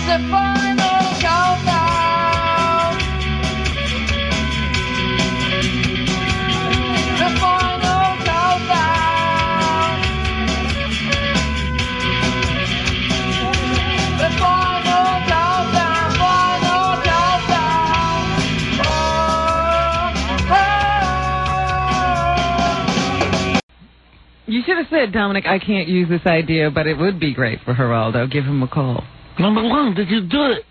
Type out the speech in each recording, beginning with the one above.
the final countdown. The final countdown. The final countdown. Final countdown. You should have said, Dominic, I can't use this idea, but it would be great for Geraldo. Give him a call. Number 1, did you do it?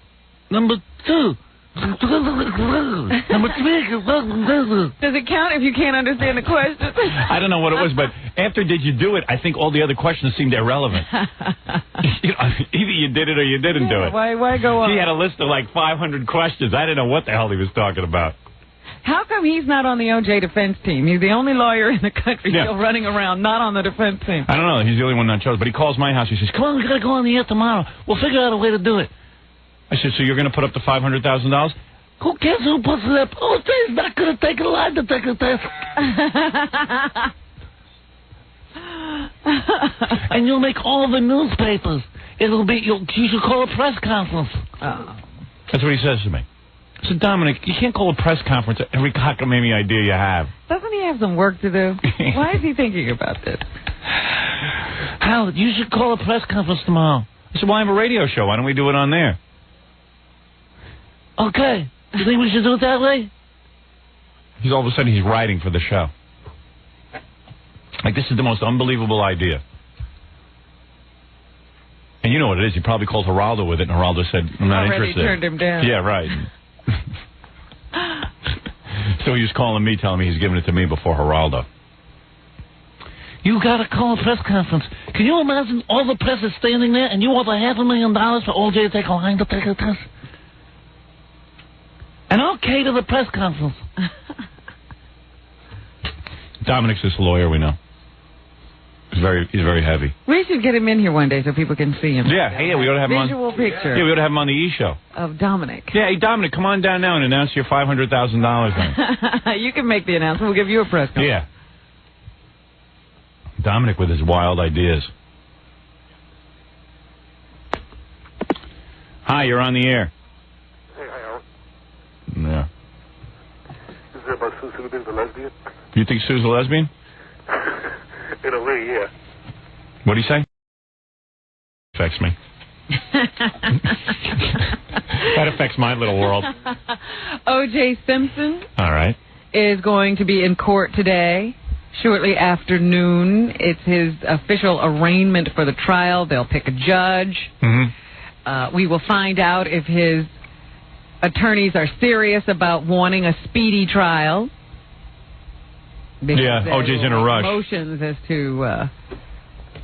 Number 2. Number 3. Does it count if you can't understand the question? I don't know what it was, but after did you do it, I think all the other questions seemed irrelevant. Either you did it or you didn't do it. Why go on? He had a list of like 500 questions. I didn't know what the hell he was talking about. How come he's not on the O.J. defense team? He's the only lawyer in the country still running around, not on the defense team. I don't know. He's the only one not chosen. But he calls my house. He says, come on, we got to go on the air tomorrow. We'll figure out a way to do it. I said, so you're going to put up the $500,000? Who cares who puts it up? O.J.'s not going to take a lie detector test. And you'll make all the newspapers. It'll be, you should call a press conference. Oh. That's what he says to me. I said, Dominic, you can't call a press conference every cockamamie idea you have. Doesn't he have some work to do? Why is he thinking about this? Howard, you should call a press conference tomorrow. I said, well, I have a radio show. Why don't we do it on there? Okay. You think we should do it that way? He's all of a sudden, he's writing for the show. Like, this is the most unbelievable idea. And you know what it is. He probably called Geraldo with it, and Geraldo said, I'm not interested. Already turned him down. Yeah, right. So he was calling me, telling me he's giving it to me before Geraldo. You got to call a press conference. Can you imagine all the press is standing there and you offer $500,000 for O.J. to take a line detector test? And okay to the press conference. Dominic's this lawyer we know. He's very heavy. We should get him in here one day so people can see him. Yeah, we ought to have him on. Visual picture. Yeah, we ought to have him on the E! Show. Of Dominic. Yeah, hey, Dominic, come on down now and announce your $500,000 thing. You can make the announcement. We'll give you a press conference. Yeah. Dominic with his wild ideas. Hi, you're on the air. Hey, hi, Howard. Yeah. Is it about Sue Silverman's a lesbian? You think Sue's a lesbian? In a way, yeah. What'd he say? Affects me. That affects my little world. O.J. Simpson. All right. Is going to be in court today. Shortly after noon, it's his official arraignment for the trial. They'll pick a judge. Mm-hmm. We will find out if his attorneys are serious about wanting a speedy trial. Yeah, O.J.'s in a rush. Motions as to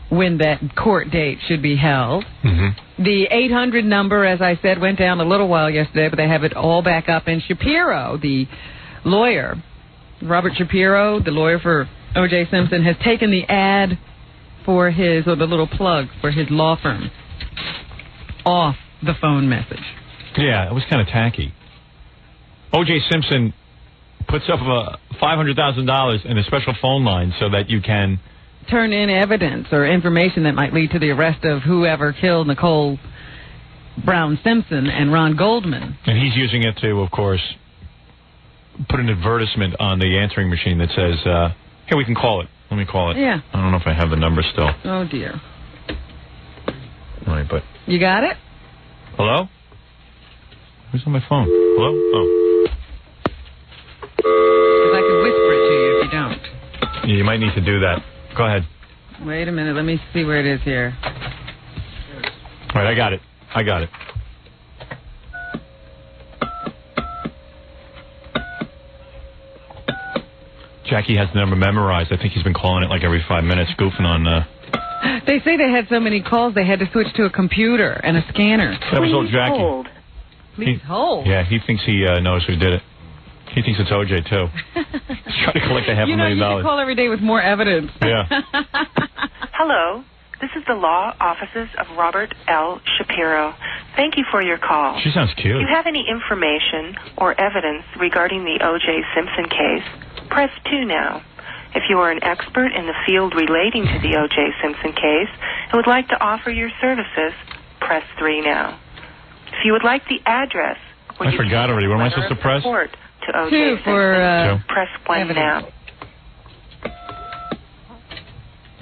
when that court date should be held. Mm-hmm. The 800 number, as I said, went down a little while yesterday, but they have it all back up. And Shapiro, the lawyer, Robert Shapiro, the lawyer for O.J. Simpson, has taken the ad for his, or the little plug for his law firm, off the phone message. Yeah, it was kind of tacky. O.J. Simpson puts up $500,000 in a special phone line so that you can turn in evidence or information that might lead to the arrest of whoever killed Nicole Brown Simpson and Ron Goldman. And he's using it to, of course, put an advertisement on the answering machine that says, here, we can call it. Let me call it. Yeah. I don't know if I have the number still. Oh, dear. All right, but... You got it? Hello? Who's on my phone? Hello? Oh. Because I could whisper it to you if you don't. Yeah, you might need to do that. Go ahead. Wait a minute. Let me see where it is here. All right, I got it. Jackie has the number memorized. I think he's been calling it like every 5 minutes, goofing on... They say they had so many calls they had to switch to a computer and a scanner. That was old Jackie. Please hold. Yeah, he thinks he knows who did it. He thinks it's O.J., too. He's trying to collect $500,000. You should call every day with more evidence. Yeah. Hello. This is the law offices of Robert L. Shapiro. Thank you for your call. She sounds cute. If you have any information or evidence regarding the O.J. Simpson case, press 2 now. If you are an expert in the field relating to the O.J. Simpson case and would like to offer your services, press 3 now. If you would like the address where I you forgot can already. What am I letter supposed to of press? support to O.J. 2 Simpson, for press 1 evidence. now.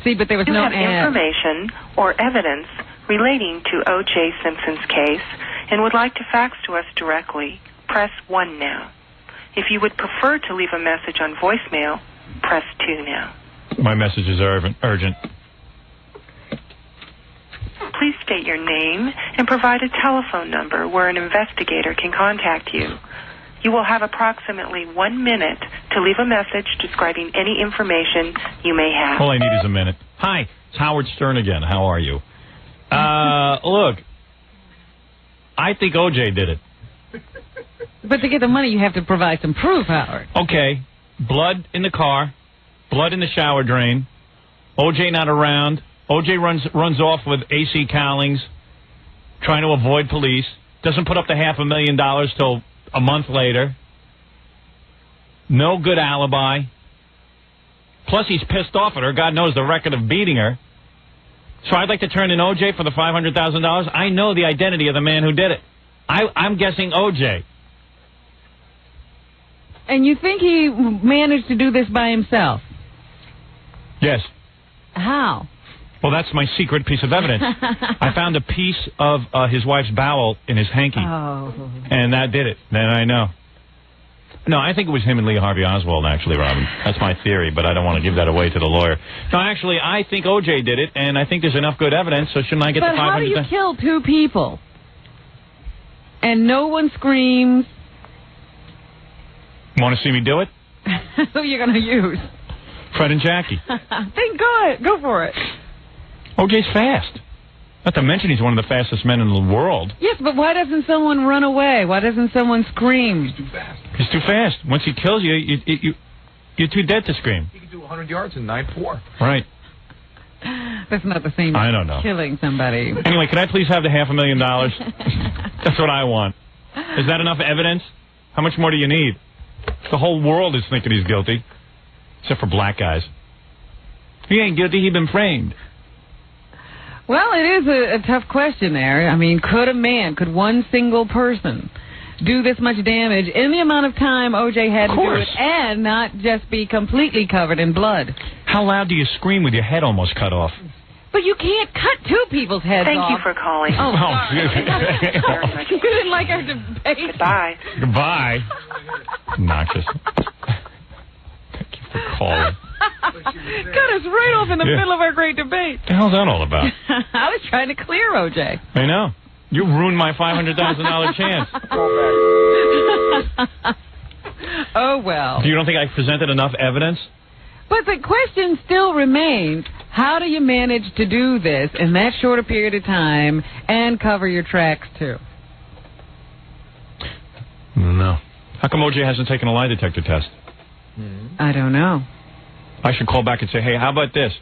See, but there was If you no have ad. information or evidence relating to O.J. Simpson's case and would like to fax to us directly, press 1 now. If you would prefer to leave a message on voicemail, press 2 now. My message is urgent. Please state your name and provide a telephone number where an investigator can contact you. You will have approximately 1 minute to leave a message describing any information you may have. All I need is a minute. Hi, it's Howard Stern again. How are you? Look, I think OJ did it. But to get the money, you have to provide some proof, Howard. Okay, blood in the car, blood in the shower drain, OJ not around, OJ runs off with AC Cowlings, trying to avoid police, doesn't put up the $500,000 till a month later, no good alibi, plus he's pissed off at her, God knows the record of beating her. So I'd like to turn in OJ for the $500,000. I know the identity of the man who did it. I'm guessing OJ. And you think he managed to do this by himself? Yes. How? Well, that's my secret piece of evidence. I found a piece of his wife's bowel in his hanky, Oh. and that did it. Then I know. No, I think it was him and Lee Harvey Oswald, actually, Robin. That's my theory, but I don't want to give that away to the lawyer. No, actually, I think OJ did it, and I think there's enough good evidence, so shouldn't I get But the $500,000? how do you kill 2 people? And no one screams. Want to see me do it? Who are you going to use? Fred and Jackie. Then go for it. OJ's fast. Not to mention he's one of the fastest men in the world. Yes, but why doesn't someone run away? Why doesn't someone scream? He's too fast. Once he kills you, you're too dead to scream. He can do 100 yards in 9.4. Right. That's not the same I as don't know. killing somebody. Anyway, can I please have the $500,000? That's what I want. Is that enough evidence? How much more do you need? The whole world is thinking he's guilty, except for black guys. He ain't guilty. He been framed. Well, it is a tough question there. I mean, could one single person do this much damage in the amount of time OJ had to do it and not just be completely covered in blood? How loud do you scream with your head almost cut off? But you can't cut 2 people's heads Thank off. you for calling. Oh, sorry. you didn't like our debate. Goodbye. Goodbye. Obnoxious. Thank you for calling. Cut us right off in the middle of our great debate. What the hell's that all about? I was trying to clear OJ. I know. You ruined my $500,000 chance. Oh, well. You don't think I presented enough evidence? But the question still remains, how do you manage to do this in that short a period of time and cover your tracks, too? No. How come OJ hasn't taken a lie detector test? I don't know. I should call back and say, hey, how about this?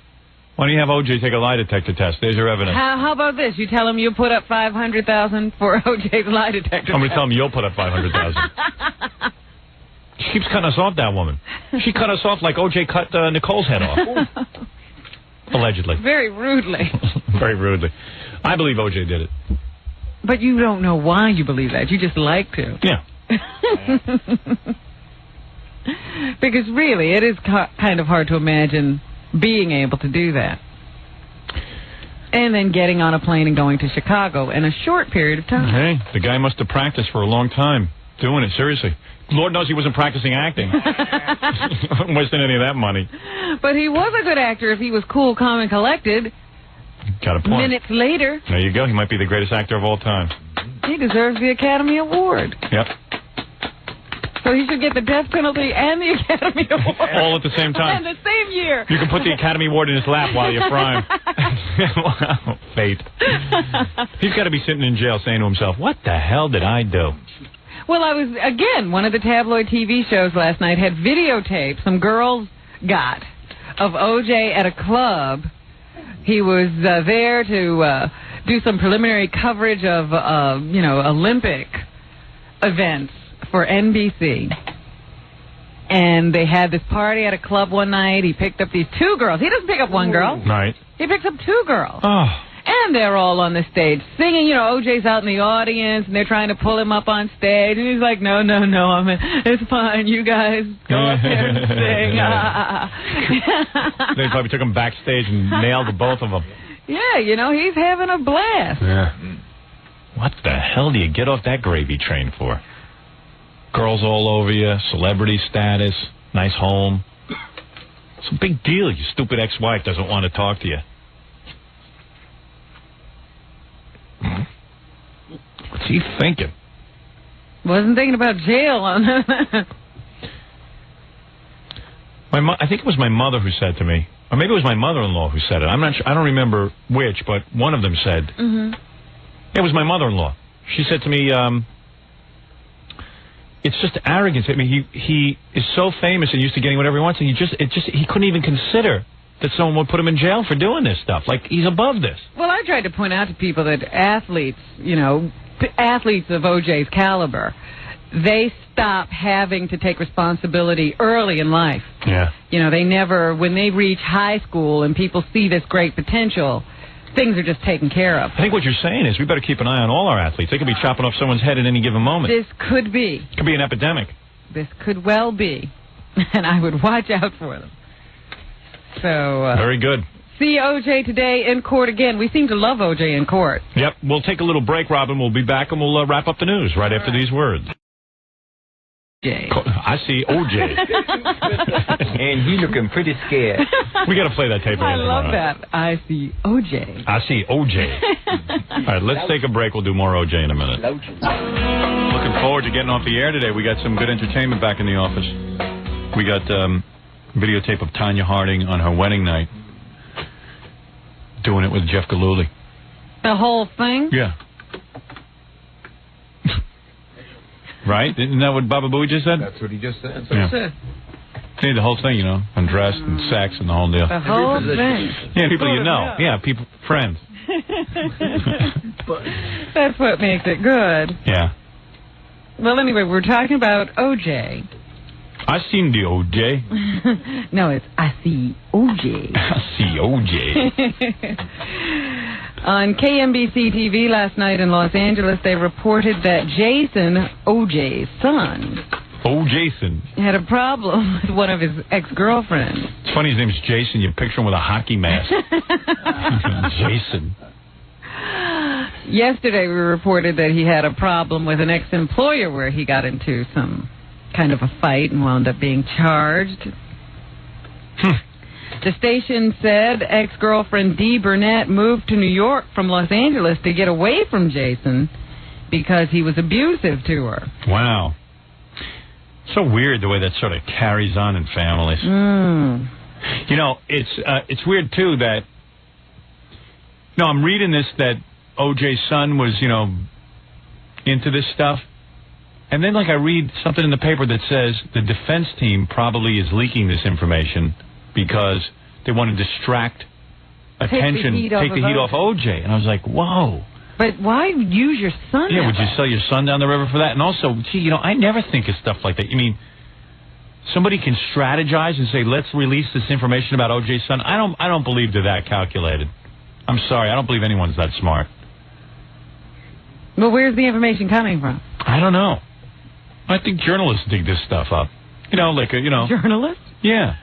Why don't you have OJ take a lie detector test? There's your evidence. How about this? You tell him you put up $500,000 for OJ's lie detector. I'm going to tell him you'll put up $500,000. She keeps cutting us off, that woman. She cut us off like OJ cut Nicole's head off. Allegedly. Very rudely. Very rudely. I believe OJ did it. But you don't know why you believe that. You just like to. Yeah. Because really, it is kind of hard to imagine being able to do that. And then getting on a plane and going to Chicago in a short period of time. Hey, the guy must have practiced for a long time doing it, seriously. Lord knows he wasn't practicing acting. Wasn't wasting any of that money. But he was a good actor if he was cool, calm, and collected. Got a point. Minutes later, There you go. He might be the greatest actor of all time. he deserves the Academy Award. Yep. So he should get the death penalty and the Academy Award. All at the same time. In the same year. You can put the Academy Award in his lap while you're frying. Wow, fate. He's got to be sitting in jail saying to himself, what the hell did I do? Well, one of the tabloid TV shows last night had videotape some girls got of OJ at a club. He was there to do some preliminary coverage of, Olympic events for NBC. And they had this party at a club one night. He picked up these 2 girls. He doesn't pick up one girl. Right. He picks up 2 girls. Oh. And they're all on the stage singing. You know, O.J.'s out in the audience, and they're trying to pull him up on stage. And he's like, no, it's fine. You guys go up there and sing. They probably took him backstage and nailed the both of them. Yeah, you know, he's having a blast. Yeah. What the hell do you get off that gravy train for? Girls all over you, celebrity status, nice home. It's a big deal. Your stupid ex-wife doesn't want to talk to you. What's he thinking? Wasn't thinking about jail on I think it was my mother who said to me, or maybe it was my mother-in-law who said it. I'm not sure. I don't remember which, but one of them said. It was my mother-in-law. She said to me, "It's just arrogance. I mean, he is so famous and used to getting whatever he wants, and he couldn't even consider that someone would put him in jail for doing this stuff. Like he's above this." Well, I tried to point out to people that athletes, you know, athletes of O.J.'s caliber, they stop having to take responsibility early in life. Yeah. You know, they never, when they reach high school and people see this great potential, things are just taken care of. I think what you're saying is we better keep an eye on all our athletes. They could be chopping off someone's head at any given moment. This could be. It could be an epidemic. This could well be. And I would watch out for them. So, very good. See O.J. today in court again. We seem to love O.J. in court. Yep. We'll take a little break, Robin. We'll be back and we'll wrap up the news right after these words. I see O.J. And he looking pretty scared. We got to play that tape again. I love that. I see O.J. I see O.J. All right, let's take a break. We'll do more O.J. in a minute. Looking forward to getting off the air today. We got some good entertainment back in the office. We got videotape of Tanya Harding on her wedding night doing it with Jeff Gillooly. The whole thing? Yeah. Right? Isn't that what Baba Booey just said? That's what he just said. That's what he said. See, the whole thing, you know, undressed and sex and the whole deal. The whole thing. Yeah, people you know. Yeah, people, friends. That's what makes it good. Yeah. Well, anyway, we're talking about O.J. I seen the O.J. No, it's I see O.J. I see O.J. On KMBC TV last night in Los Angeles, they reported that Jason, O.J.'s son, Jason, had a problem with one of his ex-girlfriends. It's funny his name's Jason. You picture him with a hockey mask. Jason. Yesterday, we reported that he had a problem with an ex-employer where he got into some kind of a fight and wound up being charged. The station said ex-girlfriend Dee Burnett moved to New York from Los Angeles to get away from Jason because he was abusive to her. Wow. So weird the way that sort of carries on in families. You know, it's weird, too, that... No, I'm reading this, that O.J.'s son was, you know, into this stuff. And then, like, I read something in the paper that says the defense team probably is leaking this information because they want to distract attention, take the heat off O.J. And I was like, whoa. But why use your son? Yeah, would you sell your son down the river for that? And also, gee, you know, I never think of stuff like that. I mean, somebody can strategize and say, let's release this information about O.J.'s son. I don't believe they're that calculated. I'm sorry, I don't believe anyone's that smart. Well, where's the information coming from? I don't know. I think journalists dig this stuff up. You know, like, you know. Journalists? Yeah.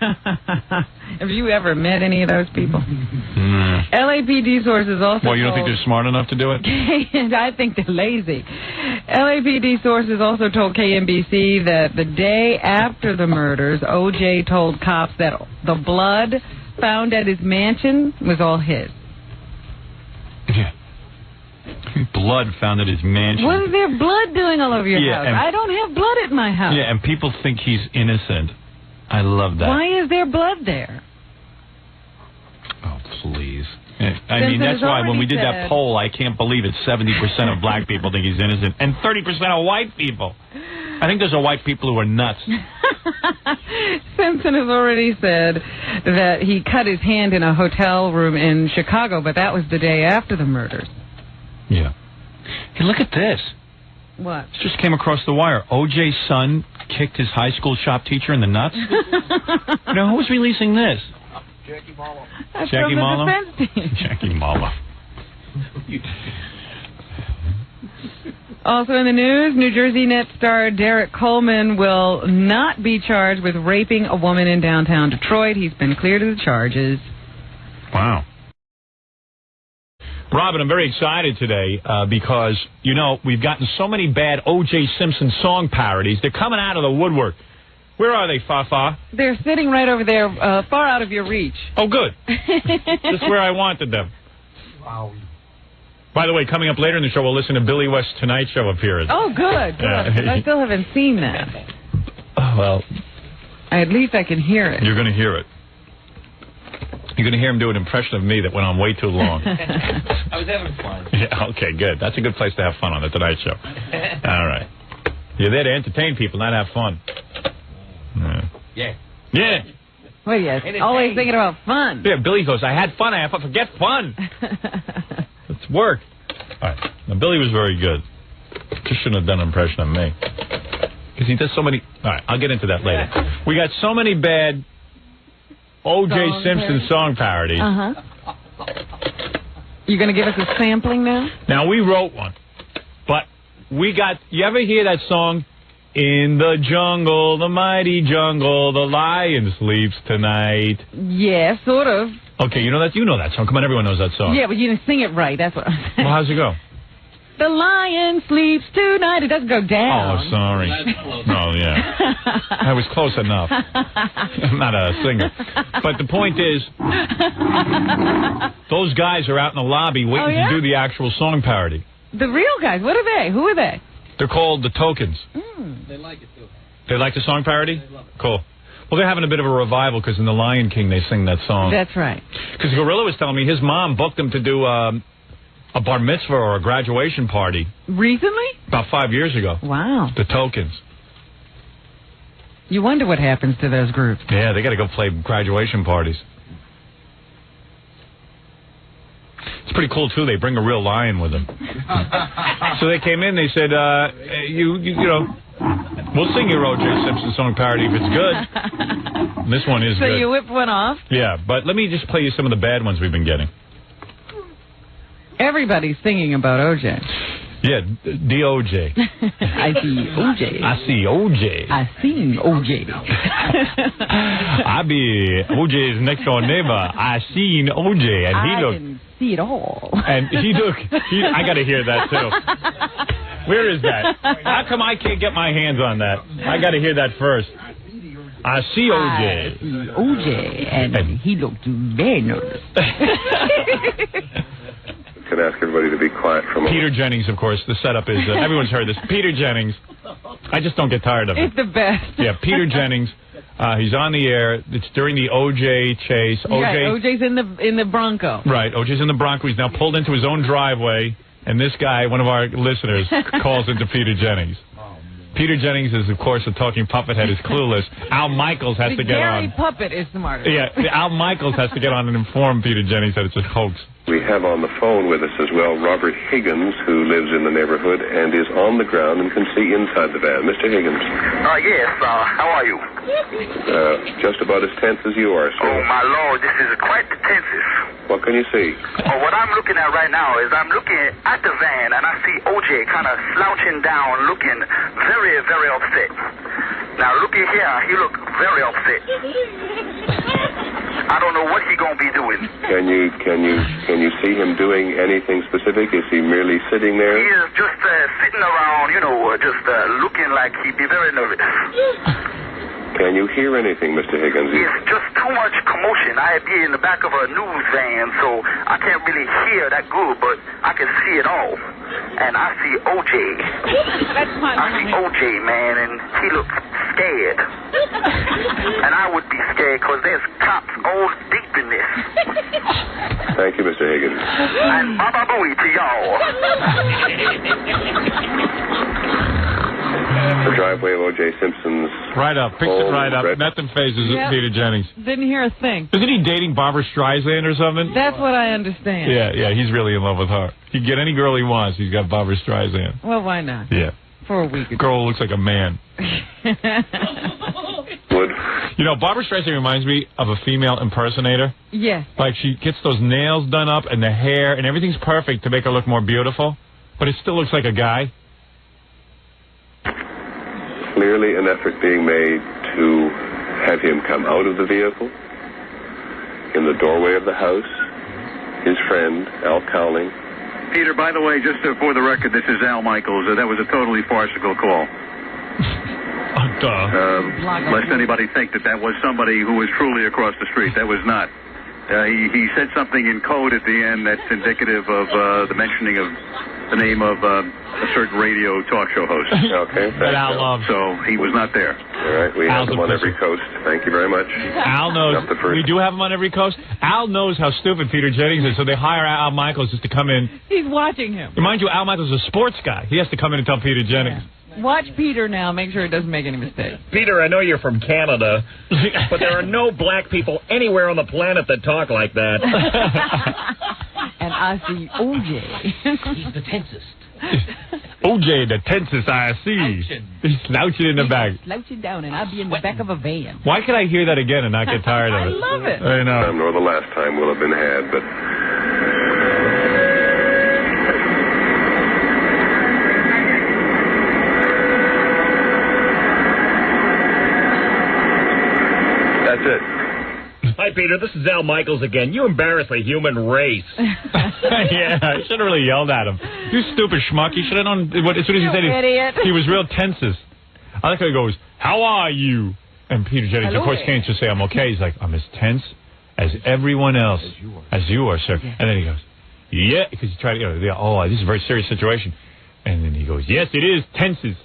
Have you ever met any of those people? LAPD sources also Well, you don't think they're smart enough to do it? I think they're lazy. LAPD sources also told KMBC that the day after the murders, O.J. told cops that the blood found at his mansion was all his. Yeah. Blood found at his mansion. What is there blood doing all over your house? I don't have blood at my house. Yeah, and people think he's innocent. I love that. Why is there blood there? Oh, please. I mean, that's why when we did that poll, I can't believe it, 70% of black people think he's innocent, and 30% of white people. I think those are white people who are nuts. Simpson has already said that he cut his hand in a hotel room in Chicago, but that was the day after the murders. Yeah. Hey, look at this. What? This just came across the wire. O.J.'s son kicked his high school shop teacher in the nuts. Now, who's releasing this? Jackie Marlowe. That's Jackie from the Marlowe? defense team. Jackie Marlowe. Also in the news, New Jersey Net star Derek Coleman will not be charged with raping a woman in downtown Detroit. He's been cleared of the charges. Wow. Robin, I'm very excited today because, you know, we've gotten so many bad O.J. Simpson song parodies. They're coming out of the woodwork. Where are they, Fa-Fa? They're sitting right over there, far out of your reach. Oh, good. Just where I wanted them. Wow. By the way, coming up later in the show, we'll listen to Billy West's Tonight Show appearance. Oh, good. Yeah. I still haven't seen that. Oh, well. At least I can hear it. You're going to hear it. You're going to hear him do an impression of me that went on way too long. I was having fun. Yeah, okay, good. That's a good place to have fun on the Tonight Show. All right. You're there to entertain people, not have fun. Yeah. Yeah. Well, yes. Always thinking about fun. Yeah, Billy goes, I had fun. I had fun. Forget fun. It's work. All right. Now, Billy was very good. Just shouldn't have done an impression of me. Because he does so many... All right, I'll get into that later. We got so many bad O.J. Simpson song parodies. Uh-huh. You going to give us a sampling now? Now, we wrote one. But we got... You ever hear that song? In the jungle, the mighty jungle, the lion sleeps tonight. Yeah, sort of. Okay, you know that song. Come on, everyone knows that song. Yeah, but you didn't sing it right. That's what I'm saying. Well, how's it go? The lion sleeps tonight. It doesn't go down. Oh, sorry. Oh, yeah. I was close enough. I'm not a singer. But the point is, those guys are out in the lobby waiting to do the actual song parody. The real guys. What are they? Who are they? They're called the Tokens. They like it, too. They like the song parody? They love it. Cool. Well, they're having a bit of a revival because in The Lion King they sing that song. That's right. Because Gorilla was telling me his mom booked him to do a bar mitzvah or a graduation party. Recently? About 5 years ago. Wow. The Tokens. You wonder what happens to those groups. Yeah, they got to go play graduation parties. It's pretty cool, too. They bring a real lion with them. So they came in, they said, you know, we'll sing your O.J. Simpson song parody if it's good. And this one is good. So you whipped one off? Yeah, but let me just play you some of the bad ones we've been getting. Everybody's singing about O.J. Yeah, D.O.J. I see O.J. I see O.J. I seen O.J. I be O.J.'s next door neighbor. I seen O.J. and he looked... didn't see it all. And he looked... I got to hear that, too. Where is that? How come I can't get my hands on that? I got to hear that first. I see O.J. I see O.J. and he looked very nervous. Can I ask everybody to be quiet for a moment? Peter Jennings, of course. The setup is... everyone's heard this. Peter Jennings. I just don't get tired of it. It's the best. Yeah, Peter Jennings. He's on the air. It's during the O.J. chase. Yeah, O.J.'s in the Bronco. Right, O.J.'s in the Bronco. He's now pulled into his own driveway, and this guy, one of our listeners, calls into Peter Jennings. Peter Jennings is, of course, a talking puppet head, is clueless. Al Michaels has to get Gary on. Puppet is smart. Yeah, Al Michaels has to get on and inform Peter Jennings that it's a hoax. We have on the phone with us as well Robert Higgins, who lives in the neighborhood and is on the ground and can see inside the van. Mr. Higgins. Yes, how are you? Just about as tense as you are, sir. Oh, my Lord, this is quite the tensest. What can you see? What I'm looking at right now is I'm looking at the van, and I see O.J. kind of slouching down, looking very, very upset. Now, looky here, he look very upset. I don't know what he gonna be doing. Can you see him doing anything specific? Is he merely sitting there? He is just sitting around, just looking like he'd be very nervous. Can you hear anything, Mr. Higgins? It's just too much commotion. I be in the back of a news van, so I can't really hear that good, but I can see it all. And I see O.J. I see O.J., man, and he looks scared. And I would be scared because there's cops all deep in this. Thank you, Mr. Higgins. And Baba Booey to y'all. The driveway of O.J. Simpson's... Right up. Picks it right up. Nothing phases Peter Jennings. Didn't hear a thing. Isn't he dating Barbara Streisand or something? That's what I understand. Yeah, he's really in love with her. He can get any girl he wants. He's got Barbara Streisand. Well, why not? Yeah. For a week or two. Girl looks like a man. Well, Brentwood. You know, Barbara Streisand reminds me of a female impersonator. Yes. Like, she gets those nails done up and the hair, and everything's perfect to make her look more beautiful, but it still looks like a guy. Clearly an effort being made to have him come out of the vehicle. In the doorway of the house, his friend, Al Cowling. Peter, by the way, just for the record, this is Al Michaels. That was a totally farcical call. Lest anybody think that was somebody who was truly across the street. That was not. He said something in code at the end that's indicative of the mentioning of the name of a certain radio talk show host. Okay, that Al loves. So he was not there. All right, we have him on every coast. Thank you very much. Al knows. We do have him on every coast. Al knows how stupid Peter Jennings is, so they hire Al Michaels just to come in. He's watching him. Mind you, Al Michaels is a sports guy. He has to come in and tell Peter Jennings. Yeah. Watch Peter now. Make sure he doesn't make any mistakes. Peter, I know you're from Canada, but there are no black people anywhere on the planet that talk like that. And I see OJ. He's the tensest. OJ, the tensest I see. He's slouching in the back. Slouching down, and I'll be in the back of a van. Why could I hear that again and not get tired of it? I love it. I know. Nor the last time will have been had, but... That's it. Hi, Peter. This is Al Michaels again. You embarrass the human race. Yeah, I should have really yelled at him. You stupid schmuck. You should have known as soon as he said idiot. He was real tensest. I like how he goes, "How are you?" And Peter Jennings, of course, can't just say I'm okay. He's like, I'm as tense as everyone else. As you are, sir. And then he goes, yeah, because he tried to, this is a very serious situation. And then he goes, yes, it is tensest.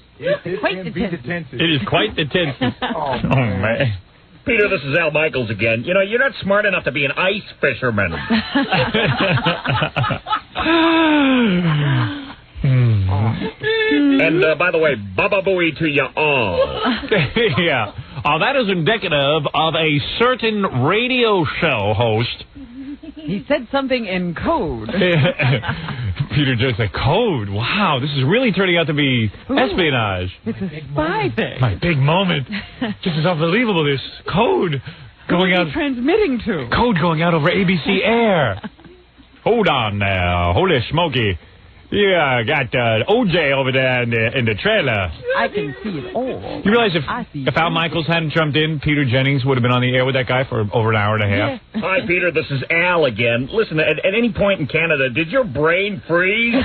Quite the tensest. It is quite the tensest. Oh, man. Peter, this is Al Michaels again. You know, you're not smart enough to be an ice fisherman. And, by the way, Baba Booey to you all. Yeah. That is indicative of a certain radio show host. He said something in code. Peter just said, code? Wow, this is really turning out to be espionage. It's a spy thing. My big moment. This is unbelievable, this code going out. Transmitting to? Code going out over ABC Air. Hold on now. Holy smoky. Yeah, I got OJ over there in the trailer. I can see it all. You realize if Al Michaels hadn't jumped in, Peter Jennings would have been on the air with that guy for over an hour and a half? Yeah. Hi, Peter. This is Al again. Listen, at any point in Canada, did your brain freeze?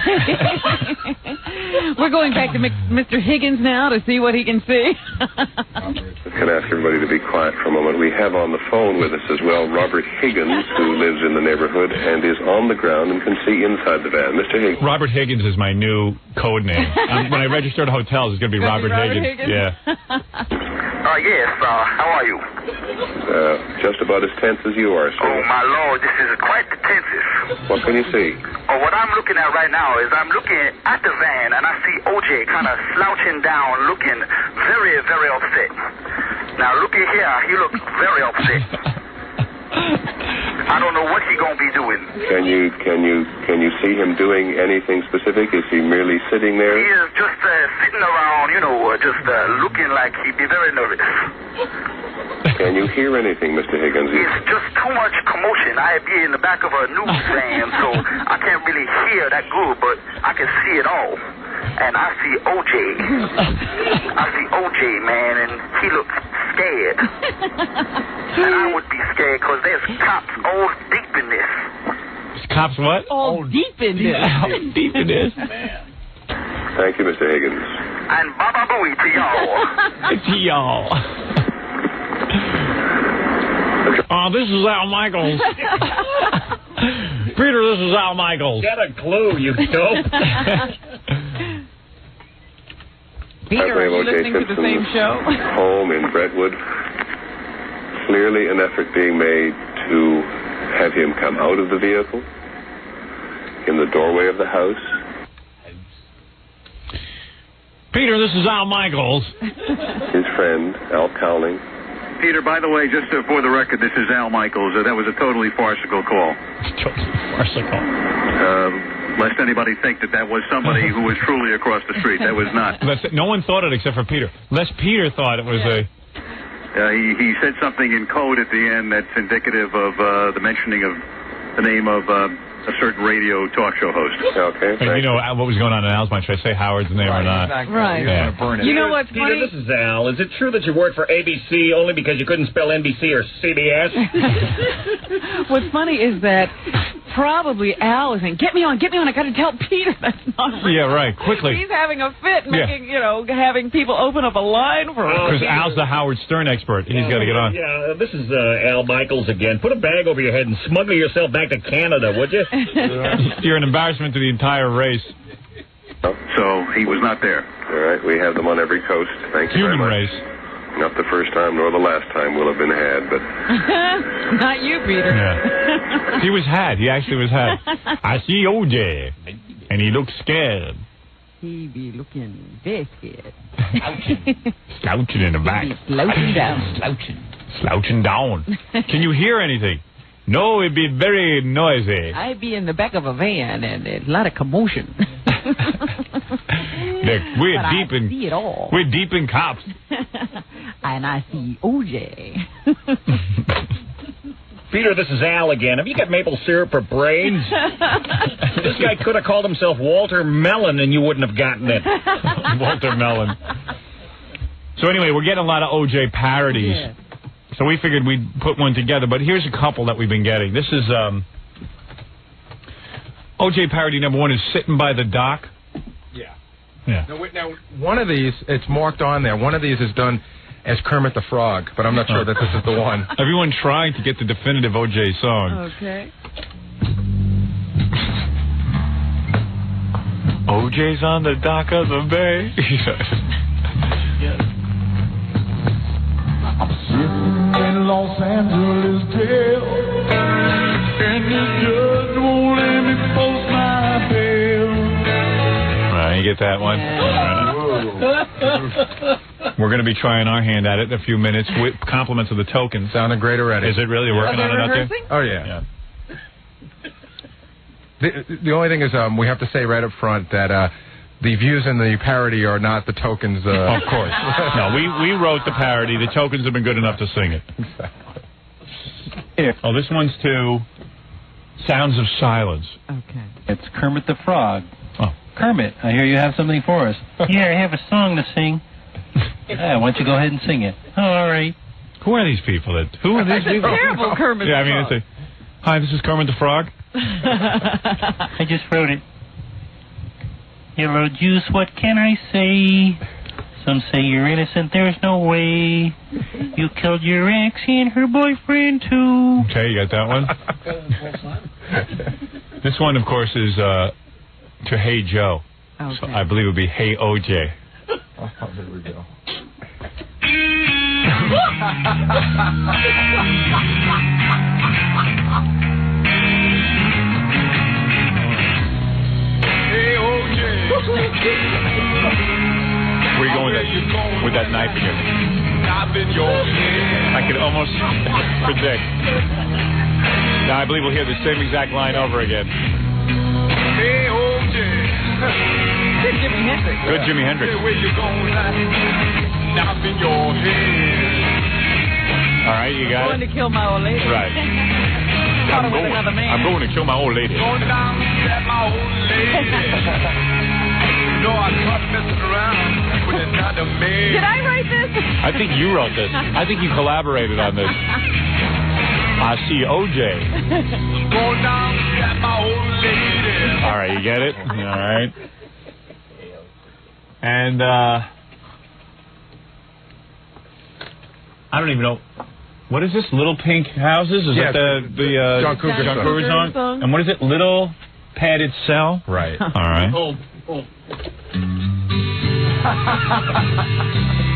We're going back to Mr. Higgins now to see what he can see. I can ask everybody to be quiet for a moment. We have on the phone with us as well Robert Higgins, who lives in the neighborhood and is on the ground and can see inside the van. Mr. Higgins. Robert Higgins is my new code name. When I register at hotels, it's going to be Robert Higgins. Yeah. Yes, how are you? Just about as tense as you are, sir. Oh, my Lord, this is quite the tensest. What can you see? Oh, what I'm looking at right now is I'm looking at the van, and I see OJ kind of slouching down, looking very, very upset. Now, looky here, he looks very upset. I don't know what he's going to be doing. Can you see him doing anything specific? Is he merely sitting there? He is just sitting around, just looking like he'd be very nervous. Can you hear anything, Mr. Higgins? It's just too much commotion. I be in the back of a news van, so I can't really hear that good, but I can see it all. And I see OJ. I see OJ, man, and he looks scared. And I would be scared because there's cops all deep in this. Cops what? All deep in this. All deep in this. Thank you, Mr. Higgins. And Baba Booey to y'all. To y'all. This is Al Michaels. Peter, this is Al Michaels. Get a clue, you dope. Peter, are you listening to the same show? Home in Brentwood. Clearly an effort being made to have him come out of the vehicle. In the doorway of the house. Peter, this is Al Michaels. His friend, Al Cowling. Peter, by the way, just for the record, this is Al Michaels. That was a totally farcical call. Totally farcical. Lest anybody think that was somebody who was truly across the street. That was not. No one thought it except for Peter. Lest Peter thought it was a... He said something in code at the end that's indicative of the mentioning of the name of a certain radio talk show host. Okay. And you know what was going on in Al's mind. Should I say Howard's name or not? Exactly. Right. You're gonna burn it. You know what's Peter, funny? this is Al. Is it true that you worked for ABC only because you couldn't spell NBC or CBS? What's funny is that probably Al is saying, get me on, I got to tell Peter that's not real. Yeah, right. Quickly. He's having a fit, Yeah. making, having people open up a line for him. Because Al's the Howard Stern expert. He's got to get on. Yeah, this is Al Michaels again. Put a bag over your head and smuggle yourself back to Canada, would you? You're an embarrassment to the entire race. So he was not there. All right, we have them on every coast. Thank you very Human much. race. Not the first time nor the last time will have been had, but Not you, Peter. Yeah. He was had. He actually was had. I see OJ, and he looks scared. He be looking very scared. Slouching in the back. He be slouching down. Slouching down. Can you hear anything? No, it'd be very noisy. I be in the back of a van, and there's a lot of commotion. Look, we're But deep I in. see it all. We're deep in cops. And I see OJ. Peter, this is Al again. Have you got maple syrup for brains? This guy could have called himself Walter Mellon, and you wouldn't have gotten it. Walter Mellon. So anyway, we're getting a lot of OJ parodies. Yeah. So we figured we'd put one together, but here's a couple that we've been getting. This is OJ parody number one is Sitting by the Dock. Yeah. Yeah. Now, one of these, it's marked on there. One of these is done as Kermit the Frog, but I'm not sure that this is the one. Everyone trying to get the definitive OJ song. Okay. OJ's on the dock of the bay. In Los Angeles jail, and this judge won't let me post my bail. Right, you get that one? We're going to be trying our hand at it in a few minutes with compliments of the tokens. Sounded great already. Is it really working on it out there? Oh, yeah. The only thing is we have to say right up front that the views in the parody are not the tokens. Of course. No, we wrote the parody. The tokens have been good enough to sing it. Oh, this one's to Sounds of Silence. Okay. It's Kermit the Frog. Oh. Kermit, I hear you have something for us. Yeah, I have a song to sing. Yeah, why don't you go ahead and sing it? All right. Who are these people? Who are these people? Terrible Kermit Yeah, I the mean, Frog. it's hi, this is Kermit the Frog. I just wrote it. Yellow juice, what can I say? Some say you're innocent, there's no way. You killed your ex and her boyfriend, too. Okay, you got that one? This one, of course, is to Hey Joe. Okay. So I believe it would be Hey OJ. Oh, there we go. Where you going with that knife again? I could almost predict. Now I believe we'll hear the same exact line over again. Hey, OJ. Good Jimi Hendrix. Good Jimi Hendrix. Where you going? Knock in your head. All right, you got Going it. to kill my old lady. Right. Caught her with another man. I'm going to kill my old lady. Going down to get my old lady. You know I caught messing around with another man. Did I write this? I think you wrote this. I think you collaborated on this. I see OJ. Going down to get my old lady. All right, you get it? All right. And I don't even know. What is this? Little Pink Houses? Is Yeah, that the John Cougar John song. Cougar song? And what is it? Little Padded Cell? Right. All right.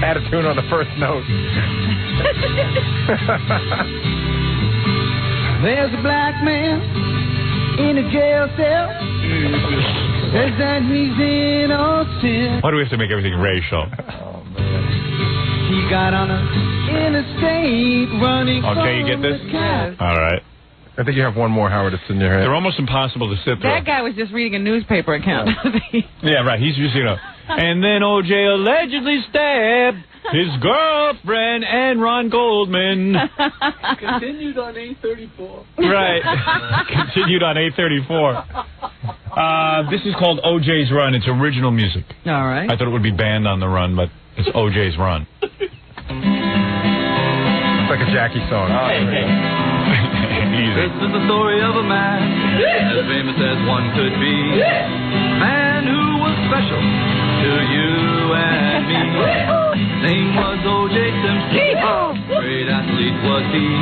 Add a tune on the first note. There's a black man in a jail cell. Says that he's innocent. Why do we have to make everything racial? He got on a interstate running. Okay, you get this? All right. I think you have one more, Howard. It's in your head. They're almost impossible to sit through. That guy was just reading a newspaper account. Yeah, right. He's just, And then O.J. allegedly stabbed his girlfriend and Ron Goldman. Continued on 834. Right. Continued on 834. This is called O.J.'s Run. It's original music. All right. I thought it would be banned on the run, but it's O.J.'s Run. It's like a Jackie song. This is the story of a man as famous as one could be. Man who was special to you and me. His name was O.J. Simpson. Great athlete was he.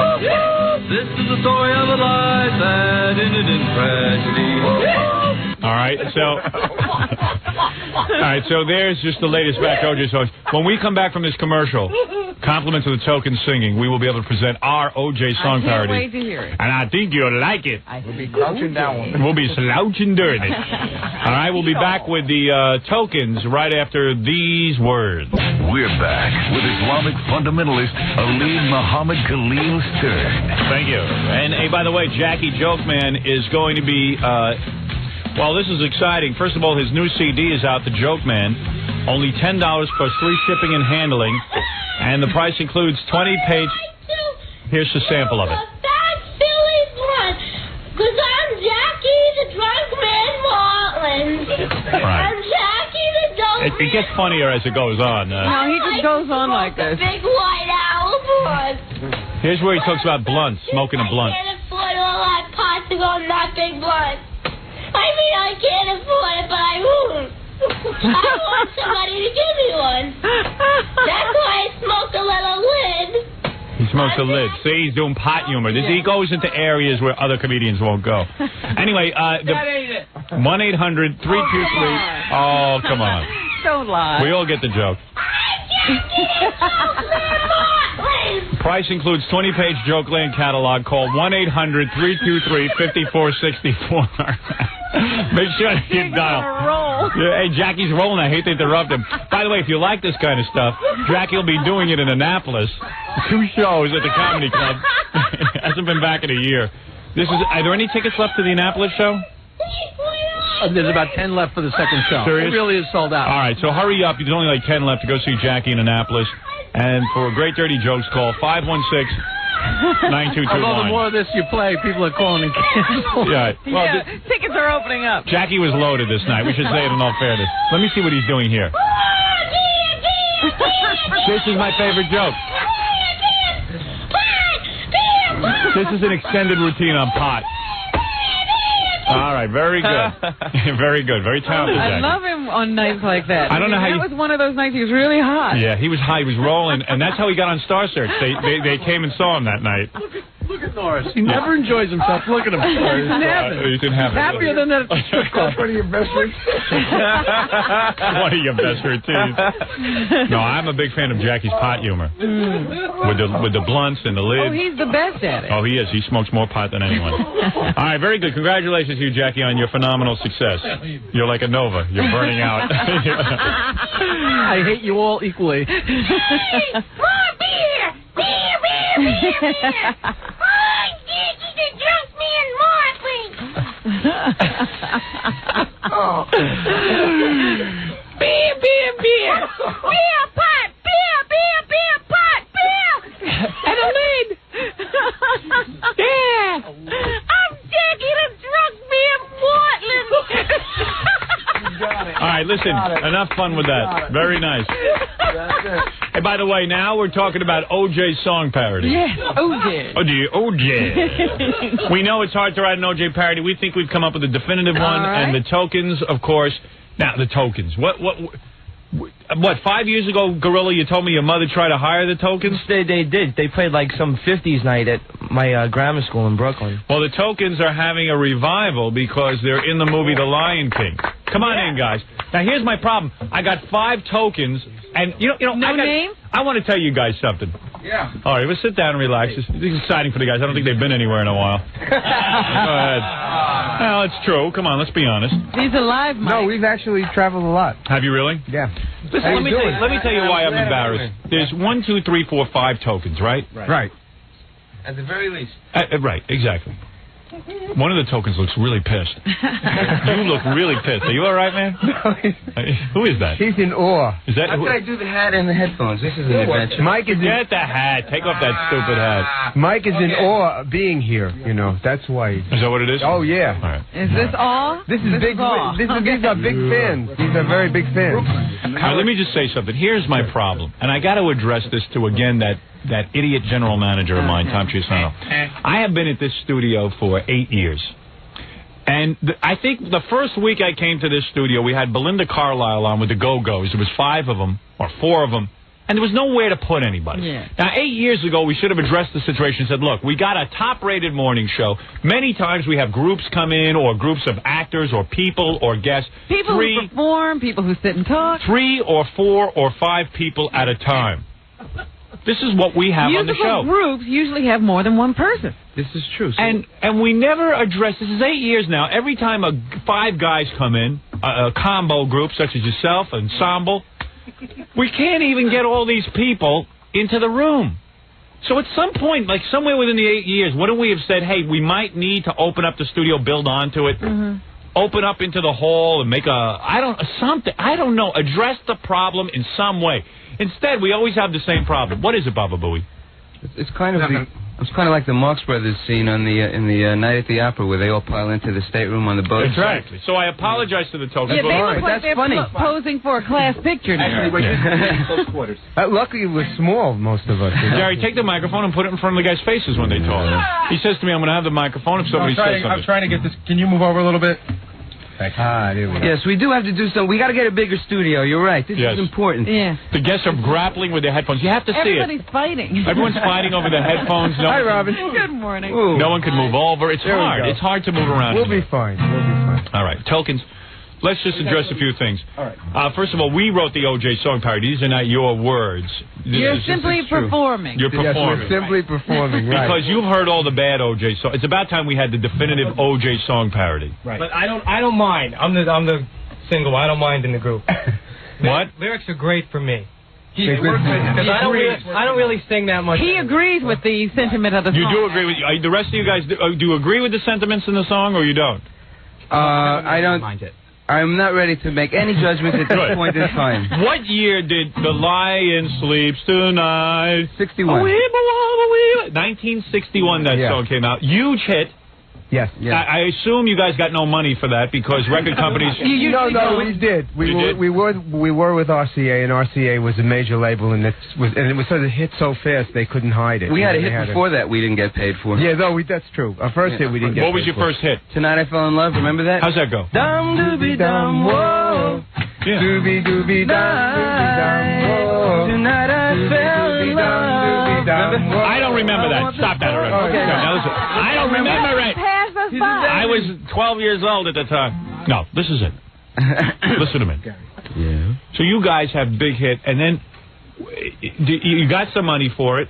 This is the story of a life that ended in tragedy. All right, so there's just the latest back O.J. songs. When we come back from this commercial, compliments of the token singing, we will be able to present our O.J. song parody. I can't wait to hear it. And I think you'll like it. We'll be crouching down. We'll be slouching during it. All right, we'll be back with the tokens right after these words. We're back with Islamic fundamentalist Alim Muhammad Khalil Stern. Thank you. And hey, by the way, Jackie Jokeman is going to be... well, this is exciting. First of all, his new CD is out, The Joke Man. Only $10 plus free shipping and handling. And the price includes 20-page... Here's a sample of it. That's Philly's one. Because I'm Jackie the Drunk Man Martland. Right. I'm Jackie the Drunk It gets funnier as it goes on. No, he just goes on like this. Big white owl boy. Here's where he talks about blunts, smoking a blunt. I can't afford all that pot to go on that big blunt. I mean, I can't afford it, but I won't. I want somebody to give me one. That's why I smoke a little lid. He smokes a lid. See, he's doing pot humor. He goes into areas where other comedians won't go. Anyway, That ain't it. 1-800-323... Oh, come on. Don't lie. We all get the joke. Price includes 20-page Jokeland catalog. Call 1-800-323-5464. Make sure you dial. Roll. Yeah, hey, Jackie's rolling. I hate to interrupt him. By the way, if you like this kind of stuff, Jackie will be doing it in Annapolis. 2 shows at the Comedy Club. Hasn't been back in a year. Are there any tickets left to the Annapolis show? There's about 10 left for the second show. Serious? It really is sold out. All right, so hurry up. There's only like 10 left to go see Jackie in Annapolis. And for Great Dirty Jokes, call 516-9221. Although the more of this you play, people are calling and canceling. Yeah. Well, tickets are opening up. Jackie was loaded this night. We should say it in all fairness. Let me see what he's doing here. This is my favorite joke. This is an extended routine on pot. All right, very good. Very good. Very talented, I Jackie. love him on nights like that. I don't know how that you- was one of those nights he was really hot. Yeah, he was high. He was rolling, and that's how he got on Star Search. They came and saw him that night. Look at Norris. He never enjoys himself. Look at him. He's in heaven. He's in heaven. Happier than that strip club. One of your best One of your best routines. No, I'm a big fan of Jackie's pot humor. With the blunts and the lid. Oh, he's the best at it. Oh, he is. He smokes more pot than anyone. All right, very good. Congratulations to you, Jackie, on your phenomenal success. You're like a Nova. You're burning out. I hate you all equally. More beer! Beer, beer, beer, beer! I'm Jackie the Drunk Man Martling! Beer, beer, beer! Beer, pot! Beer, beer, beer, pot! Beer! And a lid! Yeah! I'm Jackie the Drunk Man Martling! All right, listen. Enough fun with that. Very nice. Hey, by the way, now we're talking about OJ's song parody. Yes, OJ. OJ. We know it's hard to write an OJ parody. We think we've come up with a definitive one, right. and the tokens, of course. Now, the tokens. What? 5 years ago, Gorilla, you told me your mother tried to hire the tokens? They did. They played like some 50s night at my grammar school in Brooklyn. Well, the tokens are having a revival because they're in the movie The Lion King. Come on in, guys. Now, here's my problem. I got 5 tokens, and you know, I want to tell you guys something. Yeah. All right, let's sit down and relax. This is exciting for the guys. I don't think they've been anywhere in a while. Go ahead. Well, it's true. Come on, let's be honest. He's alive, Mike. No, we've actually traveled a lot. Have you really? Yeah. Listen, let me tell you why I'm embarrassed. There's 1, 2, 3, 4, 5 tokens, right? Right. At the very least. Right, exactly. One of the tokens looks really pissed. You look really pissed. Are you all right, man? Who is that? He's in awe. Is that? How can I do the hat and the headphones? This is an adventure. Mike is Get the hat. Take off that stupid hat. Mike is in awe of being here. You know, that's why. Is that what it is? Oh yeah. All right. Is this all? This is big. Awe. These are big fans. These are very big fans. Now, let me just say something. Here's my problem, and I got to address this to again that idiot general manager of mine, Tom Chiusano. I have been at this studio for 8 years. And I think the first week I came to this studio, we had Belinda Carlisle on with the Go-Go's. There was 5 of them, or 4 of them, and there was nowhere to put anybody. Yeah. Now, 8 years ago, we should have addressed the situation and said, look, we got a top-rated morning show. Many times we have groups come in, or groups of actors, or people, or guests. People who perform, people who sit and talk. 3 or 4 or 5 people at a time. This is what we have on the show. Musical groups usually have more than one person. This is true. So And we never address, this is 8 years now, every time 5 guys come in, a combo group such as yourself, ensemble, we can't even get all these people into the room. So at some point, like somewhere within the 8 years, wouldn't we have said, hey, we might need to open up the studio, build onto it, open up into the hall and make I don't know, address the problem in some way. Instead, we always have the same problem. What is it, Baba Booey? it's kind of like the Marx Brothers scene on the in the Night at the Opera where they all pile into the stateroom on the boat. Exactly. So I apologize to the tokens. Yeah, they look like they're posing for a class picture now. Actually, we're close quarters. Luckily, we're small, most of us. Jerry, take the microphone and put it in front of the guys' faces when they talk. He says to me, I'm going to have the microphone if somebody says something. I'm trying to get this. Can you move over a little bit? There we go. Yes, we do have to do something. We got to get a bigger studio. You're right. This is important. Yeah. The guests are grappling with their headphones. You have to see it. Everybody's fighting. Everyone's fighting over the headphones. Hi, Robin. Good morning. Ooh. No one can move over. It's There we hard. go. It's hard to move around. We'll be fine. We'll be fine. All right, tokens. Let's just address a few things. All right. First of all, we wrote the O.J. song parody. These are not your words. You're simply performing. You're performing. Yes, we're simply performing, right. Because you've heard all the bad O.J. songs. It's about time we had the definitive O.J. song parody. Right. But I don't mind. I'm the single. I don't mind in the group. What? Lyrics are great for me. Because I don't really sing that much. He agrees with the sentiment of the song. You do agree with the rest of you guys? Do you agree with the sentiments in the song, or you don't? I don't mind it. I'm not ready to make any judgments at this point in time. What year did The Lion Sleeps Tonight? 61. 1961 that song came out. Huge hit. Yes. I assume you guys got no money for that because record companies... No, we did. We were with RCA, and RCA was a major label, and it was sort of hit so fast they couldn't hide it. We had a hit before that we didn't get paid for. Yeah, that's true. Our first hit we didn't get paid for. What was your first hit? Tonight I Fell in Love. Remember that? How's that go? Dum dooby dum whoa. Yeah. Dooby dooby dum whoa. Tonight I fell in love. I don't remember that. Stop that already. Okay. Now listen. I don't remember it. Pass us by. I was 12 years old at the time. No, this is it. Listen to me. Yeah. So you guys have big hit, and then you got some money for it,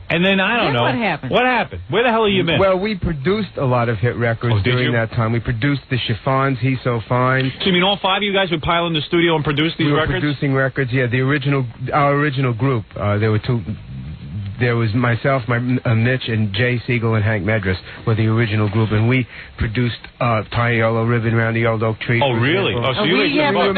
and then I don't know. What happened? What happened? Where the hell have you been? Well, we produced a lot of hit records during that time. We produced the Chiffons, He's So Fine. So you mean all 5 of you guys would pile in the studio and produce these records? We were producing records, yeah. Our original group, there were 2... There was myself, Mitch, and Jay Siegel and Hank Medras were the original group, and we produced Tiny Yellow Ribbon Round the Old Oak Tree. Oh, really? Oh, so we were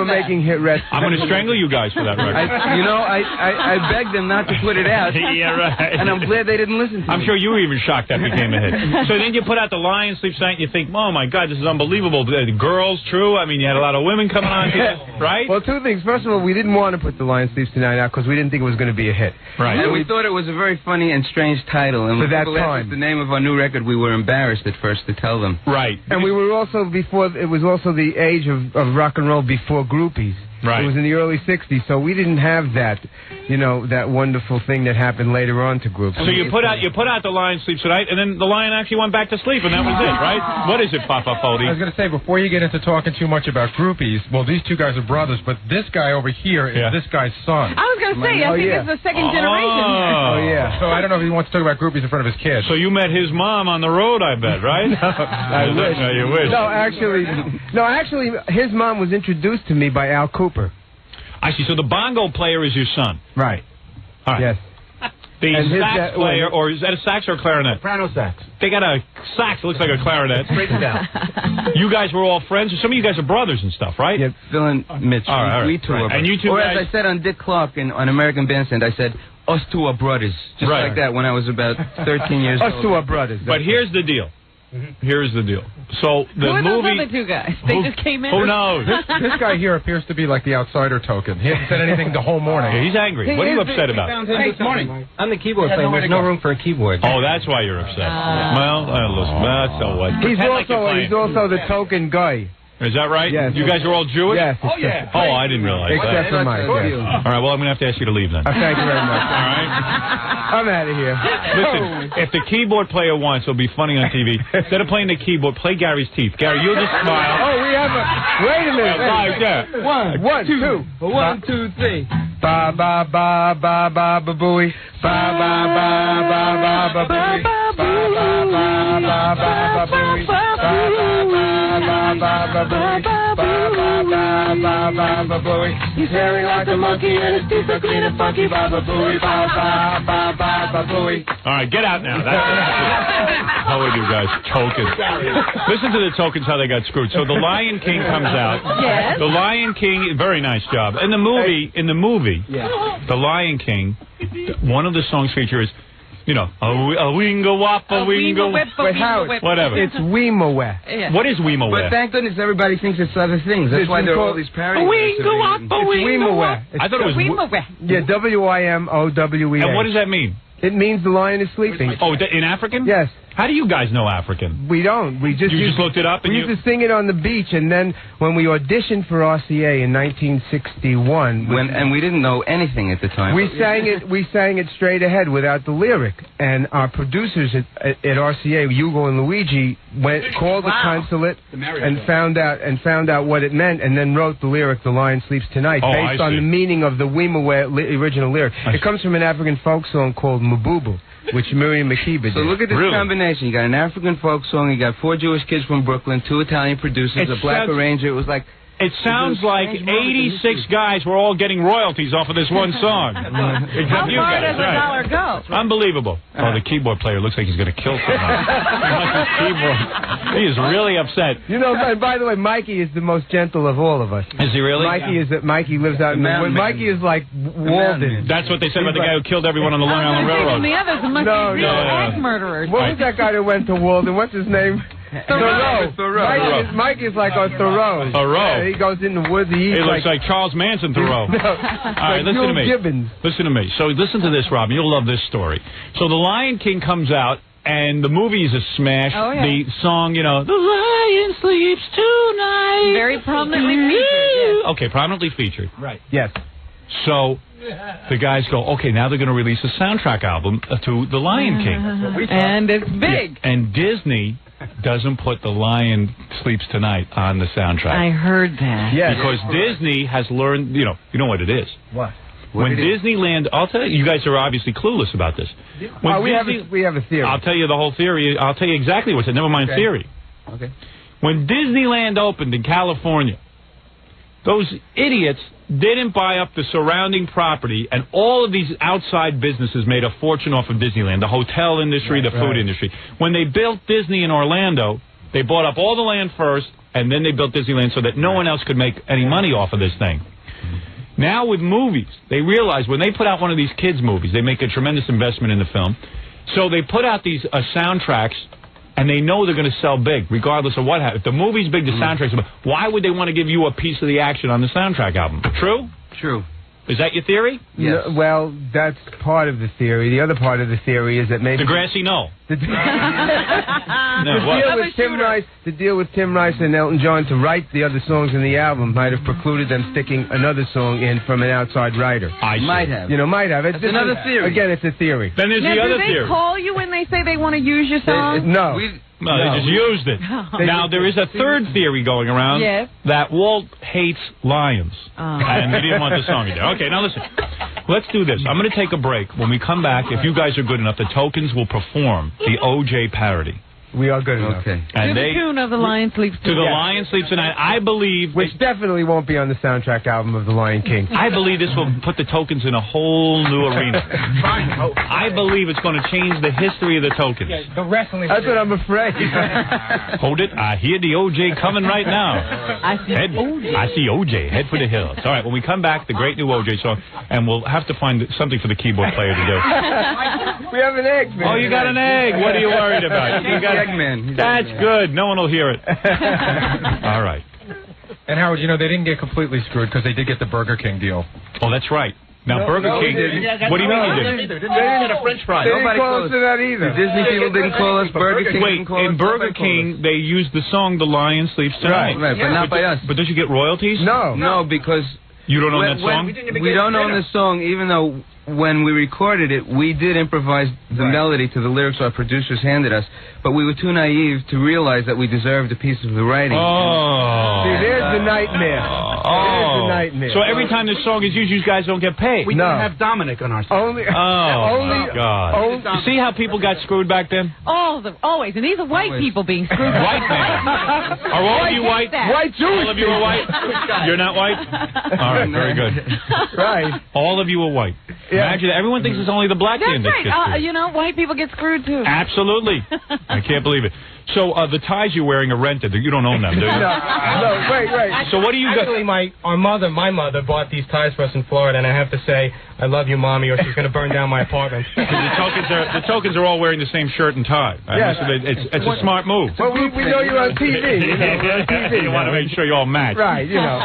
making hit records. I'm going to strangle you guys for that record. I begged them not to put it out. Yeah, right. And I'm glad they didn't listen to me. I'm sure you were even shocked that became a hit. So then you put out The Lion Sleeps Tonight, and you think, oh, my God, this is unbelievable. The girls, true. I mean, you had a lot of women coming on here, right? Well, 2 things. First of all, we didn't want to put The Lion Sleeps Tonight out because we didn't think it was going to be a hit. Right. And we thought it was a very funny and strange title. And for that time, the name of our new record, we were embarrassed at first to tell them. Right. And we were also it was also the age of rock and roll before groupies. Right. It was in the early 60s, so we didn't have that, that wonderful thing that happened later on to groups. So you put out The Lion Sleeps Tonight, and then the lion actually went back to sleep, and that was it, right? What is it, Papa Fodi? I was going to say, before you get into talking too much about groupies, well, these 2 guys are brothers, but this guy over here is this guy's son. I was going to say, I think it's the second generation. Oh, yeah. So I don't know if he wants to talk about groupies in front of his kids. So you met his mom on the road, I bet, right? I wish. No, you wish. No, actually, his mom was introduced to me by Al Cooper. I see. So the bongo player is your son. Right. All right. Yes. The And his sax dad- player, or is that a sax or a clarinet? Soprano sax. They got a sax that looks like a clarinet. Break it down. You guys were all friends? Some of you guys are brothers and stuff, right? Yeah, Phil and Mitch. All right. We two are And you two Or guys... as I said on Dick Clark on American Bandstand, I said, us two are brothers. Just Right. like that when I was about 13 years old. Us two are brothers. But here's the deal. Here's the deal. So the Who are those movie... other two guys? They just came in? Who knows? This guy here appears to be like the outsider token. He hasn't said anything the whole morning. Yeah, he's angry. What are you upset about? This morning. I'm the keyboard player. There's no room for a keyboard. Oh, that's why you're upset. Well, listen, that's so what. He's Pretend like you're also playing. the token guy. Is that right? Yes. You guys are all Jewish? Yes. Oh, I didn't realize Except for Mike. Yes. All right, well, I'm going to have to ask you to leave then. Thank you very much. All right? I'm out of here. Listen, if the keyboard player wants, it'll be funny on TV. Instead of playing the keyboard, play Gary's teeth. Gary, you'll just smile. Oh, we have a... Wait a minute. One, two. 1, 2, 3. Ba ba ba ba ba ba booey. Ba ba ba ba ba ba booey. Ba ba ba ba ba ba booey. Ba ba ba ba ba booey. Ba ba ba ba ba ba booey. He's hairy like a monkey and his teeth are clean and funky. Ba ba booey. Ba ba ba ba ba booey. All right, get out now. How are you guys? Tokens. Listen to the tokens, how they got screwed. So the Lion King comes out. Yes. The Lion King, very nice job. In the movie, The Lion King, one of the songs features, a winga wappa winga whatever. It's Weemawe. Yeah. What is Weemawe? But thank goodness everybody thinks it's other things. That's why there are all these parodies. It's Weemawe. I thought it was Weemawe. Yeah, Wimowe. And what does that mean? It means the lion is sleeping. Oh, in African? Yes. How do you guys know African? We don't. We just You just looked it up and we used to sing it on the beach, and then when we auditioned for RCA in 1961, And we didn't know anything at the time. we sang it straight ahead without the lyric. And our producers at RCA, Hugo and Luigi, called the consulate and found out what it meant, and then wrote the lyric "The Lion Sleeps Tonight" Oh, based I on see. the meaning of the Weemawe original lyric. It comes from an African folk song called Mabubu, which Miriam Makeba did. So look at this combination. You got an African folk song, you got 4 Jewish kids from Brooklyn, 2 Italian producers, a black arranger. It was like... It sounds like 86 guys were all getting royalties off of this one song. Except How you far guys, does a dollar go? Unbelievable. Oh, the keyboard player looks like he's going to kill someone. His keyboard. He is really upset. And by the way, Mikey is the most gentle of all of us. Is he really? Mikey lives out in the woods. Mikey is like Walden. That's what they said about the guy who killed everyone on the Long Island Railroad. The others must be real axe murderers. What was that guy that went to Walden? What's his name? Thoreau. Mike is like a Thoreau. Thoreau. Yeah, he goes in the woods. He looks like Charles Manson Thoreau. All right, listen to me. Gibbons. Listen to me. So listen to this, Robin. You'll love this story. So The Lion King comes out, and the movie is a smash. Oh, yeah. The song, The Lion Sleeps Tonight. Very prominently featured. Yes. Okay, prominently featured. Right. Yes. So the guys go, okay, now they're going to release a soundtrack album to The Lion King. And it's big. Yeah. And Disney doesn't put The Lion Sleeps Tonight on the soundtrack. I heard that. Yes. Because Disney has learned, you know what it is. What? When Disneyland, I'll tell you guys are obviously clueless about this. When we have a theory. I'll tell you the whole theory. I'll tell you exactly what's it. Never mind theory. Okay. When Disneyland opened in California, those idiots didn't buy up the surrounding property, and all of these outside businesses made a fortune off of Disneyland, the hotel industry, the food industry. When they built Disney in Orlando, they bought up all the land first, and then they built Disneyland so that no one else could make any money off of this thing. Now with movies, they realize when they put out one of these kids' movies, they make a tremendous investment in the film. So they put out these soundtracks, and they know they're going to sell big, regardless of what happens. If the movie's big, the soundtrack's big. Why would they want to give you a piece of the action on the soundtrack album? True? True. Is that your theory? Yes. No, well, that's part of the theory. The other part of the theory is that maybe... The grassy knoll. The deal with Tim Rice and Elton John to write the other songs in the album might have precluded them sticking another song in from an outside writer. Might have. Might have. It's another theory. Again, it's a theory. Then there's the other theory. Do they call you when they say they want to use your song? No. No, they just used it. Now, there is a third theory going around that Walt hates lions. And they didn't want the song in there. Okay, now listen. Let's do this. I'm going to take a break. When we come back, if you guys are good enough, the Tokens will perform the O.J. parody. We are good enough. Okay. To the tune of The Lion Sleeps Tonight. To The Lion Sleeps Tonight. I believe... Which definitely won't be on the soundtrack album of The Lion King. I believe this will put the Tokens in a whole new arena. I believe it's going to change the history of the Tokens. Yeah, the wrestling. That's what I'm afraid. Hold it. I hear the OJ coming right now. I see OJ. Head for the hills. All right, when we come back, the great new OJ song, and we'll have to find something for the keyboard player to do. We have an egg, man. Oh, you got an egg. What are you worried about? You got Eggman. That's good. No one will hear it. All right. And Howard, you know, they didn't get completely screwed because they did get the Burger King deal. Oh, that's right. Now, Burger King... What do you mean you didn't? They didn't get a French fry. They didn't call us to that either. The Disney people didn't call us. Burger King Wait, didn't call us. in Burger King, they used the song "The Lion Sleeps Tonight." Right, but not by us. But don't you get royalties? No, because... You don't own that song? We don't own the song, even though when we recorded it, we did improvise the melody to the lyrics our producers handed us, but we were too naive to realize that we deserved a piece of the writing. Oh. See, there's the nightmare. There's the nightmare. So every time this song is used, you guys don't get paid? We didn't have Dominic on our side. Only. Oh, God. You see how people got screwed back then? Always. And these are white people being screwed. White men. Are all of you white? White Jewish. All of you are white? You're not white? All right, very good. Right. All of you are white. Yeah. Imagine that. Everyone thinks it's only the black man that gets screwed. You know, white people get screwed too. Absolutely. I can't believe it. So the ties you're wearing are rented. You don't own them, do you? No, wait. So what do you got? Actually, my mother bought these ties for us in Florida, and I have to say, I love you, Mommy, or she's going to burn down my apartment. The tokens are all wearing the same shirt and tie. Yes. It's a smart move. Well, we know you're on TV. You want to make sure you all match. Right, you know.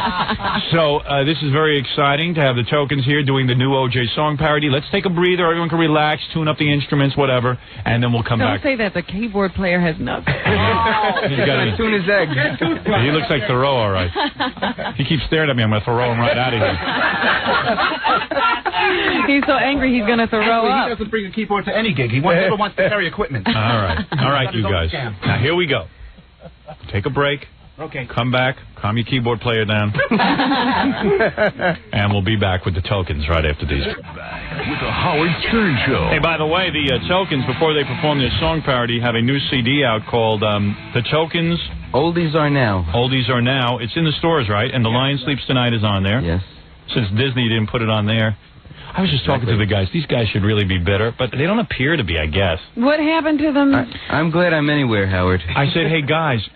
So this is very exciting to have the Tokens here doing the new OJ song parody. Let's take a breather. Everyone can relax, tune up the instruments, whatever, and then we'll come back. Don't say that. The keyboard player has nothing. He's got to tune his egg. He looks like Thoreau, all right. He keeps staring at me. I'm going to throw him right out of here. He's so angry he's going to throw up. He doesn't bring a keyboard to any gig. He never wants to carry equipment. All right, you guys. Now, here we go. Take a break. Okay. Come back. Calm your keyboard player down. And we'll be back with the Tokens right after these. With the Howard Stern Show. Hey, by the way, the Tokens, before they perform their song parody, have a new CD out called The Tokens. Oldies Are Now. Oldies Are Now. It's in the stores, right? And The Lion Sleeps Tonight is on there. Yes. Since Disney didn't put it on there. I was just talking to the guys. These guys should really be better, but they don't appear to be, I guess. What happened to them? I'm glad I'm anywhere, Howard. I said, hey, guys,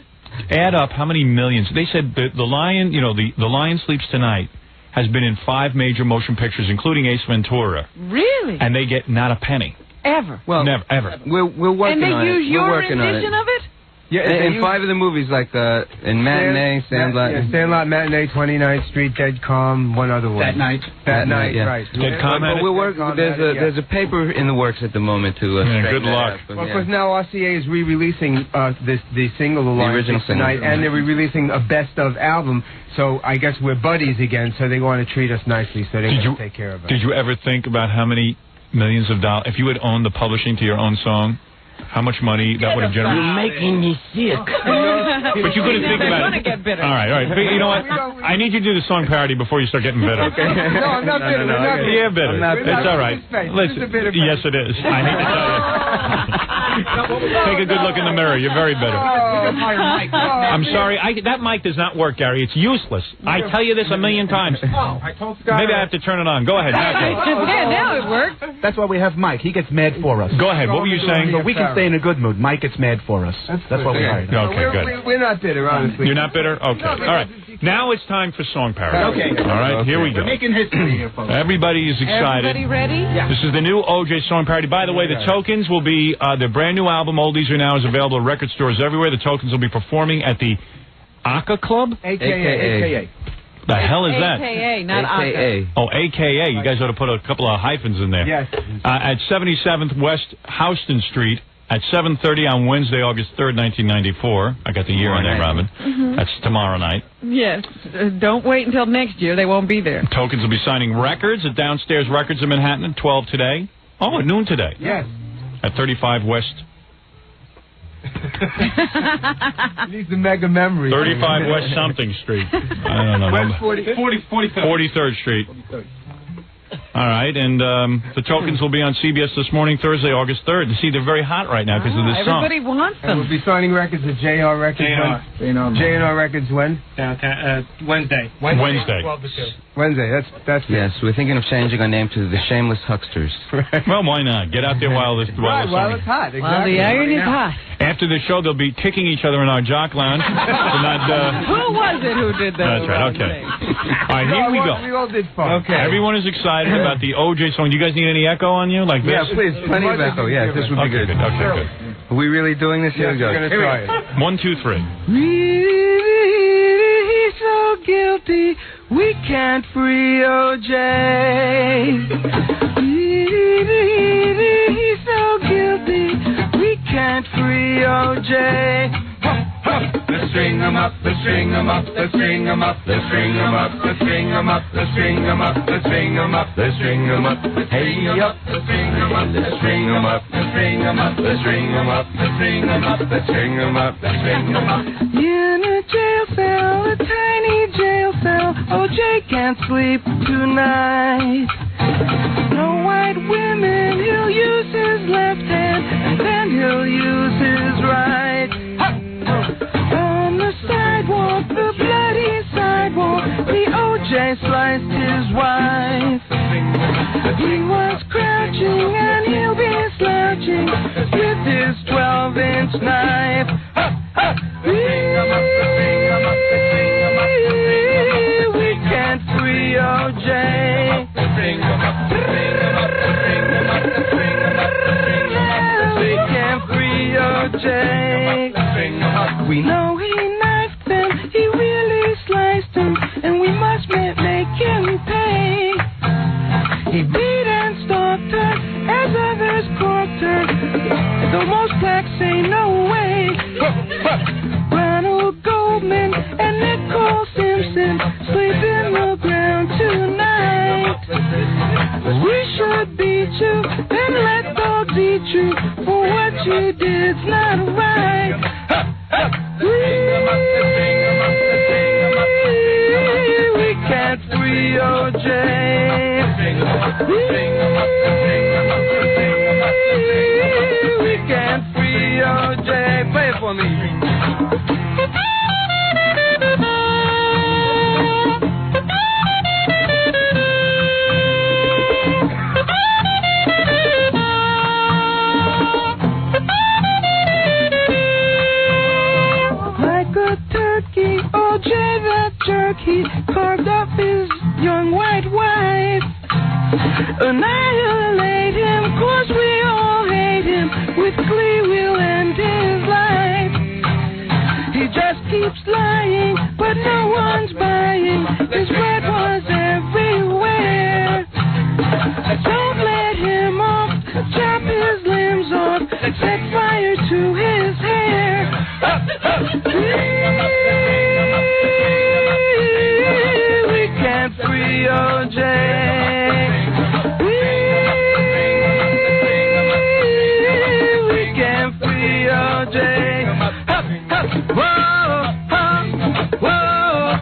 add up how many millions. They said the Lion, the Lion Sleeps Tonight has been in 5 major motion pictures, including Ace Ventura. Really? And they get not a penny. Ever? Well, never, ever. We're working on it. And they use your rendition of it? Yeah, in 5 of the movies, like in Matinee, Sandlot. Yeah, Sandlot, Matinee, 29th Street, Dead Calm, one other one. That night. That night, yeah. right. Dead Calm. But we're working. There's a paper in the works at the moment to good luck. Well, of course, now RCA is re-releasing the single, The original single tonight, and they're re-releasing a best of album. So I guess we're buddies again. So they want to treat us nicely. So they're going to take care of us. Did you ever think about how many millions of dollars, if you had owned the publishing to your own song, how much money that would have generated? You're making me sick. But you couldn't think about it. Get bitter. All right. But you know what? I need you to do the song parody before you start getting bitter. Okay. No, I'm not bitter. Yeah, bitter. It's all right. Listen. Yes, it is. I need to tell you. Take a good look in the mirror. You're very bitter. I'm sorry. That mic does not work, Gary. It's useless. I tell you this a million times. I told Scott. Maybe I have to turn it on. Go ahead. Yeah, now it works. That's why we have Mike. He gets mad for us. Go ahead. What were you saying? So we can stay in a good mood. Mike gets mad for us. That's why we hired him. Okay, good. We're not bitter, honestly. You're not bitter? Okay. All right. Now it's time for song parody. Okay. All right, here we go. We're making history here, folks. Everybody is excited. Everybody ready? Yeah. This is the new OJ song parody. By the way, the Tokens will be, their brand new album, Oldies Are Now, is available at record stores everywhere. The Tokens will be performing at the Aka Club? AKA. The hell is that? AKA, not AKA. Oh, AKA. You guys ought to put a couple of hyphens in there. Yes. At 77th West Houston Street at 7:30 on Wednesday, August 3rd, 1994. I got the year on there, Robin. That's tomorrow night. Yes. Don't wait until next year. They won't be there. Tokens will be signing records at Downstairs Records in Manhattan at 12 today. Oh, at noon today. Yes. At 35 West. Needs the mega memory. 35 West something Street. I don't know. West 43rd. 43rd Street. All right, and the tokens will be on CBS this morning, Thursday, August 3rd. See, they're very hot right now because of this song. Everybody wants And them. we'll be signing records at JR Records. JR Records when? Wednesday. Wednesday. 12 to 2. Wednesday. That's Yes, we're thinking of changing our name to the Shameless Hucksters. Well, why not? Get out there while the Right, while song it's hot. Exactly. Well, the iron is hot. After the show, they'll be kicking each other in our jock lounge. For not, Who was it who did that? That's right, okay. All right, here we go. We all did fun. Okay. Everyone is excited about the OJ song. Do you guys need any echo on you? Like this? Yeah, please, plenty of echo. Yeah, this would be good. Okay, good. Are we really doing this? Here we go. We're going to try it. 1, 2, 3. Really so guilty, we can't free OJ. Really so guilty, we can't free OJ. Let's string 'em up, let's string 'em up, let's string 'em up, let's string 'em up, let's string 'em up, let's string 'em up, let's string 'em up, let's string 'em up, hey up, let's string 'em up, let's string 'em up, let's string 'em up, let's string 'em up, let's string 'em up, let's string 'em up, let's string 'em up. In a jail cell, a tiny jail cell, OJ can't sleep tonight. No white women, he'll use his left hand, and then he'll use his right. On the sidewalk, the bloody sidewalk, the OJ sliced his wife. He was crouching and he'll be slouching with his 12-inch knife. We can't free OJ. We can't free OJ. We know he knifed them, he really sliced them, and we must make him pay. He beat and stalked her as others corked her, though most blacks say no way. Ronald Goldman and Nicole Simpson sleep in the ground tonight. We should beat you and let dogs eat you, for what you did's not right. We can't free OJ. We can't free OJ. Play it for me. OJ that jerky carved up his young white wife. Annihilate him, 'cause we all hate him. With glee we'll end his life. He just keeps lying, but no one's buying. His blood was everywhere. Don't let him off, chop his limbs off, set fire to his hair. We can't free OJ. We can't free OJ. Whoa, whoa,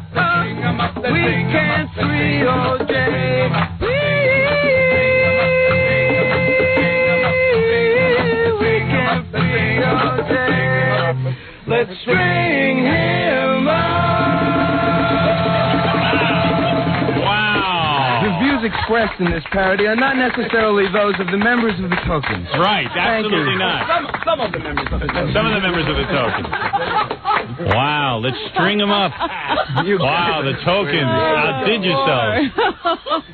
we can't free OJ. We can't free OJ. Let's string him up. Wow. The views expressed in this parody are not necessarily those of the members of the Tokens. Right, Thank absolutely you. not. Some of the members of the Some of the members of the Tokens. Wow, let's string them up. Wow, the Tokens. Outdid yourselves.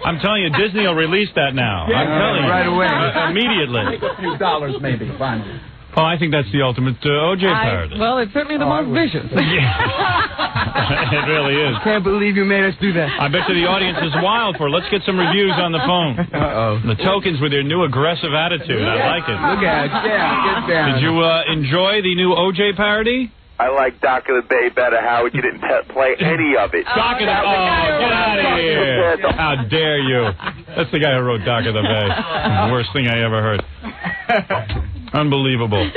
I'm telling you, Disney will release that now. I'm telling you. Right away. Immediately. A few dollars maybe, finally. Oh, I think that's the ultimate OJ parody. Well, it's certainly the most vicious. It really is. Can't believe you made us do that. I bet you the audience is wild for it. Let's get some reviews on the phone. Uh-oh. The Tokens with their new aggressive attitude. I like it. Look at it. Yeah, get down. Did you enjoy the new OJ parody? I like Doc of the Bay better, Howard. You didn't play any of it. Doc of the... Oh, get out of here. How dare you. That's the guy who wrote Doc of the Bay. Worst thing I ever heard. Unbelievable.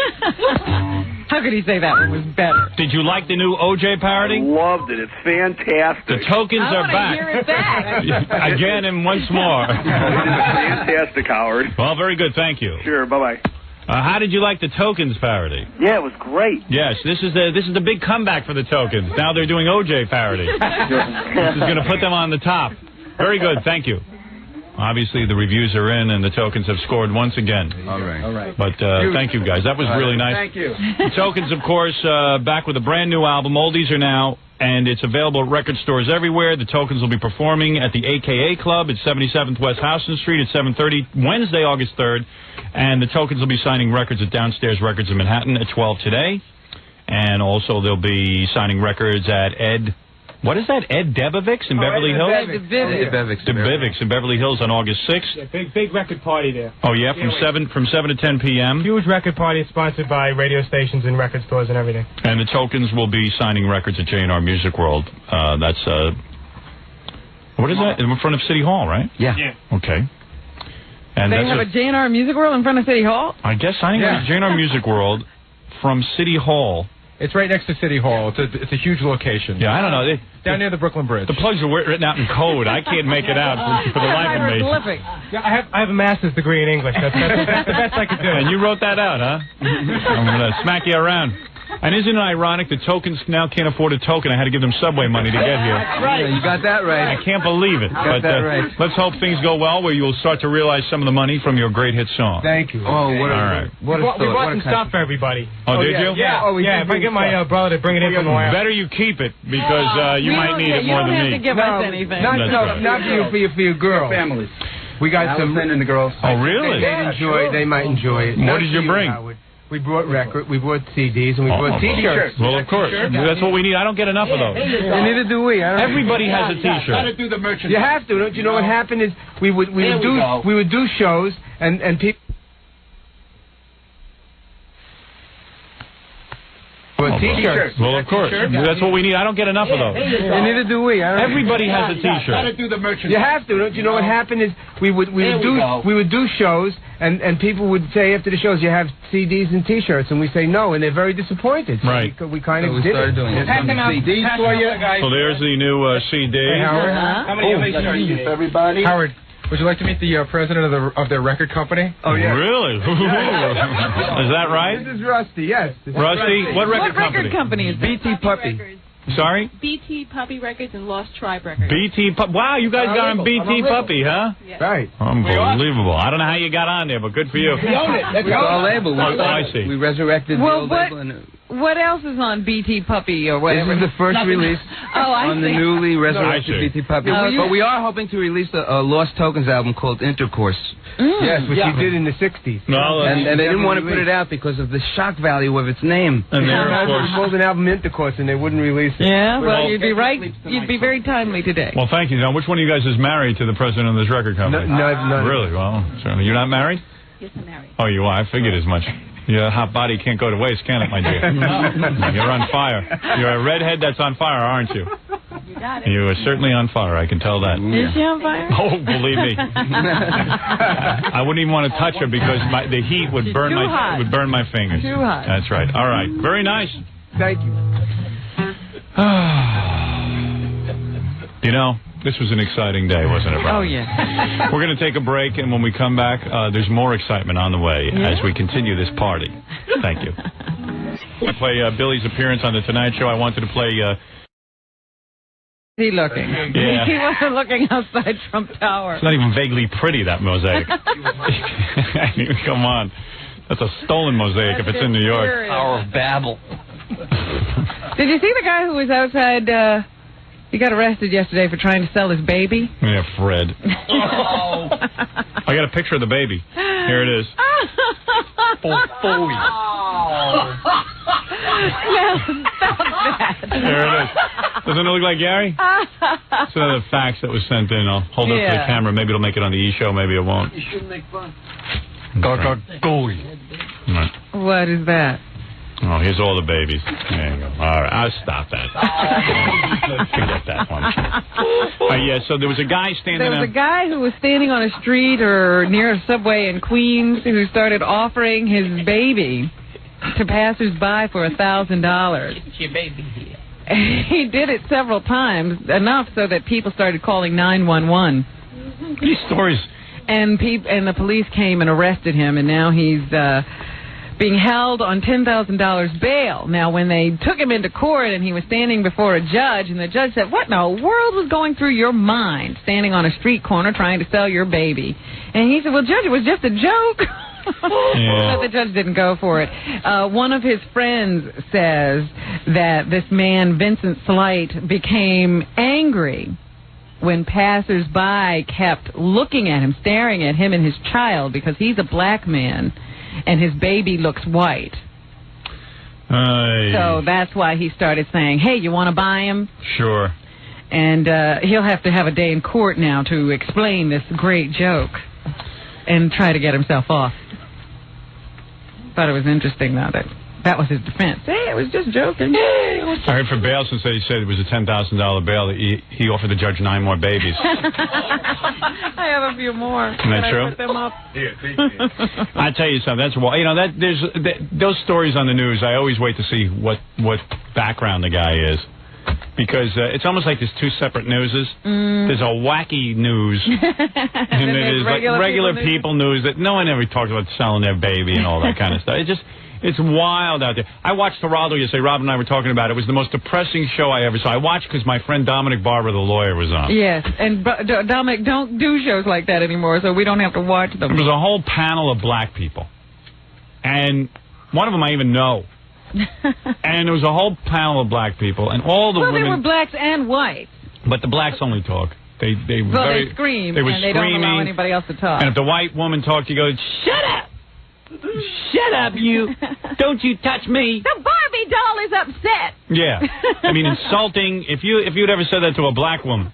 How could he say that one was better? Did you like the new OJ parody? Loved it. It's fantastic. The tokens are back. Hear it back. Again and once more. Fantastic, Howard. Well, very good. Thank you. Sure. Bye-bye. How did you like the Tokens parody? Yeah, it was great. Yes, this is the big comeback for the Tokens. Now they're doing OJ parody. This is going to put them on the top. Very good. Thank you. Obviously, the reviews are in, and the Tokens have scored once again. All right. But thank you, guys. That was really nice. Thank you. The Tokens, of course, back with a brand new album. Oldies Are Now, and it's available at record stores everywhere. The Tokens will be performing at the AKA Club at 77th West Houston Street at 7:30 Wednesday, August 3rd. And the Tokens will be signing records at Downstairs Records in Manhattan at 12 today. And also they'll be signing records at Ed Debevix in Beverly Hills? Debevix in Beverly Hills on August 6th. Yeah, big record party there. Oh, yeah, from 7 to 10 p.m. Huge record party sponsored by radio stations and record stores and everything. And the Tokens will be signing records at J&R Music World. That's, what is that? In front of City Hall, right? Yeah. Okay. And They have a J&R Music World in front of City Hall? I guess signing at J&R Music World from City Hall. It's right next to City Hall. It's a huge location. Yeah, I don't know. Down near the Brooklyn Bridge. The plugs are written out in code. I can't make it out for the life of me. Yeah, I have a master's degree in English. That's the best I could do. And you wrote that out, huh? I'm going to smack you around. And isn't it ironic the Tokens now can't afford a token? I had to give them subway money to get here. That's right. You got that right. I can't believe it. Got that right. Let's hope things go well where you'll start to realize some of the money from your great hit song. Thank you. Oh, what a, all right. What a we bought some stuff for everybody. Oh, did you? Yeah. If I get my brother to bring it in from the warehouse. Better you keep it because you might need it more than me. You don't have to give us anything. Not for you, for your girl. Families. We got some. And the girls. Oh, really? They might enjoy it. What did you bring? We brought we brought CDs, and we brought T-shirts. Well, of course. That's what we need. I don't get enough of those. And neither do we. Everybody has a T-shirt. Got to do the merchandise. You have to. Don't you know what happened is we would do shows, and people. T-shirts. Well, of course. That's what we need. I don't get enough of those. And neither do we. Everybody has a Got to T-shirt. do the merchandise. You have to. Don't you know what happened is we would do shows, and people would say after the shows you have CDs and T-shirts, and we say no, and they're very disappointed. So Right. We kind of did it. Doing it. CDs for you. So there's the new CD. Howard. How many of these are you? Everybody. Howard, would you like to meet the president of their record company? Oh yeah. Really? Is that right? This is Rusty. Yes. Rusty, what record company? company is BT Puppy. Sorry? BT Puppy Records and Lost Tribe Records. Wow, you guys got on BT Puppy, huh? Yes. Right. Unbelievable. I don't know how you got on there, but good for you. We own it. That's our label. I see. We resurrected the old label. What else is on BT Puppy or whatever? This is the first release on the newly resurrected BT Puppy. But we are hoping to release a Lost Tokens album called Intercourse. Yes, which he did in the 60s. And they didn't want to put it out because of the shock value of its name. And there, of course. They called an album Intercourse, and they wouldn't release it. Yeah, well, you'd be right. You'd be very timely today. Well, thank you. Now, which one of you guys is married to the president of this record company? No. Really? Well, certainly. You're not married? Yes, I'm married. Oh, you are? I figured as much. Your hot body can't go to waste, can it, my dear? You're on fire. You're a redhead that's on fire, aren't you? You got it. You are certainly on fire. I can tell that. Is she on fire? Oh, believe me. I wouldn't even want to touch her because the heat would burn my fingers. Too hot. That's right. All right. Very nice. Thank you. You know, this was an exciting day, wasn't it, Rob? Oh, yeah. We're going to take a break, and when we come back, there's more excitement on the way as we continue this party. Thank you. I play Billy's appearance on The Tonight Show. I wanted to play... He looking? Yeah. He wasn't looking outside Trump Tower. It's not even vaguely pretty, that mosaic. Come on. That's a stolen mosaic if it's in New York. Hour of Babel. Did you see the guy who was outside... He got arrested yesterday for trying to sell his baby. Yeah, Fred. Oh. I got a picture of the baby. Here it is. Now, stop that. There it is. Doesn't it look like Gary? It's another fax that was sent in. I'll hold it up to the camera. Maybe it'll make it on the E! Show. Maybe it won't. You shouldn't make fun. Right. What is that? Oh, here's all the babies. There you go. All right, I'll stop that. Forget that one. Yeah, so there was a guy standing there. There was a guy who was standing on a street or near a subway in Queens who started offering his baby to passers-by for $1,000. It's your baby here. He did it several times, enough so that people started calling 911. These stories. And the police came and arrested him, and now he's being held on $10,000 bail. Now, when they took him into court and he was standing before a judge, and the judge said, "What in the world was going through your mind standing on a street corner trying to sell your baby?" And he said, "Well, Judge, it was just a joke." But the judge didn't go for it. One of his friends says that this man, Vincent Slight, became angry when passers-by kept looking at him, staring at him and his child, because he's a black man and his baby looks white. So that's why he started saying, "Hey, you want to buy him?" Sure. And he'll have to have a day in court now to explain this great joke and try to get himself off. Thought it was interesting, though, that was his defense. Hey, I was just joking. I heard for bail, since he said it was a $10,000 bail, that he offered the judge 9 more babies. I have a few more. Isn't that true? I put them up? I tell you something. That's why, those stories on the news. I always wait to see what background the guy is, because it's almost like there's two separate newses. There's a wacky news, and then there's like regular people news that no one ever talks about selling their baby and all that kind of stuff. It's wild out there. I watched Geraldo yesterday. Rob and I were talking about it. It was the most depressing show I ever saw. I watched because my friend Dominic Barber, the lawyer, was on. Yes, and Dominic don't do shows like that anymore, so we don't have to watch them. There was a whole panel of black people, and one of them I even know. And there was a whole panel of black people, and all the women. Well, they were blacks and whites. But the blacks only talk. They scream, they were and they don't allow anybody else to talk. And if the white woman talked, you go, "Shut up! Shut up, you! Don't you touch me!" The Barbie doll is upset. Yeah, I mean, insulting. If you'd ever said that to a black woman,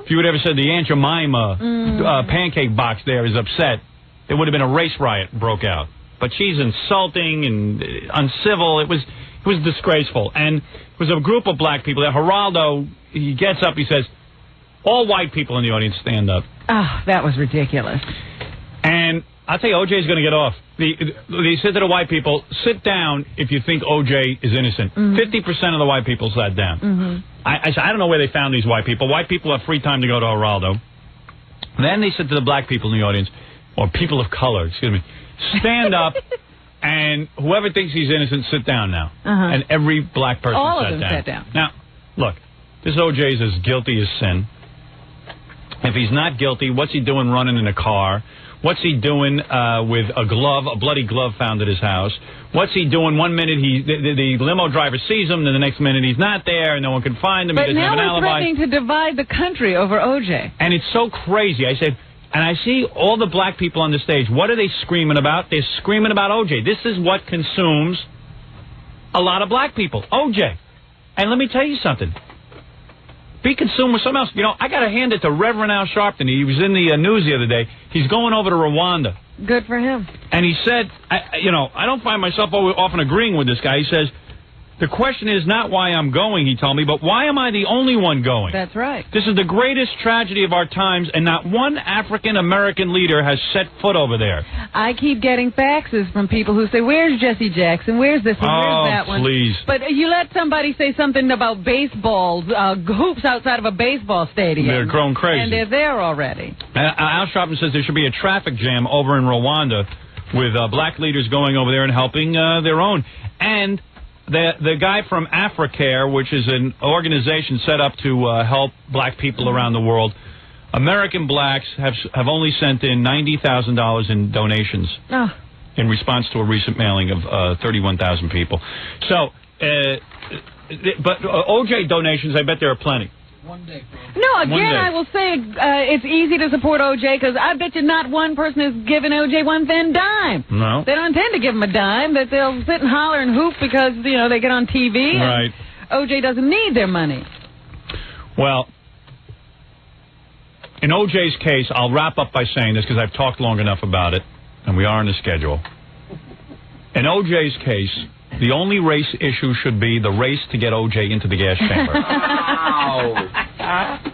if you would ever said the Aunt Jemima pancake box there is upset, there would have been a race riot broke out. But she's insulting and uncivil. It was disgraceful. And it was a group of black people. Geraldo, he gets up, he says, "All white people in the audience stand up." Oh, that was ridiculous. And I'll tell you, OJ's going to get off. They said to the white people, "Sit down if you think OJ is innocent." 50% of the white people sat down. I said, I don't know where they found these white people. White people have free time to go to Geraldo. Then they said to the black people in the audience, or people of color, excuse me, "Stand up, and whoever thinks he's innocent, sit down now." And every black person All sat of them down. sat down. Now, look, this OJ's as guilty as sin. If he's not guilty, what's he doing running in a car? What's he doing with a bloody glove found at his house? What's he doing? 1 minute the limo driver sees him, and the next minute he's not there, and no one can find him. But he doesn't have an now we're alibi. threatening to divide the country over OJ. And it's so crazy. I said, and I see all the black people on the stage. What are they screaming about? They're screaming about OJ. This is what consumes a lot of black people. OJ. And let me tell you something. Be consumed with something else. You know, I got to hand it to Reverend Al Sharpton. He was in the news the other day. He's going over to Rwanda. Good for him. And he said, I don't find myself often agreeing with this guy. He says, the question is not why I'm going, he told me, but why am I the only one going? That's right. This is the greatest tragedy of our times, and not one African-American leader has set foot over there. I keep getting faxes from people who say, "Where's Jesse Jackson? Where's this one? Where's that one?" Please. But you let somebody say something about baseball, hoops outside of a baseball stadium. They're grown crazy. And they're there already. Al Sharpton says there should be a traffic jam over in Rwanda with black leaders going over there and helping their own. And the guy from AfriCare, which is an organization set up to help black people around the world, American blacks have only sent in $90,000 in donations in response to a recent mailing of 31,000 people. So, but OJ donations, I bet there are plenty. No, again, I will say it's easy to support OJ because I bet you not one person has given OJ one thin dime. No. They don't intend to give him a dime, but they'll sit and holler and hoop because, they get on TV. Right. And OJ doesn't need their money. Well, in OJ's case, I'll wrap up by saying this because I've talked long enough about it, and we are on the schedule. In OJ's case, the only race issue should be the race to get OJ into the gas chamber.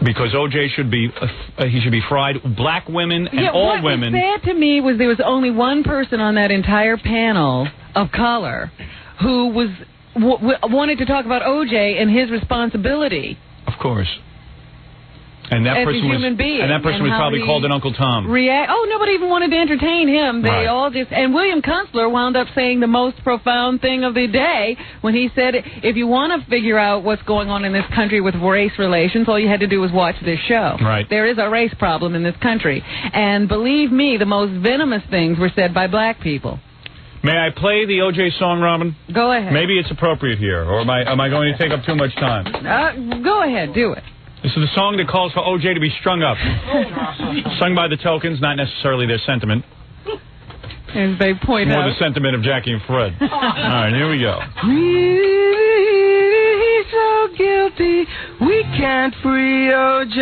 Because OJ should be fried. Black women and all women. What was sad to me was there was only one person on that entire panel of color who was wanted to talk about O.J. and his responsibility. Of course. And that As a person human was, being, and that person and was how probably he called an Uncle Tom. Nobody even wanted to entertain him. They Right. all just, and William Kunstler wound up saying the most profound thing of the day when he said, if you want to figure out what's going on in this country with race relations, all you had to do was watch this show. Right. There is a race problem in this country. And believe me, the most venomous things were said by black people. May I play the O.J. song, Robin? Go ahead. Maybe it's appropriate here, or am I going to take up too much time? Go ahead, do it. This is a song that calls for O.J. to be strung up. Sung by the Tokens, not necessarily their sentiment. As they point More out. the sentiment of Jackie and Fred. All right, here we go. He's so guilty, we can't free O.J.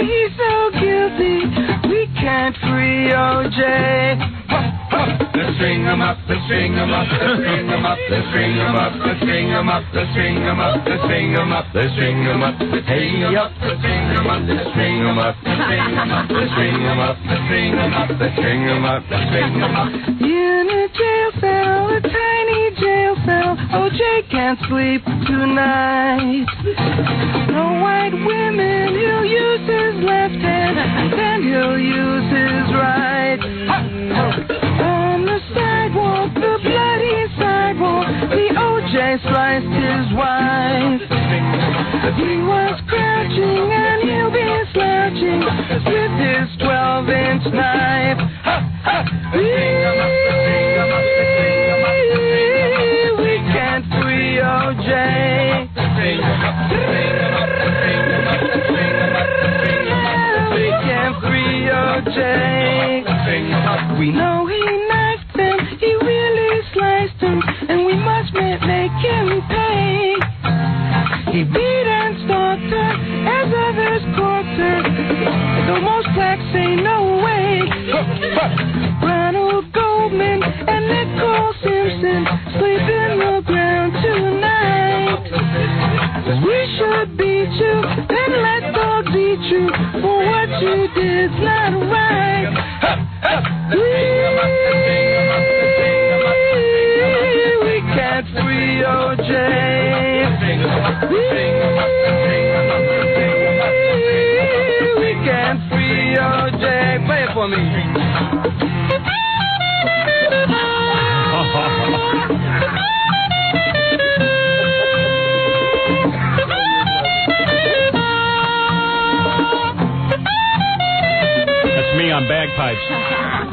He's so guilty, we can't free O.J. Let's string 'em up, let's string 'em up, let's string 'em up, let's string 'em up, let's string 'em up, let's string 'em up, let's string 'em up, let's string 'em up, hey up, let's string 'em up, let's string 'em up, let's string 'em up, let's string 'em up, let's string 'em up, let's string 'em up, let's string 'em up. In a jail cell, a tiny jail cell, O.J. can't sleep tonight. No white women, he'll use his left hand, then he'll use his right. On the sidewalk, the bloody sidewalk, the O.J. sliced his wife. He was crouching and he'll be slouching with his 12-inch knife. We can't free O.J. We can't free O.J. We know he knifed them, he really sliced them, and we must make him pay. He beat and stalked her as others corked her, though most blacks say no way. Ronald Goldman and Nicole Simpson sleep in the ground tonight. We should beat you and let dogs eat you for what you did's not right. We can't free O.J. We can't free O.J. Play it for me. That's me on bagpipes.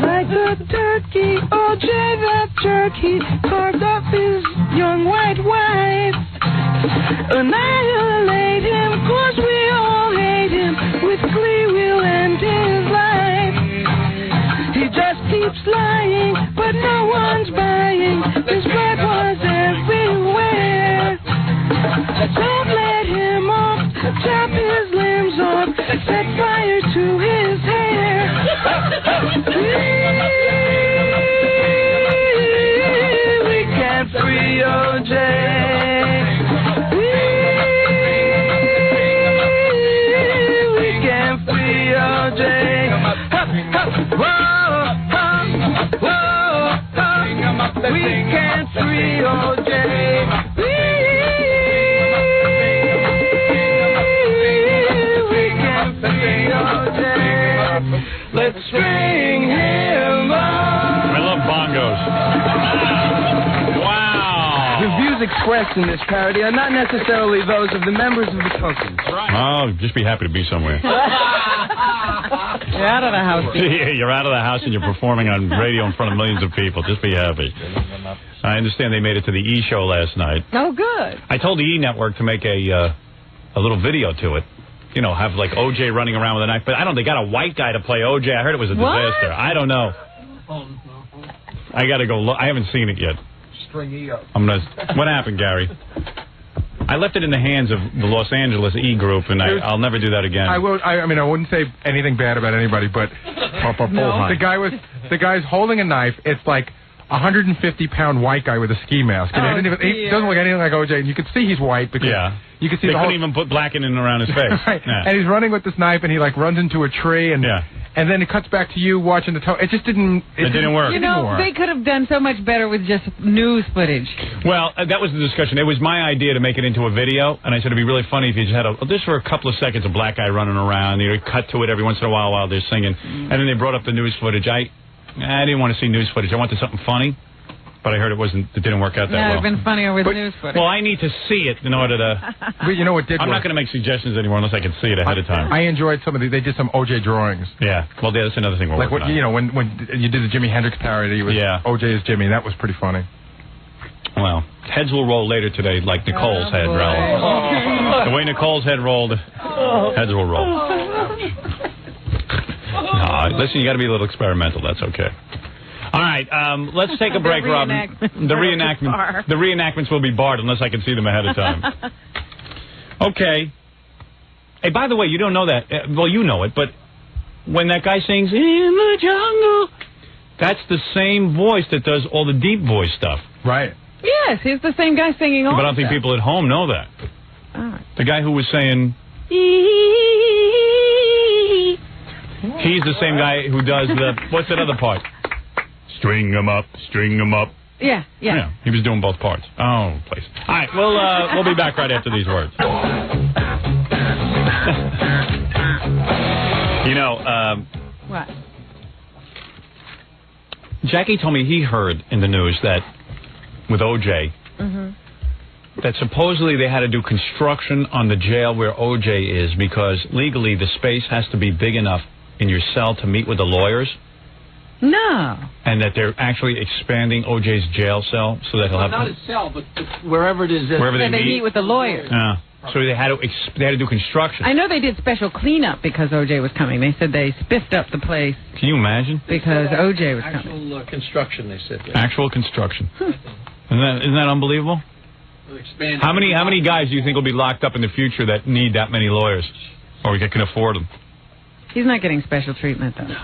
Like a turkey, O.J. that jerky carved up his young white wife. Annihilate him, 'cause we all hate him. With glee we'll end his life. He just keeps lying, but no one's buying. His blood was everywhere. Don't let him off, chop his limbs off, set fire to his hair. We can't free O.J. We can't free O.J. We can't free O.J. We can't free O.J. Let's string him up. I love bongos. Wow. The views expressed in this parody are not necessarily those of the members of the Tokens. Oh, just be happy to be somewhere. You're out of the house. Yeah, you're out of the house and you're performing on radio in front of millions of people. Just be happy. I understand they made it to the E! show last night. Oh, good. I told the E! network to make a little video to it. You know, have like O.J. running around with a knife. But I don't. They got a white guy to play O.J. I heard it was a disaster. I don't know. I got to go look. I haven't seen it yet. Stringy up. What happened, Gary? I left it in the hands of the Los Angeles E! group, and I'll never do that again. I mean, I wouldn't say anything bad about anybody, but the guy's holding a knife. It's like a 150-pound white guy with a ski mask. And he doesn't look anything like O.J. And you can see he's white because you can see they the couldn't even put blackening around his face. Right. Yeah. And he's running with this knife, and he like runs into a tree, and and then it cuts back to you watching the it just didn't. It didn't work. You know, they could have done so much better with just news footage. Well, that was the discussion. It was my idea to make it into a video, and I said it'd be really funny if you just had just for a couple of seconds a black guy running around. You know, cut to it every once in a while they're singing, and then they brought up the news footage. I didn't want to see news footage. I wanted something funny. But I heard it didn't work out that well. No, it'd been funnier with news footage. Well, I need to see it in order to... But you know what did I'm work? not going to make suggestions anymore unless I can see it ahead of time. I enjoyed they did some OJ drawings. Yeah. Well, that's another thing we're working on. You know, when you did the Jimi Hendrix parody with OJ as Jimmy, that was pretty funny. Well, heads will roll later today like Nicole's head rolled. The way Nicole's head rolled, heads will roll. No, listen, you got to be a little experimental. That's okay. All right, let's take a break, Robin. The reenactments will be barred unless I can see them ahead of time. Okay. Hey, by the way, you don't know that. Well, you know it, but when that guy sings, "In the jungle," that's the same voice that does all the deep voice stuff. Right. Yes, he's the same guy singing all But I don't think people at home know that. The guy who was saying... He's the same guy who does the... What's that other part? String 'em up, string 'em up. Yeah. He was doing both parts. Oh, please. All right, we'll be back right after these words. You know, what? Jackie told me he heard in the news that with OJ, that supposedly they had to do construction on the jail where OJ is because legally the space has to be big enough in your cell to meet with the lawyers. No. And that they're actually expanding OJ's jail cell so that he'll have... Not his cell, but wherever it is. Wherever they meet with the lawyers. So they had to do construction. I know they did special cleanup because OJ was coming. They said they spiffed up the place. Can you imagine? Because OJ was coming. Actual construction, they said. Actual construction. Isn't that unbelievable? How many guys do you think will be locked up in the future that need that many lawyers? Or can afford them? He's not getting special treatment, though. No.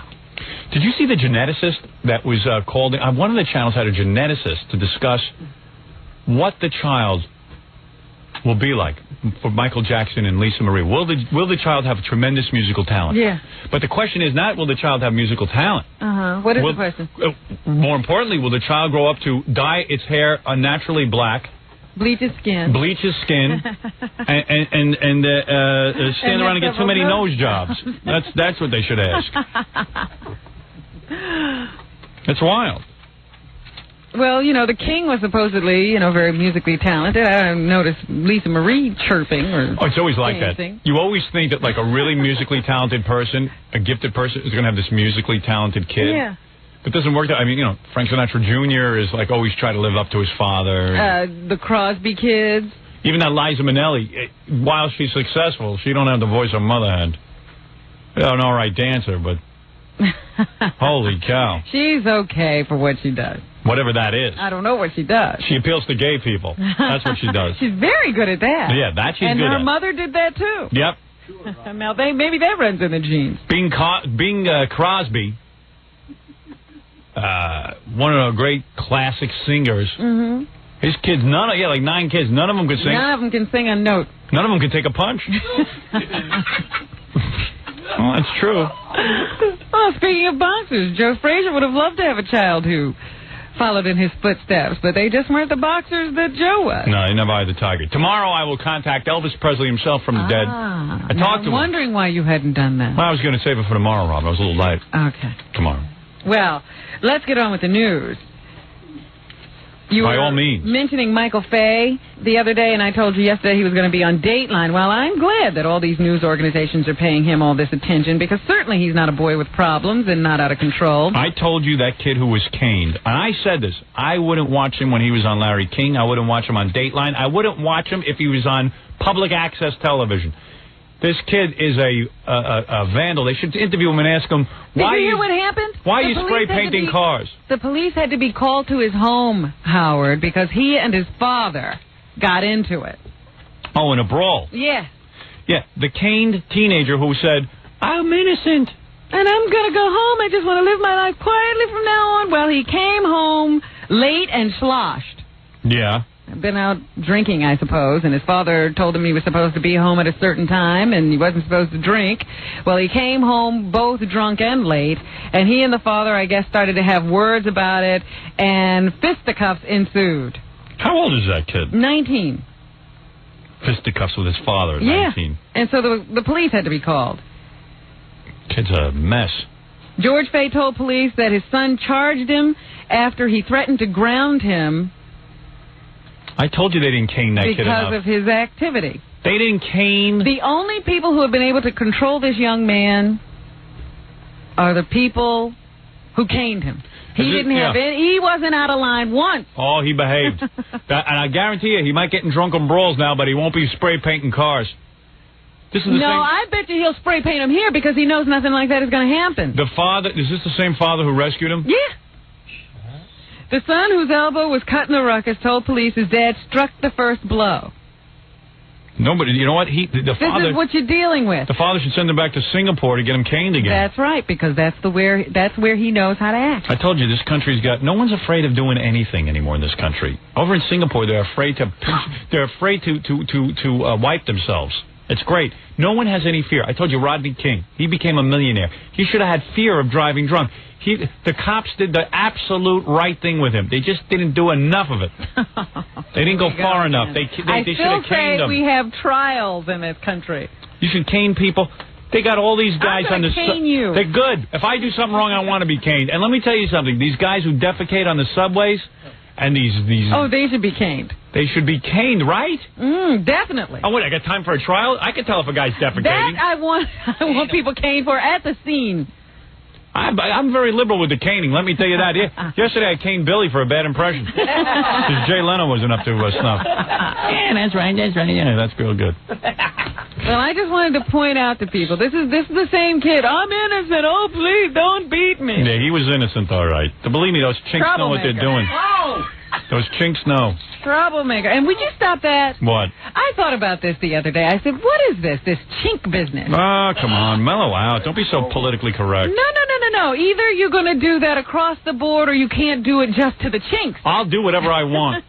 Did you see the geneticist that was called in? One of the channels had a geneticist to discuss what the child will be like for Michael Jackson and Lisa Marie. Will the child have tremendous musical talent? Yeah. But the question is not will the child have musical talent. What is the question? More importantly, will the child grow up to dye its hair unnaturally black? Bleach his skin. and stand around and get too many nose jobs. That's what they should ask. It's wild. Well, you know, the King was supposedly, very musically talented. I noticed Lisa Marie chirping or it's always like dancing. That. You always think that like a really musically talented person, a gifted person, is going to have this musically talented kid. Yeah. But it doesn't work. I mean, Frank Sinatra Jr. is like always try to live up to his father. The Crosby kids. Even that Liza Minnelli, while she's successful, she don't have the voice her mother had. An all right dancer, but holy cow. She's okay for what she does. Whatever that is. I don't know what she does. She appeals to gay people. That's what she does. She's very good at that. Yeah, that she's good at. And her at. mother did that, too. Yep. Now, maybe that runs in the genes. Bing Crosby, one of the great classic singers. His kids, like 9 kids, none of them could sing. None of them can sing a note. None of them can take a punch. Well, that's true. Well, speaking of boxers, Joe Frazier would have loved to have a child who followed in his footsteps, but they just weren't the boxers that Joe was. No, he never had the tiger. Tomorrow I will contact Elvis Presley himself from the dead. I talked to him. I'm wondering why you hadn't done that. Well, I was going to save it for tomorrow, Rob. I was a little late. Okay. Tomorrow. Well, let's get on with the news. You By all means. mentioning Michael Fay the other day, and I told you yesterday he was going to be on Dateline. Well, I'm glad that all these news organizations are paying him all this attention, because certainly he's not a boy with problems and not out of control. I told you that kid who was caned, and I said this, I wouldn't watch him when he was on Larry King. I wouldn't watch him on Dateline. I wouldn't watch him if he was on public access television. This kid is a vandal. They should interview him and ask him, why Did you hear what happened? Why are you spray painting cars? The police had to be called to his home, Howard, because he and his father got into it. Oh, in a brawl? Yeah. Yeah, the caned teenager who said, I'm innocent. And I'm going to go home. I just want to live my life quietly from now on. Well, he came home late and sloshed. Yeah. been out drinking, I suppose, and his father told him he was supposed to be home at a certain time and he wasn't supposed to drink. Well, he came home both drunk and late, and he and the father, I guess, started to have words about it, and fisticuffs ensued. How old is that kid? 19. Fisticuffs with his father at 19. And so the police had to be called. Kid's a mess. George Fay told police that his son charged him after he threatened to ground him. I told you they didn't cane that kid enough. Because of his activity. They didn't cane. The only people who have been able to control this young man are the people who caned him. He wasn't out of line once. Oh, he behaved. And I guarantee you, he might get in drunken brawls now, but he won't be spray painting cars. This is the same. I bet you he'll spray paint him here because he knows nothing like that is going to happen. The father, is this the same father who rescued him? Yeah. The son whose elbow was cut in the ruckus told police his dad struck the first blow. No, but you know what? This is what you're dealing with. The father should send him back to Singapore to get him caned again. That's right, because that's where he knows how to act. I told you, this country's got... No one's afraid of doing anything anymore in this country. Over in Singapore, they're afraid to wipe themselves. It's great. No one has any fear. I told you, Rodney King, he became a millionaire. He should have had fear of driving drunk. The cops did the absolute right thing with him. They just didn't do enough of it. They didn't go far enough. They should have caned I still say them. we have trials in this country. You should cane people. They got all these guys on the... cane you. They're good. If I do something wrong, I want to be caned. And let me tell you something. These guys who defecate on the subways and these... Oh, they should be caned. They should be caned, right? Definitely. Oh, wait, I got time for a trial? I can tell if a guy's defecating. That I want people caned for at the scene. I'm very liberal with the caning, let me tell you that. Yesterday I caned Billy for a bad impression. Because Jay Leno wasn't up to snuff. Yeah, that's right. Yeah, that's real good. Well, I just wanted to point out to people, this is the same kid. I'm innocent. Oh, please, don't beat me. Yeah, he was innocent, all right. Believe me, those chinks know what they're doing. Oh. Those chinks know. Troublemaker. And would you stop that? What? I thought about this the other day. I said, what is this chink business? Oh, come on. Mellow out. Don't be so politically correct. No. Either you're going to do that across the board or you can't do it just to the chinks. I'll do whatever I want.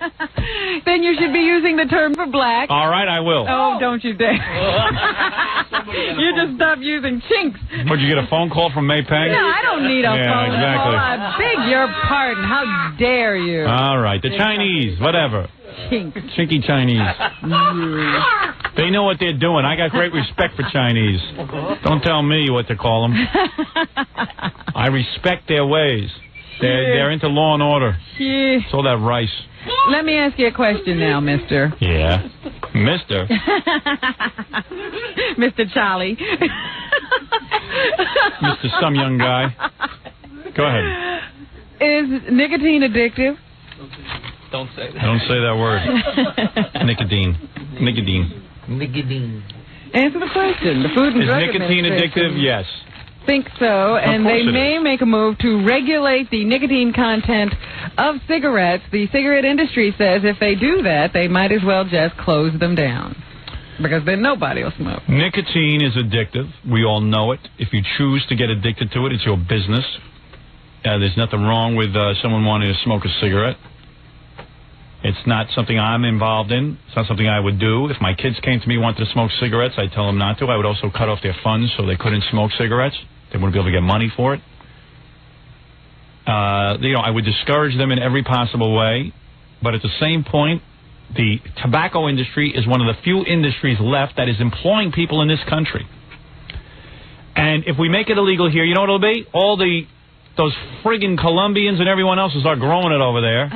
Then you should be using the term for black. All right, I will. Oh, don't you dare. You just stop using chinks. Would you get a phone call from May Pang? No, I don't need a phone exactly. call. I beg your pardon. How dare you? All right, the Chinese, whatever. Chink. Chinky Chinese. They know what they're doing. I got great respect for Chinese. Don't tell me what to call them. I respect their ways. They're into law and order. Yeah. It's all that rice. Let me ask you a question now, mister. Yeah. Mister? Mr. Charlie. Mr. Some young guy. Go ahead. Is nicotine addictive? Don't say that. Don't say that word. Nicotine. Answer the question. The Food and Drug Administration. Is nicotine addictive? Yes. Think so, and they may make a move to regulate the nicotine content of cigarettes. The cigarette industry says if they do that, they might as well just close them down, because then nobody will smoke. Nicotine is addictive. We all know it. If you choose to get addicted to it, it's your business. There's nothing wrong with someone wanting to smoke a cigarette. It's not something I'm involved in. It's not something I would do. If my kids came to me and wanted to smoke cigarettes, I'd tell them not to. I would also cut off their funds so they couldn't smoke cigarettes. They wouldn't be able to get money for it. I would discourage them in every possible way. But at the same point, the tobacco industry is one of the few industries left that is employing people in this country. And if we make it illegal here, you know what it'll be? Those friggin' Colombians and everyone else will start growing it over there.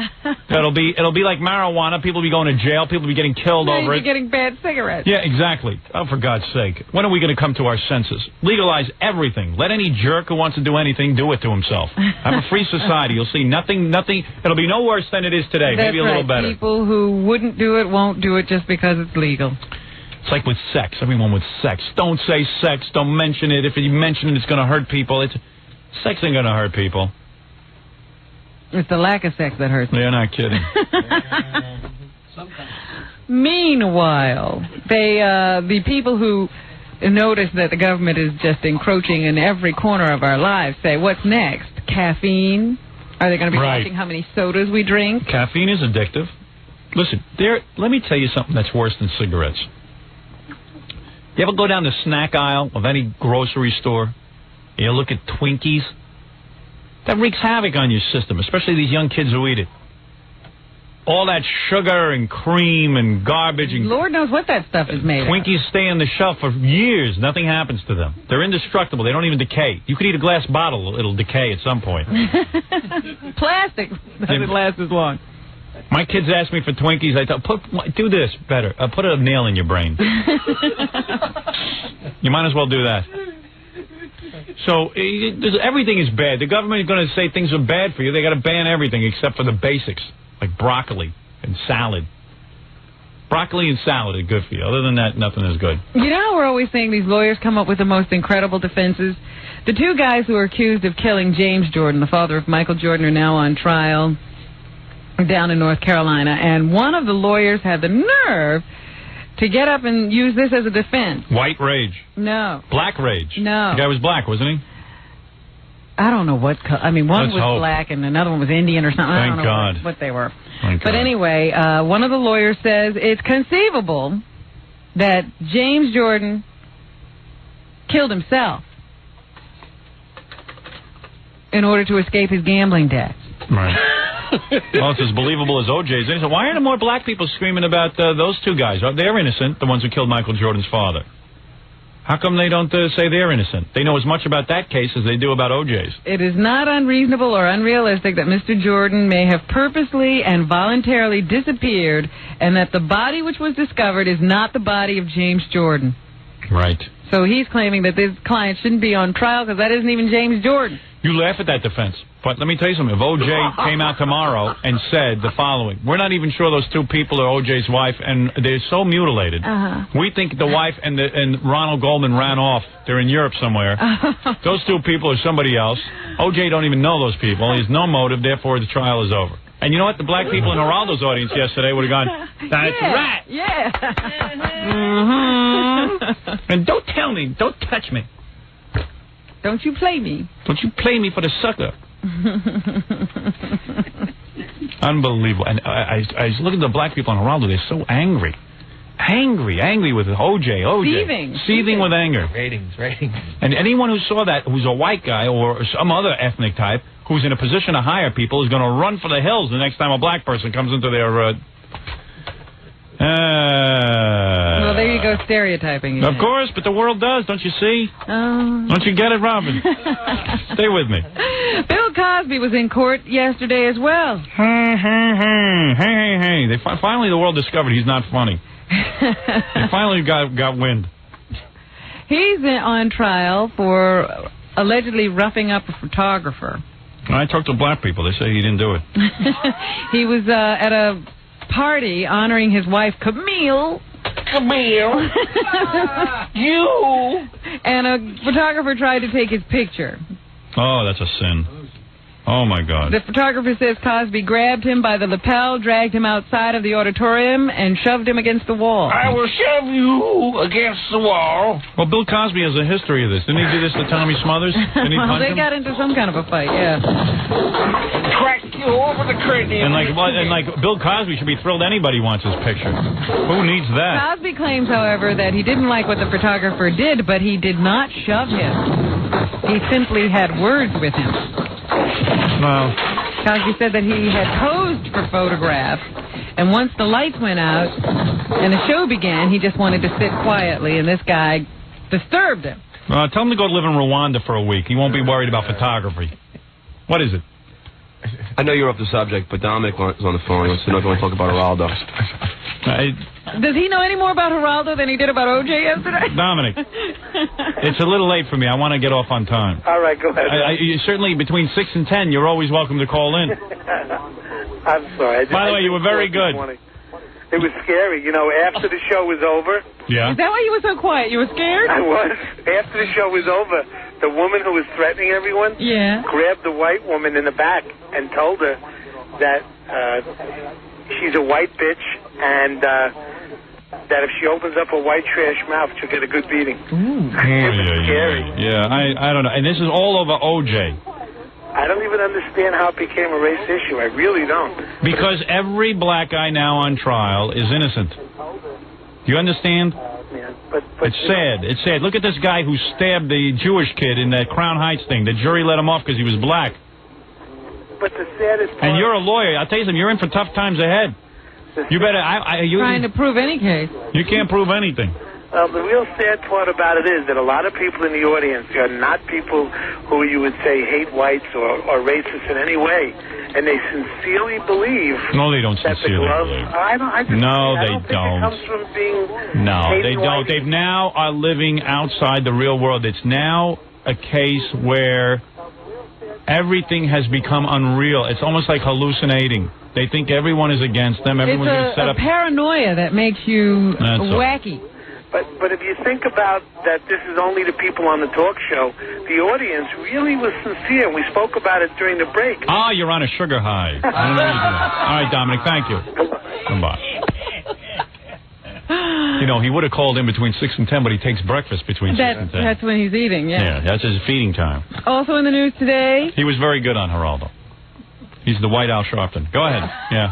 It'll be like marijuana. People will be going to jail. People will be getting killed over it. You'll be getting bad cigarettes. Yeah, exactly. Oh, for God's sake. When are we going to come to our senses? Legalize everything. Let any jerk who wants to do anything do it to himself. Have a free society. You'll see nothing. It'll be no worse than it is today. That's maybe a little right. better. People who wouldn't do it won't do it just because it's legal. It's like with sex. Everyone with sex. Don't say sex. Don't mention it. If you mention it, it's going to hurt people. Sex ain't going to hurt people. It's the lack of sex that hurts. You're not kidding. Meanwhile, the people who notice that the government is just encroaching in every corner of our lives say, what's next? Caffeine? Are they going to be watching how many sodas we drink? Caffeine is addictive. Listen, let me tell you something that's worse than cigarettes. You ever go down the snack aisle of any grocery store? You look at Twinkies? That wreaks havoc on your system, especially these young kids who eat it. All that sugar and cream and garbage. And Lord knows what that stuff is made of. Twinkies stay on the shelf for years. Nothing happens to them. They're indestructible. They don't even decay. You could eat a glass bottle. It'll decay at some point. Plastic doesn't last as long. My kids ask me for Twinkies. I tell, do this better. Put a nail in your brain. You might as well do that. So everything is bad. The government is going to say things are bad for you. They got to ban everything except for the basics, like broccoli and salad. Broccoli and salad are good for you. Other than that, nothing is good. You know how we're always saying these lawyers come up with the most incredible defenses? The two guys who are accused of killing James Jordan, the father of Michael Jordan, are now on trial down in North Carolina, and one of the lawyers had the nerve to get up and use this as a defense. White rage. No. Black rage. No. The guy was black, wasn't he? I don't know what I mean, one Let's was hope. black and another one was Indian or something. I don't Thank know God. what they were. Thank But God. anyway, one of the lawyers says it's conceivable that James Jordan killed himself in order to escape his gambling debts. Right. Well, it's as believable as OJ's. So why aren't more black people screaming about those two guys? They're innocent, the ones who killed Michael Jordan's father. How come they don't say they're innocent? They know as much about that case as they do about OJ's. It is not unreasonable or unrealistic that Mr. Jordan may have purposely and voluntarily disappeared, and that the body which was discovered is not the body of James Jordan. Right. So he's claiming that this client shouldn't be on trial because that isn't even James Jordan. You laugh at that defense. But let me tell you something. If OJ came out tomorrow and said the following, we're not even sure those two people are OJ's wife, and they're so mutilated. We think the wife and Ronald Goldman ran off. They're in Europe somewhere. Those two people are somebody else. OJ don't even know those people. He has no motive. Therefore, the trial is over. And you know what? The black people in Geraldo's audience yesterday would have gone, that's right. Yeah. And don't tell me. Don't touch me. Don't you play me. Don't you play me for the sucker. Unbelievable. And I was looking at the black people in Geraldo. They're so angry. Angry with OJ. Seething with anger. Ratings. And anyone who saw that, who's a white guy or some other ethnic type, who's in a position to hire people, is going to run for the hills the next time a black person comes into their... well, there you go, stereotyping. Of course, but the world does, don't you see? Don't you get it, Robin? Stay with me. Bill Cosby was in court yesterday as well. Hey. Finally, the world discovered he's not funny. They finally got wind. He's on trial for allegedly roughing up a photographer. I talked to black people. They say he didn't do it. He was at a party honoring his wife, Camille. You! And a photographer tried to take his picture. Oh, that's a sin. Oh, my God. The photographer says Cosby grabbed him by the lapel, dragged him outside of the auditorium, and shoved him against the wall. I will shove you against the wall. Well, Bill Cosby has a history of this. Didn't he do this to Tommy Smothers? Didn't he punch they him? got into some kind of a fight, yeah. Crack you over the cranium. And like Bill Cosby should be thrilled anybody wants his picture. Who needs that? Cosby claims, however, that he didn't like what the photographer did, but he did not shove him. He simply had words with him. Well, Cosby said that he had posed for photographs, and once the lights went out and the show began, he just wanted to sit quietly, and this guy disturbed him. tell him to go live in Rwanda for a week. He won't be worried about photography. What is it? I know you're off the subject, but Dominic is on the phone. He wants to know if you want to talk about Geraldo. Does he know any more about Geraldo than he did about O.J. yesterday? Dominic, it's a little late for me. I want to get off on time. All right, go ahead. Certainly between 6 and 10, you're always welcome to call in. I'm sorry. By the way, you were very good. It was scary. You know, after the show was over. Yeah. Is that why you were so quiet? You were scared? I was. After the show was over, the woman who was threatening everyone grabbed the white woman in the back and told her that she's a white bitch and that if she opens up her white trash mouth, she'll get a good beating. Ooh. It was scary. Yeah, I don't know. And this is all over O.J. I don't even understand how it became a race issue. I really don't. Because every black guy now on trial is innocent. Do you understand? But it's sad. It's sad. Look at this guy who stabbed the Jewish kid in that Crown Heights thing. The jury let him off because he was black. But the saddest part... And you're a lawyer. I'll tell you something. You're in for tough times ahead. You better... Trying to prove any case. You can't prove anything. The real sad part about it is that a lot of people in the audience are not people who you would say hate whites or racist in any way. And they sincerely believe... No, they don't that sincerely the gloves, believe. I don't think it comes from being... No, they don't. They now are living outside the real world. It's now a case where everything has become unreal. It's almost like hallucinating. They think everyone is against them. Everyone's going to set up... It's a paranoia that makes you wacky. But if you think about that this is only the people on the talk show, the audience really was sincere. We spoke about it during the break. Ah, you're on a sugar high. All right, Dominic, thank you. Goodbye. You know, he would have called in between 6 and 10, but he takes breakfast between 6 and 10. That's when he's eating, Yeah, that's his feeding time. Also in the news today... He was very good on Geraldo. He's the White Al Sharpton. Go ahead. Yeah.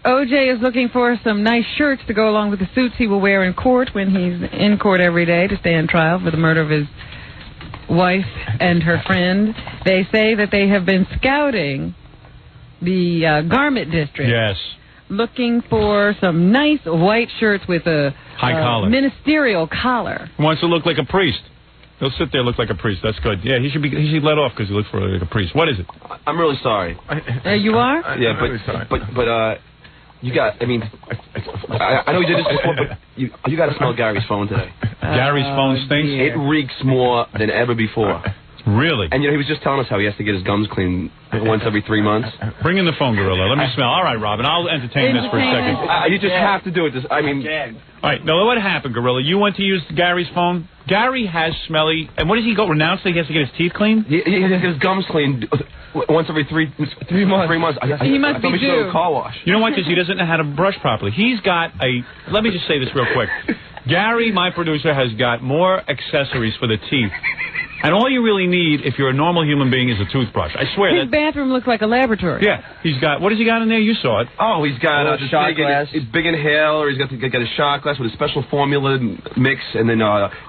O.J. is looking for some nice shirts to go along with the suits he will wear in court when he's in court every day to stand trial for the murder of his wife and her friend. They say that they have been scouting the garment district. Yes. Looking for some nice white shirts with a high collar, ministerial collar. He wants to look like a priest. He'll sit there, look like a priest. That's good. Yeah, he should let off because he looks like a priest. What is it? I'm really sorry. You are? Yeah, but you got. I mean, I know you did this before, but you got to smell Gary's phone today. Gary's phone stinks. It reeks more than ever before. Really? And you know, he was just telling us how he has to get his gums cleaned once every 3 months. Bring in the phone, Gorilla. Let me smell. All right, Robin, I'll entertain this for a second. You just have to do it. I mean... All right, now what happened, Gorilla? You went to use Gary's phone? Gary has smelly... And what does he go? Renounce that he has to get his teeth cleaned? He has to get his gums cleaned once every 3 months. 3 months. He must be due. A car wash. You know what? Because he doesn't know how to brush properly. He's got a... Let me just say this real quick. Gary, my producer, has got more accessories for the teeth. And all you really need, if you're a normal human being, is a toothbrush. I swear. His bathroom looks like a laboratory. Yeah, he's got. What has he got in there? You saw it. Oh, he's got a shot glass. His big inhaler. He's got a shot glass with a special formula mix, and then a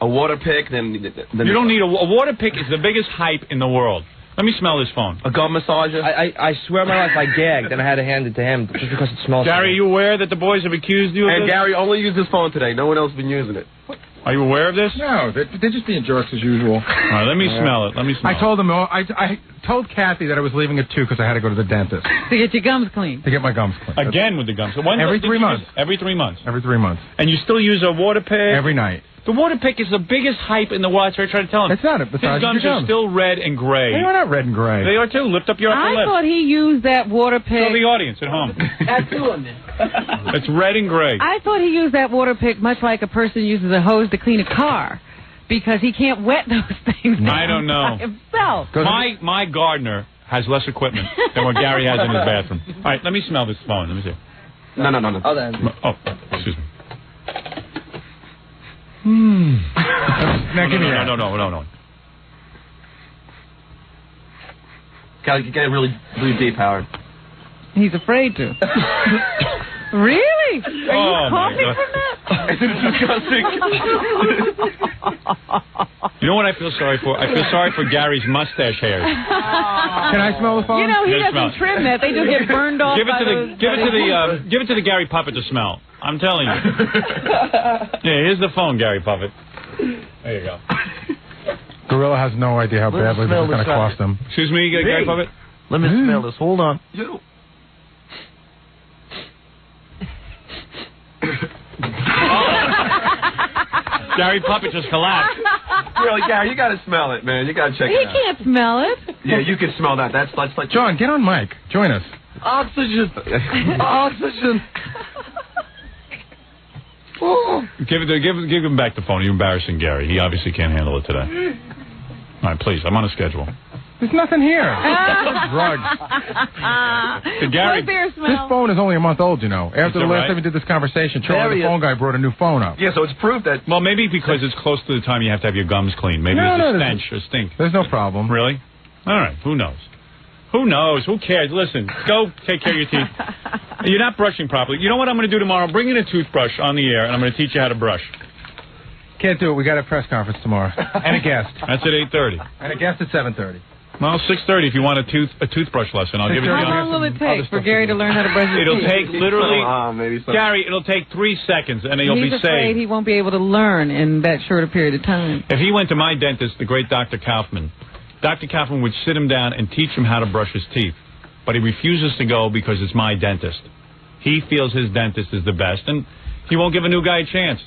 water pick. Then you don't need a water pick. Is the biggest hype in the world. Let me smell this phone. A gum massager. I swear on my life, I gagged and I had to hand it to him just because it smells. Gary, are you aware that the boys have accused you of this? And Gary only used his phone today. No one else has been using it. Are you aware of this? No, they're just being jerks as usual. All right, let me smell it. Let me smell it. I told them. I told Kathy that I was leaving at 2 because I had to go to the dentist. To get your gums clean. To get my gums clean. Again with the gums. So every 3 months. Every 3 months. Every 3 months. And you still use a water pick? Every night. The water pick is the biggest hype in the world. That's what I tried to tell him. It's not. His gums are still red and gray. They are not red and gray. They are too. Lift up your upper lip. I thought he used that water pick. Tell the audience at home. It's red and gray. I thought he used that water pick much like a person uses a hose to clean a car. Because he can't wet those things down I don't know. by himself. My gardener has less equipment than what Gary has in his bathroom. All right, let me smell this phone. Let me see. No. Oh, excuse me. Now give me that. No. Gotta get it really deep, Howard. He's afraid to. Really? Are you coughing from that? It's disgusting. You know what I feel sorry for? I feel sorry for Gary's mustache hairs. Can I smell the phone? You know, he doesn't trim that. They just get burned off. Give it to the Gary Puppet to smell. I'm telling you. Yeah, here's the phone, Gary Puppet. There you go. Gorilla has no idea how badly this is going to cost him. Excuse me, Gary Puppet? Let me smell this. Hold on. Gary Puppet just collapsed. Really, Gary, you got to smell it, man. You got to check it out. He can't smell it. Yeah, you can smell that. That's like John, get on mic. Join us. Oxygen. Oxygen. Give him back the phone. You're embarrassing Gary. He obviously can't handle it today. All right, please. I'm on a schedule. There's nothing here. Drugs. Gary, this phone is only a month old, you know. After the last time we did this conversation, Charlie, the phone guy, brought a new phone up. Yeah, so it's proof that... Well, maybe because it's close to the time you have to have your gums cleaned. Maybe there's a stench or stink. There's no problem. Really? All right, who knows? Who knows? Who cares? Listen, go take care of your teeth. You're not brushing properly. You know what I'm going to do tomorrow? Bring in a toothbrush on the air, and I'm going to teach you how to brush. Can't do it. We got a press conference tomorrow. And a guest. That's at 8:30. And a guest at 7:30. Well, 6:30 if you want a toothbrush lesson. I'll give it to you. How long will it take for Gary to learn how to brush his teeth? It'll take literally, Gary, it'll take 3 seconds, and you'll be He's afraid saved. he won't be able to learn in that short a period of time. If he went to my dentist, the great Dr. Kaufman would sit him down and teach him how to brush his teeth. But he refuses to go because it's my dentist. He feels his dentist is the best, and he won't give a new guy a chance.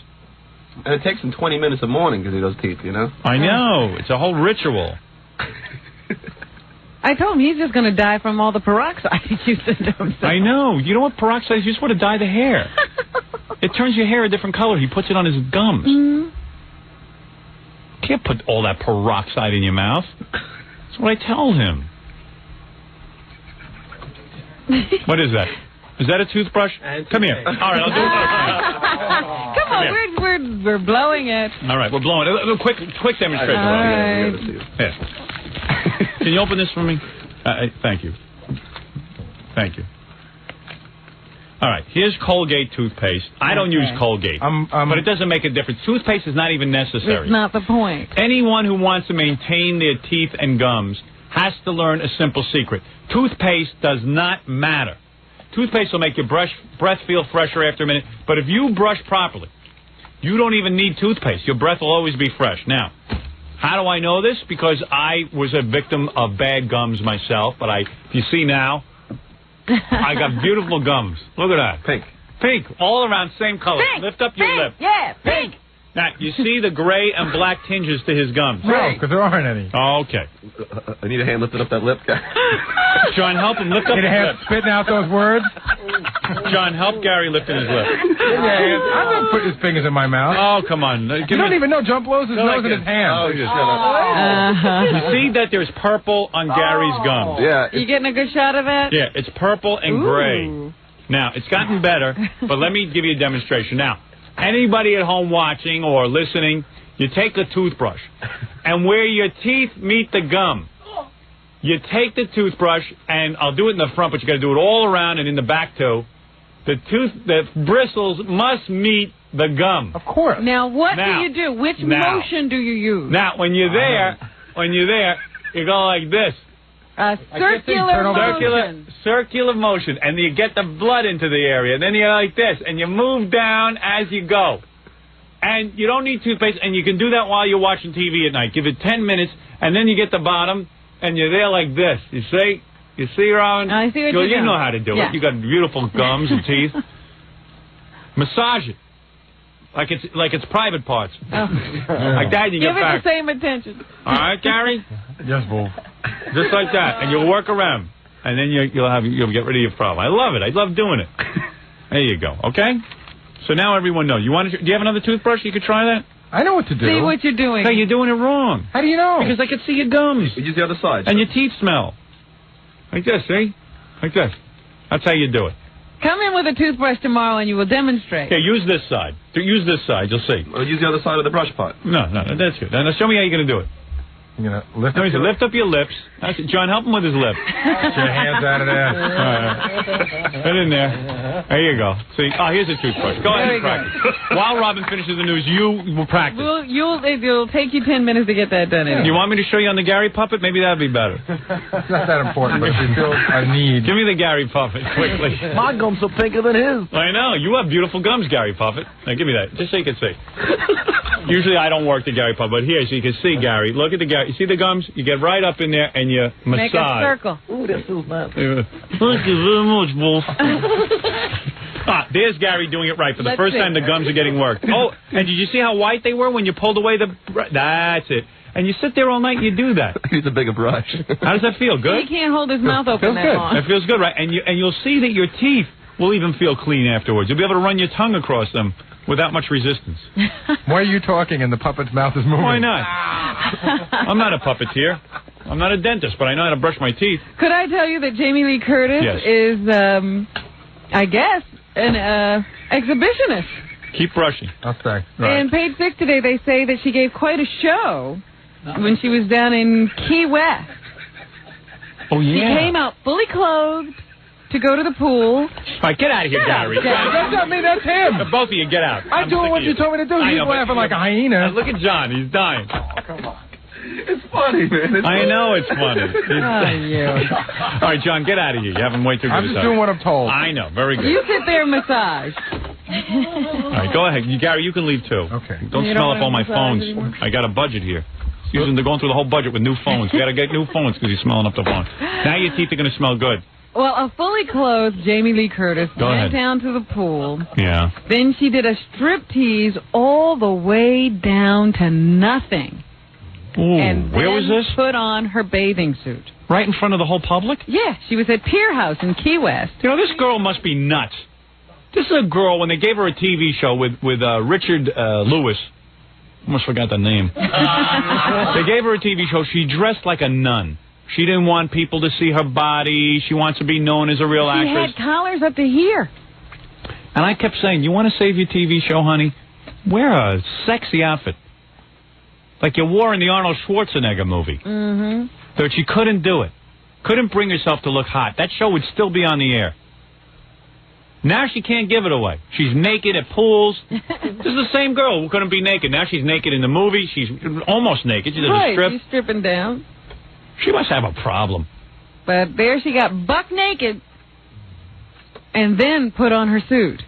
And it takes him 20 minutes a morning because he does teeth, you know? I know. It's a whole ritual. I told him he's just going to die from all the peroxide he used to do himself. I know. You know what peroxide is? You just want to dye the hair. It turns your hair a different color. He puts it on his gums. Mm-hmm. You can't put all that peroxide in your mouth. That's what I tell him. What is that? Is that a toothbrush? Come here. All right, I'll do it. Come on, we're blowing it. All right, we're blowing it. A quick demonstration. All right. Yeah. Can you open this for me? Thank you. Thank you. All right, here's Colgate toothpaste. I don't use Colgate, but it doesn't make a difference. Toothpaste is not even necessary. It's not the point. Anyone who wants to maintain their teeth and gums has to learn a simple secret. Toothpaste does not matter. Toothpaste will make your breath feel fresher after a minute, but if you brush properly, you don't even need toothpaste. Your breath will always be fresh. Now, how do I know this? Because I was a victim of bad gums myself, but if you see now, I got beautiful gums. Look at that. Pink. Pink, all around, same color. Pink, Lift up your lip. Yeah, pink. Now, you see the gray and black tinges to his gums. No, because there aren't any. Oh, okay. I need a hand lifting up that lip, guy. John, help him lift up his Need a hand lip. spitting out those words? John, help Gary lift his lip. I'm not putting his fingers in my mouth. Oh, come on. You don't even know. John blows his nose in his hand. Oh, just You see that there's purple on Gary's gums. Yeah. You getting a good shot of it? Yeah, it's purple and gray. Now, it's gotten better, but let me give you a demonstration. Now, anybody at home watching or listening, you take a toothbrush, and where your teeth meet the gum, you take the toothbrush, and I'll do it in the front, but you got to do it all around and in the back too. The bristles must meet the gum. Of course. Now, what do you do? Which motion do you use? Now, when you're there, you go like this. Circular motion, and you get the blood into the area. And then you're like this, and you move down as you go. And you don't need toothpaste, and you can do that while you're watching TV at night. Give it 10 minutes, and then you get the bottom, and you're there like this. You see? You see, Robin? I see what you're doing. You know how to do it. You got beautiful gums and teeth. Massage it. Like it's private parts. Like that, you Give get back. Give it the same attention. All right, Gary? Yes, Bull. Just like that, and you'll work around, and then you'll get rid of your problem. I love it. I love doing it. There you go. Okay. So now everyone knows. Do you have another toothbrush? You could try that. I know what to do. See what you're doing. Hey, you're doing it wrong. How do you know? Because I can see your gums. You use the other side. And your teeth smell. Like this, see? Like this. That's how you do it. Come in with a toothbrush tomorrow and you will demonstrate. Okay, use this side. Use this side. You'll see. Or use the other side of the brush pot. No, that's good. Now show me how you're going to do it. You're going to lift up your lips. That's it. John, help him with his lip. Get your hands out of there. Put it in there. There you go. See? Oh, here's a toothbrush. Go ahead and practice. While Robin finishes the news, you will practice. It'll take you 10 minutes to get that done. You want me to show you on the Gary puppet? Maybe that'd be better. It's not that important, but if you feel a need. Give me the Gary puppet, quickly. My gums are pinker than his. I know. You have beautiful gums, Gary Puppet. Now, give me that, just so you can see. Usually I don't work the Gary Puppet, but here, so you can see Gary. Look at the Gary. You see the gums? You get right up in there and you massage. Make a circle. Ooh, that feels nice. Thank you very much, Wolf. There's Gary doing it right. For the first time, the gums are getting worked. Oh, and did you see how white they were when you pulled away the... That's it. And you sit there all night and you do that. Use a bigger brush. How does that feel? Good? He can't hold his mouth open that long. It feels good, right? And you'll see that your teeth will even feel clean afterwards. You'll be able to run your tongue across them without much resistance. Why are you talking and the puppet's mouth is moving? Why not? I'm not a puppeteer. I'm not a dentist, but I know how to brush my teeth. Could I tell you that Jamie Lee Curtis Yes. is, I guess, an exhibitionist? Keep brushing. I'll say. And page 6 today, they say that she gave quite a show when she was down in Key West. Oh, She yeah. came out fully clothed to go to the pool. All right, get out of here, Gary. That's not me, that's him. Both of you, get out. I'm doing what you told me to do. I He's know, but- laughing like a hyena. Look at John. He's dying. Come on. It's funny, man. I know it's funny. Oh, All right, John, get out of here. You haven't way too good I'm just doing what I'm told. I know. Very good. You sit there and massage. All right, go ahead. Gary, you can leave too. Okay. Don't You smell don't up all my wanna phones. massage anymore? I got a budget here. They're going through the whole budget with new phones. You got to get new phones because you're smelling up the phone. Now your teeth are going to smell good. Well, a fully clothed Jamie Lee Curtis Go went ahead. down to the pool. Yeah. Then she did a striptease all the way down to nothing. Ooh, And where was then this? put on her bathing suit. Right in front of the whole public? Yeah, she was at Pier House in Key West. You know, this girl must be nuts. This is a girl, when they gave her a TV show with Richard Lewis, almost forgot the name. They gave her a TV show. She dressed like a nun. She didn't want people to see her body. She wants to be known as a real She actress. had collars up to here. And I kept saying, you want to save your TV show, honey? Wear a sexy outfit. Like you wore in the Arnold Schwarzenegger movie. Mm-hmm. But she couldn't do it. Couldn't bring herself to look hot. That show would still be on the air. Now she can't give it away. She's naked at pools. This is the same girl who couldn't be naked. Now she's naked in the movie. She's almost naked. She does a strip. She's stripping down. She must have a problem. But there she got buck naked and then put on her suit.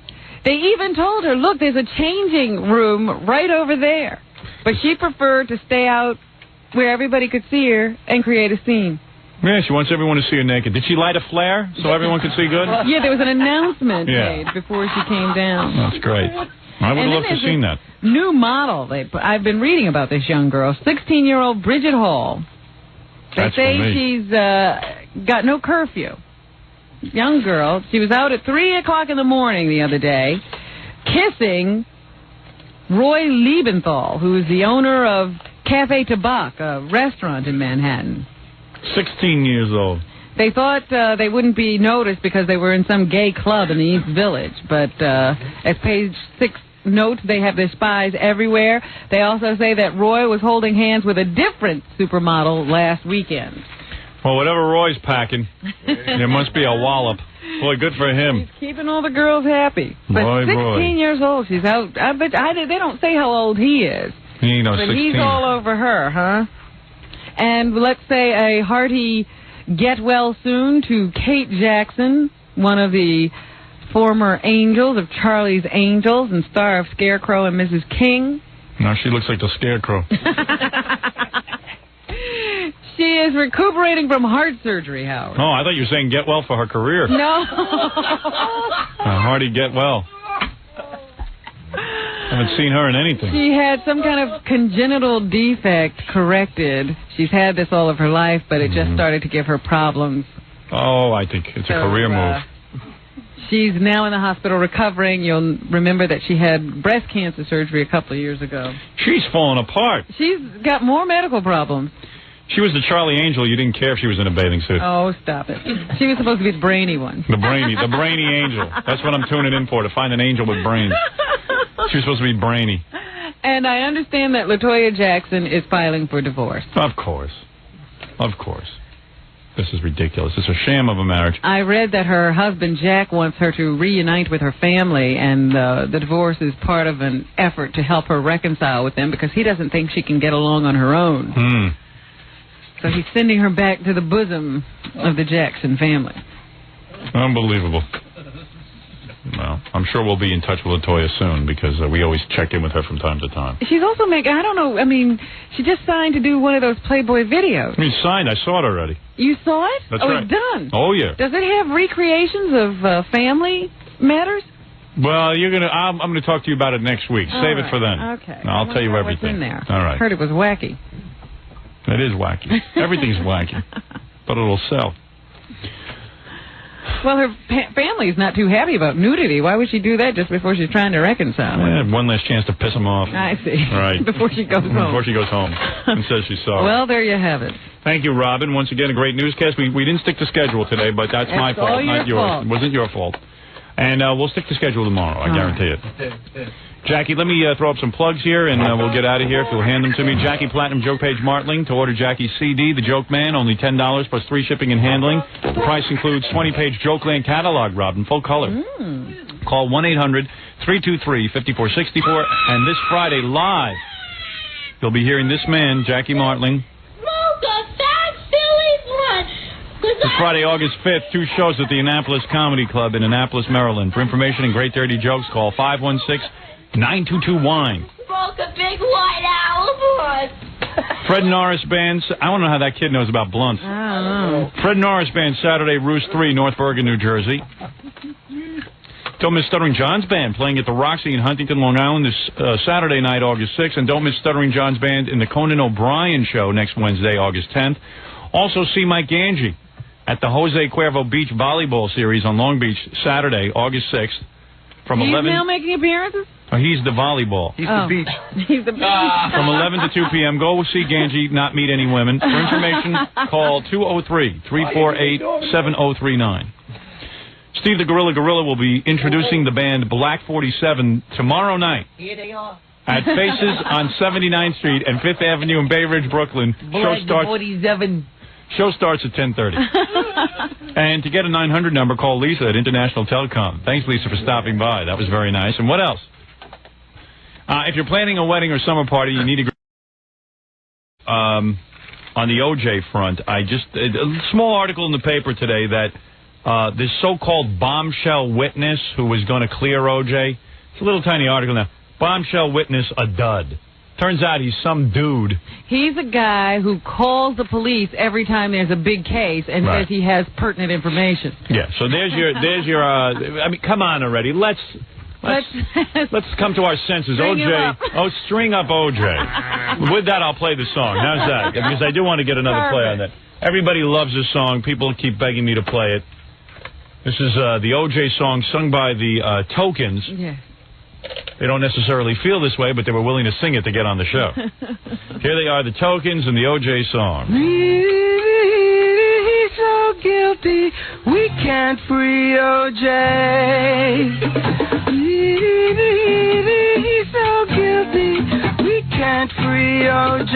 They even told her, look, there's a changing room right over there. But she preferred to stay out where everybody could see her and create a scene. Yeah, she wants everyone to see her naked. Did she light a flare so everyone could see good? Yeah, there was an announcement Yeah. made before she came down. That's great. I would have And loved then to have seen there's that. New model. I've been reading about this young girl, 16-year-old Bridget Hall. They That's say for me. she's got no curfew. Young girl. She was out at 3 o'clock in the morning the other day kissing Roy Liebenthal, who is the owner of Cafe Tabac, a restaurant in Manhattan. 16 years old. They thought they wouldn't be noticed because they were in some gay club in the East Village. But as page 6 notes, they have their spies everywhere. They also say that Roy was holding hands with a different supermodel last weekend. Well, whatever Roy's packing, there must be a wallop. Boy, good for him. Keeping all the girls happy. But Boy, 16 years old, she's out. I bet they don't say how old he is. He ain't no But 16. he's all over her, huh? And let's say a hearty get well soon to Kate Jackson, one of the former angels of Charlie's Angels and star of Scarecrow and Mrs. King. No, she looks like the Scarecrow. She is recuperating from heart surgery, Howard. Oh, I thought you were saying get well for her career. No. Hardy, get well. Haven't seen her in anything. She had some kind of congenital defect corrected. She's had this all of her life, but it just started to give her problems. Oh, I think it's a career move. She's now in the hospital recovering. You'll remember that she had breast cancer surgery a couple of years ago. She's falling apart. She's got more medical problems. She was the Charlie Angel. You didn't care if she was in a bathing suit. Oh, stop it. She was supposed to be the brainy one. The brainy angel. That's what I'm tuning in for, to find an angel with brains. She was supposed to be brainy. And I understand that LaToya Jackson is filing for divorce. Of course. Of course. This is ridiculous. It's a sham of a marriage. I read that her husband, Jack, wants her to reunite with her family, and the divorce is part of an effort to help her reconcile with them because he doesn't think she can get along on her own. So he's sending her back to the bosom of the Jackson family. Unbelievable. Well, I'm sure we'll be in touch with LaToya soon because we always check in with her from time to time. She's also making, I don't know, I mean, she just signed to do one of those Playboy videos. I mean, signed. I saw it already. You saw it? That's oh, right. It's done. Oh, yeah. Does it have recreations of family matters? Well, I'm gonna talk to you about it next week. Save it for then. Okay. I'll tell you everything. What's in there? All right. Heard it was wacky. It is wacky. Everything's wacky. But it'll sell. Well, her family's not too happy about nudity. Why would she do that just before she's trying to reconcile? One last chance to piss him off. I see. Right. Before she goes home. Before she goes home and says she's sorry. Well, there you have it. Thank you, Robin. Once again, a great newscast. We didn't stick to schedule today, but that's my fault, not yours. Fault. It wasn't your fault. And we'll stick to schedule tomorrow, I guarantee it. Jackie, let me throw up some plugs here, and we'll get out of here if you'll hand them to me. Jackie Platinum Joke Page Martling. To order Jackie's CD, The Joke Man, only $10 plus free shipping and handling. The price includes 20-page Jokeland catalog, Robin, full color. Call 1-800-323-5464. And this Friday, live, you'll be hearing this man, Jackie Martling. This Friday, August 5th, 2 shows at the Annapolis Comedy Club in Annapolis, Maryland. For information and great dirty jokes, call 516-922-WINE. Smoke a big white owl for us. Fred Norris Band. I don't know how that kid knows about blunts. I don't know. Fred Norris Band, Saturday, Roost 3, North Bergen, New Jersey. Don't miss Stuttering John's Band playing at the Roxy in Huntington, Long Island this Saturday night, August 6th. And don't miss Stuttering John's Band in the Conan O'Brien Show next Wednesday, August 10th. Also see Mike Ganji at the Jose Cuervo Beach Volleyball Series on Long Beach, Saturday, August 6th. From He's 11. now making appearances? Oh, he's the volleyball. He's the beach. He's the beach. From 11 to 2 p.m. Go see Ganji, not meet any women. For information, call 203-348-7039. Steve the Gorilla will be introducing the band Black 47 tomorrow night. Here they are. At Faces on 79th Street and 5th Avenue in Bay Ridge, Brooklyn. Black 47. Show starts at 10:30. And to get a 900 number, call Lisa at International Telecom. Thanks, Lisa, for stopping by. That was very nice. And what else? If you're planning a wedding or summer party, you need to... on the OJ front, a small article in the paper today that this so-called bombshell witness who was going to clear OJ, it's a little tiny article now, bombshell witness a dud. Turns out he's some dude. He's a guy who calls the police every time there's a big case and says he has pertinent information. Yeah, so there's your I mean, come on already. Let's come to our senses. String up OJ. With that, I'll play the song. How's that? Because I do want to get another play on that. Everybody loves this song. People keep begging me to play it. This is the OJ song sung by the Tokens. Yeah. They don't necessarily feel this way, but they were willing to sing it to get on the show. Here they are, the Tokens and the OJ song. He's so guilty, we can't free OJ. He's so guilty, we can't free OJ.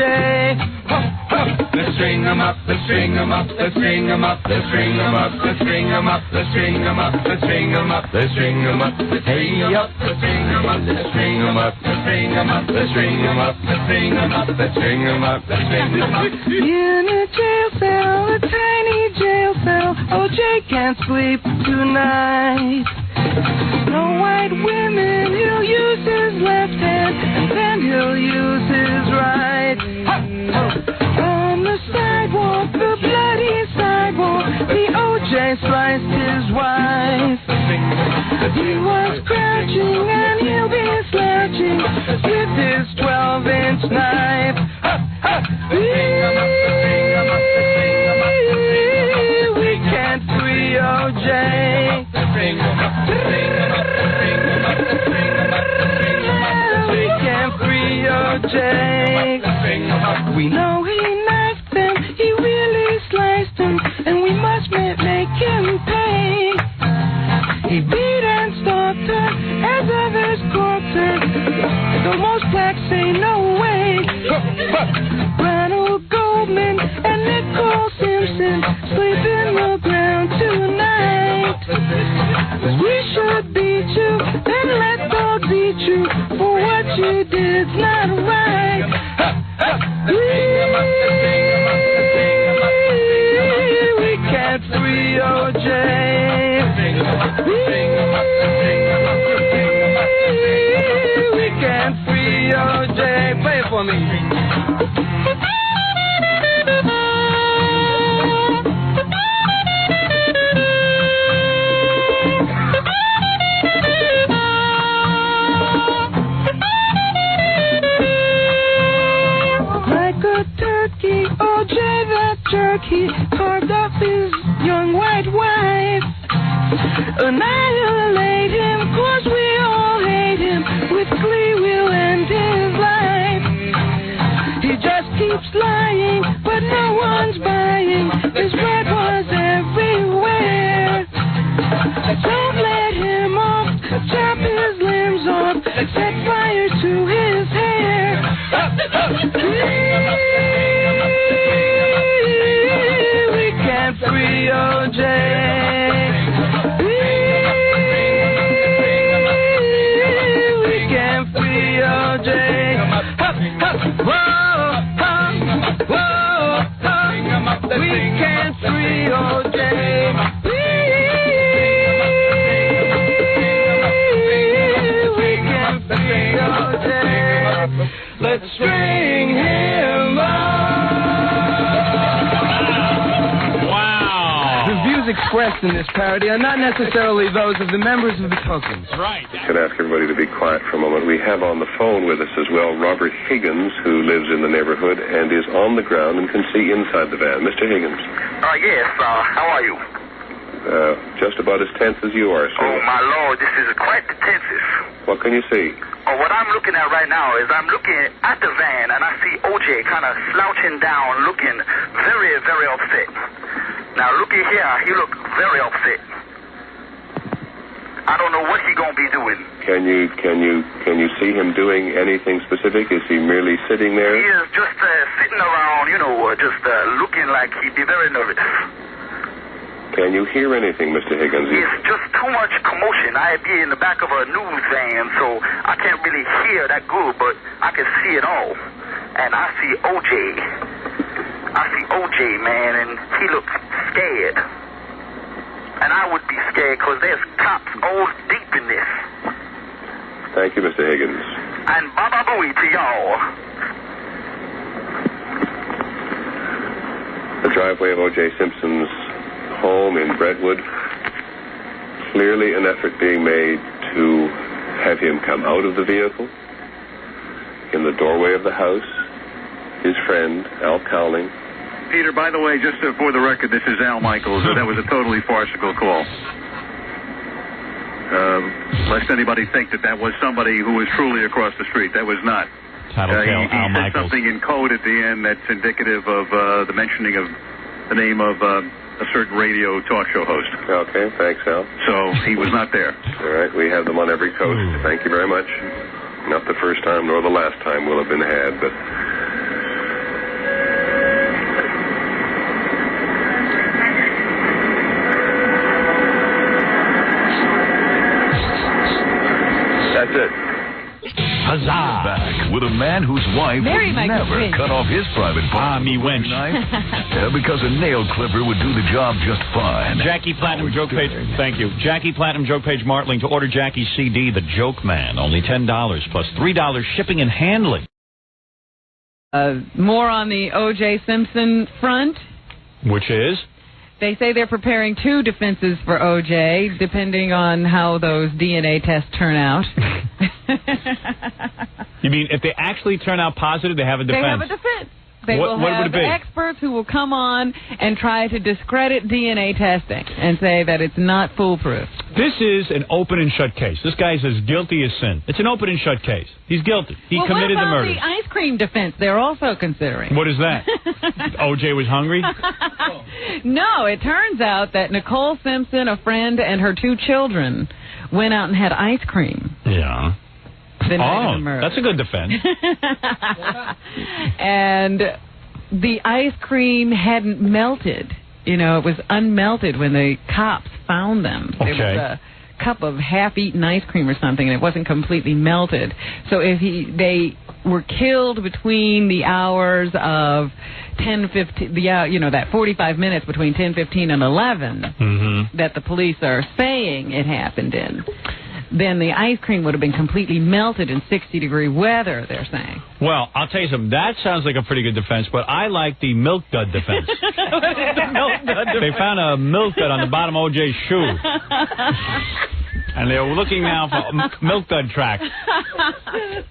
Let's string 'em up, let's string 'em up, let's string 'em up, let's string 'em up, let's string 'em up, let's string 'em up, let's string 'em up, let's string 'em up, hey up, let's string 'em up, let's string 'em up, let's string 'em up, let's string 'em up, let's string 'em up, let's string 'em up, let's string 'em up. In a jail cell, a tiny jail cell, OJ can't sleep tonight. No white women, he'll use his left hand, and then he'll use his right. On the sidewalk, the bloody sidewalk, the OJ sliced his wife. He was crouching and he'll be slouching with his 12-inch knife. We can't free OJ. We can't free OJ. We know he knifed them, he really sliced them, and we must make him pay. He beat and stalked her as others corked her, though most blacks say no way. Ronald Goldman and Nicole Simpson sleep in the ground tonight. We should beat you and let dogs eat you, for what you did's not right. We can't free OJ. We can't free OJ. Play it for me. OJ, that jerky, carved up his young white wife. annihilate him. 'Cause we all hate him. With glee we'll end his life. He just keeps lying, but no one's buying. His bread was everywhere. Don't let him off, chop his limbs off, set fire to his hair. We can't free O.J. We can't free O.J. We can't free O.J. Let's string him up. Wow. The views expressed in this parody are not necessarily those of the members of the Tokens. Right. I can ask everybody to be quiet for a moment. We have on the phone with us as well Robert Higgins, who lives in the neighborhood and is on the ground and can see inside the van. Mr. Higgins. Yes, how are you? Just about as tense as you are, sir. Oh, my Lord, this is quite the tensest. What can you see? Oh, what I'm looking at right now is I'm looking at the van, and I see O.J. kind of slouching down, looking very, very upset. Now, looky here, he look very upset. I don't know what he gonna be doing. Can you see him doing anything specific? Is he merely sitting there? He is just sitting around, just looking like he'd be very nervous. Can you hear anything, Mr. Higgins? It's just too much commotion. I be in the back of a news van, so I can't really hear that good, but I can see it all. And I see O.J. Man, and he looks scared. And I would be scared because there's cops all deep in this. Thank you, Mr. Higgins. And baba booey to y'all. The driveway of O.J. Simpson's home in Brentwood. Clearly an effort being made to have him come out of the vehicle. In the doorway of the house, his friend, Al Cowling. Peter, by the way, just for the record, this is Al Michaels. That was a totally farcical call. Lest anybody think that was somebody who was truly across the street. That was not. Tattletale Al said Michaels. Something in code at the end that's indicative of the mentioning of the name of a certain radio talk show host. Okay, thanks, Al. So he was not there. All right, we have them on every coast. Thank you very much. Not the first time nor the last time will have been had, but... That's it. Huzzah! Back with a man whose wife Mary would Michael never Finch. cut off his private part. me wench. Because a nail clipper would do the job just fine. Jackie Platinum Joke Page. Thank you. Jackie Platinum Joke Page Martling to order Jackie's CD, The Joke Man. Only $10 plus $3 shipping and handling. More on the O.J. Simpson front. Which is? They say they're preparing 2 defenses for O.J., depending on how those DNA tests turn out. You mean if they actually turn out positive, they have a defense? They have a defense. They will what have would it be? experts who will come on and try to discredit DNA testing and say that it's not foolproof. This is an open and shut case. This guy's as guilty as sin. It's an open and shut case. He's guilty. He committed the murder. What about the ice cream defense they're also considering? What is that? O.J. was hungry? No, it turns out that Nicole Simpson, a friend, and her 2 children went out and had ice cream. Yeah. The night of the murder. That's a good defense. And the ice cream hadn't melted. It was unmelted when the cops found them. Okay. There was a cup of half-eaten ice cream or something, and it wasn't completely melted. So they were killed between the hours of 10:15, that 45 minutes between 10:15 and 11 that the police are saying it happened in. Then the ice cream would have been completely melted in 60-degree weather, they're saying. Well, I'll tell you something. That sounds like a pretty good defense, but I like the milk dud defense. They found a milk dud on the bottom of O.J.'s shoe. And they're looking now for milk dud tracks.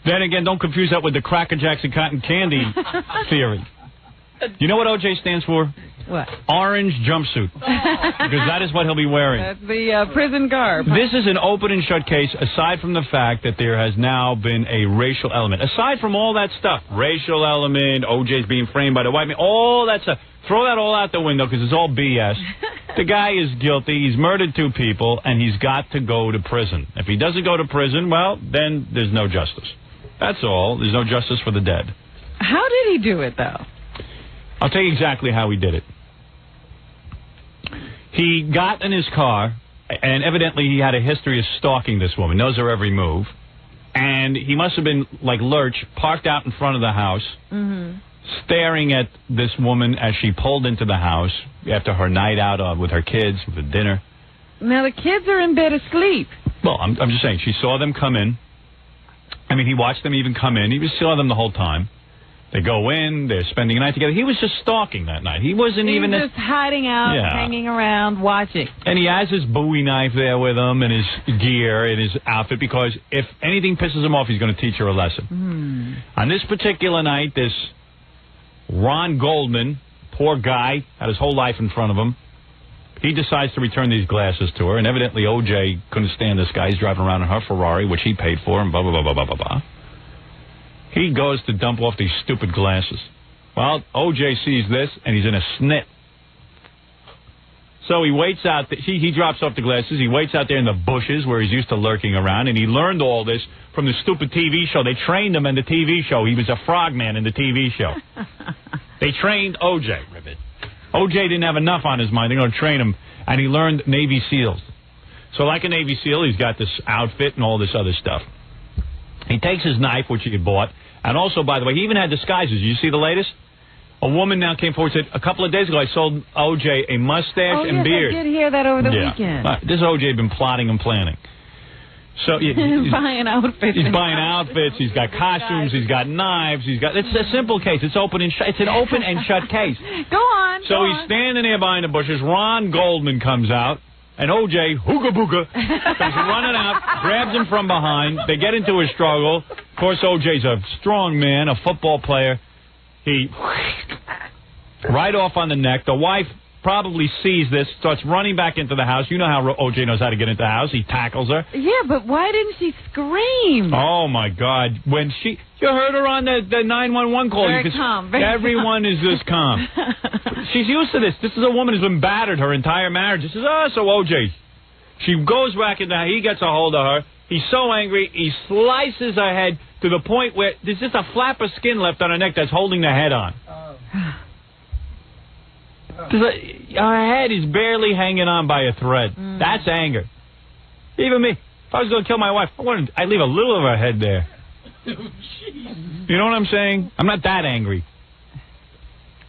Then again, don't confuse that with the Cracker Jacks and cotton candy theory. You know what OJ stands for? What? Orange jumpsuit. Because that is what he'll be wearing. That's the prison garb. This is an open and shut case, aside from the fact that there has now been a racial element. Aside from all that stuff, racial element, OJ's being framed by the white man, all that stuff. Throw that all out the window because it's all BS. The guy is guilty. He's murdered 2 people, and he's got to go to prison. If he doesn't go to prison, well, then there's no justice. That's all. There's no justice for the dead. How did he do it, though? I'll tell you exactly how he did it. He got in his car, and evidently he had a history of stalking this woman, knows her every move. And he must have been, like Lurch, parked out in front of the house, staring at this woman as she pulled into the house after her night out with her kids, with the dinner. Now, the kids are in bed asleep. Well, I'm just saying, she saw them come in. I mean, he watched them even come in. He saw them the whole time. They go in, they're spending the night together. He was just stalking that night. He wasn't even... He was just hiding out, hanging around, watching. And he has his Bowie knife there with him and his gear and his outfit because if anything pisses him off, he's going to teach her a lesson. On this particular night, this Ron Goldman, poor guy, had his whole life in front of him. He decides to return these glasses to her, and evidently OJ couldn't stand this guy. He's driving around in her Ferrari, which he paid for, and blah, blah, blah, blah, blah, blah, blah. He goes to dump off these stupid glasses. Well, OJ sees this, and he's in a snit. So he waits out. He drops off the glasses. He waits out there in the bushes where he's used to lurking around, and he learned all this from the stupid TV show. They trained him in the TV show. He was a frogman in the TV show. They trained OJ. OJ didn't have enough on his mind. They're going to train him, and he learned Navy SEALs. So like a Navy SEAL, he's got this outfit and all this other stuff. He takes his knife, which he had bought, and also, by the way, he even had disguises. Did you see the latest? A woman now came forward and said, a couple of days ago, I sold OJ a mustache and beard. I did hear that over the weekend. This OJ had been plotting and planning. So he's buying outfits. He's buying outfits. He's got costumes. He's got knives. It's a simple case. It's open and shut. It's an open and shut case. Go on. So he's standing there behind the bushes. Ron Goldman comes out. And OJ, hooga booga, comes running out, grabs him from behind. They get into a struggle. Of course, OJ's a strong man, a football player. He right off on the neck. The wife probably sees this, starts running back into the house. You know how OJ knows how to get into the house. He tackles her. Yeah, but why didn't she scream? Oh, my God. When you heard her on the 911 call. Very calm. Everyone is this calm. She's used to this. This is a woman who's been battered her entire marriage. She says, so OJ. She goes back in there. He gets a hold of her. He's so angry, he slices her head to the point where there's just a flap of skin left on her neck that's holding the head on. Her head is barely hanging on by a thread. That's anger. Even me. If I was going to kill my wife, I'd leave a little of her head there. You know what I'm saying? I'm not that angry.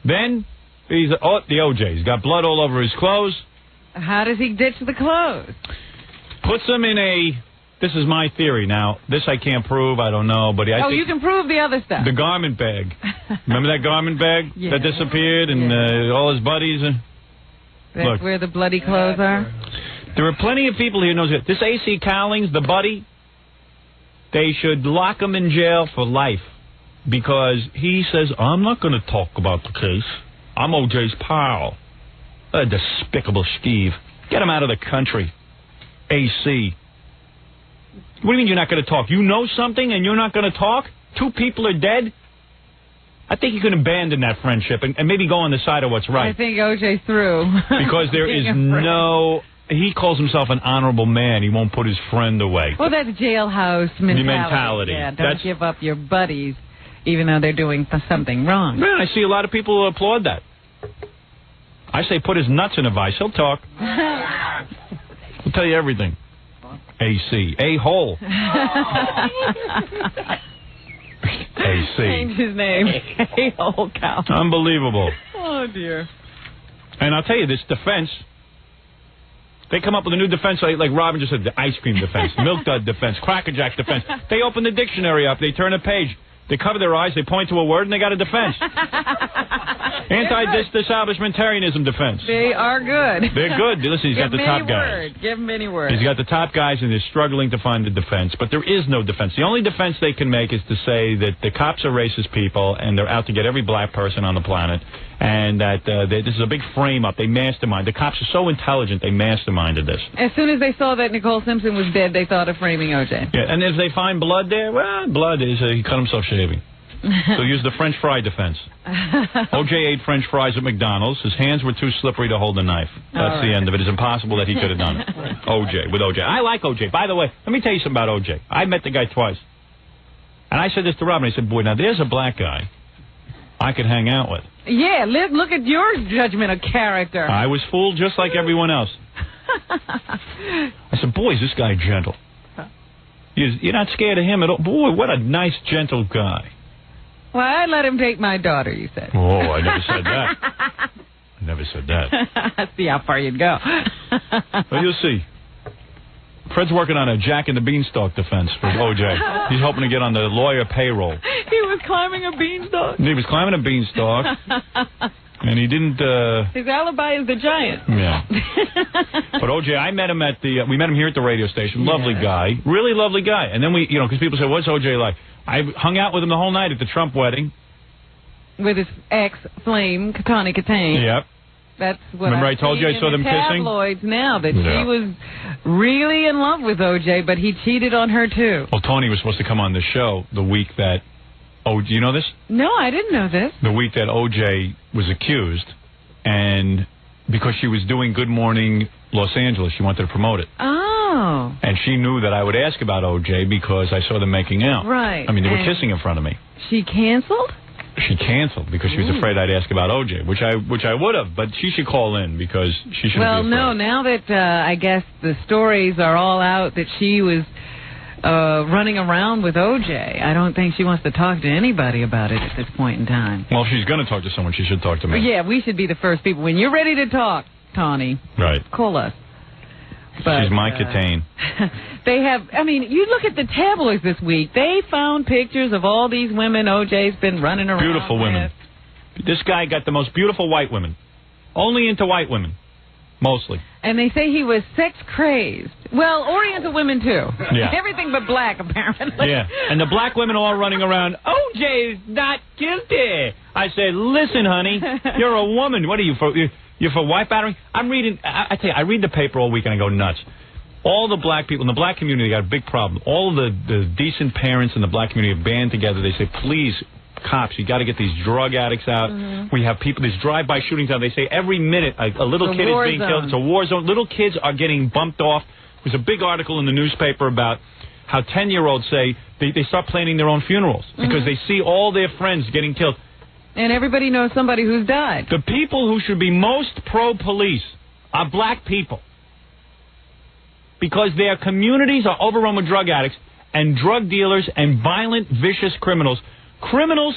Then, the OJ. He's got blood all over his clothes. How does he ditch the clothes? Puts them in a... This is my theory. Now, this I can't prove. I don't know. But I think you can prove the other stuff. The garment bag. Remember that garment bag that disappeared and all his buddies? That's where the bloody clothes are? There are plenty of people here who knows it. This A.C. Cowlings, the buddy, they should lock him in jail for life because he says, I'm not going to talk about the case. I'm OJ's pal. A despicable Steve. Get him out of the country. A.C. What do you mean you're not going to talk? You know something and you're not going to talk? 2 people are dead? I think you can abandon that friendship and maybe go on the side of what's right. I think OJ's through. Because there is no... He calls himself an honorable man. He won't put his friend away. Well, that's jailhouse mentality. Yeah, don't give up your buddies even though they're doing something wrong. Man, I see a lot of people who applaud that. I say put his nuts in a vice. He'll talk. He'll tell you everything. A.C. A-hole. A.C. Change his name. A-hole cow. Unbelievable. Oh, dear. And I'll tell you, this defense, they come up with a new defense, like Robin just said, the ice cream defense, milk dud defense, Cracker Jack defense. They open the dictionary up, they turn a page, they cover their eyes, they point to a word, and they got a defense. Anti-disestablishmentarianism defense. They are good. They're good. Listen, he's got the top guys. Give him any word. He's got the top guys, and they're struggling to find the defense. But there is no defense. The only defense they can make is to say that the cops are racist people, and they're out to get every black person on the planet, and that this is a big frame-up. They mastermind. The cops are so intelligent, they masterminded this. As soon as they saw that Nicole Simpson was dead, they thought of framing O.J. Yeah, and if they find blood there, well, blood is he cut himself shaving. So use the French fry defense. O.J. ate French fries at McDonald's. His hands were too slippery to hold the knife. That's the end of it. It's impossible that he could have done it. With O.J. I like O.J. By the way, let me tell you something about O.J. I met the guy twice. And I said this to Robin. I said, boy, now there's a black guy I could hang out with. Yeah, look at your judgment of character. I was fooled just like everyone else. I said, boy, is this guy gentle. You're not scared of him at all. Boy, what a nice, gentle guy. Well, I let him take my daughter, you said. Oh, I never said that. I never said that. See how far you'd go. Well, you'll see. Fred's working on a Jack and the Beanstalk defense for O.J. He's hoping to get on the lawyer payroll. He was climbing a beanstalk. He was climbing a beanstalk, and he didn't... His alibi is the giant. Yeah. But O.J., I met him at we met him here at the radio station. Lovely guy. Really lovely guy. And then because people say, what's O.J. like? I hung out with him the whole night at the Trump wedding. With his ex-flame, Tawny Katane. Yep. That's what Remember I told you I saw them kissing? Tabloids now that she was really in love with O.J., but he cheated on her too. Well, Tony was supposed to come on the show the week that... Oh, do you know this? No, I didn't know this. The week that O.J. was accused, and because she was doing Good Morning Los Angeles, she wanted to promote it. Oh. And she knew that I would ask about O.J. because I saw them making out. Right. I mean, they were kissing in front of me. She canceled? She canceled because she was afraid I'd ask about O.J., which I would have, but she should call in because she shouldn't be afraid. Well, no, now that I guess the stories are all out that she was running around with O.J., I don't think she wants to talk to anybody about it at this point in time. Well, if she's going to talk to someone, she should talk to me. Yeah, we should be the first people. When you're ready to talk, Tawny, call us. But, she's my Katane. They have, you look at the tabloids this week. They found pictures of all these women O.J.'s been running around Beautiful women. This guy got the most beautiful white women. Only into white women. Mostly. And they say he was sex crazed. Well, Oriental women too. Yeah. Everything but black, apparently. Yeah. And the black women all running around, O.J.'s not guilty. I said, listen, honey, you're a woman. What are you for? You're for wife battering? I'm reading, I tell you, I read the paper all week and I go nuts. All the black people in the black community got a big problem. All of the decent parents in the black community have band together. They say, please, cops, you got to get these drug addicts out. We have people, these drive-by shootings out. They say every minute a little kid is being killed. It's a war zone. Little kids are getting bumped off. There's a big article in the newspaper about how 10-year-olds say they start planning their own funerals because they see all their friends getting killed. And everybody knows somebody who's died. The people who should be most pro-police are black people because their communities are overrun with drug addicts and drug dealers and violent, vicious criminals. Criminals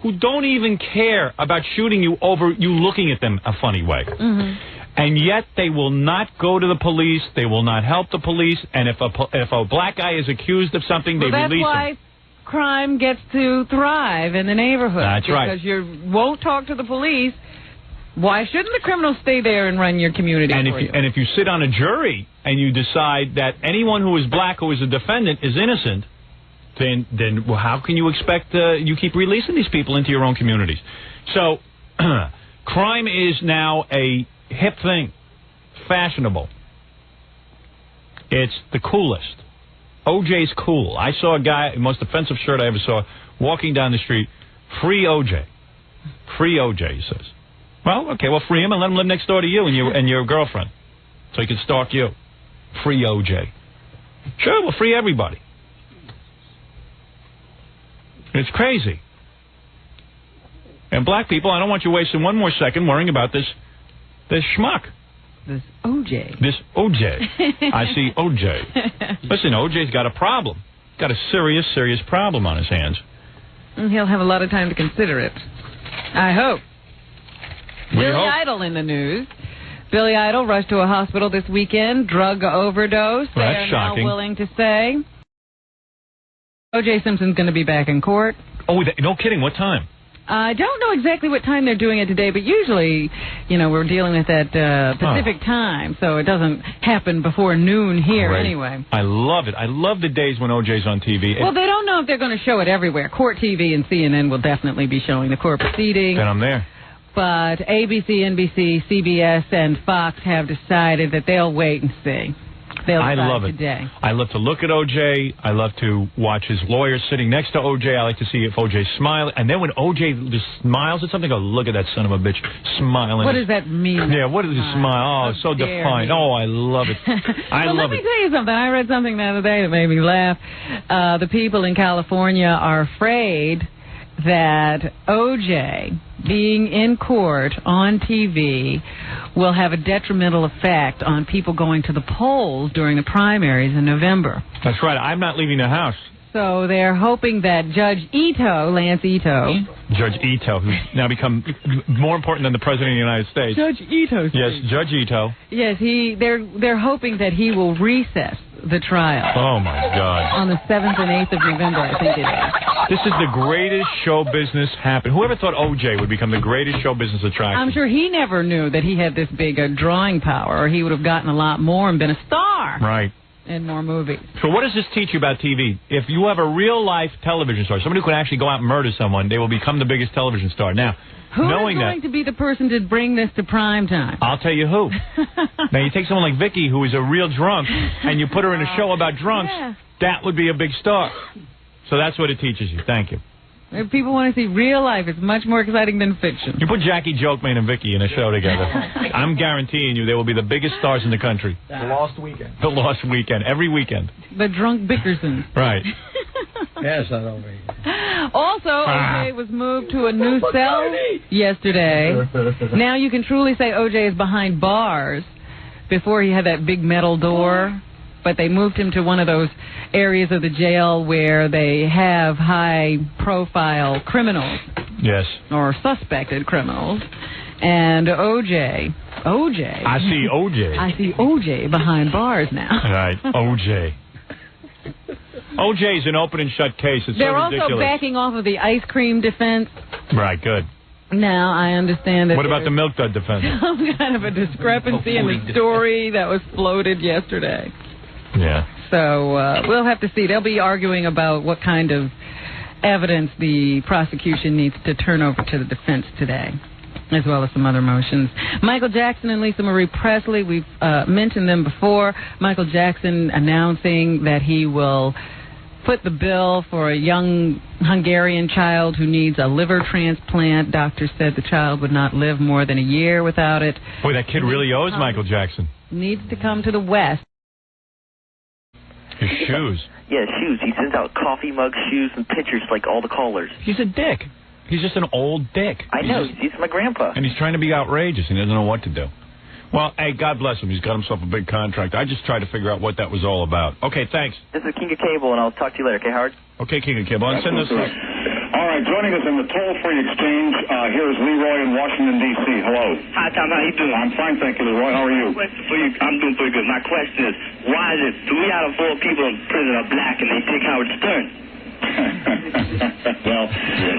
who don't even care about shooting you over you looking at them a funny way. And yet they will not go to the police. They will not help the police. And if a black guy is accused of something, they release him. Crime gets to thrive in the neighborhood. That's right. Because you won't talk to the police. Why shouldn't the criminals stay there and run your community and for you? And if you sit on a jury and you decide that anyone who is black who is a defendant is innocent, then well, how can you expect you keep releasing these people into your own communities? So crime is now a hip thing, fashionable. It's the coolest. O.J.'s cool. I saw a guy, the most offensive shirt I ever saw, walking down the street. Free O.J. Free O.J., he says. Well, okay, well, free him and let him live next door to you and your girlfriend so he can stalk you. Free O.J. Sure, we'll free everybody. It's crazy. And black people, I don't want you wasting one more second worrying about this schmuck. This O.J. This O.J. I see O.J. Listen, O.J.'s got a problem. Got a serious, serious problem on his hands. And he'll have a lot of time to consider it. I hope. Billy Idol in the news. Billy Idol rushed to a hospital this weekend. Drug overdose. Well, they are shocking. now willing to say. O.J. Simpson's going to be back in court. Oh, no kidding. What time? I don't know exactly what time they're doing it today, but usually, we're dealing with that Pacific time, so it doesn't happen before noon here anyway. I love it. I love the days when OJ's on TV. Well, they don't know if they're going to show it everywhere. Court TV and CNN will definitely be showing the court proceedings. Then I'm there. But ABC, NBC, CBS, and Fox have decided that they'll wait and see. I love it. Today. I love to look at OJ. I love to watch his lawyer sitting next to OJ. I like to see if OJ's smiling. And then when OJ just smiles at something, I go, look at that son of a bitch smiling. What does that mean? Yeah, what is a smile? Oh, so defiant. Oh, I love it. Let me tell you something. I read something the other day that made me laugh. The people in California are afraid that OJ being in court on TV will have a detrimental effect on people going to the polls during the primaries in November. That's right. I'm not leaving the house. So they're hoping that Judge Lance Ito, who's now become more important than the President of the United States. Judge Ito. Yes, Judge Ito. Yes, they're hoping that he will recess the trial. Oh, my God. On the 7th and 8th of November, I think it is. This is the greatest show business happen. Whoever thought OJ would become the greatest show business attraction? I'm sure he never knew that he had this big drawing power, or he would have gotten a lot more and been a star. Right. In more movies. So what does this teach you about TV? If you have a real-life television star, somebody who can actually go out and murder someone, they will become the biggest television star. Now, who is going to be the person to bring this to prime time? I'll tell you who. Now, you take someone like Vicky, who is a real drunk, and you put her in a show about drunks, that would be a big star. So that's what it teaches you. Thank you. If people want to see real life, it's much more exciting than fiction. You put Jackie Jokeman and Vicky in a show together. I'm guaranteeing you they will be the biggest stars in the country. The Lost Weekend. The Lost Weekend. Every weekend. The drunk Bickerson. Right. Yes, I don't mean. Also, OJ was moved to a new cell yesterday. Now you can truly say OJ is behind bars. Before he had that big metal door. But they moved him to one of those areas of the jail where they have high-profile criminals. Yes. Or suspected criminals. And OJ. I see OJ behind bars now. Right, OJ. OJ is an open and shut case. It's They're so ridiculous. also backing off of the ice cream defense. Right, good. Now, I understand that. What about the milk dud defense? Some kind of a discrepancy in the story that was floated yesterday. Yeah. So we'll have to see. They'll be arguing about what kind of evidence the prosecution needs to turn over to the defense today, as well as some other motions. Michael Jackson and Lisa Marie Presley, we've mentioned them before. Michael Jackson announcing that he will foot the bill for a young Hungarian child who needs a liver transplant. Doctors said the child would not live more than a year without it. Boy, that kid really owes Michael Jackson. Needs to come to the West. His shoes. Yeah, shoes. He sends out coffee mugs, shoes, and pictures like all the callers. He's a dick. He's just an old dick. I know. He's my grandpa. And he's trying to be outrageous, and he doesn't know what to do. Well, hey, God bless him. He's got himself a big contract. I just tried to figure out what that was all about. Okay, thanks. This is King of Cable, and I'll talk to you later. Okay, Howard? Okay, King of Cable. I'll send this. All right, joining us in the toll-free exchange, here is Leroy in Washington, D.C. Hello. Hi, Tom. How you doing? I'm fine, thank you, Leroy. How are you? I'm doing pretty good. My question is, why is it 3 out of 4 people in prison are black and they pick Howard Stern? Well,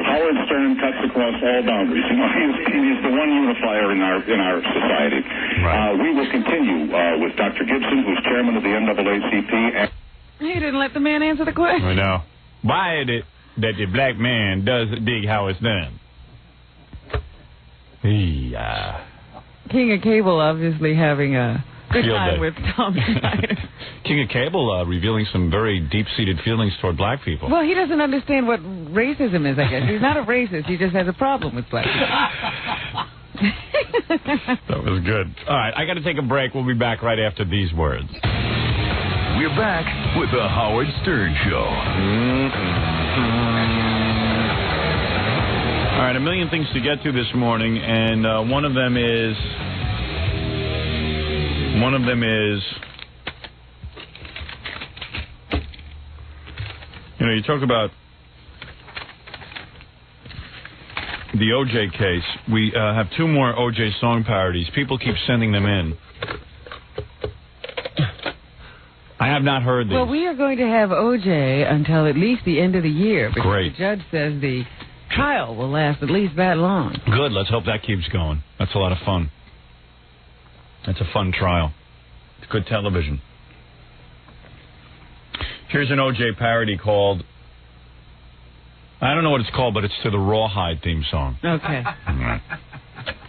Howard Stern cuts across all boundaries. You know, he's the one unifier in our society. Right. We will continue with Dr. Gibson, who's chairman of the NAACP. He didn't let the man answer the question. I know. Why is it that the black man does dig Howard Stern? King of Cable obviously having a good time with Tom Snyder. King of Cable revealing some very deep-seated feelings toward black people. Well, he doesn't understand what racism is, I guess. He's not a racist. He just has a problem with black people. That was good. All right, I got to take a break. We'll be back right after these words. We're back with the Howard Stern Show. All right, a million things to get to this morning, and one of them is, you know, you talk about the O.J. case. We have 2 more O.J. song parodies. People keep sending them in. I have not heard these. Well, we are going to have O.J. until at least the end of the year. Because Great. The judge says the trial will last at least that long. Good. Let's hope that keeps going. That's a lot of fun. That's a fun trial. It's good television. Here's an O.J. parody called... I don't know what it's called, but it's to the Rawhide theme song. Okay.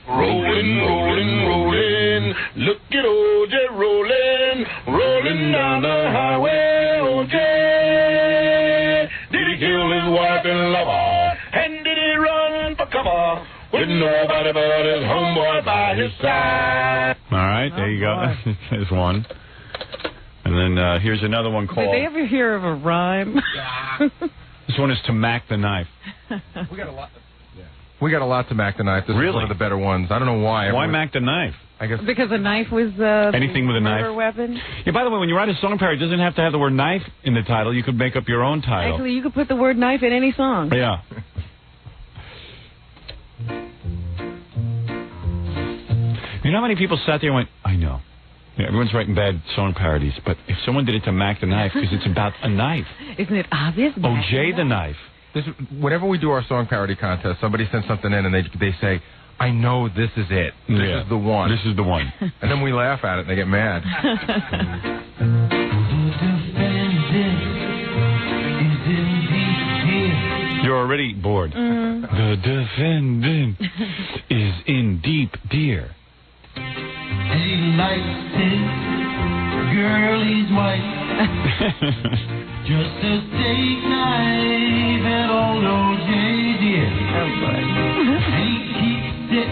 Rolling, rolling, rolling. Look at O.J. rolling. Rolling down the highway, O.J. Did he kill his wife and lover? And did he run for cover? With nobody but his homeboy by his side. All right, there you go. There's one. And then here's another one called... Did they ever hear of a rhyme? This one is To Mac the Knife. We got a lot. We got a lot to Mac the Knife. This is one of the better ones. I don't know why. Why Mac the Knife? I guess because a knife was anything with a knife. Weapon. Yeah. By the way, when you write a song parody, it doesn't have to have the word knife in the title. You could make up your own title. Actually, you could put the word knife in any song. Yeah. You know how many people sat there and went, I know. Yeah, everyone's writing bad song parodies, but if someone did it to Mac the Knife, because it's about a knife. Isn't it obvious? O.J. the Knife. Whenever we do our song parody contest, somebody sends something in and they say, I know this is it. This is the one. This is the one. And then we laugh at it and they get mad. You're already bored. The defendant is in deep deer. He likes his girlie's wife. Just a steak knife and old O.J. dear. He keeps it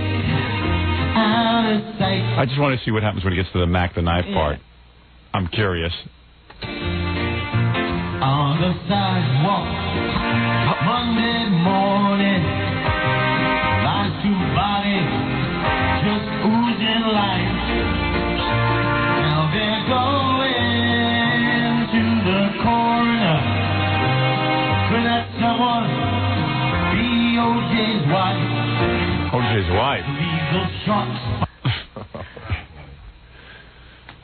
out of sight. I just want to see what happens when he gets to the Mac the Knife part. I'm curious. On the sidewalk, Monday morning, lies two bodies just oozing life. Now they're going to the coroner. Could that someone be O.J.'s wife? O.J.'s wife? Legal shots.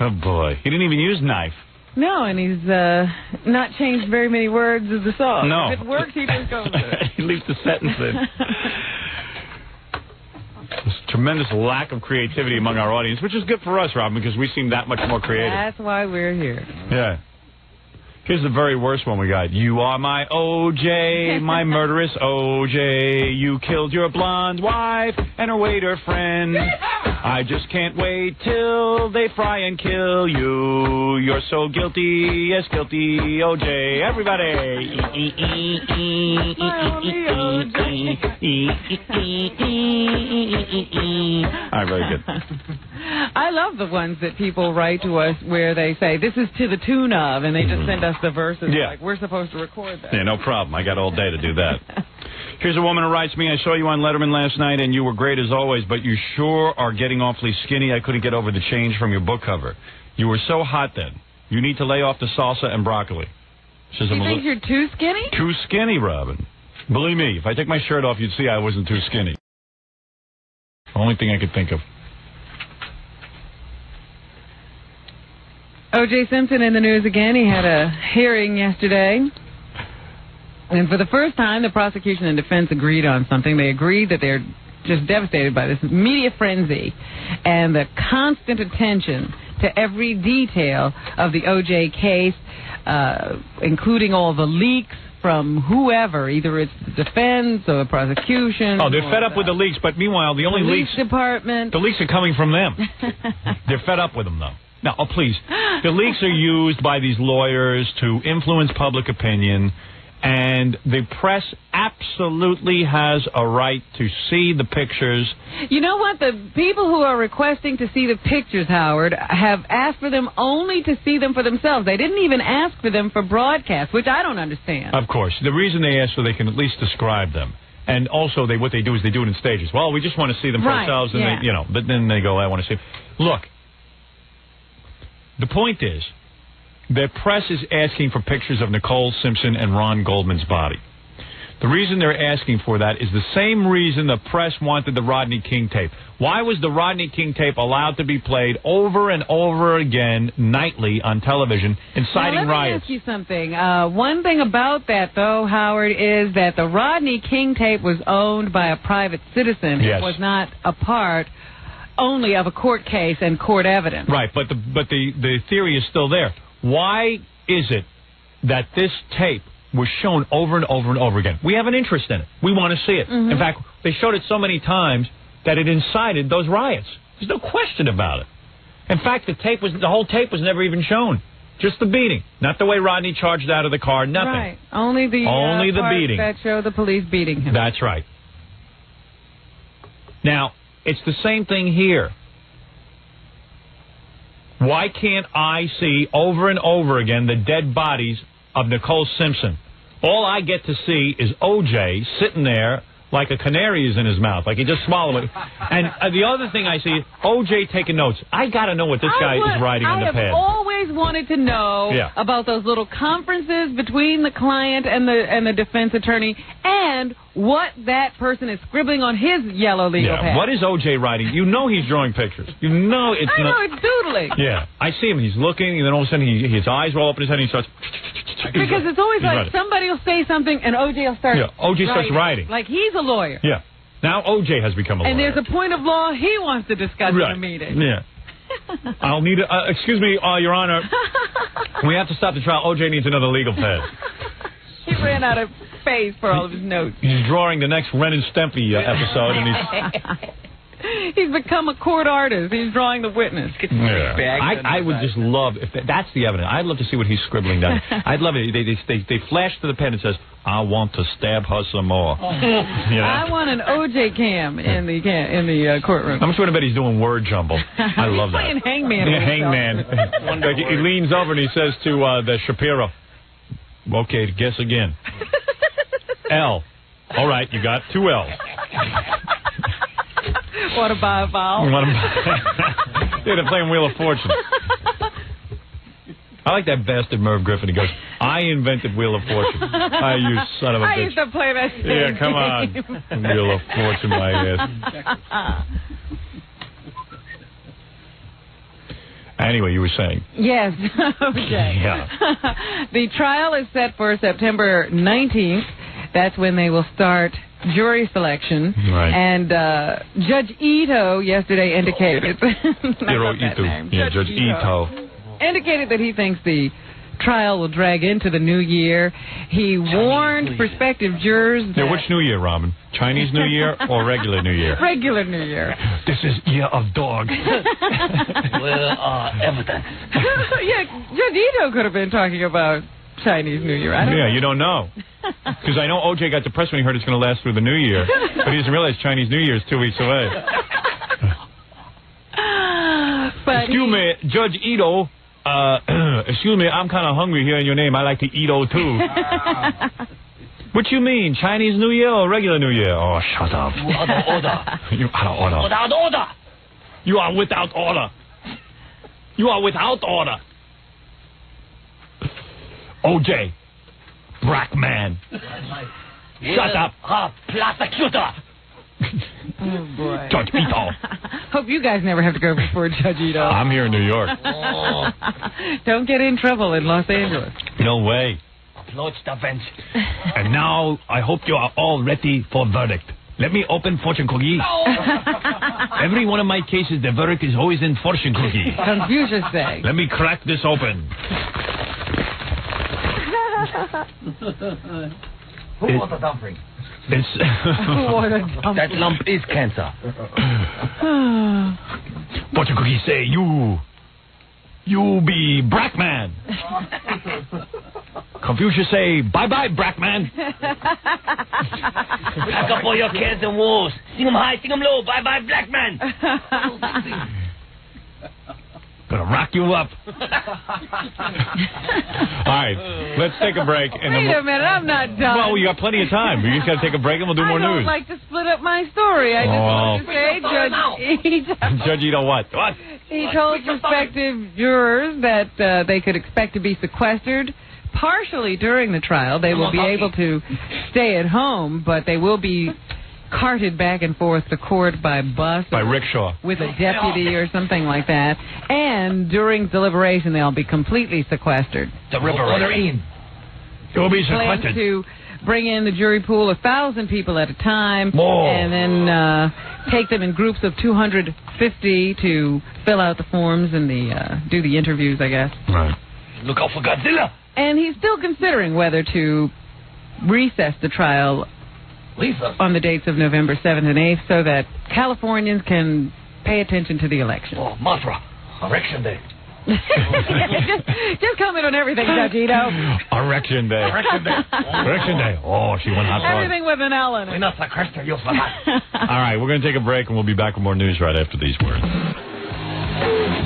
Oh, boy. He didn't even use knife. No, and he's not changed very many words of the song. No. If it works, he just goes with it. He leaves the sentence in. There's tremendous lack of creativity among our audience, which is good for us, Robin, because we seem that much more creative. That's why we're here. Yeah. Here's the very worst one we got. You are my O.J., my murderous O.J. You killed your blonde wife and her waiter friend. I just can't wait till they fry and kill you. You're so guilty, yes, guilty, O.J. Everybody. All right, very good. I love the ones that people write to us where they say, this is to the tune of, and they just send us the verses. Yeah. Like, we're supposed to record that. Yeah, no problem. I got all day to do that. Here's a woman who writes me, I saw you on Letterman last night, and you were great as always, but you sure are getting awfully skinny. I couldn't get over the change from your book cover. You were so hot then. You need to lay off the salsa and broccoli. Says, you think you're too skinny? Too skinny, Robin. Believe me, if I take my shirt off, you'd see I wasn't too skinny. Only thing I could think of. O.J. Simpson in the news again. He had a hearing yesterday. And for the first time, the prosecution and defense agreed on something. They agreed that they're just devastated by this media frenzy and the constant attention to every detail of the O.J. case, including all the leaks from whoever, either it's the defense or the prosecution. Oh, they're fed up with the leaks, but meanwhile, the only police leaks... department. The leaks are coming from them. They're fed up with them, though. Now, oh, please. The leaks are used by these lawyers to influence public opinion, and the press absolutely has a right to see the pictures. You know what? The people who are requesting to see the pictures, Howard, have asked for them only to see them for themselves. They didn't even ask for them for broadcast, which I don't understand. Of course. The reason they ask so they can at least describe them. And also, what they do is they do it in stages. Well, we just want to see them for ourselves, and they, but then they go, I want to see. Look, the point is, the press is asking for pictures of Nicole Simpson and Ron Goldman's body. The reason they're asking for that is the same reason the press wanted the Rodney King tape. Why was the Rodney King tape allowed to be played over and over again nightly on television, inciting riots? Let me ask you something. One thing about that, though, Howard, is that the Rodney King tape was owned by a private citizen. Yes. It was not a part only of a court case and court evidence. Right, but the theory is still there. Why is it that this tape was shown over and over and over again? We have an interest in it. We want to see it. Mm-hmm. In fact, they showed it so many times that it incited those riots. There's no question about it. In fact, the whole tape was never even shown. Just the beating. Not the way Rodney charged out of the car, nothing. Right. Only the parts beating. that show the police beating him. That's right. Now, it's the same thing here. Why can't I see over and over again the dead bodies of Nicole Simpson? All I get to see is O.J. sitting there like a canary is in his mouth, like he just swallowed it. And the other thing I see is O.J. taking notes. I got to know what this guy is writing on the pad. I have always wanted to know about those little conferences between the client and the defense attorney, and what that person is scribbling on his yellow legal pad. What is O.J. writing? You know he's drawing pictures. You know it's I know it's doodling. Yeah, I see him. He's looking, and then all of a sudden his eyes roll up in his head, and he starts... Because it's always like somebody will say something, and O.J. will start O.J. starts writing. Like he's a lawyer. Yeah. Now O.J. has become a lawyer. And there's a point of law he wants to discuss in a meeting. Yeah. I'll need excuse me, Your Honor. We have to stop the trial. O.J. needs another legal pad. He ran out of space for all of his notes. He's drawing the next Ren and Stimpy episode, and he's become a court artist. He's drawing the witness. I would just love if that's the evidence. I'd love to see what he's scribbling down. I'd love it. They flash to the pen and says, "I want to stab her some more." I want an O.J. cam in the courtroom. I'm just going to bet he's doing word jumble. I love that. He's playing hangman. Yeah, hangman. He leans over and he says to the Shapiro, "Okay, guess again." L. All right, you got 2 L's. Want to buy a vowel? Yeah, they're playing Wheel of Fortune. I like that bastard Merv Griffin. He goes, "I invented Wheel of Fortune." You son of a bitch. I used to play that same Yeah, come on. Wheel of Fortune, my ass. Anyway, you were saying. Yes. Okay. Yeah. The trial is set for September 19th. That's when they will start jury selection. Right. And Judge Ito yesterday indicated... Judge Ito. Indicated that he thinks the trial will drag into the new year. He warned prospective jurors that... Yeah, which New Year, Robin? Chinese New Year or regular New Year? Regular New Year. This is Year of Dog. Where are evidence? Yeah, Judge Ito could have been talking about Chinese New Year. I don't know. You don't know. Because I know O.J. got depressed when he heard it's going to last through the New Year. But he doesn't realize Chinese New Year is 2 weeks away. Excuse me, Judge Ito. Excuse me, I'm kind of hungry hearing your name. I like to Ito, too. What you mean, Chinese New Year or regular New Year? Oh, shut up. You are out of order. You out of order. Without order. You are without order. You are without order. O.J. Brackman. Shut up. Prosecutor. Oh, boy. Judge Ito. Hope you guys never have to go before Judge Ito. I'm here in New York. Don't get in trouble in Los Angeles. No way. Approach the bench. And now, I hope you are all ready for verdict. Let me open fortune cookie. Every one of my cases, the verdict is always in fortune cookie. Confucius say. Let me crack this open. Who was the dumpling? That lump is cancer. Fortune cookie say you be Brackman. Confucius say, bye-bye, Brackman. Back up all your cans and wolves. Sing them high, sing them low. Bye-bye, black man. Gonna rock you up. All right, let's take a break. And Wait a minute, I'm not done. Well, you got plenty of time. You just got to take a break and we'll do more I don't news. like to split up my story. I just want to say, Judge Ito what? He told prospective jurors that they could expect to be sequestered partially during the trial. They will be able to stay at home, but they will be carted back and forth to court by bus. By rickshaw. With a deputy or something like that. And during deliberation, they'll be completely sequestered. Deliberation. It will be sequestered. To bring in the jury pool 1,000 people at a time, and then take them in groups of 250 to fill out the forms and do the interviews, I guess. Right. Look out for Godzilla. And he's still considering whether to recess the trial on the dates of November 7th and 8th so that Californians can pay attention to the election. Oh, Mothra. Election day. just comment on everything, Judge Ito. Erection day. Erection day. Oh, she went hot. Everything with an L in it. All right, we're going to take a break, and we'll be back with more news right after these words.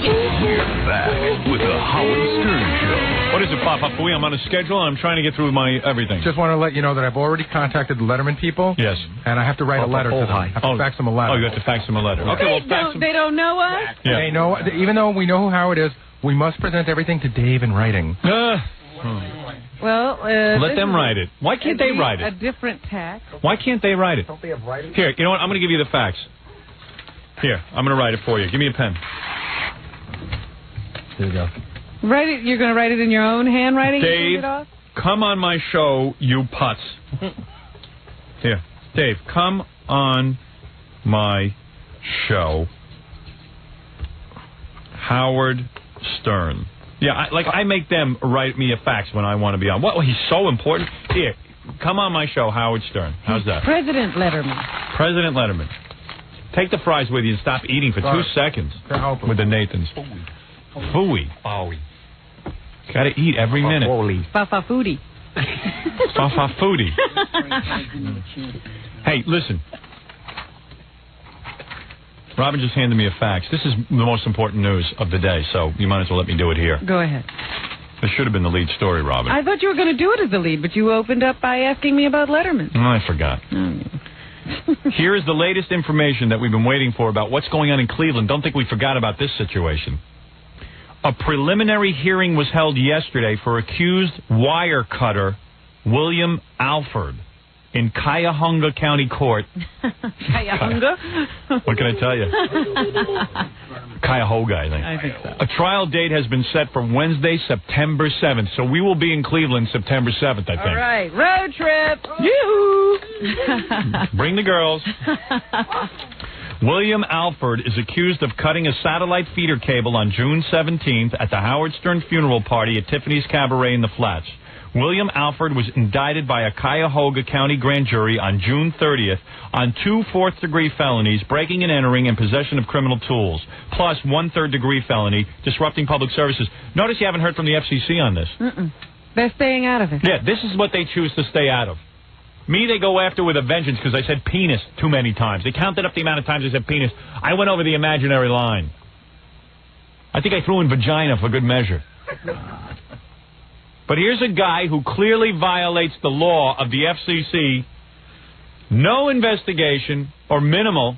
We're back with the Howard Stern Show. What is it, Papa Fooey? I'm on a schedule, and I'm trying to get through my everything. Just want to let you know that I've already contacted the Letterman people. Yes. And I have to write a letter to them. I have to fax them a letter. Oh, you have to fax them a letter. Okay, well, fax them. They don't know us? Yeah. They know, even though we know who Howard is, we must present everything to Dave in writing. Well, let them write it. Why can't they write it? A different tax. Why can't they write it? Don't they have writing? Here, you know what? I'm going to give you the fax. Here, I'm going to write it for you. Give me a pen. There you go. Write it. You're going to write it in your own handwriting? Dave, come on my show, you putz. Here, Dave, come on my show. Howard Stern. Yeah, I make them write me a fax when I want to be on. Well, he's so important. Here, come on my show, Howard Stern. How's that? President Letterman. President Letterman. Take the fries with you and stop eating for 2 seconds with the Nathans. Fooey. Got to eat every minute. Fafa foodie. Fafa foodie. Hey, listen. Robin just handed me a fax. This is the most important news of the day, so you might as well let me do it here. Go ahead. This should have been the lead story, Robin. I thought you were going to do it as the lead, but you opened up by asking me about Letterman. Oh, I forgot. Here is the latest information that we've been waiting for about what's going on in Cleveland. Don't think we forgot about this situation. A preliminary hearing was held yesterday for accused wire cutter William Alford in Cuyahoga County Court. Cuyahoga? What can I tell you? Cuyahoga, I think. I think so. A trial date has been set for Wednesday, September 7th. So we will be in Cleveland September 7th, I think. All right. Road trip. Yoo-hoo. Bring the girls. William Alford is accused of cutting a satellite feeder cable on June 17th at the Howard Stern funeral party at Tiffany's Cabaret in the Flats. William Alford was indicted by a Cuyahoga County grand jury on June 30th on 2 fourth-degree felonies, breaking and entering, and possession of criminal tools, plus 1 third-degree felony, disrupting public services. Notice you haven't heard from the FCC on this. They're staying out of it. Yeah, this is what they choose to stay out of. Me, they go after with a vengeance because I said penis too many times. They counted up the amount of times I said penis. I went over the imaginary line. I think I threw in vagina for good measure. But here's a guy who clearly violates the law of the FCC. No investigation, or minimal.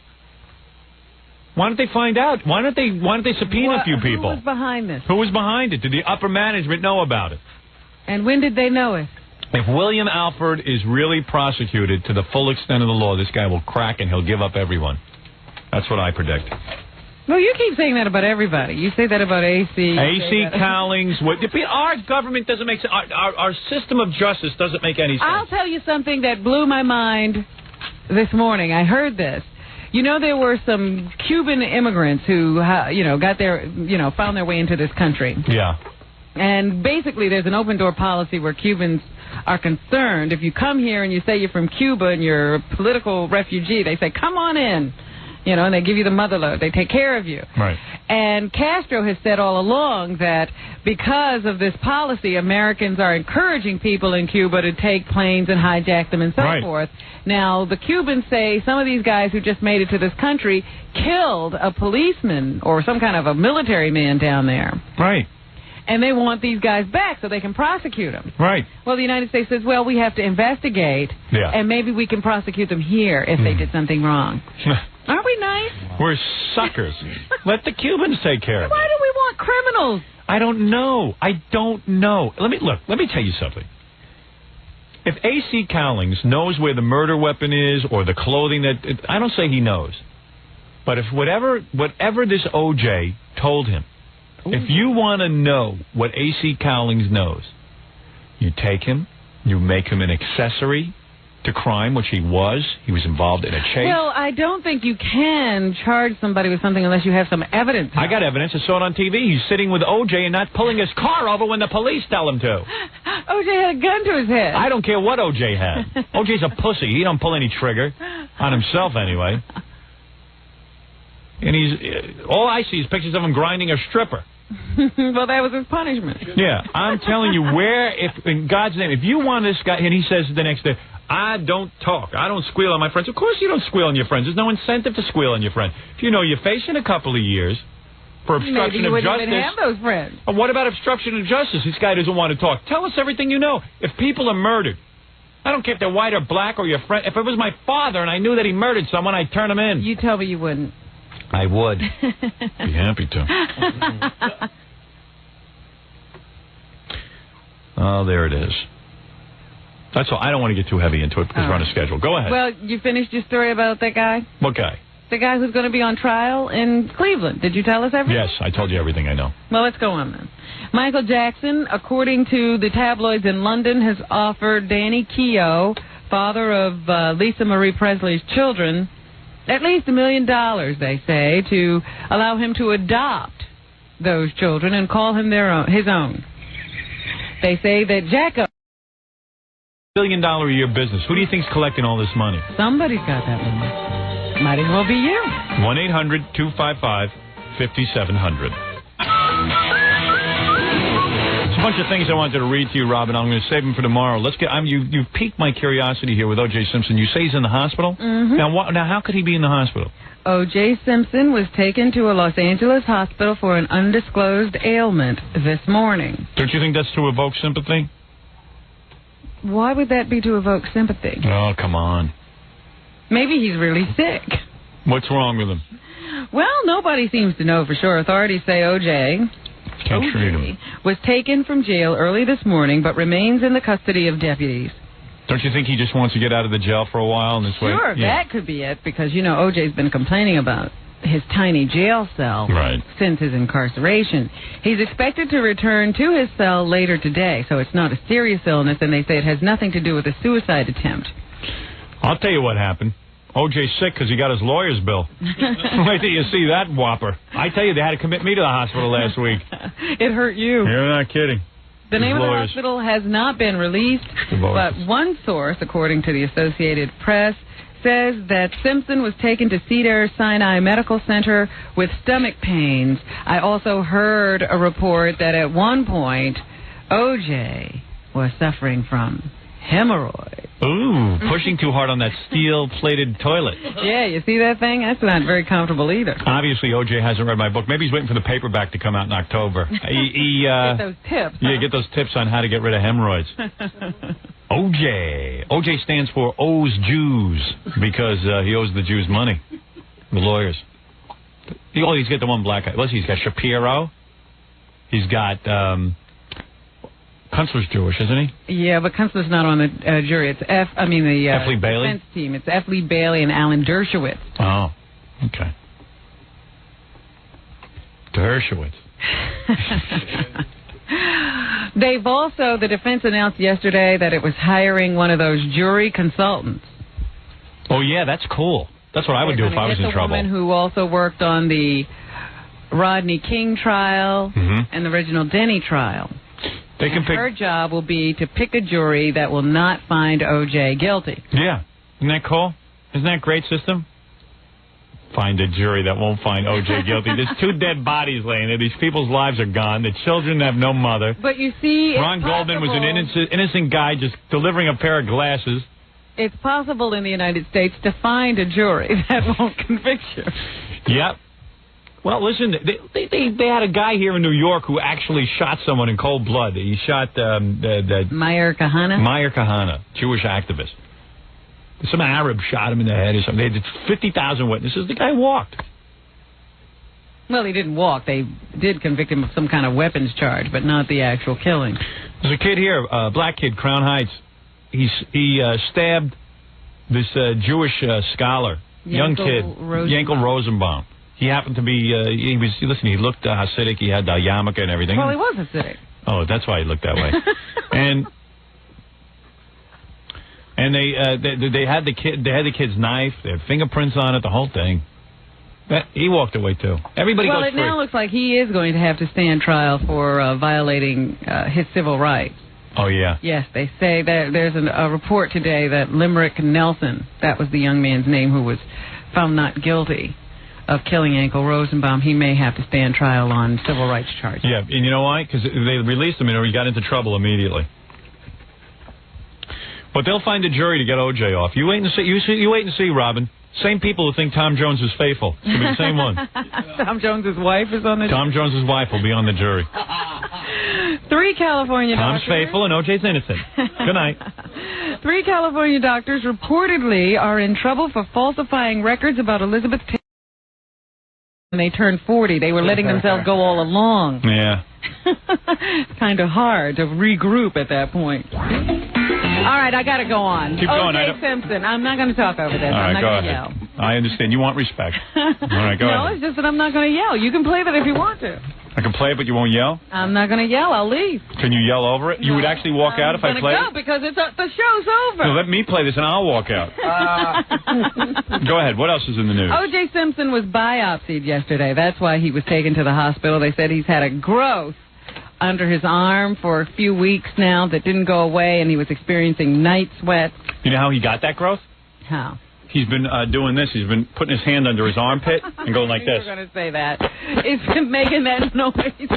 Why don't they find out? Why don't they subpoena a few people? Who was behind this? Who was behind it? Did the upper management know about it? And when did they know it? If William Alford is really prosecuted to the full extent of the law, this guy will crack and he'll give up everyone. That's what I predict. Well, you keep saying that about everybody. You say that about AC. AC Cowlings. Our government doesn't make sense. Our system of justice doesn't make any sense. I'll tell you something that blew my mind this morning. I heard this. You know, there were some Cuban immigrants who, got their, found their way into this country. Yeah. And basically, there's an open-door policy where Cubans are concerned. If you come here and you say you're from Cuba and you're a political refugee, they say, come on in. And they give you the motherload. They take care of you. Right. And Castro has said all along that because of this policy, Americans are encouraging people in Cuba to take planes and hijack them and so forth. Now, the Cubans say some of these guys who just made it to this country killed a policeman or some kind of a military man down there. Right. And they want these guys back so they can prosecute them. Right. Well, the United States says, well, we have to investigate, and maybe we can prosecute them here if they did something wrong. Aren't we nice? We're suckers. Let the Cubans take care of it. Why do we want criminals I don't know. I don't know. Let me tell you something. If A.C. Cowlings knows where the murder weapon is or the clothing that... I don't say he knows. But if whatever this O.J. told him, if you want to know what A.C. Cowlings knows, you take him, you make him an accessory to crime, which he was. He was involved in a chase. Well, I don't think you can charge somebody with something unless you have some evidence. I got evidence. I saw it on TV. He's sitting with O.J. and not pulling his car over when the police tell him to. O.J. had a gun to his head. I don't care what O.J. had. O.J.'s a pussy. He don't pull any trigger. On himself, anyway. And all I see is pictures of him grinding a stripper. Well, that was his punishment. Yeah, I'm telling you, in God's name, if you want this guy, and he says the next day, I don't talk, I don't squeal on my friends. Of course you don't squeal on your friends. There's no incentive to squeal on your friend. If you know you're facing a couple of years for obstruction of justice. Maybe you wouldn't even have those friends. What about obstruction of justice? This guy doesn't want to talk. Tell us everything you know. If people are murdered, I don't care if they're white or black or your friend. If it was my father and I knew that he murdered someone, I'd turn him in. You tell me you wouldn't. I would. Be happy to. Oh, there it is. That's all. I don't want to get too heavy into it because we're on a schedule. Go ahead. Well, you finished your story about that guy? What guy? The guy who's going to be on trial in Cleveland. Did you tell us everything? Yes, I told you everything I know. Well, let's go on then. Michael Jackson, according to the tabloids in London, has offered Danny Keough, father of Lisa Marie Presley's children, at least $1 million, they say, to allow him to adopt those children and call him his own. They say that Jacko... $1 billion a year business. Who do you think's collecting all this money? Somebody's got that money. Might as well be you. 1-800-255-5700. There's a bunch of things I wanted to read to you, Robin. I'm going to save them for tomorrow. Let's get. You've piqued my curiosity here with O.J. Simpson. You say he's in the hospital? Mm-hmm. Now, how could he be in the hospital? O.J. Simpson was taken to a Los Angeles hospital for an undisclosed ailment this morning. Don't you think that's to evoke sympathy? Why would that be to evoke sympathy? Oh, come on. Maybe he's really sick. What's wrong with him? Well, nobody seems to know for sure. Authorities say O.J. was taken from jail early this morning, but remains in the custody of deputies. Don't you think he just wants to get out of the jail for a while in this way? Sure, that could be it, because, O.J.'s been complaining about his tiny jail cell since his incarceration. He's expected to return to his cell later today, so it's not a serious illness, and they say it has nothing to do with a suicide attempt. I'll tell you what happened. O.J.'s sick because he got his lawyer's bill. Wait till you see that whopper. I tell you, they had to commit me to the hospital last week. It hurt you. You're not kidding. The name of the hospital has not been released, but one source, according to the Associated Press, says that Simpson was taken to Cedars-Sinai Medical Center with stomach pains. I also heard a report that at one point, O.J. was suffering from hemorrhoids. Ooh, pushing too hard on that steel-plated toilet. Yeah, you see that thing? That's not very comfortable either. Obviously, O.J. hasn't read my book. Maybe he's waiting for the paperback to come out in October. Get those tips. Yeah, get those tips on how to get rid of hemorrhoids. O.J. O.J. stands for owes Jews because he owes the Jews money. The lawyers. He's got the one black guy. Listen, he's got Shapiro. He's got... Kunstler's Jewish, isn't he? Yeah, but Kunstler's not on the jury. It's F Lee Bailey? Defense team. It's F. Lee Bailey and Alan Dershowitz. Oh, okay. Dershowitz. The defense announced yesterday that it was hiring one of those jury consultants. Oh, yeah, that's cool. That's what I would do if I was in trouble. The woman who also worked on the Rodney King trial and the Reginald Denny trial. Her job will be to pick a jury that will not find O.J. guilty. Yeah. Isn't that cool? Isn't that a great system? Find a jury that won't find O.J. guilty. There's 2 dead bodies laying there. These people's lives are gone. The children have no mother. But you see, Ron Goldman was an innocent guy just delivering a pair of glasses. It's possible in the United States to find a jury that won't convict you. Yep. Well, listen, they had a guy here in New York who actually shot someone in cold blood. He shot Meyer Kahane? Meyer Kahane, Jewish activist. Some Arab shot him in the head or something. They had 50,000 witnesses. The guy walked. Well, he didn't walk. They did convict him of some kind of weapons charge, but not the actual killing. There's a kid here, a black kid, Crown Heights. He stabbed this Jewish scholar, young kid, Yankel Rosenbaum. He happened to be, he looked Hasidic. He had the yarmulke and everything. Well, he was Hasidic. Oh, that's why he looked that way. And they had the kid's knife. They had fingerprints on it. The whole thing. He walked away too. Everybody goes free. Well, it now looks like he is going to have to stand trial for violating his civil rights. Oh yeah. Yes, they say that there's a report today that Limerick Nelson, that was the young man's name who was found not guilty of killing Yankel Rosenbaum, he may have to stand trial on civil rights charges. Yeah, and you know why? Because they released him and he got into trouble immediately. But they'll find a jury to get O.J. off. You wait and see. You wait and see, Robin. Same people who think Tom Jones is faithful. It'll be the same one. Tom Jones's wife is on the jury. Tom Jones's wife will be on the jury. 3 California Tom's doctors. faithful and O.J.'s innocent. Good night. 3 California doctors reportedly are in trouble for falsifying records about Elizabeth Taylor. When they turned 40, they were letting themselves go all along. Yeah. It's kind of hard to regroup at that point. All right, I got to go on. Keep going. O.J. Simpson. I'm not going to talk over this. All right, I'm not going to yell. I understand. You want respect. All right, go ahead. No, it's just that I'm not going to yell. You can play that if you want to. I can play it, but you won't yell? I'm not going to yell. I'll leave. Can you yell over it? No, you would actually walk out if I played it? No, because the show's over. No, let me play this and I'll walk out. Go ahead. What else is in the news? O.J. Simpson was biopsied yesterday. That's why he was taken to the hospital. They said he's had a growth under his arm for a few weeks now that didn't go away, and he was experiencing night sweats. You know how he got that growth? How? He's been doing this. He's been putting his hand under his armpit and going like this. You were going to say that. He's been making that noise.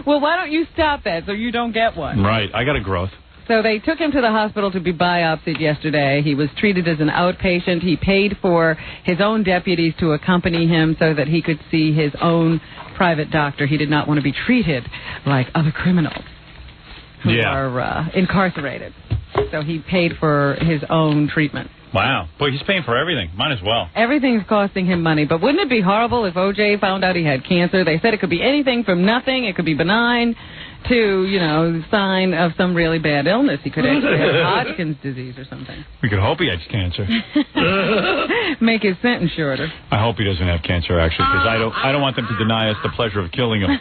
Well, why don't you stop that so you don't get one? Right. I got a growth. So they took him to the hospital to be biopsied yesterday. He was treated as an outpatient. He paid for his own deputies to accompany him so that he could see his own private doctor. He did not want to be treated like other criminals who are incarcerated. So he paid for his own treatment. Wow. Boy, he's paying for everything. Might as well. Everything's costing him money. But wouldn't it be horrible if O.J. found out he had cancer? They said it could be anything from nothing. It could be benign to, sign of some really bad illness. He could actually have Hodgkin's disease or something. We could hope he has cancer. Make his sentence shorter. I hope he doesn't have cancer, actually, because I don't want them to deny us the pleasure of killing him.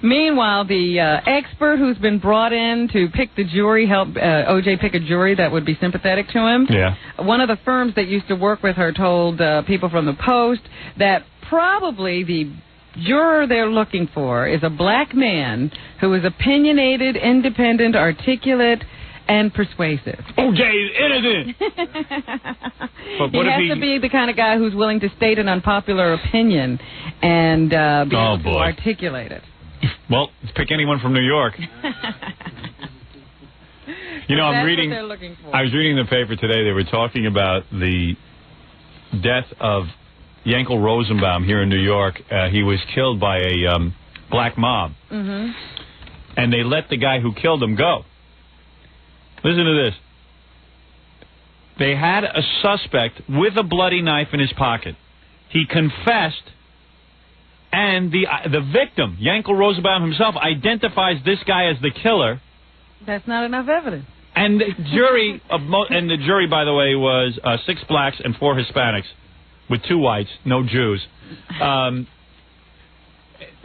Meanwhile, the expert who's been brought in to pick the jury, help O.J. pick a jury that would be sympathetic to him. Yeah. One of the firms that used to work with her told people from the Post that probably the juror they're looking for is a black man who is opinionated, independent, articulate, and persuasive. O.J. is innocent. But what he has to be the kind of guy who's willing to state an unpopular opinion and be able to articulate it. Well, let's pick anyone from New York. I'm reading. What they're looking for. I was reading the paper today. They were talking about the death of Yankel Rosenbaum here in New York. He was killed by a black mob, and they let the guy who killed him go. Listen to this. They had a suspect with a bloody knife in his pocket. He confessed, and the victim, Yankel Rosenbaum himself, identifies this guy as the killer. That's not enough evidence. And the jury, by the way, was 6 blacks and 4 Hispanics, with 2 whites, no Jews.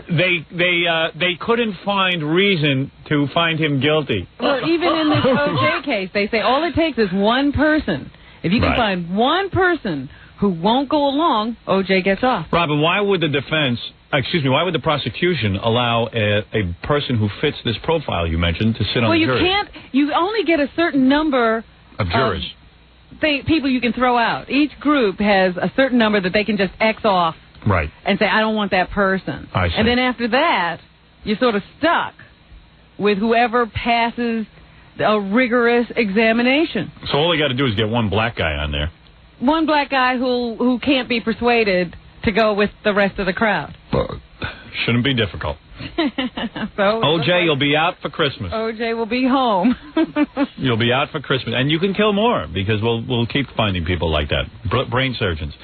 They couldn't find reason to find him guilty. Well, even in this O.J. case, they say all it takes is one person. If you can find one person who won't go along, O.J. gets off. Robin, why would why would the prosecution allow a person who fits this profile you mentioned to sit on the jury? Well, you only get a certain number of jurors. People you can throw out. Each group has a certain number that they can just X off. Right. And say, I don't want that person. I see. And then after that, you're sort of stuck with whoever passes a rigorous examination. So all they got to do is get one black guy on there. One black guy who can't be persuaded to go with the rest of the crowd. Shouldn't be difficult. So O.J., you'll be out for Christmas. O.J. will be home. You'll be out for Christmas. And you can kill more, because we'll keep finding people like that. Brain surgeons.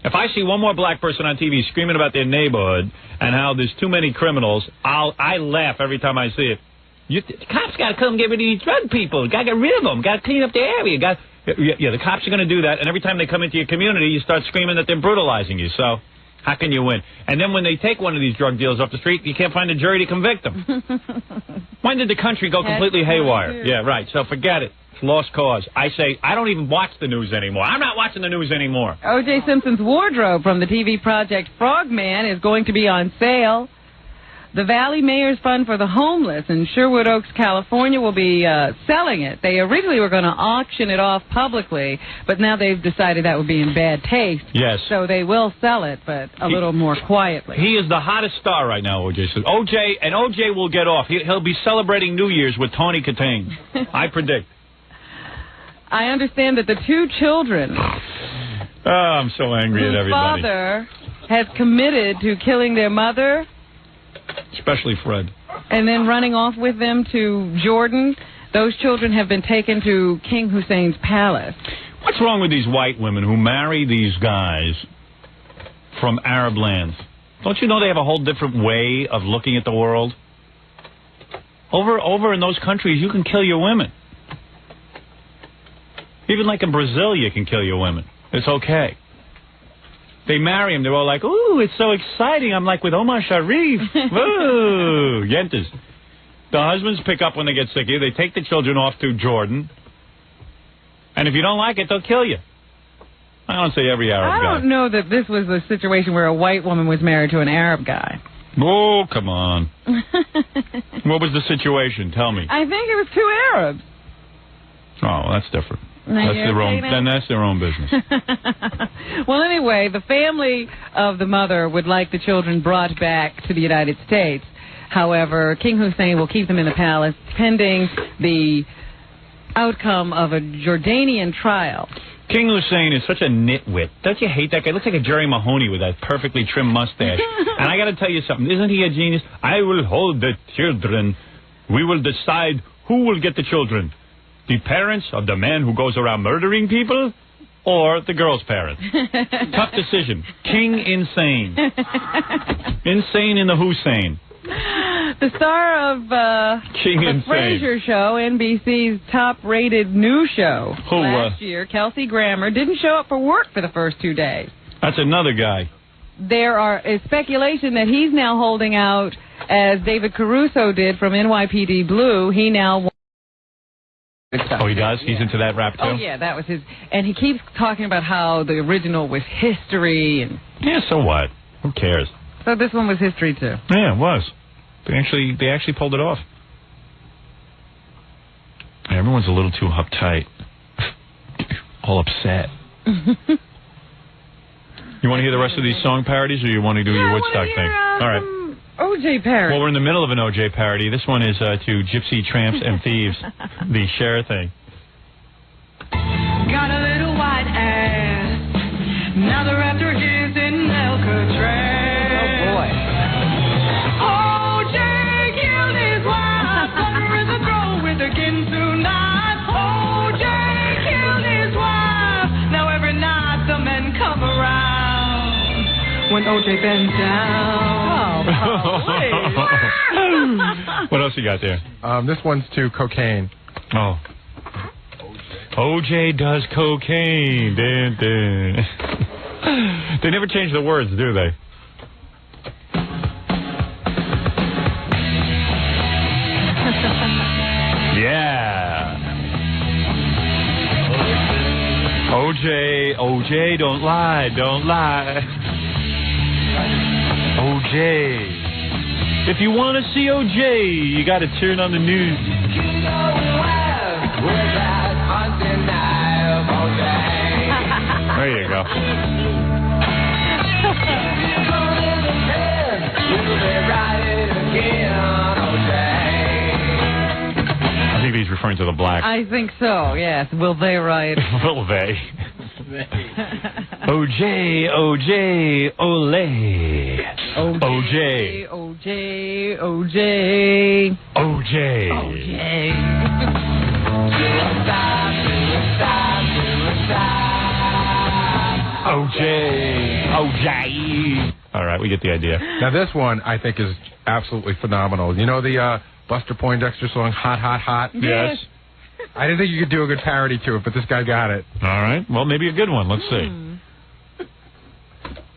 If I see one more black person on TV screaming about their neighborhood and how there's too many criminals, I laugh every time I see it. The cops got to come get rid of these drug people. Got to get rid of them. Got to clean up the area. Yeah, the cops are going to do that, and every time they come into your community, you start screaming that they're brutalizing you. So how can you win? And then when they take one of these drug dealers off the street, you can't find a jury to convict them. When did the country go completely haywire? Yeah, right. So forget it. It's lost cause. I say, I don't even watch the news anymore. I'm not watching the news anymore. O.J. Simpson's wardrobe from the TV project Frogman is going to be on sale. The Valley Mayor's Fund for the Homeless in Sherwood Oaks, California, will be selling it. They originally were going to auction it off publicly, but now they've decided that would be in bad taste. Yes. So they will sell it, but a little more quietly. He is the hottest star right now, O.J. says. O.J. will get off. He'll be celebrating New Year's with Tawny Katane. I predict. I understand that the two children... Oh, I'm so angry at everybody. Whose father has committed to killing their mother... Especially Fred. And then running off with them to Jordan. Those children have been taken to King Hussein's palace. What's wrong with these white women who marry these guys from Arab lands? Don't you know they have a whole different way of looking at the world? Over in those countries, you can kill your women. Even like in Brazil, you can kill your women. It's okay. They marry him. They're all like, ooh, it's so exciting. I'm like with Omar Sharif. Woo! Yentas. The husbands pick up when they get sick of you. They take the children off to Jordan. And if you don't like it, they'll kill you. I don't say every Arab guy. I don't know that this was a situation where a white woman was married to an Arab guy. Oh, come on. What was the situation? Tell me. I think it was two Arabs. Oh, well, that's different. That's their own business. Well, anyway, the family of the mother would like the children brought back to the United States. However, King Hussein will keep them in the palace pending the outcome of a Jordanian trial. King Hussein is such a nitwit. Don't you hate that guy? Looks like a Jerry Mahoney with that perfectly trimmed mustache. And I got to tell you something. Isn't he a genius? I will hold the children. We will decide who will get the children. The parents of the man who goes around murdering people, or the girl's parents? Tough decision. King insane. Insane in the Hussein. The star of the Frasier Show, NBC's top-rated news show last year, Kelsey Grammer, didn't show up for work for the first 2 days. That's another guy. There is speculation that he's now holding out, as David Caruso did from NYPD Blue. He now... Oh, he does? He's into that rap, too? Oh, yeah, that was his... And he keeps talking about how the original was history and... Yeah, so what? Who cares? So this one was history, too. Yeah, it was. They actually pulled it off. Everyone's a little too uptight. All upset. You want to hear the rest of these song parodies, or you want to do your Woodstock thing? All right. O.J. parody. Well, we're in the middle of an O.J. parody. This one is to Gypsy Tramps and Thieves, the Cher thing. Got a little white ass. Now they're after his in Alcatraz. Oh, boy. O.J. killed his wife. Under the throat with a Ginsu knife. O.J. killed his wife. Now every night the men come around. When O.J. bends down. What else you got there? This one's to cocaine. Oh. O.J. does cocaine. Dun, dun. They never change the words, do they? Yeah. O.J., don't lie, don't lie. O.J. If you want to see O.J., you got to turn on the news. There you go. I think he's referring to the blacks. I think so, yes. Will they riot? Will they? O.J., O.J., ole. O.J. O.J., O.J. O.J. O.J. O.J. OJ. All right, we get the idea. Now, this one I think is absolutely phenomenal. You know the Buster Poindexter song, Hot, Hot, Hot? Yes. I didn't think you could do a good parody to it, but this guy got it. All right. Well, maybe a good one. Let's see.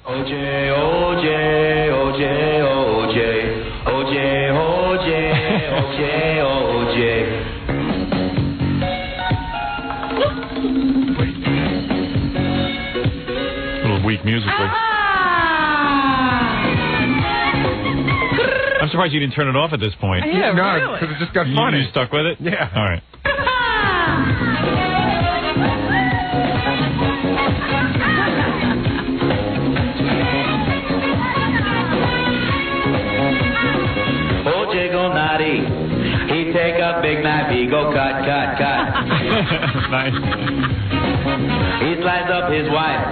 OJ, OJ, OJ, OJ, OJ, OJ, OJ, OJ. A little weak musically. I'm surprised you didn't turn it off at this point. Yeah, no, because it just got funny. You stuck with it? Yeah. All right. OJ go naughty. He take a big knife. He go cut, cut, cut. Nice. He slides up his wife.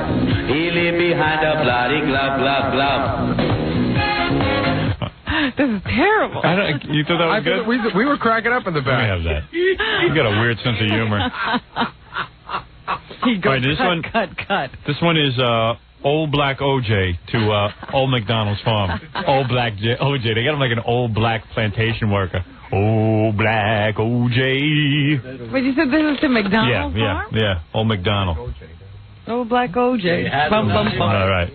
He leave behind a bloody glove, glove, glove. This is terrible. You thought that was good? We were cracking up in the back. I have that. You got a weird sense of humor. He goes, All right, this one, cut. This one is Old Black OJ to Old McDonald's farm. Old Black OJ. They got him like an old black plantation worker. Old Black OJ. But you said this is to McDonald's farm? Yeah. Old McDonald. Old Black OJ. Bum, bum, bum. All right.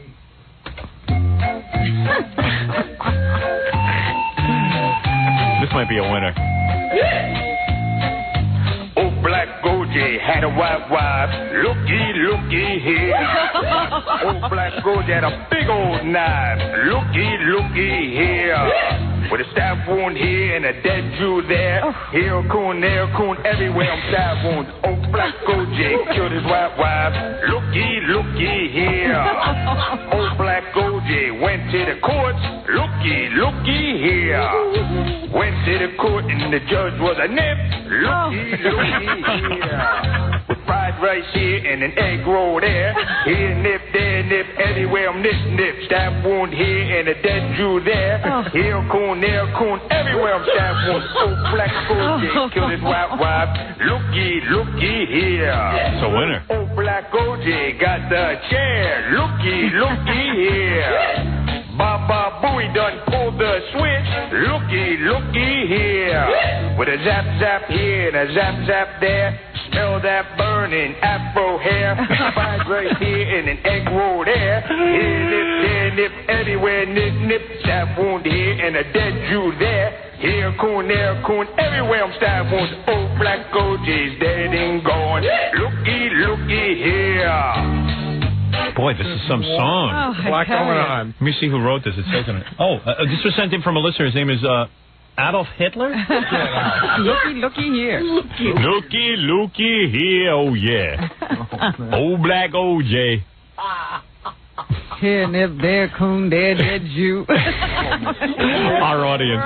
This might be a winner. Old Black OJ had a wife. Looky here. Old Black OJ had a big old knife. Looky here. With a stab wound here and a dead Jew there. Here coon, there coon, everywhere I'm stab wounds. Old Black OJ killed his wife. Looky here. Old Black OJ went to the courts. Looky here. Went to the court and the judge was a nip. Looky here. With fried rice here and an egg roll there. Here nip, there nip, everywhere I'm nip. Stab wound here and a dead Jew there. Here coon, there coon, everywhere I'm stab wound. Old Black OJ killed his wife. Looky here. It's a winner. Old Black OJ got the chair. Looky here. Baba Booey done pulled the switch. Looky here. With a zap zap here and a zap zap there. Smell that burning afro hair. Fried right here and an egg roll there. Here nip, there nip, everywhere nip. Stab wound here and a dead Jew there. Here coon, there coon, everywhere I'm stab wounds. Old Black OJ's dead and gone. Looky here. Boy, this is some song. Oh, What's going on? Let me see who wrote this. It says on it. Oh, this was sent in from a listener. His name is Adolf Hitler? Looky here. Looky here. Oh, yeah. Old Black OJ. Here, nip, there, coon, there, dead Jew. Our audience.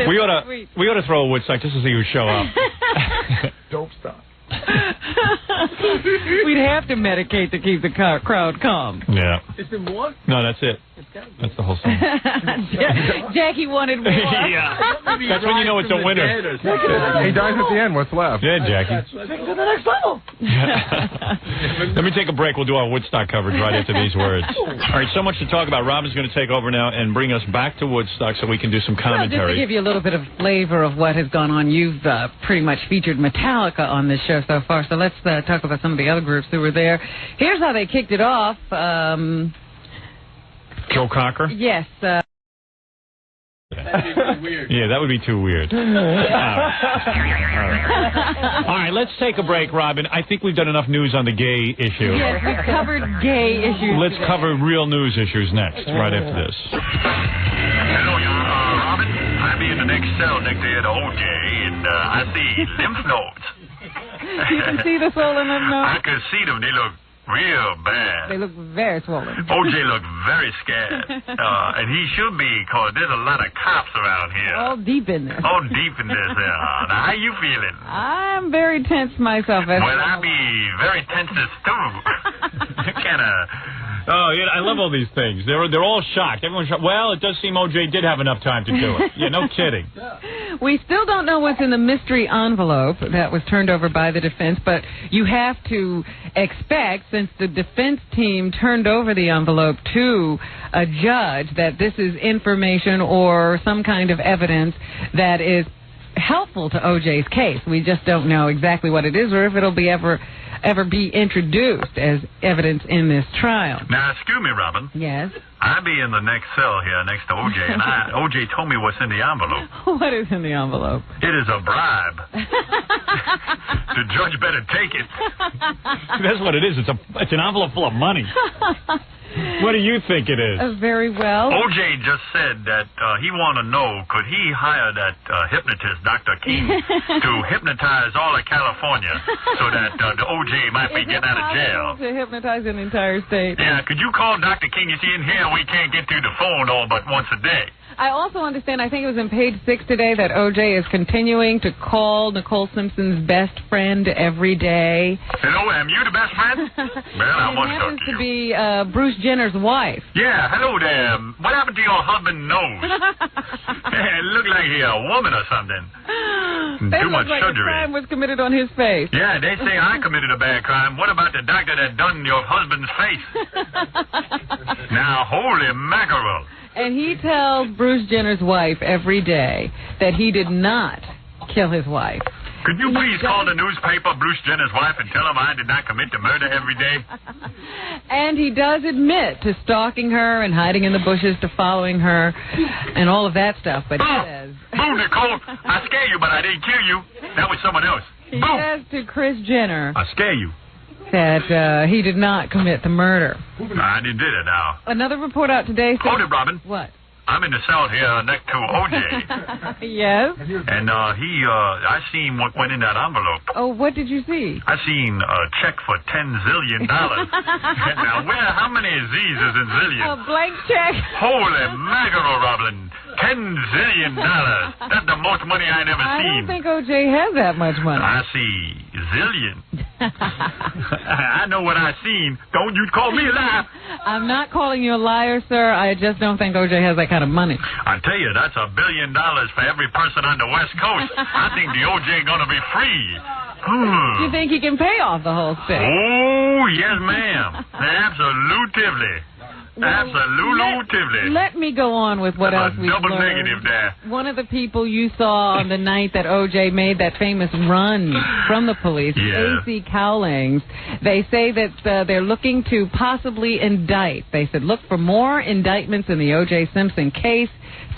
We ought to throw a Woodstock just to see who show up. Dope stuff. We'd have to medicate to keep the crowd calm. Yeah. Is there more? No, that's it. That's the whole song. Jackie wanted more. Yeah. That's when you know it's a winner. He dies at the end. What's left? Yeah, Jackie. Take it to the next level. Let me take a break. We'll do our Woodstock coverage right after these words. All right, so much to talk about. Robin's going to take over now and bring us back to Woodstock so we can do some commentary. Well, just to give you a little bit of flavor of what has gone on, you've pretty much featured Metallica on this show so far, so let's talk about some of the other groups who were there. Here's how they kicked it off. Joe Cocker? Yes. Yeah, that would be too weird. All right, let's take a break, Robin. I think we've done enough news on the gay issue. Yes, we've covered gay issues. Let's cover real news issues next, right after this. Hello, Robin. I'm in the next cell next to the OJ, and I see lymph nodes. You can see the swollen lymph nodes? I can see them. They look real bad. They look very swollen. OJ looked very scared. And he should be, because there's a lot of cops around here. All deep in there. All deep in this there. Now, how you feeling? I'm very tense myself. Well, I be very tense too. Kind of Oh, yeah, I love all these things. They're all shocked. Everyone's shocked. Well, it does seem O.J. did have enough time to do it. Yeah, no kidding. We still don't know what's in the mystery envelope that was turned over by the defense, but you have to expect, since the defense team turned over the envelope to a judge, that this is information or some kind of evidence that is helpful to O.J.'s case. We just don't know exactly what it is or if it'll be ever be introduced as evidence in this trial. Now, excuse me, Robin. Yes? I'll be in the next cell here next to O.J., and O.J. told me what's in the envelope. What is in the envelope? It is a bribe. The judge better take it. That's what it is. It's an envelope full of money. What do you think it is? Very well. O.J. just said that he want to know, could he hire that hypnotist, Dr. King, to hypnotize all of California so that the O.J. might be getting out of jail? To hypnotize an entire state. Yeah, could you call Dr. King? You see, in here we can't get through the phone all but once a day. I also understand, I think it was in page 6 today, that O.J. is continuing to call Nicole Simpson's best friend every day. Hello, am you the best friend? Well, I want to talk to you. To be Bruce Jenner's wife. Yeah, hello there. What happened to your husband's nose? It looked like he a woman or something. Too much like surgery. A crime was committed on his face. Yeah, they say I committed a bad crime. What about the doctor that done your husband's face? Now, holy mackerel. And he tells Bruce Jenner's wife every day that he did not kill his wife. Could you please call the newspaper Bruce Jenner's wife and tell him I did not commit the murder every day? And he does admit to stalking her and hiding in the bushes to following her and all of that stuff. But he says... Boo, Nicole, I scare you, but I didn't kill you. That was someone else. He says to Kris Jenner... I scare you. That he did not commit the murder. I did it now. Another report out today says... Hold it, Robin. What? I'm in the cell here next to O.J. Yes? And I seen what went in that envelope. Oh, what did you see? I seen a check for $10 zillion. Now, how many Z's is in zillion? A blank check. Holy mackerel, Robin. $10 zillion. That's the most money I never seen. I don't think O.J. has that much money. I see zillion. I know what I seen. Don't you call me a liar. I'm not calling you a liar, sir. I just don't think O.J. has that kind of money. I tell you, that's $1 billion for every person on the West Coast. I think the O.J. gonna be free. You think he can pay off the whole thing? Oh, yes, ma'am. Absolutely. Absolutely. Let me go on with what else we've double learned. Negative there. One of the people you saw on the night that O.J. made that famous run from the police, A.C. Cowlings, they say that they're looking to possibly indict. They said, look for more indictments in the O.J. Simpson case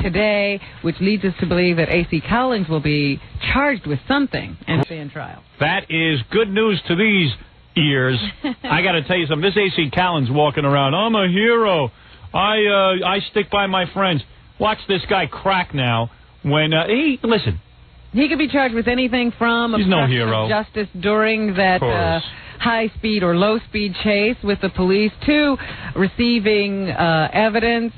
today, which leads us to believe that A.C. Cowlings will be charged with something and stand trial. That is good news to these ears. I got to tell you something. This A.C. Cowlings walking around, I'm a hero. I stick by my friends. Watch this guy crack now. When listen, he could be charged with anything from obstruction of justice during that high-speed or low-speed chase with the police to receiving evidence.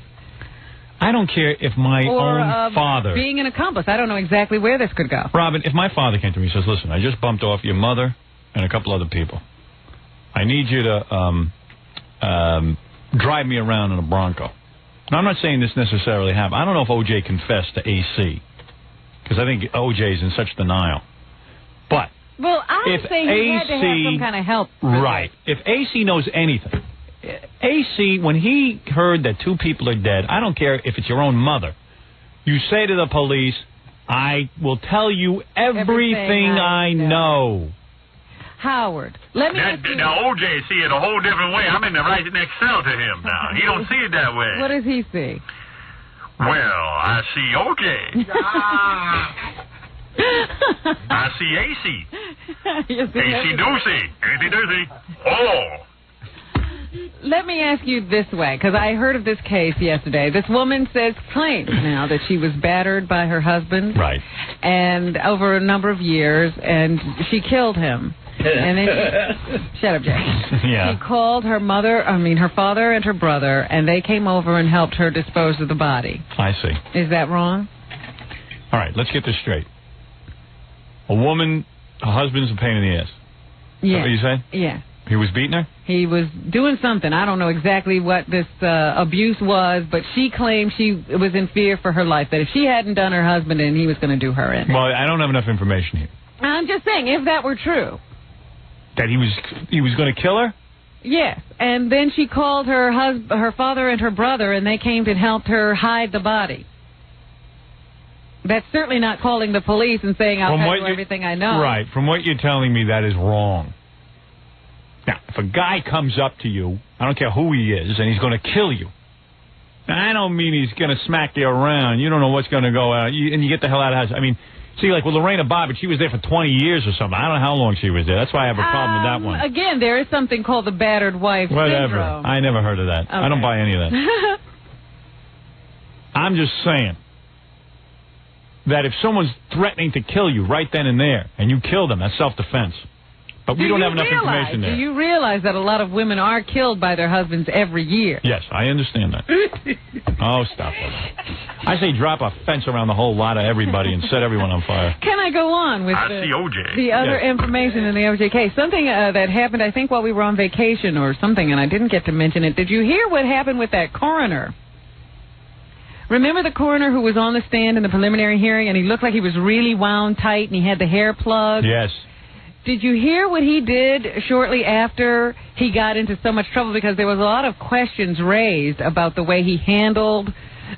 I don't care if my own father... being an accomplice. I don't know exactly where this could go. Robin, if my father came to me and says, listen, I just bumped off your mother and a couple other people. I need you to drive me around in a Bronco. Now, I'm not saying this necessarily happened. I don't know if O.J. confessed to A.C., because I think O.J.'s in such denial. But... Well, I would say he had to have some kind of help. Right. If A.C. knows anything, A.C., when he heard that 2 people are dead, I don't care if it's your own mother, you say to the police, I will tell you everything I know. Howard, let me ask you... Now, O.J. see it a whole different way. I'm in the right next cell to him now. He don't see it that way. What does he see? Well, I see O.J. I see A.C. A.C. Doocy. Oh. Let me ask you this way, because I heard of this case yesterday. This woman claims now that she was battered by her husband. Right. And over a number of years, and she killed him. And then shut up, Jay. Yeah. She called her father and her brother, and they came over and helped her dispose of the body. I see. Is that wrong? All right, let's get this straight. A woman, her husband's a pain in the ass. Yeah. Is that what you say? Yeah. He was beating her? He was doing something. I don't know exactly what this abuse was, but she claimed she was in fear for her life, that if she hadn't done her husband in, he was going to do her in. Well, I don't have enough information here. I'm just saying, if that were true. That he was going to kill her? Yes, and then she called her father and her brother, and they came and helped her hide the body. That's certainly not calling the police and saying, I'll tell you everything I know. Right. From what you're telling me, that is wrong. Now, if a guy comes up to you, I don't care who he is, and he's going to kill you. Now, I don't mean he's going to smack you around. You don't know what's going to go out, and you get the hell out of the house. I mean, see, like with Lorena Bobbitt, she was there for 20 years or something. I don't know how long she was there. That's why I have a problem with that one. Again, there is something called the battered wife syndrome. I never heard of that. Okay. I don't buy any of that. I'm just saying that if someone's threatening to kill you right then and there, and you kill them, that's self-defense. But we don't have enough information there. Do you realize that a lot of women are killed by their husbands every year? Yes, I understand that. Oh, stop it. I say drop a fence around the whole lot of everybody and set everyone on fire. Can I go on with the other information in the OJ case? Something that happened, I think, while we were on vacation or something, and I didn't get to mention it. Did you hear what happened with that coroner? Remember the coroner who was on the stand in the preliminary hearing, and he looked like he was really wound tight, and he had the hair plugged? Yes. Did you hear what he did shortly after he got into so much trouble? Because there was a lot of questions raised about the way he handled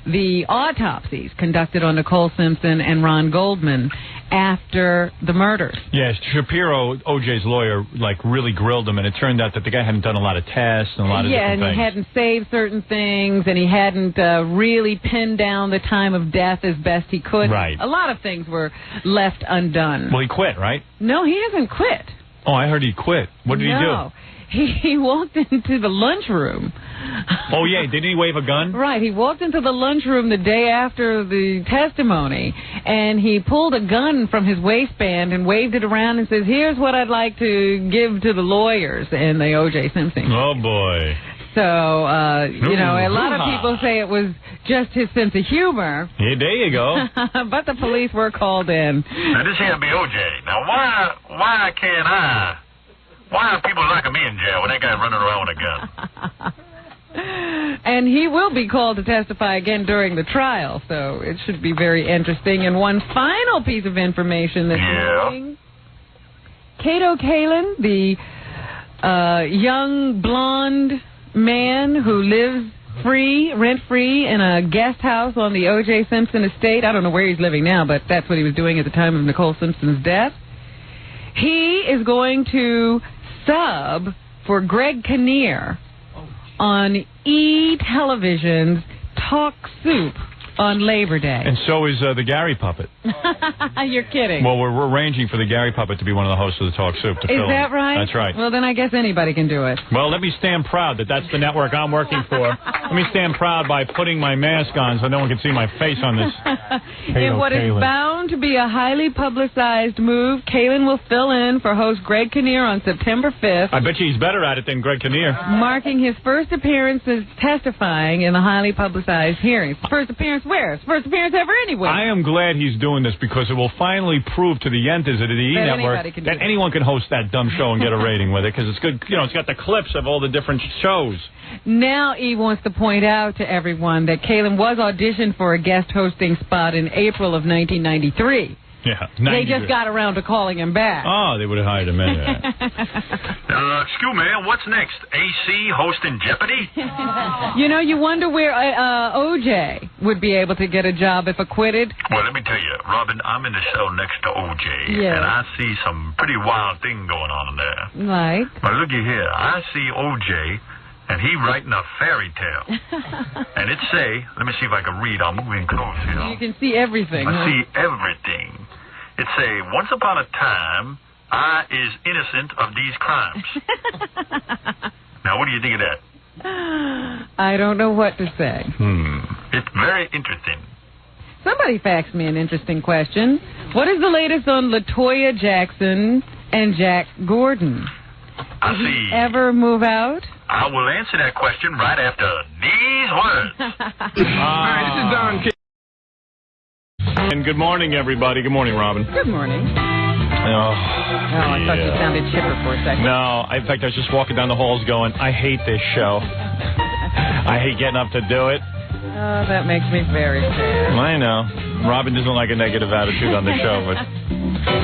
the autopsies conducted on Nicole Simpson and Ron Goldman after the murders. Yes, Shapiro, OJ's lawyer, really grilled him, and it turned out that the guy hadn't done a lot of tests and a lot of different things. Yeah, and he hadn't saved certain things, and he hadn't really pinned down the time of death as best he could. Right. A lot of things were left undone. Well, he quit, right? No, he hasn't quit. Oh, I heard he quit. What did he do? He walked into the lunchroom. Oh, yeah. Didn't he wave a gun? Right. He walked into the lunchroom the day after the testimony, and he pulled a gun from his waistband and waved it around and says, here's what I'd like to give to the lawyers in the O.J. Simpson case. Oh, boy. So, a lot of people say it was just his sense of humor. Yeah, there you go. But the police were called in. Now, this here be O.J. Now, why can't I... Why are people like me in jail when that guy running around with a gun? And he will be called to testify again during the trial, so it should be very interesting. And one final piece of information this morning. Kato Kaelin, the young blonde man who lives rent-free in a guest house on the O.J. Simpson estate. I don't know where he's living now, but that's what he was doing at the time of Nicole Simpson's death. He is going to sub for Greg Kinnear on E! Television's Talk Soup on Labor Day. And so is the Gary Puppet. You're kidding. Well, we're arranging for the Gary Puppet to be one of the hosts of the Talk Soup. Is that right? That's right. Well, then I guess anybody can do it. Well, let me stand proud that that's the network I'm working for. Let me stand proud by putting my mask on so no one can see my face on this. In what is bound to be a highly publicized move, Kaelin will fill in for host Greg Kinnear on September 5th. I bet you he's better at it than Greg Kinnear. Marking his first appearance as testifying in the highly publicized hearings. First appearance where? His first appearance ever anywhere. I am glad he's doing this because it will finally prove to the yentas at the E! Network that anyone can host that dumb show and get a rating with it because it's good. It's got the clips of all the different shows. Now E! wants to point out to everyone that Kaelin was auditioned for a guest hosting spot in April of 1993. Yeah, they just got around to calling him back. Oh, they would have hired him anyway. Excuse me, what's next? AC hosting Jeopardy? You wonder where O.J. would be able to get a job if acquitted. Well, let me tell you, Robin, I'm in the cell next to O.J., and I see some pretty wild thing going on in there. Like? But looky here, I see O.J., and he writing a fairy tale. And it say, let me see if I can read. I'll move in close here. You can see everything. I see everything. It say, once upon a time, I is innocent of these crimes. Now, what do you think of that? I don't know what to say. It's very interesting. Somebody faxed me an interesting question. What is the latest on LaToya Jackson and Jack Gordon? I Did see. he ever move out? I will answer that question right after these words. Hi, this is Don King. And good morning, everybody. Good morning, Robin. Good morning. I thought you sounded chipper for a second. No, in fact, I was just walking down the halls going, I hate this show. I hate getting up to do it. Oh, that makes me very sad. I know. Robin doesn't like a negative attitude on the show, but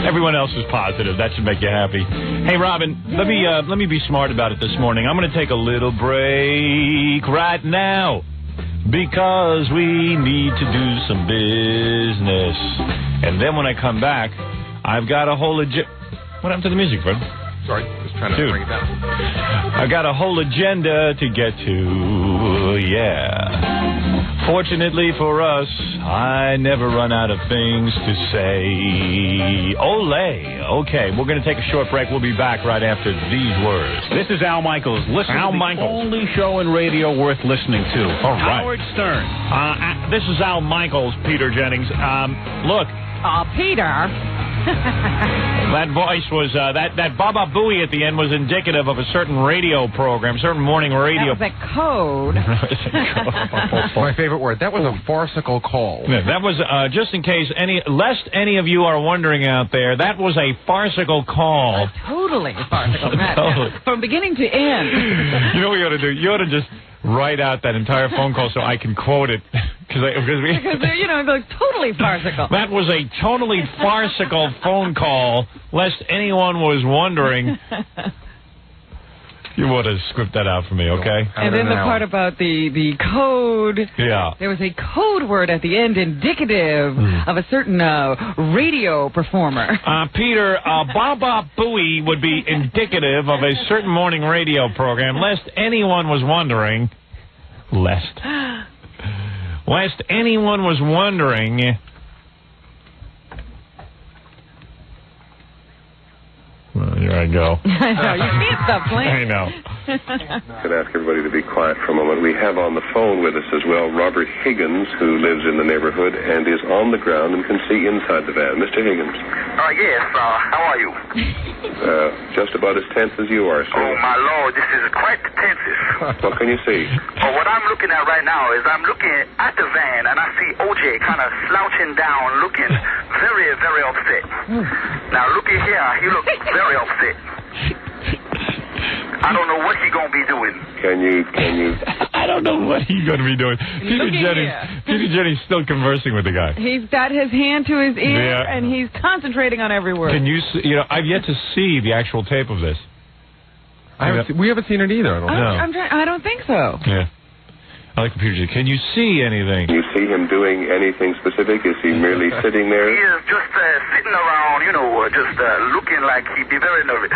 everyone else is positive. That should make you happy. Hey, Robin, let me be smart about it this morning. I'm going to take a little break right now because we need to do some business. And then when I come back, I've got a whole What happened to the music, bud? Sorry, just trying to bring it down. I got a whole agenda to get to, yeah. Fortunately for us, I never run out of things to say. Ole. Okay, we're going to take a short break. We'll be back right after these words. This is Al Michaels. Listen to the only show in radio worth listening to. All right. Howard Stern. This is Al Michaels, Peter Jennings. Look. Peter. That voice was, that Baba Booey at the end was indicative of a certain radio program, certain morning radio. That was a code. My favorite word. That was a farcical call. Yeah, that was, just in case lest any of you are wondering out there, that was a farcical call. Totally farcical. Totally. From beginning to end. You know what you ought to do? You ought to just write out that entire phone call so I can quote it. Because they're totally farcical. That was a totally farcical phone call, lest anyone was wondering. You ought to script that out for me, okay? And then the part about the code. Yeah. There was a code word at the end indicative of a certain radio performer. Peter, Baba Booey would be indicative of a certain morning radio program, lest anyone was wondering. Lest anyone was wondering. Well, here I go. I know, you can't stop playing. I know. I'm going to ask everybody to be quiet for a moment. We have on the phone with us as well Robert Higgins, who lives in the neighborhood and is on the ground and can see inside the van. Mr. Higgins. Yes, how are you? Just about as tense as you are, sir. Oh, my Lord, this is quite the tensest. What can you see? What I'm looking at right now is I'm looking at the van, and I see O.J. kind of slouching down, looking very, very upset. Now, looky here. He looks very upset. I don't know what he's going to be doing. Can you... I don't know what he's going to be doing. Peter Jennings still conversing with the guy. He's got his hand to his ear, and he's concentrating on every word. Can you see, I've yet to see the actual tape of this. We haven't seen it either, I don't know. I don't think so. Yeah. I like Peter Jennings. Can you see anything? Can you see him doing anything specific? Is he merely sitting there? He is just sitting around, just looking like he'd be very nervous.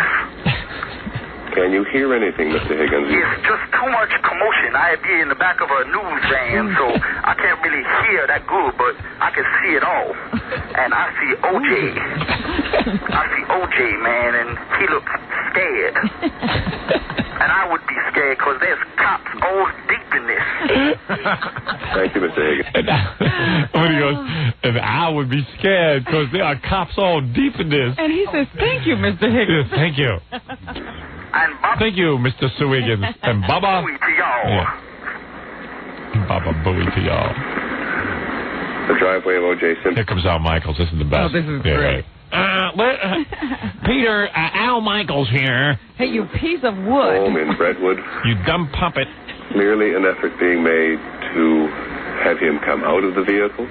Can you hear anything, Mr. Higgins? It's just too much commotion. I be in the back of a news van, so I can't really hear that good, but I can see it all. And I see O.J. I see O.J., man, and he looks scared. And I would be scared because there's cops all deep in this. Thank you, Mr. Higgins. When he goes, and I would be scared because there are cops all deep in this. And he says, thank you, Mr. Higgins. Yes, thank you. And thank you, Mr. Sue Higgins. And Baba. Booey to y'all. Yeah. Baba Booey to y'all. The driveway of O.J. Simpson. Here comes Al Michaels. This is the best. Oh, this is great. Peter, Al Michaels here. Hey, you piece of wood. Home in Brentwood. You dumb puppet. Clearly an effort being made to have him come out of the vehicle.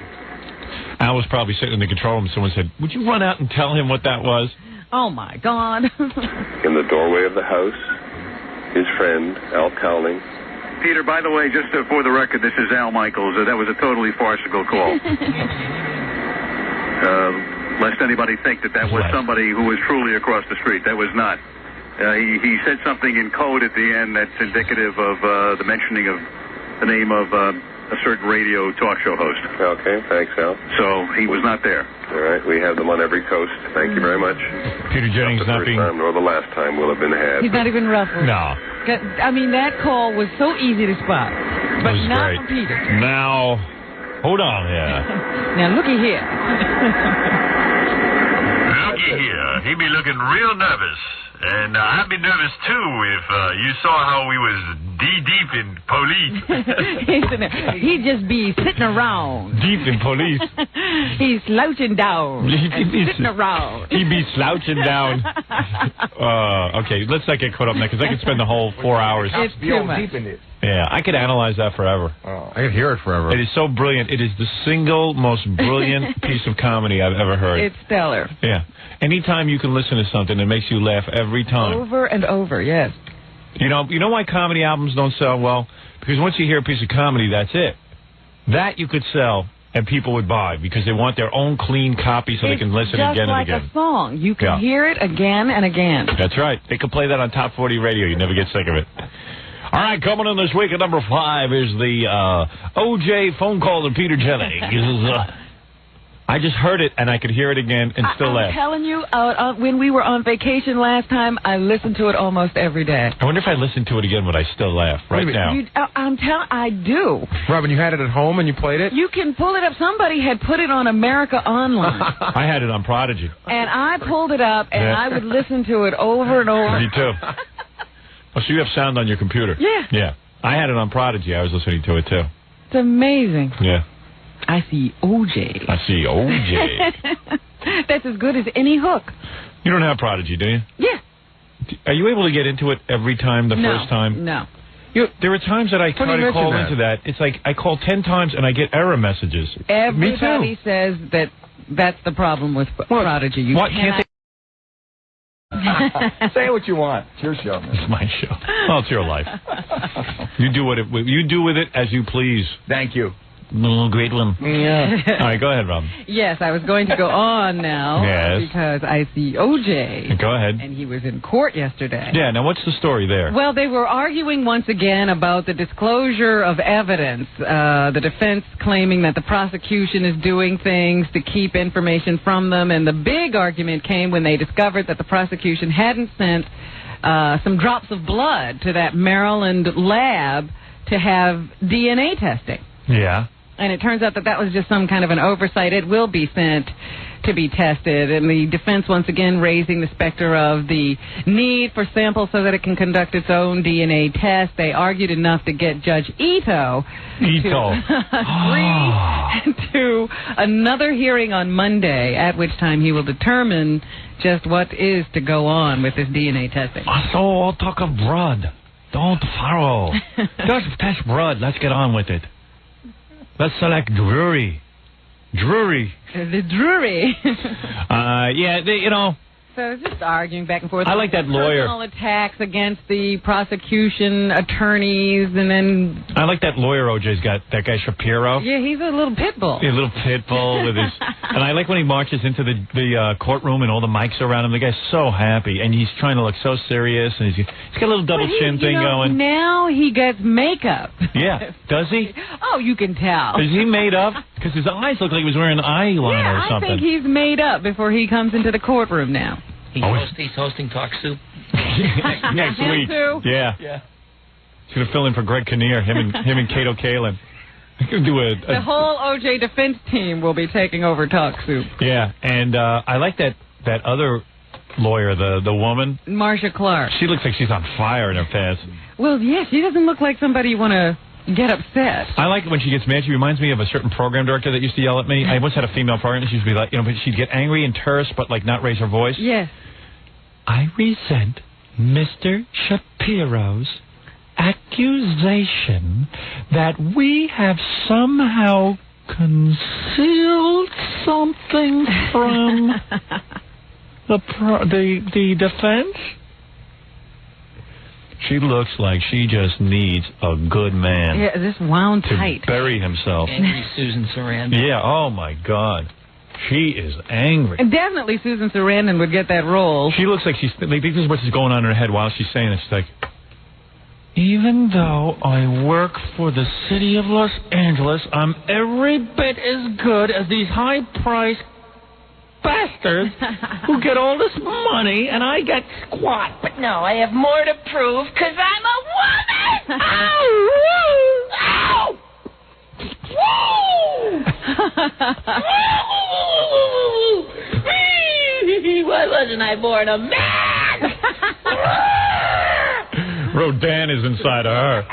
Al was probably sitting in the control room. Someone said, would you run out and tell him what that was? Oh, my God. In the doorway of the house, his friend, Al Cowling. Peter, by the way, just for the record, this is Al Michaels. That was a totally farcical call. Lest anybody think that was somebody who was truly across the street. That was not. He said something in code at the end that's indicative of the mentioning of the name of a certain radio talk show host. Okay, thanks, Al. So he was not there. All right, we have them on every coast. Thank you very much. Peter Jennings not being... Not the first time nor the last time will have been had. He's not even ruffled. No. I mean, that call was so easy to spot. But not great. from Peter. Now, hold on here. Now, looky here. Looky here. He be looking real nervous. And I'd be nervous, too, if you saw how we was deep in police. He'd just be sitting around. Deep in police. He's slouching down and sitting around. He'd be slouching down. Okay, let's not get caught up in that, because I could spend the whole 4 hours. It's too much. Yeah, I could analyze that forever. I could hear it forever. It is so brilliant. It is the single most brilliant piece of comedy I've ever heard. It's stellar. Yeah. Anytime you can listen to something that makes you laugh every time. Over and over, yes. You know why comedy albums don't sell well? Because once you hear a piece of comedy, that's it. That you could sell and people would buy because they want their own clean copy so they can listen again and again. It's just like a song. You can hear it again and again. That's right. They could play that on Top 40 radio. You never get sick of it. All right, coming in this week at number 5 is the O.J. phone call to Peter Jennings. I just heard it, and I could hear it again and still laugh. I'm telling you, when we were on vacation last time, I listened to it almost every day. I wonder if I listened to it again, would I still laugh right now? I do. Robin, you had it at home and you played it? You can pull it up. Somebody had put it on America Online. I had it on Prodigy. And I pulled it up, and I would listen to it over and over. Me too. Oh, so you have sound on your computer? Yeah. Yeah. I had it on Prodigy. I was listening to it, too. It's amazing. Yeah. I see O.J. I see O.J. That's as good as any hook. You don't have Prodigy, do you? Yeah. Are you able to get into it every time, first time? No. There are times that I try to call into that. It's like I call 10 times and I get error messages. Everybody says that's the problem with Prodigy. You can't say what you want. It's your show. Man. It's my show. Well, it's your life. You do with it as you please. Thank you. No, great one. Yeah. All right, go ahead, Rob. Yes, I was going to go on now. Yes. Because I see O.J. Go ahead. And he was in court yesterday. Yeah, now what's the story there? Well, they were arguing once again about the disclosure of evidence. The defense claiming that the prosecution is doing things to keep information from them. And the big argument came when they discovered that the prosecution hadn't sent some drops of blood to that Maryland lab to have DNA testing. Yeah. And it turns out that was just some kind of an oversight. It will be sent to be tested. And the defense once again raising the specter of the need for samples so that it can conduct its own DNA test. They argued enough to get Judge Ito to agree to another hearing on Monday, at which time he will determine just what is to go on with this DNA testing. So all talk of blood. Don't follow. Just test blood. Let's get on with it. Let's select Drury. The Drury. Yeah, So it's just arguing back and forth. I like that lawyer. Personal attacks against the prosecution attorneys, and then... I like that lawyer O.J.'s got, that guy Shapiro. Yeah, he's a little pit bull. Yeah, a little pit bull with his... And I like when he marches into the courtroom and all the mics around him. The guy's so happy, and he's trying to look so serious, and he's got a little double chin thing going. Now he gets makeup. Yeah, does he? Oh, you can tell. Is he made up? Because his eyes look like he was wearing eyeliner or something. I think he's made up before he comes into the courtroom now. He's hosting Talk Soup. Next week. Yeah. He's going to fill in for Greg Kinnear, him and Kato Kalin. The whole O.J. defense team will be taking over Talk Soup. Yeah, and I like that other lawyer, the woman. Marcia Clark. She looks like she's on fire in her pants. Well, yeah, she doesn't look like somebody you want to get upset. I like it when she gets mad. She reminds me of a certain program director that used to yell at me. I once had a female program, and she used to be like, but she'd get angry and terse, but like not raise her voice. Yes. I resent Mr. Shapiro's accusation that we have somehow concealed something from the defense. She looks like she just needs a good man. Yeah, this wound to tight. Bury himself. Angry Susan Sarandon. Yeah, oh my God. She is angry. And definitely Susan Sarandon would get that role. She looks like this is what's going on in her head while she's saying it. She's like, even though I work for the city of Los Angeles, I'm every bit as good as these high-priced bastards who get all this money, and I get squat. But no, I have more to prove, because I'm a woman! Ow! Ow! Why wasn't I born a man? Rodan is inside of her.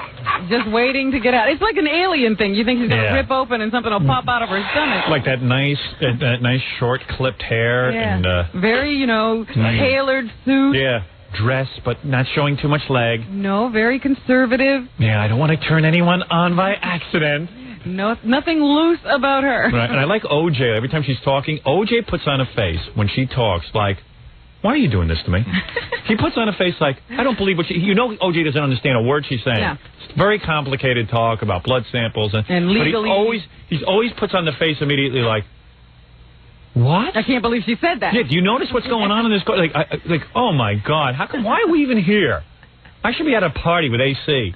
Just waiting to get out. It's like an alien thing. You think she's going to rip open and something will pop out of her stomach. Like that nice short clipped hair. Yeah. And very, tailored suit. Yeah. Dress, but not showing too much leg. No, very conservative. Yeah, I don't want to turn anyone on by accident. No, nothing loose about her. Right, and I like OJ. Every time she's talking, OJ puts on a face when she talks like, why are you doing this to me? He puts on a face like, I don't believe what she... OJ doesn't understand a word she's saying. Yeah. It's very complicated talk about blood samples. And legally... But he always puts on the face immediately like, what? I can't believe she said that. Yeah, do you notice what's going on in this... Like, oh, my God. Why are we even here? I should be at a party with AC.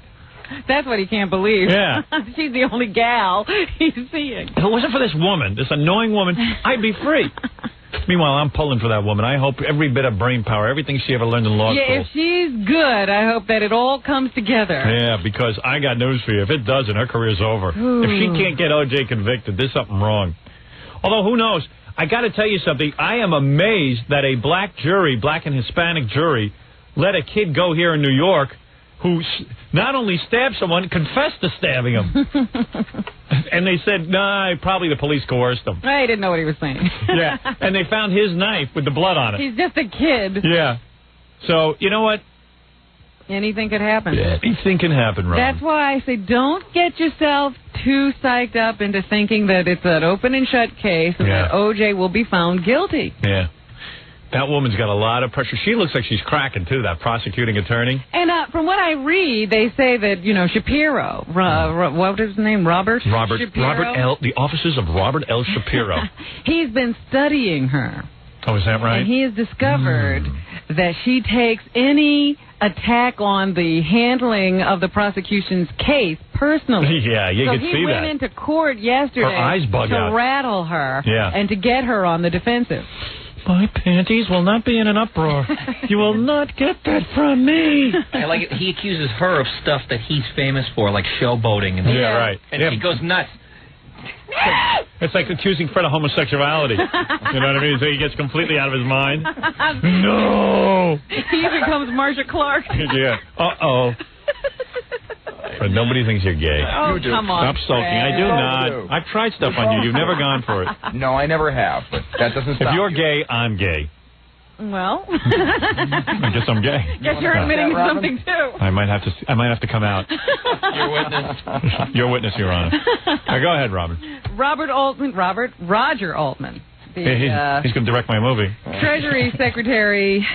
That's what he can't believe. Yeah. She's the only gal he's seeing. If it wasn't for this woman, this annoying woman, I'd be free. Meanwhile, I'm pulling for that woman. I hope every bit of brain power, everything she ever learned in law school. Yeah, if she's good, I hope that it all comes together. Yeah, because I got news for you. If it doesn't, her career's over. Ooh. If she can't get O.J. convicted, there's something wrong. Although, who knows? I got to tell you something. I am amazed that a black and Hispanic jury, let a kid go here in New York who not only stabbed someone, confessed to stabbing him. And they said, nah, probably the police coerced him. I didn't know what he was saying. Yeah, and they found his knife with the blood on it. He's just a kid. Yeah. So, you know what? Anything could happen. Anything can happen, Ron. That's why I say don't get yourself too psyched up into thinking that it's an open and shut case and that O.J. will be found guilty. Yeah. That woman's got a lot of pressure. She looks like she's cracking, too, that prosecuting attorney. And from what I read, they say that, Shapiro, what was his name, Robert Shapiro? The offices of Robert L. Shapiro. He's been studying her. Oh, is that right? And he has discovered that she takes any attack on the handling of the prosecution's case personally. Yeah, you can see that. So he went into court yesterday her eyes bug out. Rattle her and to get her on the defensive. My panties will not be in an uproar. You will not get that from me. I like it. He accuses her of stuff that he's famous for, like showboating. And right. And she goes nuts. It's like accusing Fred of homosexuality. You know what I mean? So he gets completely out of his mind. No! He even becomes Marsha Clark. Yeah. Uh-oh. But nobody thinks you're gay. Oh, you do. Come on, Stop sulking. I do not. I've tried stuff on you. You've never gone for it. No, I never have, but that doesn't stop. If you're gay, I'm gay. Well, I guess I'm gay. Guess you're admitting something too. I might have to come out. Your witness. Your witness, Your Honor. Go ahead, Robert. Roger Altman. He's going to direct my movie. Treasury Secretary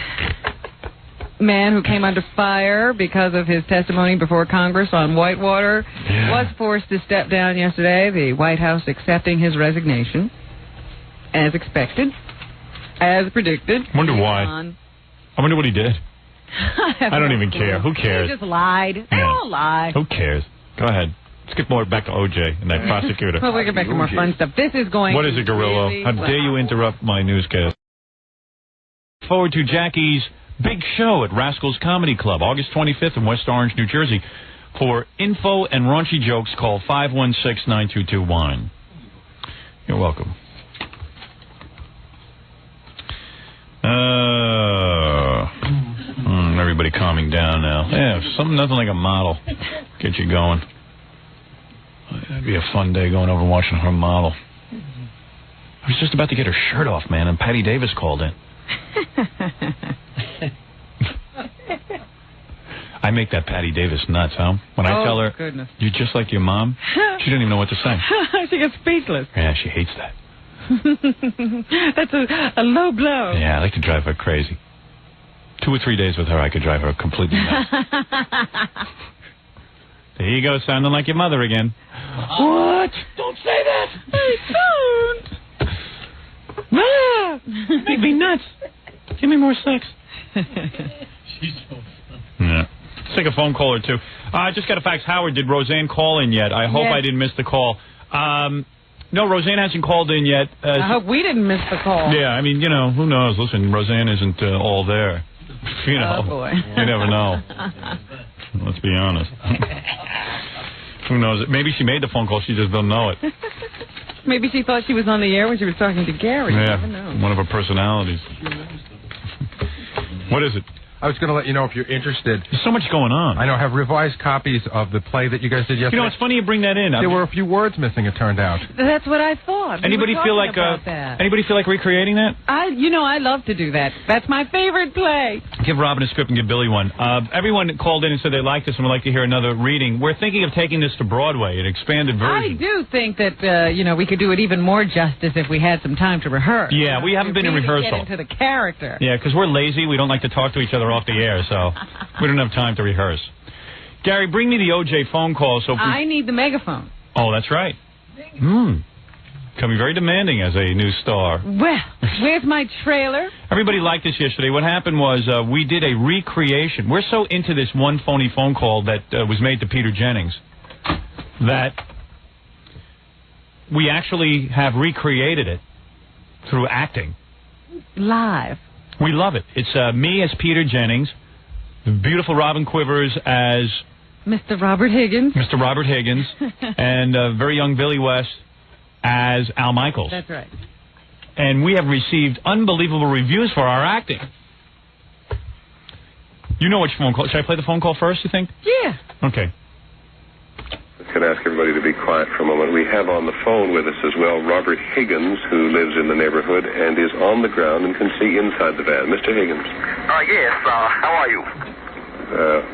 man who came under fire because of his testimony before Congress on Whitewater was forced to step down yesterday. The White House accepting his resignation, as expected, as predicted. Wonder why. I wonder what he did. I don't even care. Who cares? He just lied. They all lie. Who cares? Go ahead. Let's get more back to O.J. and that prosecutor. Well, we'll get back to more fun stuff. This is going What is it, Gorillo? Really How dare you interrupt my newscast? Forward to Jackie's big show at Rascals Comedy Club, August 25th in West Orange, New Jersey. For info and raunchy jokes, call 516-922-WINE. You're welcome. Everybody calming down now. Yeah, nothing like a model. Get you going. That'd be a fun day going over and watching her model. I was just about to get her shirt off, man, and Patty Davis called in. I make that Patty Davis nuts, huh? When I tell her, goodness. You're just like your mom, she doesn't even know what to say. She gets speechless. Yeah, she hates that. That's a low blow. Yeah, I like to drive her crazy. 2 or 3 days with her, I could drive her completely nuts. There you go, sounding like your mother again. What? Don't say that. I don't. Ah, make me nuts. Give me more sex. She's so Yeah. Let's take a phone call or two. I just got a fax. Howard, did Roseanne call in yet? I hope I didn't miss the call. No, Roseanne hasn't called in yet. I hope we didn't miss the call. Yeah, I mean, who knows? Listen, Roseanne isn't all there. Oh, boy. You never know. Let's be honest. Who knows? Maybe she made the phone call. She just don't know it. Maybe she thought she was on the air when she was talking to Gary. Yeah, You never know. one of her personalities. What is it? I was going to let you know if you're interested. There's so much going on. I know. I have revised copies of the play that you guys did yesterday. You know, it's funny you bring that in. There were a few words missing, it turned out. That's what I thought. Anybody feel like recreating that? I love to do that. That's my favorite play. Give Robin a script and give Billy one. Everyone called in and said they liked this and would like to hear another reading. We're thinking of taking this to Broadway, an expanded version. I do think that we could do it even more justice if we had some time to rehearse. Yeah, we haven't been in rehearsal. Get into the character. Yeah, because we're lazy. We don't like to talk to each other off the air, so we don't have time to rehearse. Gary, bring me the O.J. phone call. I need the megaphone. Oh, that's right. Becoming very demanding as a new star. Well, where's my trailer? Everybody liked this yesterday. What happened was we did a recreation. We're so into this one phony phone call that was made to Peter Jennings that we actually have recreated it through acting. Live. We love it. It's me as Peter Jennings, the beautiful Robin Quivers as Mr. Robert Higgins. Mr. Robert Higgins, and very young Billy West as Al Michaels. That's right. And we have received unbelievable reviews for our acting. You know which phone call. Should I play the phone call first, you think? Yeah. Okay. Can I ask everybody to be quiet for a moment? We have on the phone with us as well Robert Higgins, who lives in the neighborhood and is on the ground and can see inside the van. Mr. Higgins. Yes, how are you?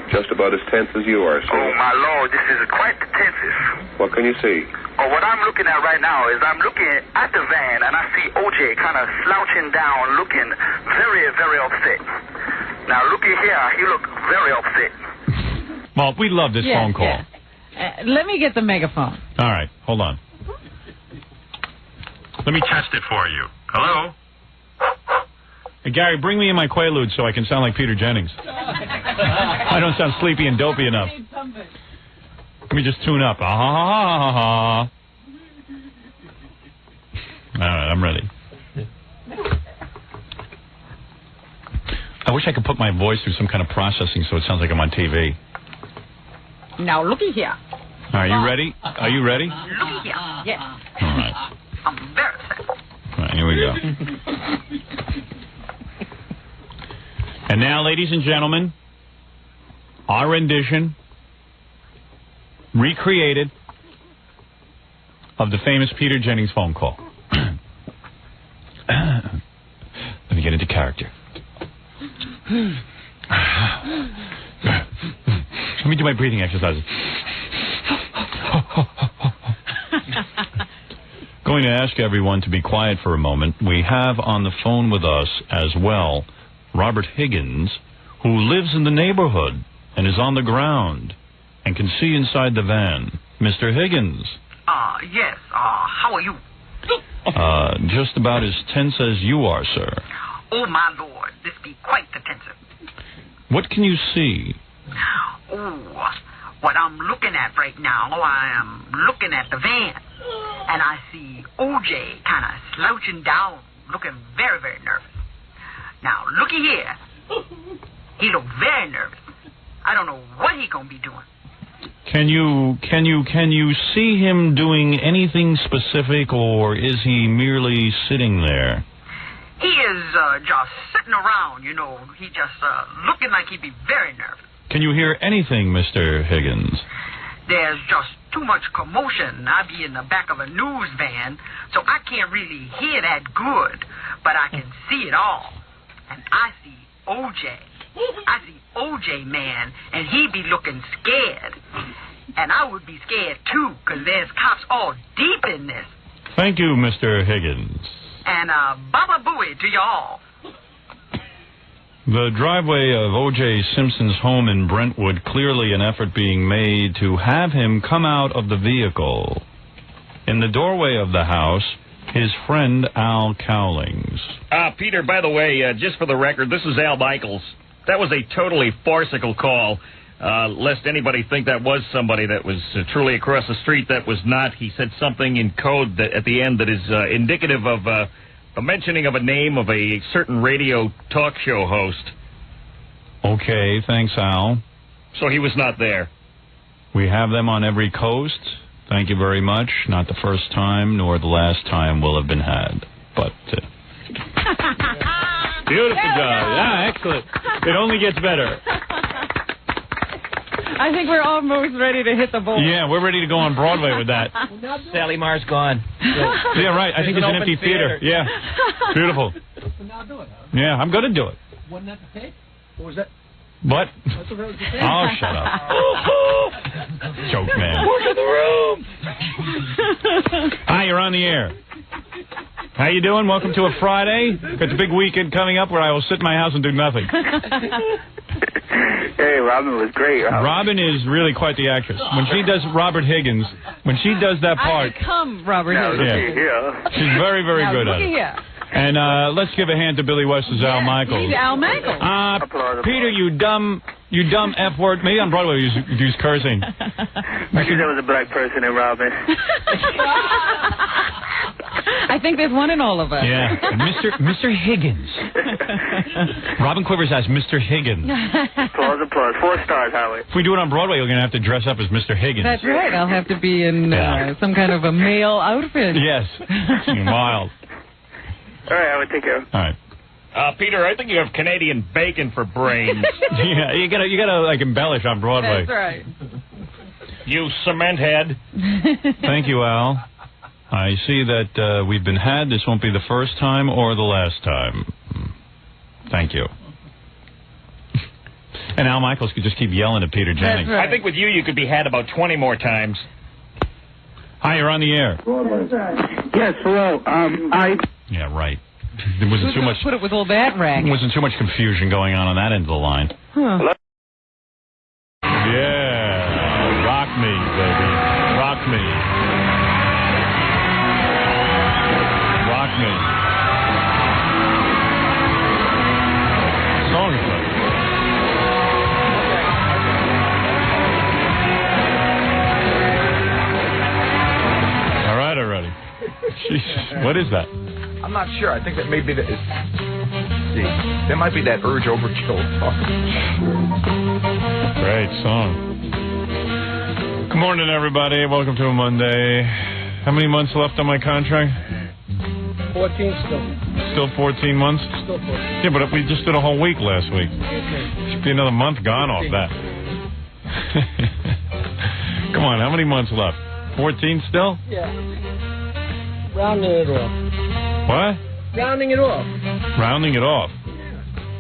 Just about as tense as you are, sir. Oh, my Lord, this is quite the tensest. What can you see? What I'm looking at right now is I'm looking at the van, and I see O.J. kind of slouching down, looking very, very upset. Now, looky here, he looked very upset. Well, we love this phone call. Yeah. Let me get the megaphone. All right, hold on. Let me test it for you. Hello? Hey, Gary, bring me in my Quaalude so I can sound like Peter Jennings. I don't sound sleepy and dopey enough. Let me just tune up. All right, I'm ready. I wish I could put my voice through some kind of processing so it sounds like I'm on TV. Now, looky here. Are you ready? Are you ready? Looky here. Yes. All right. I'm very upset. All right, here we go. And now, ladies and gentlemen, our rendition, recreated, of the famous Peter Jennings phone call. Let me get into character. Let me do my breathing exercises. Going to ask everyone to be quiet for a moment. We have on the phone with us as well Robert Higgins, who lives in the neighborhood and is on the ground and can see inside the van. Mr. Higgins. Yes. How are you? Just about as tense as you are, sir. Oh, my Lord. This be quite the tenser. What can you see? Oh, what I'm looking at right now, I am looking at the van. And I see O.J. kind of slouching down, looking very, very nervous. Now, looky here. He look very nervous. I don't know what he gonna be doing. Can you see him doing anything specific, or is he merely sitting there? He is just sitting around, you know. He just looking like he'd be very nervous. Can you hear anything, Mr. Higgins? There's just too much commotion. I be in the back of a news van, so I can't really hear that good, but I can see it all. And I see O.J. I see O.J., man, and he be looking scared. And I would be scared, too, because there's cops all deep in this. Thank you, Mr. Higgins. And Baba Booey to y'all. The driveway of O.J. Simpson's home in Brentwood, clearly an effort being made to have him come out of the vehicle. In the doorway of the house, his friend Al Cowlings. Peter, by the way, just for the record, this is Al Michaels. That was a totally farcical call. Lest anybody think that was somebody that was truly across the street. That was not. He said something in code that at the end that is indicative of a mentioning of a name of a certain radio talk show host. Okay, thanks, Al. So he was not there. We have them on every coast. Thank you very much. Not the first time, nor the last time will have been had. But... Beautiful job. Yeah, excellent. It only gets better. I think we're almost ready to hit the board. Yeah, we're ready to go on Broadway with that. Sally Marr's gone. Yeah, right. I think it's an empty theater. Yeah. Beautiful. Yeah, I'm going to do it. Wasn't that the tape? Or was that? What? Oh, shut up. Joke man. Work in the room. Hi, you're on the air. How you doing? Welcome to a Friday. Got the big weekend coming up where I will sit in my house and do nothing. Hey, Robin was great. Robin is really quite the actress. When she does Robert Higgins, when she does that part, I become Robert Higgins. yeah. She's very, very good at it. Here. And let's give a hand to Billy West's Al Michaels. He's Al Michaels. Peter, you dumb F word. Maybe on Broadway you use cursing. I think there was a black person in Robin. I think there's one in all of us. Yeah, Mr. Higgins. Robin Quivers as Mr. Higgins. Applause. 4 stars, Howard. If we do it on Broadway, you're going to have to dress up as Mr. Higgins. That's right. I'll have to be in some kind of a male outfit. Yes. Wild. All right, Howard, take care. All right. Peter, I think you have Canadian bacon for brains. Yeah, you gotta like embellish on Broadway. That's right. You cement head. Thank you, Al. I see that we've been had. This won't be the first time or the last time. Thank you. And Al Michaels could just keep yelling at Peter Jennings. Right. I think with you could be had about 20 more times. Hi, you're on the air. Yes, hello. Yeah, right. There wasn't too much. Put it with all that rag. There wasn't too much confusion going on that end of the line. Huh. Yeah, rock me, baby, rock me, rock me. Song is like. All right, already. Jesus, what is that? I'm not sure. I think that maybe that is. See, there might be that Urge Overkill song. Great song. Good morning, everybody. Welcome to a Monday. How many months left on my contract? 14 still. Still 14 months? Still 14. Yeah, but we just did a whole week last week. Okay. Should be another month gone off that. Come on, how many months left? 14 still? Yeah. Rounding it off. What? Rounding it off. Rounding it off.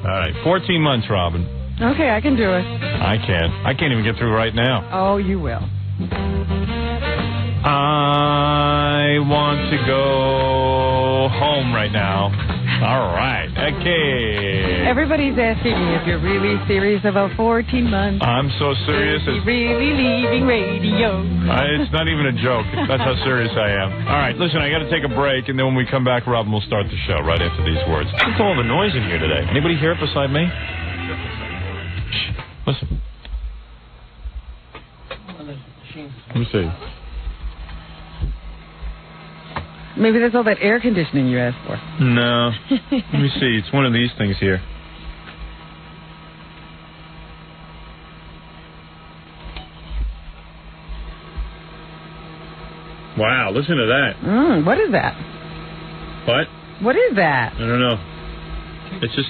All right, 14 months, Robin. Okay, I can do it. I can't. I can't even get through right now. Oh, you will. I want to go home right now. All right. Okay. Everybody's asking me if you're really serious about 14 months. I'm so serious. You're really leaving radio. It's not even a joke. That's how serious I am. All right, listen, I got to take a break, and then when we come back, Robin will start the show right after these words. What's all the noise in here today? Anybody hear it beside me? Shh. Listen. Let me see. Maybe that's all that air conditioning you asked for. No. Let me see. It's one of these things here. Wow, listen to that. What is that? What? What is that? I don't know. It's just,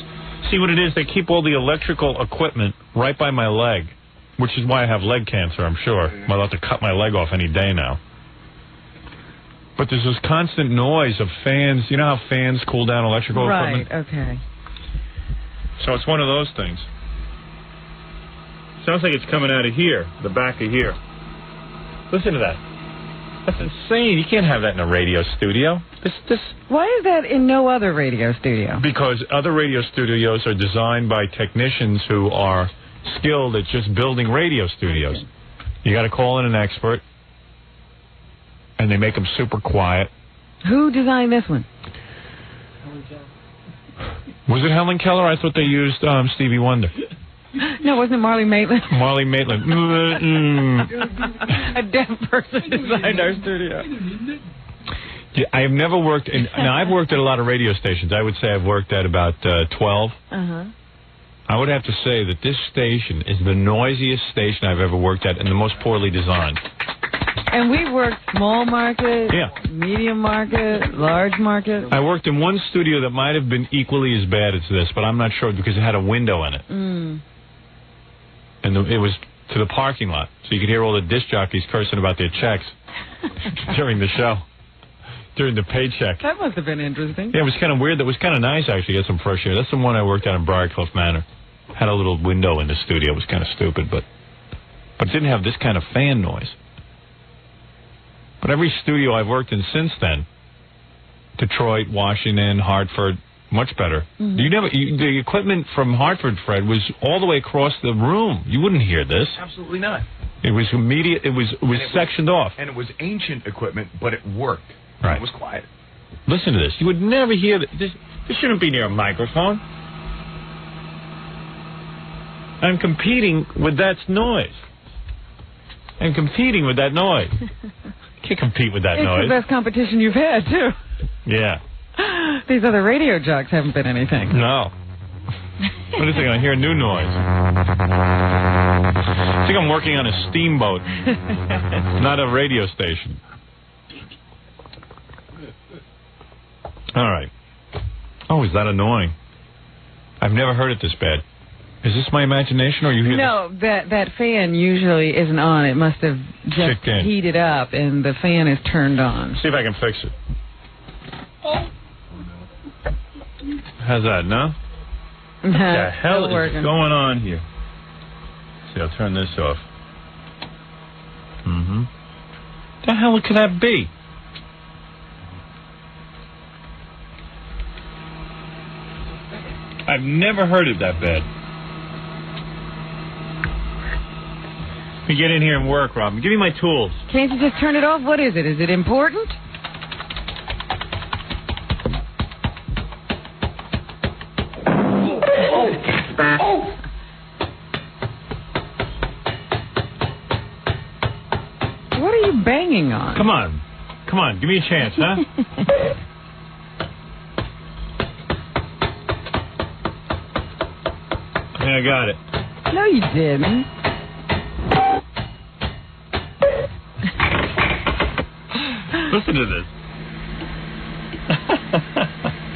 see what it is? They keep all the electrical equipment right by my leg, which is why I have leg cancer, I'm sure. I'm about to cut my leg off any day now. But there's this constant noise of fans. You know how fans cool down electrical equipment? Right, okay. So it's one of those things. Sounds like it's coming out of here, the back of here. Listen to that. That's insane. You can't have that in a radio studio. Why is that in no other radio studio? Because other radio studios are designed by technicians who are skilled at just building radio studios. You got to call in an expert. And they make them super quiet. Who designed this one? Was it Helen Keller? I thought they used Stevie Wonder. No, wasn't it Marley Maitland? Marley Maitland. A deaf person designed our studio. Yeah, I have never worked in... Now, I've worked at a lot of radio stations. I would say I've worked at about 12. Uh-huh. I would have to say that this station is the noisiest station I've ever worked at and the most poorly designed. And we worked small market, medium market, large market. I worked in one studio that might have been equally as bad as this, but I'm not sure because it had a window in it. Mm. And it was to the parking lot, so you could hear all the disc jockeys cursing about their checks during the show, during the paycheck. That must have been interesting. Yeah, it was kind of weird. That was kind of nice, actually, to get some fresh air. That's the one I worked at in Briarcliff Manor. Had a little window in the studio. It was kind of stupid, but it didn't have this kind of fan noise. But every studio I've worked in since then, Detroit, Washington, Hartford, much better. Mm-hmm. The equipment from Hartford, Fred, was all the way across the room. You wouldn't hear this. Absolutely not. It was immediate. It was sectioned off. And it was ancient equipment, but it worked. Right. It was quiet. Listen to this. You would never hear this. This shouldn't be near a microphone. I'm competing with that noise. I'm competing with that noise. Can't compete with that noise. It's the best competition you've had, too. Yeah. These other radio jocks haven't been anything. No. What is it? I hear a new noise. I think I'm working on a steamboat, not a radio station. All right. Oh, is that annoying? I've never heard it this bad. Is this my imagination, or you hear No, that fan usually isn't on. It must have just heated up, and the fan is turned on. See if I can fix it. How's that, no? What the hell is going on here? See, I'll turn this off. Mm-hmm. The hell could that be? I've never heard it that bad. Let me get in here and work, Robin. Give me my tools. Can't you just turn it off? What is it? Is it important? What are you banging on? Come on. Come on. Give me a chance, huh? Yeah, I got it. No, you didn't. Listen to this.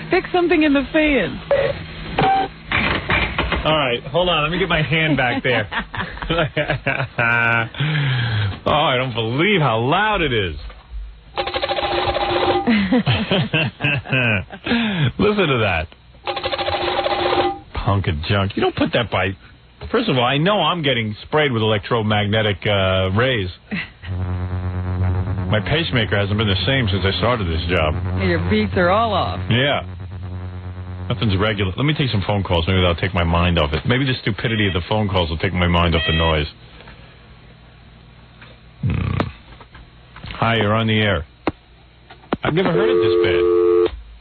Fix something in the fan. All right, hold on. Let me get my hand back there. Oh, I don't believe how loud it is. Listen to that. Hunk of junk. You don't put that by... First of all, I know I'm getting sprayed with electromagnetic rays. My pacemaker hasn't been the same since I started this job. Your beats are all off. Yeah. Nothing's regular. Let me take some phone calls. Maybe that'll take my mind off it. Maybe the stupidity of the phone calls will take my mind off the noise. Hi, you're on the air. I've never heard it this bad.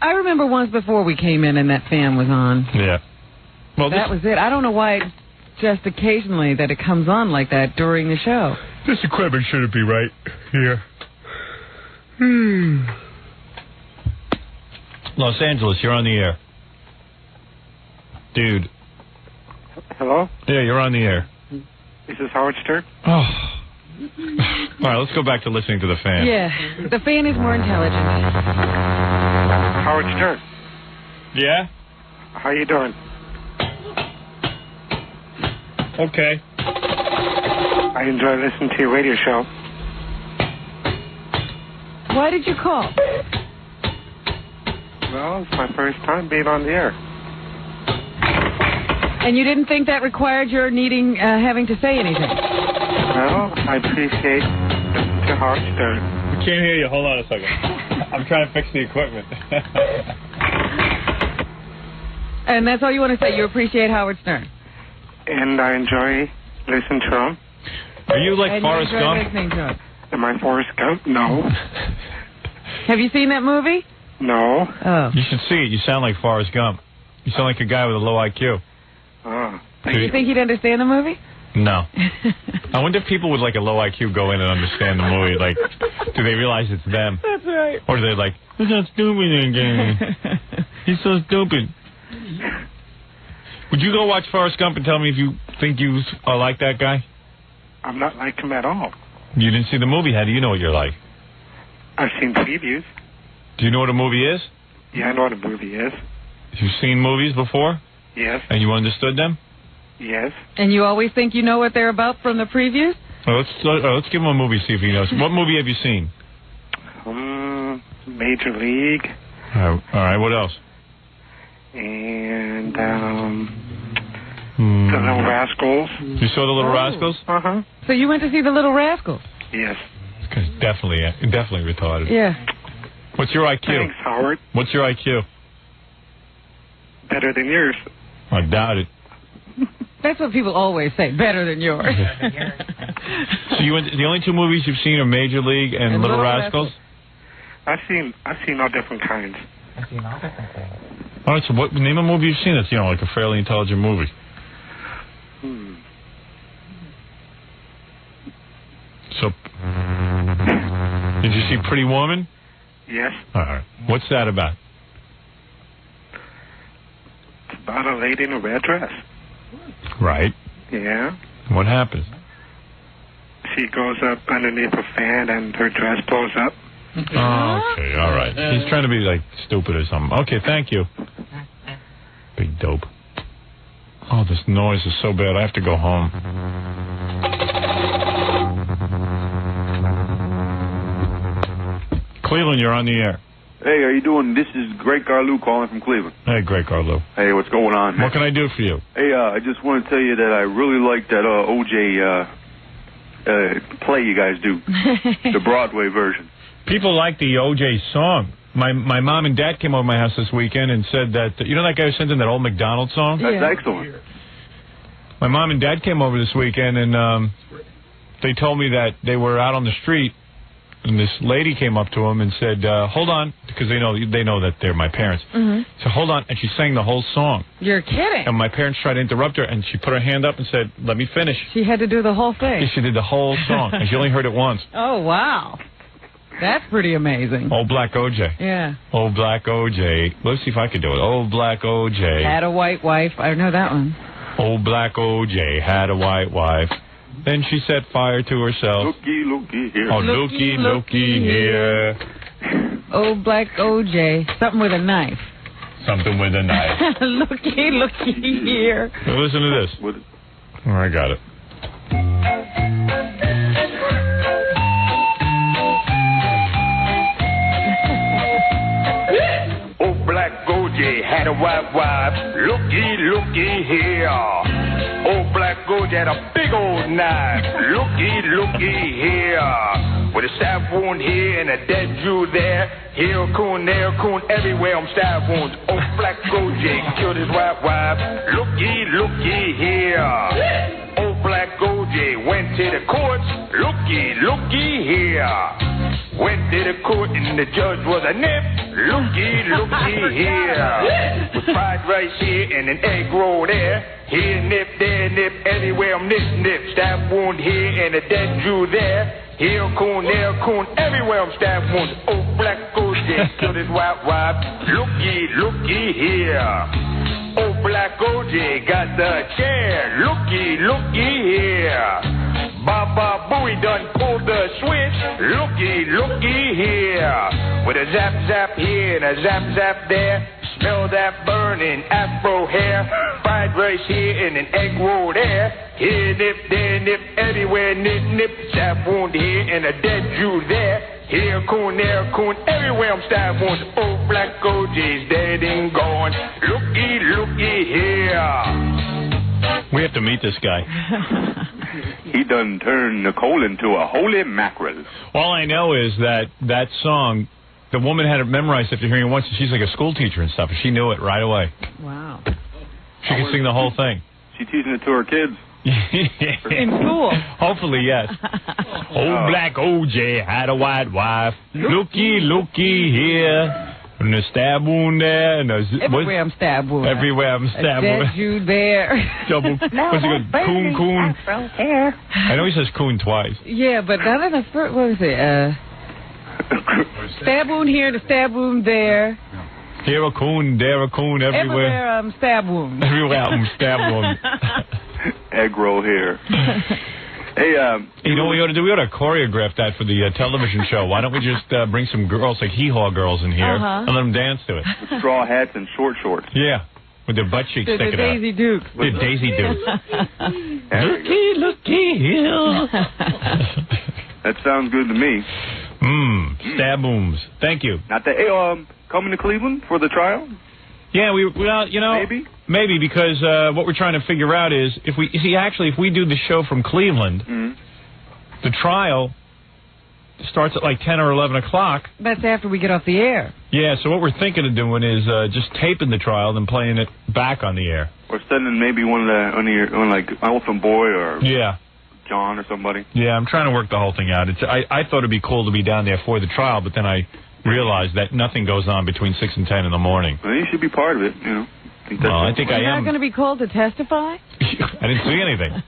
I remember once before we came in and that fan was on. Yeah. Well, that was it. I don't know why just occasionally that it comes on like that during the show. This equipment shouldn't be right here. Los Angeles, you're on the air. Dude. Hello? Yeah, you're on the air. This is Howard Stern. Oh. All right, let's go back to listening to the fan. Yeah, the fan is more intelligent. Howard Stern. Yeah? How you doing? Okay. I enjoy listening to your radio show. Why did you call? Well, it's my first time being on the air. And you didn't think that required your having to say anything? Well, I appreciate listening to Howard Stern. We can't hear you. Hold on a second. I'm trying to fix the equipment. And that's all you want to say? You appreciate Howard Stern? And I enjoy listening to him. Are you like Forrest Gump? Listening to him? Am I Forrest Gump? No. Have you seen that movie? No. Oh. You should see it. You sound like Forrest Gump. You sound like a guy with a low IQ. Oh. Do you think he'd understand the movie? No. I wonder if people with like a low IQ go in and understand the movie. Like, do they realize it's them? That's right. Or do they like, he's so stupid again. He's so stupid. Would you go watch Forrest Gump and tell me if you think you are like that guy? I'm not like him at all. You didn't see the movie. How do you know what you're like? I've seen previews. Do you know what a movie is? Yeah, I know what a movie is. You've seen movies before? Yes. And you understood them? Yes. And you always think you know what they're about from the previews? Well, let's give him a movie, see if he knows. What movie have you seen? Major League. All right, what else? And, The Little Rascals. You saw The Little Rascals? Uh-huh. So you went to see The Little Rascals? Yes. This guy's definitely retarded. Yeah. What's your IQ? Thanks, Howard. What's your IQ? Better than yours. I doubt it. That's what people always say, better than yours. So you went. The only two movies you've seen are Major League and Little Rascals? I've seen all different kinds. All right, so what name a movie you've seen that's, like a fairly intelligent movie? So, did you see Pretty Woman? Yes. All right. What's that about? It's about a lady in a red dress. Right. Yeah. What happens? She goes up underneath a fan and her dress blows up. Okay, all right. He's trying to be, stupid or something. Okay, thank you. Big dope. Oh, this noise is so bad. I have to go home. Cleveland, you're on the air. Hey, how you doing? This is Greg Garlou calling from Cleveland. Hey, Greg Garlou. Hey, what's going on, man? What can I do for you? Hey, I just want to tell you that I really like that OJ play you guys do, the Broadway version. People like the OJ song. My mom and dad came over to my house this weekend and said that, you know that guy who sent in that old McDonald song? That's excellent. My mom and dad came over this weekend and they told me that they were out on the street and this lady came up to them and said, hold on, because they know that they're my parents. Mm-hmm. So hold on, and she sang the whole song. You're kidding. And my parents tried to interrupt her, and she put her hand up and said, let me finish. She had to do the whole thing. She did the whole song, and she only heard it once. Oh, wow. That's pretty amazing. Old Black OJ. Yeah. Old Black OJ. Let's see if I can do it. Old Black OJ. Had a white wife. I know that one. Old Black OJ had a white wife. Then she set fire to herself. Looky here. Oh, looky here. Old Black OJ. Something with a knife. Something with a knife. looky here. Now listen to this. Oh, I got it. Old Black OJ had a white wife. Looky here. Old Black OJ had a big old knife. Looky here. With a stab wound here and a dead Jew there. Here coon, there coon, everywhere I'm stab wounds. Old Black OJ killed his white wife. Looky here. Old Black OJ went to the courts. Looky here. Went to the court and the judge was a nip. Looky here. With fried rice here and an egg roll there. Here nip, there nip, everywhere I'm nip. Stab wound here and a dead Jew there. Here coon, there coon, everywhere I'm stab wounds. Old Black OJ killed his white wife. Looky here. Old Black OJ got the chair. Looky here. Baba Booey done pulled the switch. Looky here. With a zap zap here and a zap zap there. Smell that burning afro hair. Fried rice here and an egg roll there. Here nip, there nip, everywhere nip. Stab wound here and a dead Jew there. Here coon, there coon, everywhere I'm stab wounds. Old Black OJ's dead and gone. Looky here. We have to meet this guy. He done turned Nicole into a holy mackerel. All I know is that song, the woman had it memorized after hearing it once, and she's like a school teacher and stuff, and she knew it right away. Wow. She could sing the whole thing. She teaching it to her kids. In school. Hopefully, yes. Old Black OJ had a white wife. Looky here. And a stab wound there. And everywhere I'm stab wound. Everywhere I'm stab wound. A dead Jew there. Double. What's it called? Coon. I know he says coon twice. Yeah, but none of the first, what was it? Stab wound here and a stab wound there. Here a coon, there a coon, everywhere. Everywhere stab wound. Everywhere stab wound. Egg roll here. Hey, you know what we ought to do? We ought to choreograph that for the television show. Why don't we just bring some girls, like hee-haw girls in here, and let them dance to it? With straw hats and short shorts. Yeah, with their butt cheeks sticking out. The Daisy Dukes. The Daisy Dukes. Looky here. That sounds good to me. Stab-ooms. Thank you. Not that, hey, coming to Cleveland for the trial? Yeah, well, you know, maybe because what we're trying to figure out is if we do the show from Cleveland, the trial starts at like 10 or 11 o'clock. That's after we get off the air. Yeah, so what we're thinking of doing is just taping the trial and playing it back on the air. Or sending maybe one like Elephant Boy or John or somebody. Yeah, I'm trying to work the whole thing out. I thought it'd be cool to be down there for the trial, but then I realized that nothing goes on between 6 and 10 in the morning. Well, you should be part of it, you know. I think I am. You're not going to be called to testify? I didn't see anything.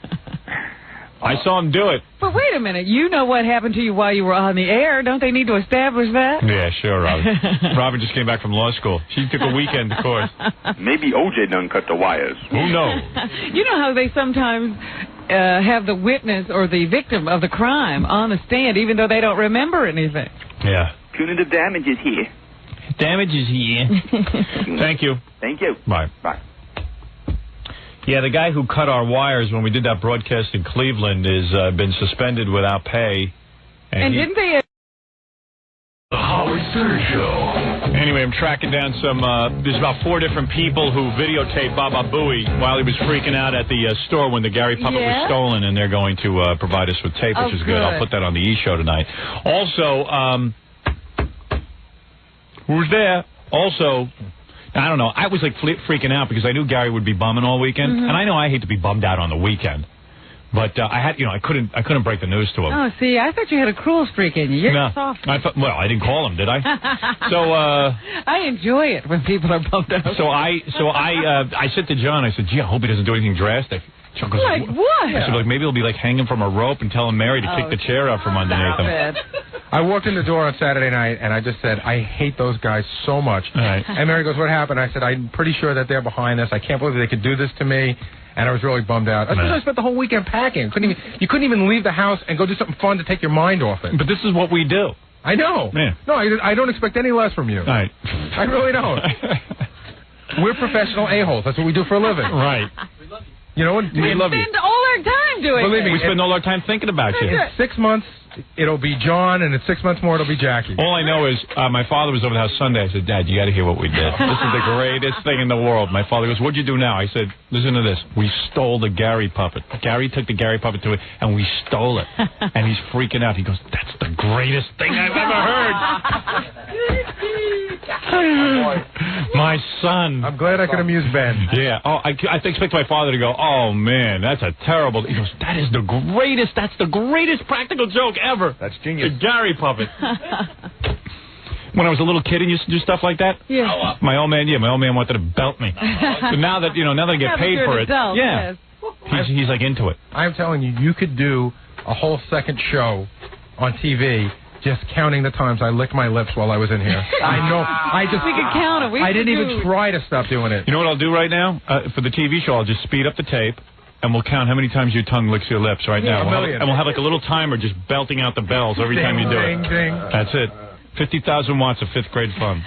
I saw him do it. But wait a minute. You know what happened to you while you were on the air. Don't they need to establish that? Yeah, sure, Robin. Robin just came back from law school. She took a weekend course. Maybe O.J. done cut the wires. Who knows? You know how they sometimes have the witness or the victim of the crime on the stand, even though they don't remember anything. Yeah. Punitive damage is here. Damage is here. Thank you. Thank you. Bye. Bye. Yeah, the guy who cut our wires when we did that broadcast in Cleveland has been suspended without pay. And didn't they... The Howard Stern Show. Anyway, I'm tracking down some... there's about 4 different people who videotaped Baba Booey while he was freaking out at the store when the Gary puppet was stolen, and they're going to provide us with tape, which is good. I'll put that on the E! Show tonight. Also, who's there? Also... I don't know. I was like freaking out because I knew Gary would be bumming all weekend, and I know I hate to be bummed out on the weekend, but I couldn't break the news to him. Oh, see, I thought you had a cruel streak in you. You're soft. I didn't call him, did I? So I enjoy it when people are bummed out. So I said to John, I said, "Gee, I hope he doesn't do anything drastic." John goes, like what? I said, like maybe he'll be like hanging from a rope and telling Mary to kick the chair out from underneath him. I walked in the door on Saturday night, and I just said, I hate those guys so much. Right. And Mary goes, what happened? I said, I'm pretty sure that they're behind this. I can't believe they could do this to me. And I was really bummed out. I spent the whole weekend packing. You couldn't even leave the house and go do something fun to take your mind off it. But this is what we do. I know. Yeah. No, I don't expect any less from you. Right. I really don't. We're professional a-holes. That's what we do for a living. Right. You know what? We love you. spend all our time doing Believe me, we spend all our time thinking about you. In 6 months, it'll be John, and in 6 months more, it'll be Jackie. All I know is my father was over the house Sunday. I said, Dad, you got to hear what we did. This is the greatest thing in the world. My father goes, what'd you do now? I said, listen to this. We stole the Gary puppet. Gary took the Gary puppet to it, and we stole it. And he's freaking out. He goes, that's the greatest thing I've ever heard. My son. I'm glad I could amuse Ben. Yeah. Oh, I expect my father to go, oh, man, that's a terrible... He goes, that is the greatest. That's the greatest practical joke ever. That's genius. The Gary puppet. When I was a little kid and used to do stuff like that, my old man wanted to belt me. So now that I get paid for it, he's like into it. I'm telling you, you could do a whole second show on TV just counting the times I licked my lips while I was in here. I know. We could count it. I didn't even try to stop doing it. You know what I'll do right now? For the TV show, I'll just speed up the tape, and we'll count how many times your tongue licks your lips right now. And we'll have like a little timer just belting out the bells every time you do it. Ding. That's it. 50,000 watts of 5th grade fun.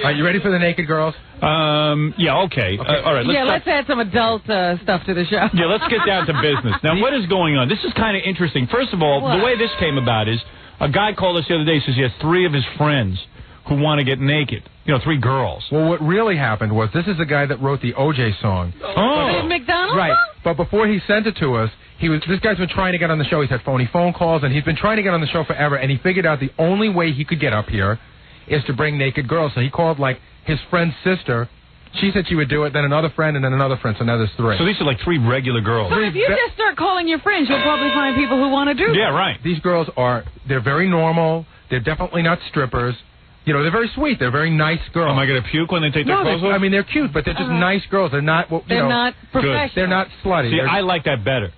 Are you ready for the Naked Girls? Yeah, okay. All right. Let's add some adult stuff to the show. Yeah, let's get down to business. Now, what is going on? This is kind of interesting. First of all, the way this came about is a guy called us the other day, says he has 3 of his friends who want to get naked. 3 girls. Well, what really happened was this is the guy that wrote the O.J. song. Oh. The McDonald's Right. song? But before he sent it to us, this guy's been trying to get on the show. He's had phony phone calls, and he's been trying to get on the show forever, and he figured out the only way he could get up here is to bring naked girls. So he called, like, his friend's sister. She said she would do it, then another friend, and then another friend, so now there's 3. So these are like 3 regular girls. So if you just start calling your friends, you'll probably find people who want to do it. Yeah, right. These girls they're very normal. They're definitely not strippers. They're very sweet. They're very nice girls. Am I going to puke when they take their clothes off? I mean, they're cute, but they're just nice girls. They're not, they're not professional. They're not slutty. See, I like that better.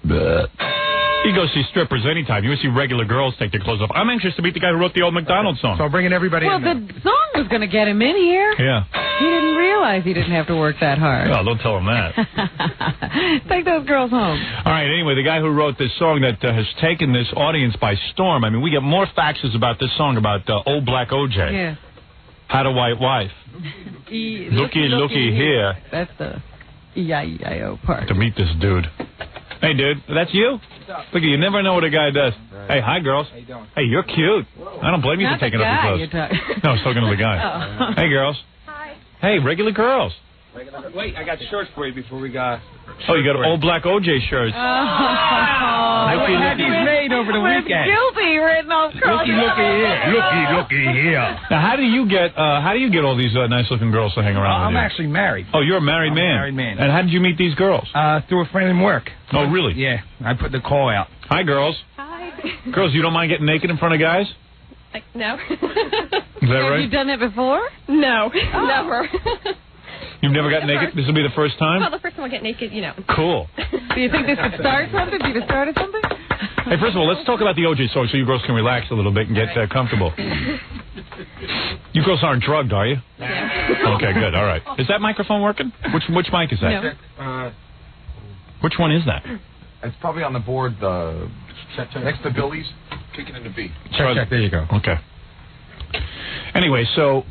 You go see strippers anytime. You see regular girls take their clothes off. I'm anxious to meet the guy who wrote the old McDonald's song. So I'm bringing everybody in. Well, the song was going to get him in here. Yeah. He didn't realize. realize he didn't have to work that hard. Oh, don't tell him that. Take those girls home. All right, anyway, the guy who wrote this song that has taken this audience by storm. I mean, we get more faxes about this song, about Old Black O.J. Yeah. Had a white wife. Looky here. That's the E-I-E-I-O part. To meet this dude. Hey, dude, that's you? Look, you never know what a guy does. Right. Hey, hi, girls. How you doing? Hey, you're cute. I don't blame you for taking off your clothes. No, I was talking to the guy. Oh. Hey, girls. Hi. Hey, regular girls. Wait, I got shirts for you before we got... Oh, you got Old Black O.J. shirts. I had these made over the weekend. Guilty written off across. Looky here. Now, how do you get all these nice-looking girls to hang around with I'm you? actually married. Oh, you're a married man. I'm a married man. And how did you meet these girls? Through a friend in work. Oh, really? Yeah, I put the call out. Hi, girls. Hi. Girls, you don't mind getting naked in front of guys? No. Is that right? Have you done that before? No. Never. You've never got naked? This will be the first time? Well, the first time I get naked, you know. Cool. Do you think this could start something? Be the start of something? Hey, first of all, let's talk about the O.J. song so you girls can relax a little bit and get comfortable. You girls aren't drugged, are you? Yeah. Okay, good. All right. Is that microphone working? Which mic is that? No. Which one is that? It's probably on the board next to Billy's, kicking into B. Check. There you go. Okay. Anyway, so...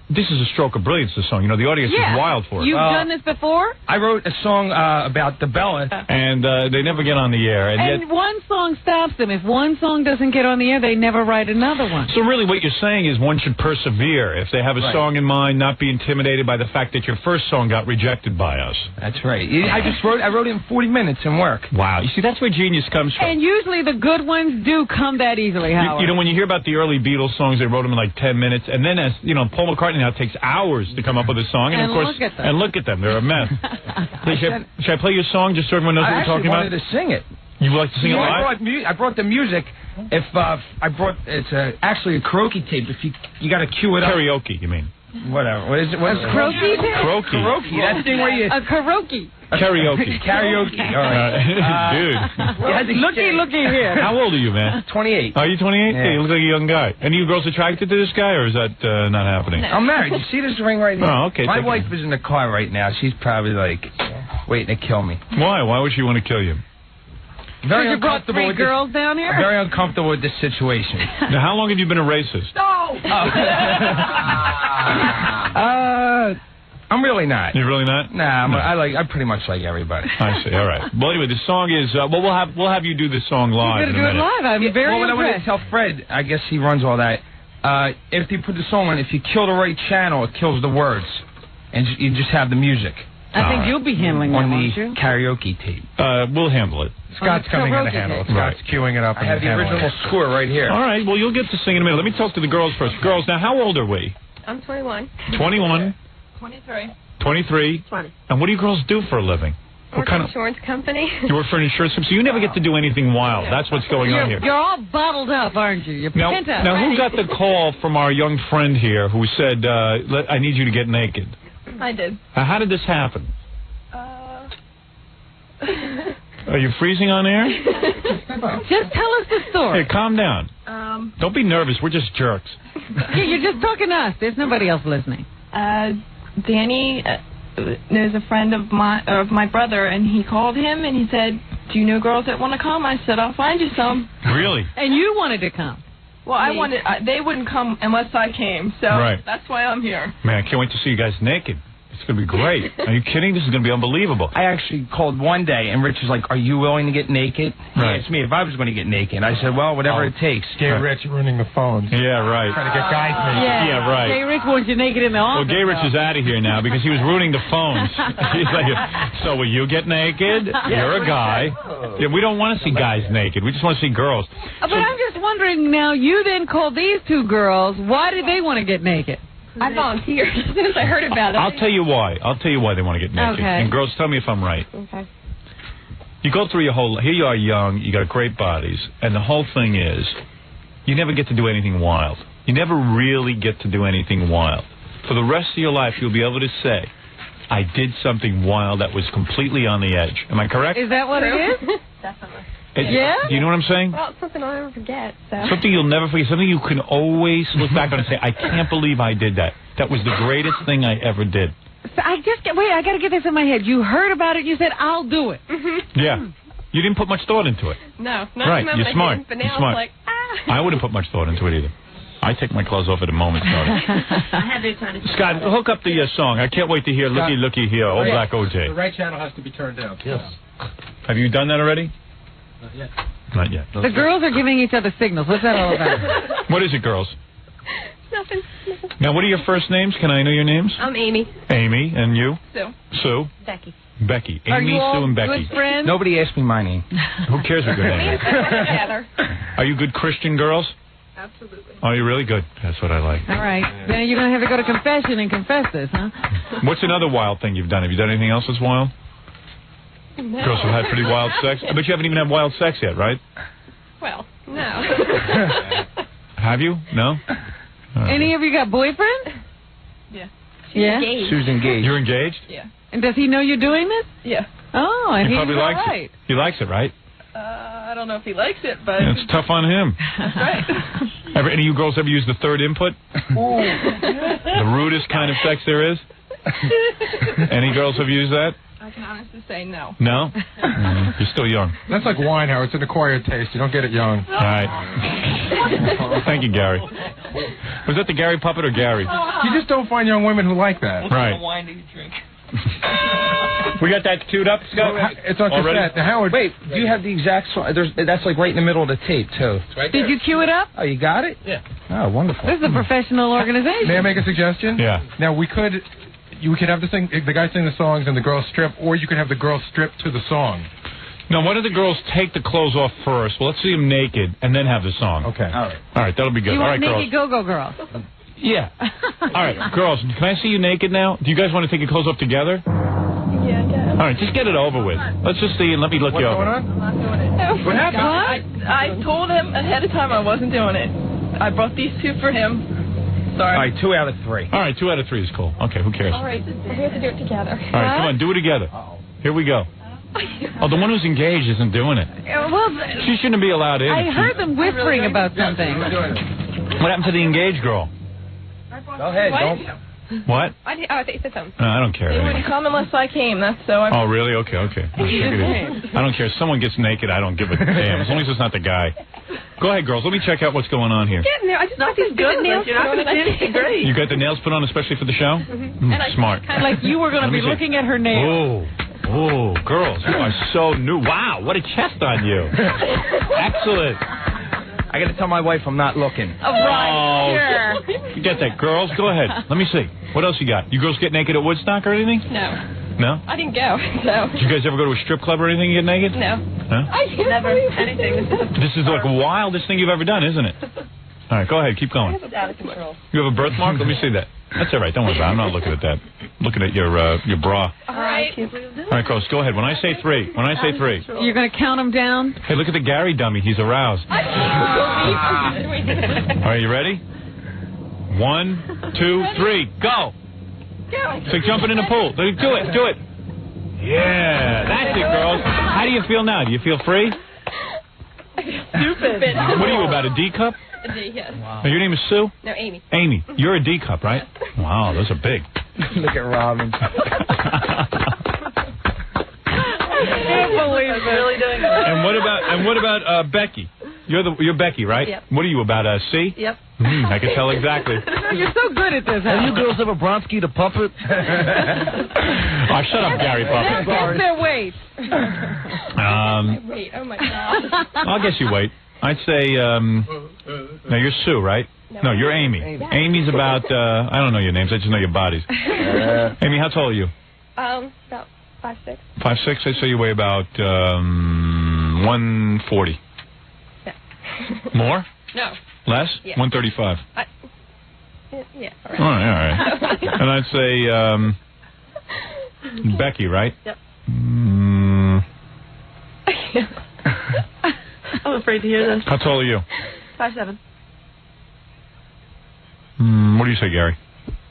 This is a stroke of brilliance, this song. You know, the audience is wild for it. You've done this before? I wrote a song about the Bella. And they never get on the air. And yet, one song stops them. If one song doesn't get on the air, they never write another one. so really what you're saying is one should persevere. If they have a song in mind, not be intimidated by the fact that your first song got rejected by us. That's right. I wrote it in 40 minutes in work. Wow. You see, that's where genius comes from. And usually the good ones do come that easily, Howard. You know, when you hear about the early Beatles songs, they wrote them in like 10 minutes. And then, as you know, Paul McCartney now takes hours to come up with a song. And of course, look at them. They're a mess. Should I play your song just so everyone knows what we're talking about? I actually wanted to sing it. You would like to sing it live? I brought the music. It's actually a karaoke tape. If you got to cue it up. Karaoke, you mean? Whatever. What is it? Karaoke? Karaoke. That thing where you... A karaoke. Karaoke. Karaoke. All right. Dude. Looky here. How old are you, man? 28. Are you 28? Yeah. Hey, you look like a young guy. Any of you girls attracted to this guy, or is that not happening? I'm married. You see this ring right here? Oh, okay. My wife is in the car right now. She's probably like waiting to kill me. Why? Why would she want to kill you? Very you brought three girls down here? I'm very uncomfortable with this situation. Now, how long have you been a racist? No! I'm really not. You're really not? Nah, I pretty much like everybody. I see. All right. Well, anyway, the song is. We'll have you do this song live. You're going to do it live. I'm very impressed. impressed. What I want to tell Fred, I guess he runs all that. If you put the song on, if you kill the right channel, it kills the words, and you just have the music. I think you'll be handling that, on won't the you? karaoke tape. We'll handle it. Scott's coming in to handle it. Scott's queuing it up. I have the original score right here. All right. Well, you'll get to sing in a minute. Let me talk to the girls first. Girls, now, how old are we? I'm 21. 21. 23. 23. 20. And what do you girls do for a living? Work for an insurance company. You work for an insurance company, so you never get to do anything wild. That's what's going on here. You're all bottled up, aren't you? You're pent up. Now, who got the call from our young friend here who said, I need you to get naked? I did. How did this happen? Are you freezing on air? Just tell us the story. Hey, calm down. Don't be nervous. We're just jerks. Yeah, you're just talking to us. There's nobody else listening. Danny knows a friend of my brother, and he called him and he said, "Do you know girls that want to come?" I said, "I'll find you some." Really? And you wanted to come. Well, I wanted. They wouldn't come unless I came, so that's why I'm here. Man, I can't wait to see you guys naked. It's going to be great. Are you kidding? This is going to be unbelievable. I actually called one day, and Rich was like, "Are you willing to get naked?" He asked me if I was going to get naked. I said, "Well, whatever it takes." Gay Rich ruining the phones. Yeah, right. Trying to get guys naked. Yeah, right. Gay Rich wants you naked in the office. Well, Gay Rich is out of here now because he was ruining the phones. He's like, so will you get naked? You're a guy. Yeah, we don't want to see guys naked. We just want to see girls. But I'm just wondering now, you then called these two girls. Why did they want to get naked? I volunteered as soon as I heard about it. I'll tell you why. I'll tell you why they want to get naked. Okay. And girls, tell me if I'm right. Okay. You go through your whole... Here you are young, you got great bodies, and the whole thing is, you never get to do anything wild. You never really get to do anything wild. For the rest of your life, you'll be able to say, I did something wild that was completely on the edge. Am I correct? Is that what it is? Definitely. Yeah? Do you know what I'm saying? Well, it's something I'll never forget. So. Something you'll never forget. Something you can always look back on and say, I can't believe I did that. That was the greatest thing I ever did. So I got to get this in my head. You heard about it. You said, I'll do it. Yeah. You didn't put much thought into it. No, not Right, remember you're that smart. game, but You're now smart. it's like, I wouldn't put much thought into it either. I take my clothes off at a moment's notice. I have their time to Scott, hook up the song. I can't wait to hear Looky, Looky Here, Old Black The OJ. right channel has to be turned down. Yes. Have you done that already? Not yet. Not yet. The girls are giving each other signals. What's that all about? What is it, girls? nothing. Now, what are your first names? Can I know your names? I'm Amy. Amy, and you? Sue. Sue? Becky. Becky. Are Amy, you all Sue, and Becky. good friends? Nobody asked me my name. Who cares what your name is? Together. Are you good Christian girls? Absolutely. Are you really good? That's what I like. All right. Then you're going to have to go to confession and confess this, huh? What's another wild thing you've done? Have you done anything else that's wild? No. Girls have had pretty wild sex. I bet you haven't even had wild sex yet, right? Well, no. Have you? No? Any of you got boyfriend? Yeah. Yeah? engaged. Sue's engaged. You're engaged? Yeah. And does he know you're doing this? Yeah. Oh, and He he's probably all likes right. it. He likes it, right? I don't know if he likes it, but It's tough on him. that's right. Any of you girls ever use the third input? The rudest kind of sex there is? Any girls have used that? I can honestly say no. No? You're still young. That's like wine, Howard. It's an acquired taste. You don't get it young. All right. Thank you, Gary. Was that the Gary puppet or Gary? You just don't find young women who like that. Right. wine do you drink? We got that queued up, Scott? It's on Already? cassette. Now, Howard, Wait, do you have the exact song? That's like right in the middle of the tape, too. Did you cue it up? Oh, you got it? Yeah. Oh, wonderful. This is a professional organization. may I make a suggestion? Yeah. Now, we could have the guy sing the songs and the girls strip, or you could have the girls strip to the song. No, why don't the girls take the clothes off first? Well, let's see them naked, and then have the song. Okay. All right. All right, that'll be good. You All want right, naked girls. go-go girl? Yeah. All right, girls, can I see you naked now? Do you guys want to take your clothes off together? Yeah, I guess. All right, just get it over with. Let's just see and let me look What's you going over. on? I'm not doing it. What happened? I told him ahead of time I wasn't doing it. I brought these two for him. Sorry. All right, 2 out of 3. All right, 2 out of 3 is cool. Okay, who cares? All right, we have to do it together. All right, come on, do it together. Here we go. Oh, the one who's engaged isn't doing it. Well, She shouldn't be allowed in. I heard them whispering about something. What happened to the engaged girl? Go ahead. What? Don't. What? I thought you said something. No, I don't care. They anyway. wouldn't come unless I came. That's so. I Oh, really? Okay. I don't care. If someone gets naked, I don't give a damn. As long as it's not the guy. Go ahead, girls. Let me check out what's going on here. Getting there. I just got these good nails. You're not going to see great. You got the nails put on especially for the show? Smart. Like you were going to Let me be see. looking at her nails. Oh, girls, you are so new. Wow, what a chest on you. Excellent. I got to tell my wife I'm not looking. Right, sure. You get that. Girls, go ahead. Let me see. What else you got? You girls get naked at Woodstock or anything? No. No? I didn't go. No. Did you guys ever go to a strip club or anything and get naked? No. Huh? I never anything. This is like the wildest thing you've ever done, isn't it? All right, go ahead. Keep going. It's out of control. You have a birthmark? Let me see that. That's all right. Don't worry about it. I'm not looking at that. Looking at your bra. All right. All right, girls, go ahead. When I say 3. You're going to count them down? Hey, look at the Gary dummy. He's aroused. All right, you ready? 1, 2, 3, go. It's like jumping in a pool. Do it. Yeah, that's it, girls. How do you feel now? Do you feel free? Stupid. What are you, about a D cup? A D, yes. Now, your name is Sue? No, Amy. Amy, you're a D cup, right? Wow, those are big. Look at Robin. Really doing it. And what about Becky? You're Becky, right? Yep. What are you, about C? Yep. I can tell exactly. You're so good at this. Have you girls ever Bronski the puppet? Oh, shut up, Gary Puppet. Guess their weight. Wait, oh my God. I'll guess you wait. I'd say, no, you're Sue, right? No, you're Amy. Amy's about, I don't know your names, I just know your bodies. Amy, how tall are you? About 5'6". 5'6", I'd say you weigh about 140. Yeah. More? No. Less? Yeah. 135. Yeah. All right. And I'd say, Becky, right? Yep. I'm afraid to hear this. How tall are you? 5'7". What do you say, Gary?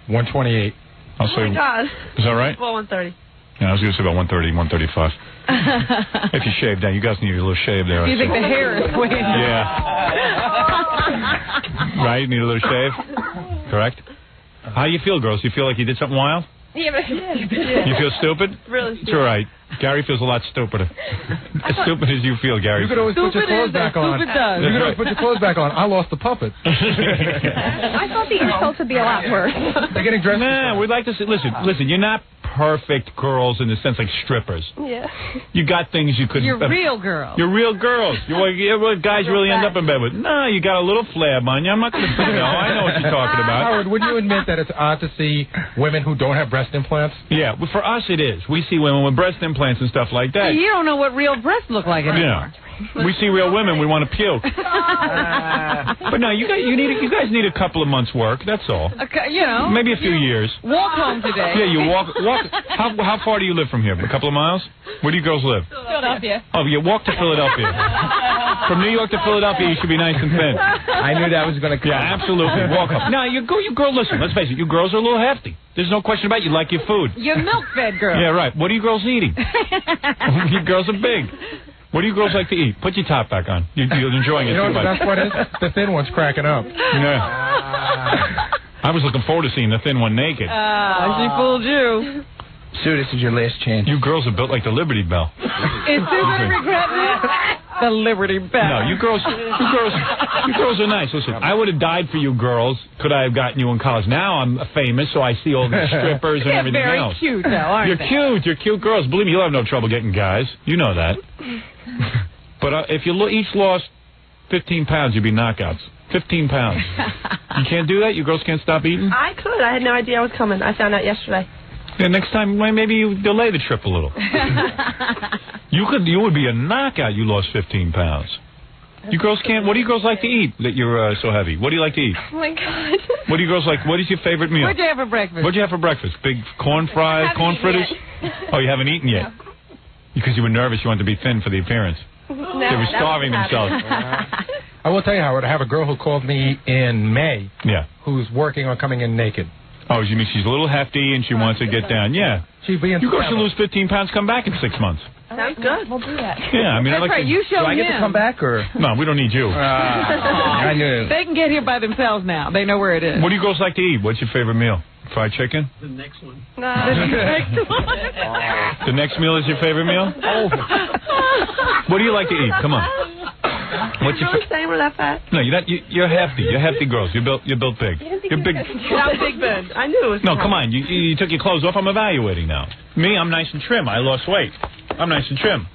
128. I'll Oh say. my God. Is that right? Well, 130. Yeah, I was going to say about 130, 135. If you shave down, you guys need a little shave there. You think the hair is way down? Yeah. Right? Need a little shave? Correct? How do you feel, girls? Do you feel like you did something wild? Yeah, but You feel stupid? Really stupid. It's all right. Gary feels a lot stupider. As stupid as you feel, Gary. You could always put your clothes back on. Stupid does. You could always put your clothes back on. I lost the puppet. I thought the insults would be a lot worse. They're getting dressed. Nah, we'd like to see. Listen. You're not perfect girls in the sense like strippers. Yeah. You got things you could. You're real girls. You're real girls. You're what guys really end up in bed with. No, you got a little flab on you. I'm not going to say no. I know what you're talking about. Howard, would you admit that it's odd to see women who don't have breast implants? Yeah, well, for us it is. We see women with breast implants and stuff like that. You don't know what real breasts look like anymore. Yeah. We see real women, we want to puke. But no, you guys need a couple of months' work. That's all. You know, maybe a few years. Walk home today. Yeah, you walk. How far do you live from here? A couple of miles? Where do you girls live? Philadelphia. Oh, you walk to Philadelphia. From New York to Philadelphia, you should be nice and thin. I knew that was going to come. Yeah, absolutely. Walk up. No, you girl. Listen, let's face it. You girls are a little hefty. There's no question about it. You like your food. You're milk-fed girls. Yeah, right. What are you girls eating? You girls are big. What do you girls like to eat? Put your top back on. You're enjoying it You know too what the much. best one is? The thin one's cracking up. Yeah. I was looking forward to seeing the thin one naked. She fooled you. Sue, this is your last chance. You girls are built like the Liberty Bell. Is Sue going to regret this? The Liberty Bell. No, you girls are nice. Listen, I would have died for you girls. Could I have gotten you in college? Now I'm famous, so I see all these strippers and everything very else. cute, though, aren't You're they? cute. You're cute girls. Believe me, you'll have no trouble getting guys. You know that. But if you each lost 15 pounds, you'd be knockouts. 15 pounds. You can't do that? You girls can't stop eating? I could. I had no idea I was coming. I found out yesterday. Yeah, next time, maybe you delay the trip a little. You would be a knockout. You lost 15 pounds. You girls can't. What do you girls like to eat that you're so heavy? What do you like to eat? Oh my God. What do you girls like? What is your favorite meal? What'd you have for breakfast? What'd you have for breakfast? Big corn fries, corn fritters? Oh, you haven't eaten yet? Because you were nervous. You wanted to be thin for the appearance. No, they were starving themselves. I will tell you, Howard, I have a girl who called me in May. Yeah. Who's working on coming in naked. Oh, you mean she's a little hefty and she wants to get down? Yeah. She'd be in. You girls should lose 15 pounds, come back in 6 months. Sounds good. We'll do that. Yeah, I mean, That's I like right. to... You show Do I get to him. come back, or? No, we don't need you. I knew. They can get here by themselves now. They know where it is. What do you girls like to eat? What's your favorite meal? Fried chicken? The next one. The next meal is your favorite meal? What do you like to eat? Come on. What's your saying we're that fat? No, you're not. You're hefty. You're hefty girls. You're built big. You're big. I'm big Ben. I knew it was. No, come on. You took your clothes off. I'm evaluating now. Me, I'm nice and trim. I lost weight. I'm nice and trim.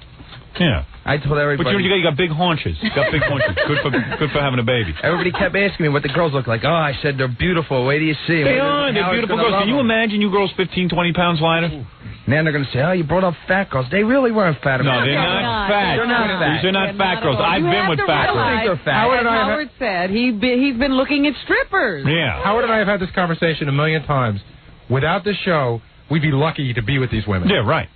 Yeah. I told everybody. But you got big haunches. You got big haunches. Good for having a baby. Everybody kept asking me what the girls look like. Oh, I said they're beautiful. Wait till you see them. They are. They're beautiful girls. Can you imagine you girls 15, 20 pounds lighter? Then they're going to say, oh, you brought up fat girls. They really weren't fat. No, they're not fat. They're not fat. These are not fat girls. I've been with fat girls. I think they're fat. Howard said he's been looking at strippers. Yeah. Howard and I have had this conversation a million times. Without the show, we'd be lucky to be with these women. Yeah, right.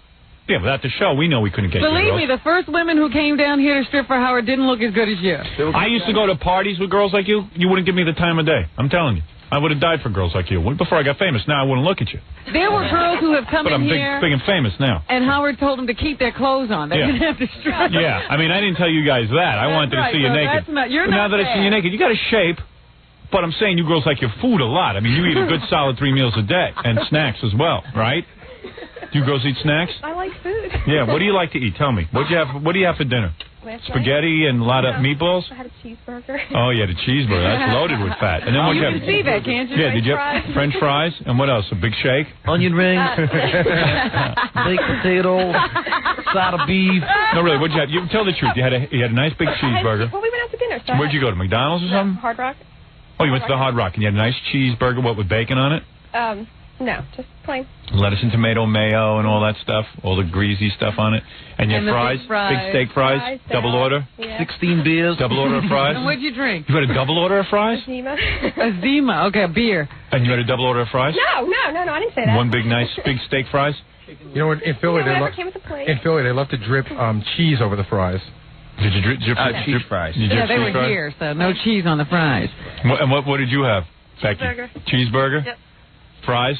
Yeah, without the show, we know we couldn't get you Believe girls. me, the first women who came down here to strip for Howard didn't look as good as you. I used to go to parties with girls like you. You wouldn't give me the time of day. I'm telling you. I would have died for girls like you. Before I got famous, now I wouldn't look at you. There were girls who have come But in I'm here, big and famous now. and Howard told them to keep their clothes on. They Yeah. didn't have to strip. Yeah, I mean, I didn't tell you guys that. I wanted right, to see you so naked. that's not- you're But now not that I see you bad. naked, you got a shape. But I'm saying you girls like your food a lot. I mean, you eat a good solid 3 meals a day and snacks as well, right? You girls eat snacks? I like food. Yeah. What do you like to eat? Tell me. What do you have for dinner? Last Spaghetti and a lot of meatballs? I had a cheeseburger. Oh yeah, the cheeseburger. That's loaded with fat. And then what you you can have? see that, can't you? Yeah. Did you have French fries and what else? A big shake? Onion ring, baked potato, side of beef. No, really. What'd you have? You tell the truth. You had a nice big cheeseburger. Well, we went out to dinner. So Where'd you go to McDonald's or something? Hard Rock. Oh, you went to the Hard Rock and you had a nice cheeseburger. What with bacon on it? No, just plain. Lettuce and tomato mayo and all that stuff, all the greasy stuff on it. And your And the fries, big fries. big steak fries, Fries, double salad. order, Yeah. 16 beers. double order of fries. And what'd you drink? You had a double order of fries? Zima. A Zima. Okay, a beer. And you had a double order of fries? No, I didn't say that. One big nice big steak fries? You know what? In Philly, Whatever came with the plate. they love to drip cheese over the fries. Did you drip cheese fries. You Yeah, drip they cheese were fries? here, so no cheese on the fries. What did you have, Becky? Cheeseburger. Cheeseburger? Yep. Fries?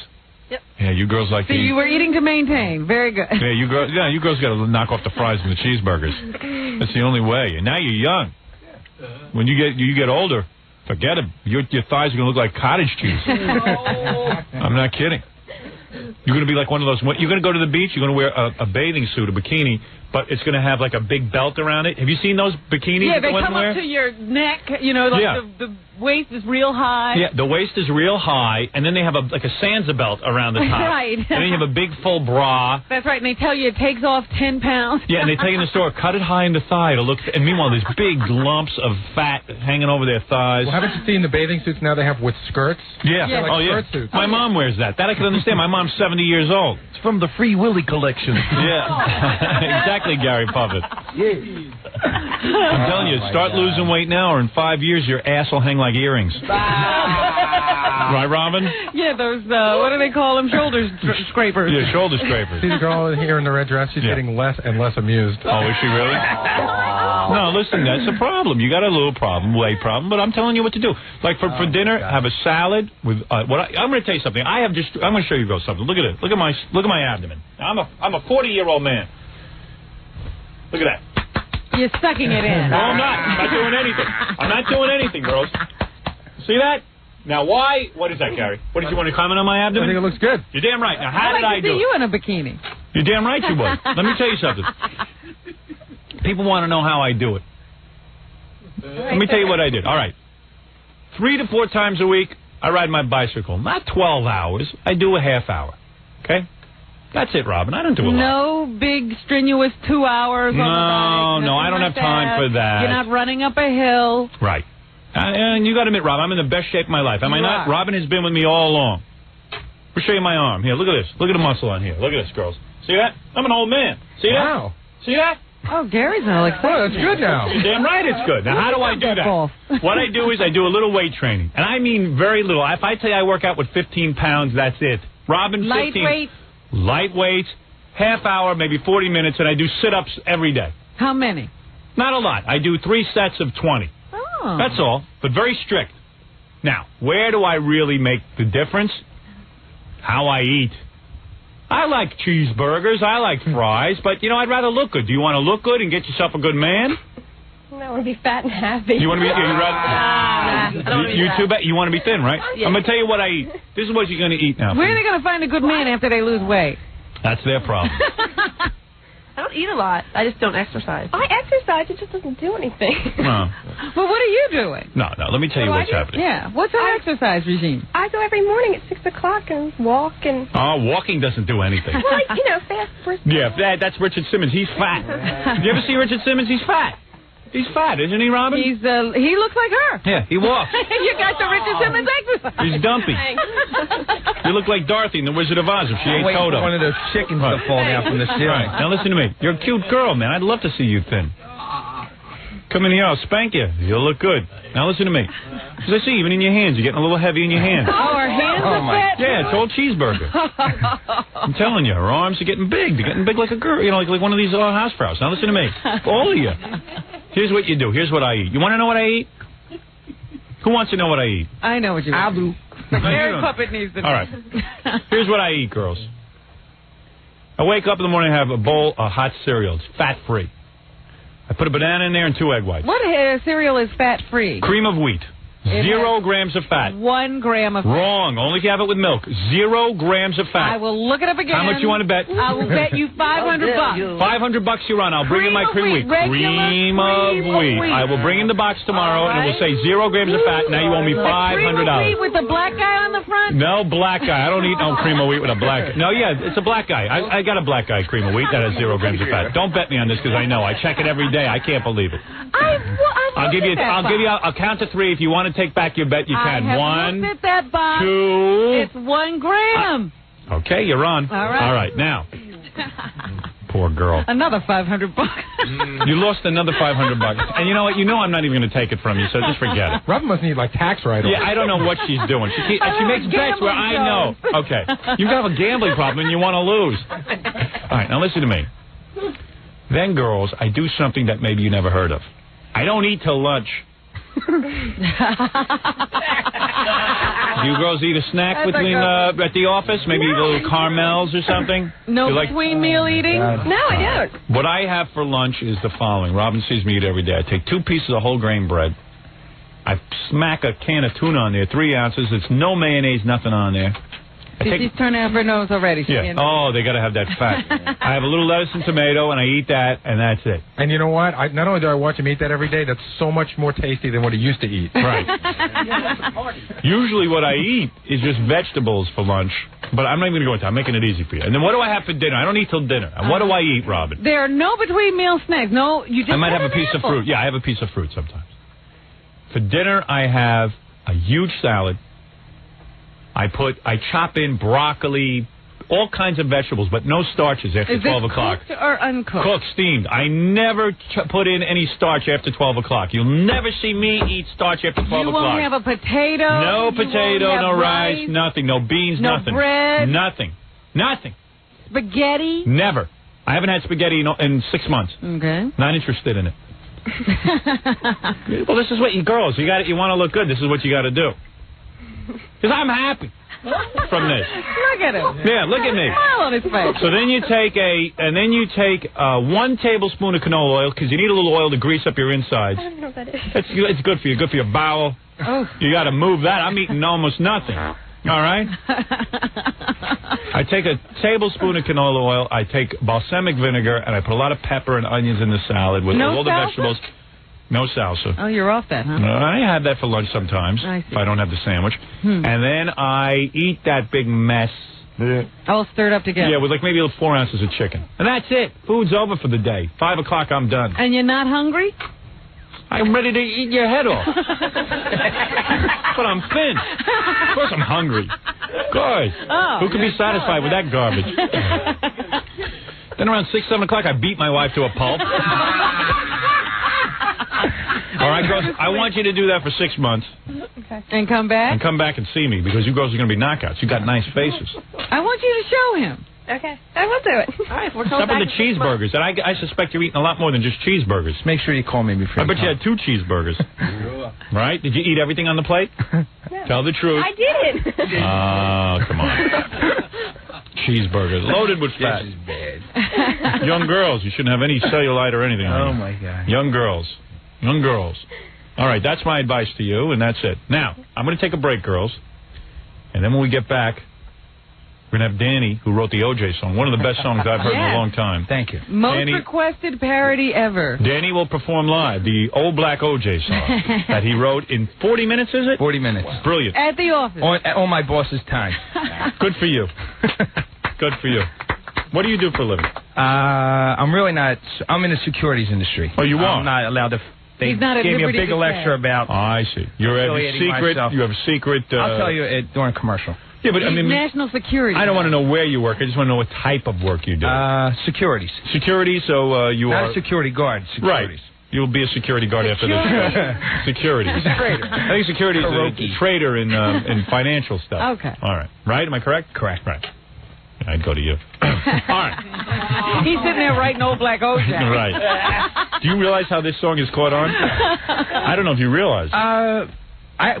Yep. Yeah, you girls like So to eat. you were eating to maintain. Very good. Yeah, you girls got to knock off the fries and the cheeseburgers. That's the only way. And now you're young. When you get older, forget it. Your thighs are going to look like cottage cheese. I'm not kidding. You're going to be like one of those. You're going to go to the beach. You're going to wear a bathing suit, a bikini, but it's going to have like a big belt around it. Have you seen those bikinis? Yeah, that they women come wear? up to your neck. You know, like the waist is real high. Yeah, the waist is real high, and then they have like a Sansa belt around the top. Right. And then you have a big full bra. That's right, and they tell you it takes off 10 pounds. Yeah, and they take it in the store, cut it high in the thigh to look. And meanwhile, there's big lumps of fat hanging over their thighs. Well, haven't you seen the bathing suits now they have with skirts? Yeah. They're like skirt suits. My mom wears that. That I can understand. My mom's 70 years old. It's from the Free Willy collection. Yeah. Exactly, Gary Puffett. I'm telling you, start losing weight now, or in 5 years, your ass will hang like earrings. Right, Robin? Yeah, those, what do they call them? Shoulder scrapers. Yeah, shoulder scrapers. See the girl here in the red dress? She's getting less and less amused. Oh, is she really? No, listen, that's a problem. You got a little problem, weight problem, but I'm telling you what to do. Like for dinner, have a salad with I'm going to tell you something. I'm going to show you girls something. Look at it. Look at my abdomen. Now, I'm a 40-year-old man. Look at that. You're sucking it in. No, I'm not. I'm not doing anything. I'm not doing anything, girls. See that? Now, why? What is that, Gary? What did you want to comment on my abdomen? I think it looks good. You're damn right. Now, how did I do it? do you in a bikini. You're damn right you would. Let me tell you something. People want to know how I do it. Let me tell you what I did. All right. 3 to 4 times a week, I ride my bicycle. Not 12 hours. I do a half hour. Okay? That's it, Robin. I don't do a lot. No big, strenuous 2 hours on the bike. No, I don't have time for that. You're not running up a hill. Right. And you got to admit, Rob, I'm in the best shape of my life. Am I not? Robin has been with me all along. Let me show you my arm. Here, look at this. Look at the muscle on here. Look at this, girls. See that? I'm an old man. See that? Wow. See that? Oh, Gary's all excited. Well, that's good now. You're damn right it's good. Now, how do I do that? What I do is I do a little weight training. And I mean very little. If I tell you I work out with 15 pounds, that's it. Robin, 15. Lightweight? Lightweight, half hour, maybe 40 minutes, and I do sit-ups every day. How many? Not a lot. I do 3 sets of 20. Oh. That's all, but very strict. Now, where do I really make the difference? How I eat. I like cheeseburgers, I like fries, but, you know, I'd rather look good. Do you want to look good and get yourself a good man? No, I want to be fat and happy. You want to be? You want to be thin, right? Yeah. I'm going to tell you what I eat. This is what you're going to eat now. Where are they going to find a good man after they lose weight? That's their problem. I don't eat a lot. I just don't exercise. I exercise. It just doesn't do anything. No. Well, what are you doing? No. Let me tell you what's happening. Yeah. What's our exercise regime? I go every morning at 6 o'clock and walk and... Oh, walking doesn't do anything. Well, like, you know, fast, brisk. Yeah, that's Richard Simmons. He's fat. Did you ever see Richard Simmons? He's fat. He's fat, isn't he, Robin? He looks like her. Yeah, he walks. You got the Richard Simmons exercise. He's dumpy. You look like Dorothy in The Wizard of Oz if she ate Toto. One of those chickens to fall down from the ceiling. Right. Now listen to me. You're a cute girl, man. I'd love to see you thin. Come in here. I'll spank you. You'll look good. Now listen to me. As I see, even in your hands, you're getting a little heavy in your hands. Oh, her hands are fat? Yeah, it's all cheeseburger. I'm telling you, her arms are getting big. They're getting big like a girl, you know, like one of these housefrows. Now listen to me. All of you. Here's what you do. Here's what I eat. You want to know what I eat? Who wants to know what I eat? I know what you I do. Gary Puppet needs to know. All right. Here's what I eat, girls. I wake up in the morning and have a bowl of hot cereal. It's fat-free. I put a banana in there and 2 egg whites. What cereal is fat-free? Cream of wheat. 0 grams of fat. 1 gram of fat. Wrong. Only if you have it with milk. 0 grams of fat. I will look it up again. How much you want to bet? I will bet you $500. $500 you're on. I'll bring in my cream of wheat. Cream of wheat. I will bring in the box tomorrow, and it will say 0 grams of fat. Now you owe me $500. Cream of wheat with the black guy on the front? No black guy. I don't eat no cream of wheat with a black guy. No, yeah, it's a black guy. I got a black guy cream of wheat that has 0 grams of fat. Don't bet me on this because I know. I check it every day. I can't believe it. I'll give you. I'll count to 3 if you want to take back your bet. You can. I have 1, looked at that box. 2. It's 1 gram. Okay, you're on. All right. All right, now. Poor girl. Another $500. You lost another $500. And you know what? You know I'm not even going to take it from you, so just forget it. Robin must need, like, tax write-offs. Yeah, I don't know what she's doing. She makes bets where I know. Okay. You have a gambling problem and you want to lose. All right, now listen to me. Then, girls, I do something that maybe you never heard of. I don't eat till lunch. Do you girls eat a snack between at the office? Maybe little caramels or something? No between meal eating? No, I don't. What I have for lunch is the following. Robin sees me eat every day. I take 2 pieces of whole grain bread. I smack a can of tuna on there, 3 ounces. It's no mayonnaise, nothing on there. She's turning up her nose already. Yeah. Oh, they got to have that fat. I have a little lettuce and tomato, and I eat that, and that's it. And you know what? Not only do I watch him eat that every day, that's so much more tasty than what he used to eat. Right. Usually what I eat is just vegetables for lunch, but I'm not even going to go into it. I'm making it easy for you. And then what do I have for dinner? I don't eat till dinner. And what do I eat, Robin? There are no between meal snacks. No, you just I might have a piece of fruit. Yeah, I have a piece of fruit sometimes. For dinner, I have a huge salad. I chop in broccoli, all kinds of vegetables, but no starches after 12 o'clock. Cooked or uncooked? Cooked, steamed. I never put in any starch after 12 o'clock. You'll never see me eat starch after 12 o'clock. You won't have a potato? No potato, no rice, nothing. No beans, nothing. No bread? Nothing. Nothing. Spaghetti? Never. I haven't had spaghetti in 6 months. Okay. Not interested in it. Well, this is what you girls, you want to look good. This is what you got to do. Because I'm happy from this. Look at him. Yeah, look at me. Smile on his face. So then you take 1 tablespoon of canola oil, because you need a little oil to grease up your insides. I don't know what that is. It's good for you. Good for your bowel. Oh. You got to move that. I'm eating almost nothing. All right? I take a tablespoon of canola oil. I take balsamic vinegar, and I put a lot of pepper and onions in the salad with all the vegetables. No salsa. Oh, you're off that, huh? I have that for lunch sometimes if I don't have the sandwich. And then I eat that big mess. All stirred up together. Yeah, with like maybe 4 ounces of chicken. And that's it. Food's over for the day. 5 o'clock, I'm done. And you're not hungry? I'm ready to eat your head off. But I'm thin. Of course I'm hungry. Guys, who can be satisfied with that garbage? Then around 6, 7 o'clock, I beat my wife to a pulp. All right, girls, I want you to do that for 6 months. Okay. And come back? And come back and see me, because you girls are going to be knockouts. You got nice faces. I want you to show him. Okay, I will do it. All right, we're going Stop back with the cheeseburgers. And I suspect you're eating a lot more than just cheeseburgers. Make sure you call me before. I bet you had 2 cheeseburgers. Right? Did you eat everything on the plate? Yeah. Tell the truth. I didn't. Oh, come on. Cheeseburgers. Loaded with fat. This is bad. Young girls. You shouldn't have any cellulite or anything on Oh, you. my God. Young girls. Young girls. All right, that's my advice to you, and that's it. Now, I'm going to take a break, girls. And then when we get back, we're going to have Danny, who wrote the O.J. song, one of the best songs I've heard in a long time. Thank you. Most requested parody ever. Danny will perform live the Old Black O.J. song that he wrote in 40 minutes, is it? 40 minutes. Brilliant. At the office. On my boss's time. Good for you. Good for you. What do you do for a living? I'm really not. I'm in the securities industry. Oh, you are? I'm not allowed to. They He's not at gave me a liberty big to lecture say. about. Oh, I see. You have a secret. Myself. You have a secret. I'll tell you it during commercial. Yeah, but I mean, national security. I don't want to know where you work. I just want to know what type of work you do. Securities. Security. So you not are a security guard. Securities. Right. You'll be a security guard after this show. Security. I think security is a trader in financial stuff. Okay. All right. Right? Am I correct? Correct. Right. I'd go to you. All right. He's sitting there writing Old Black O.J. Right. Do you realize how this song is caught on? I don't know if you realize.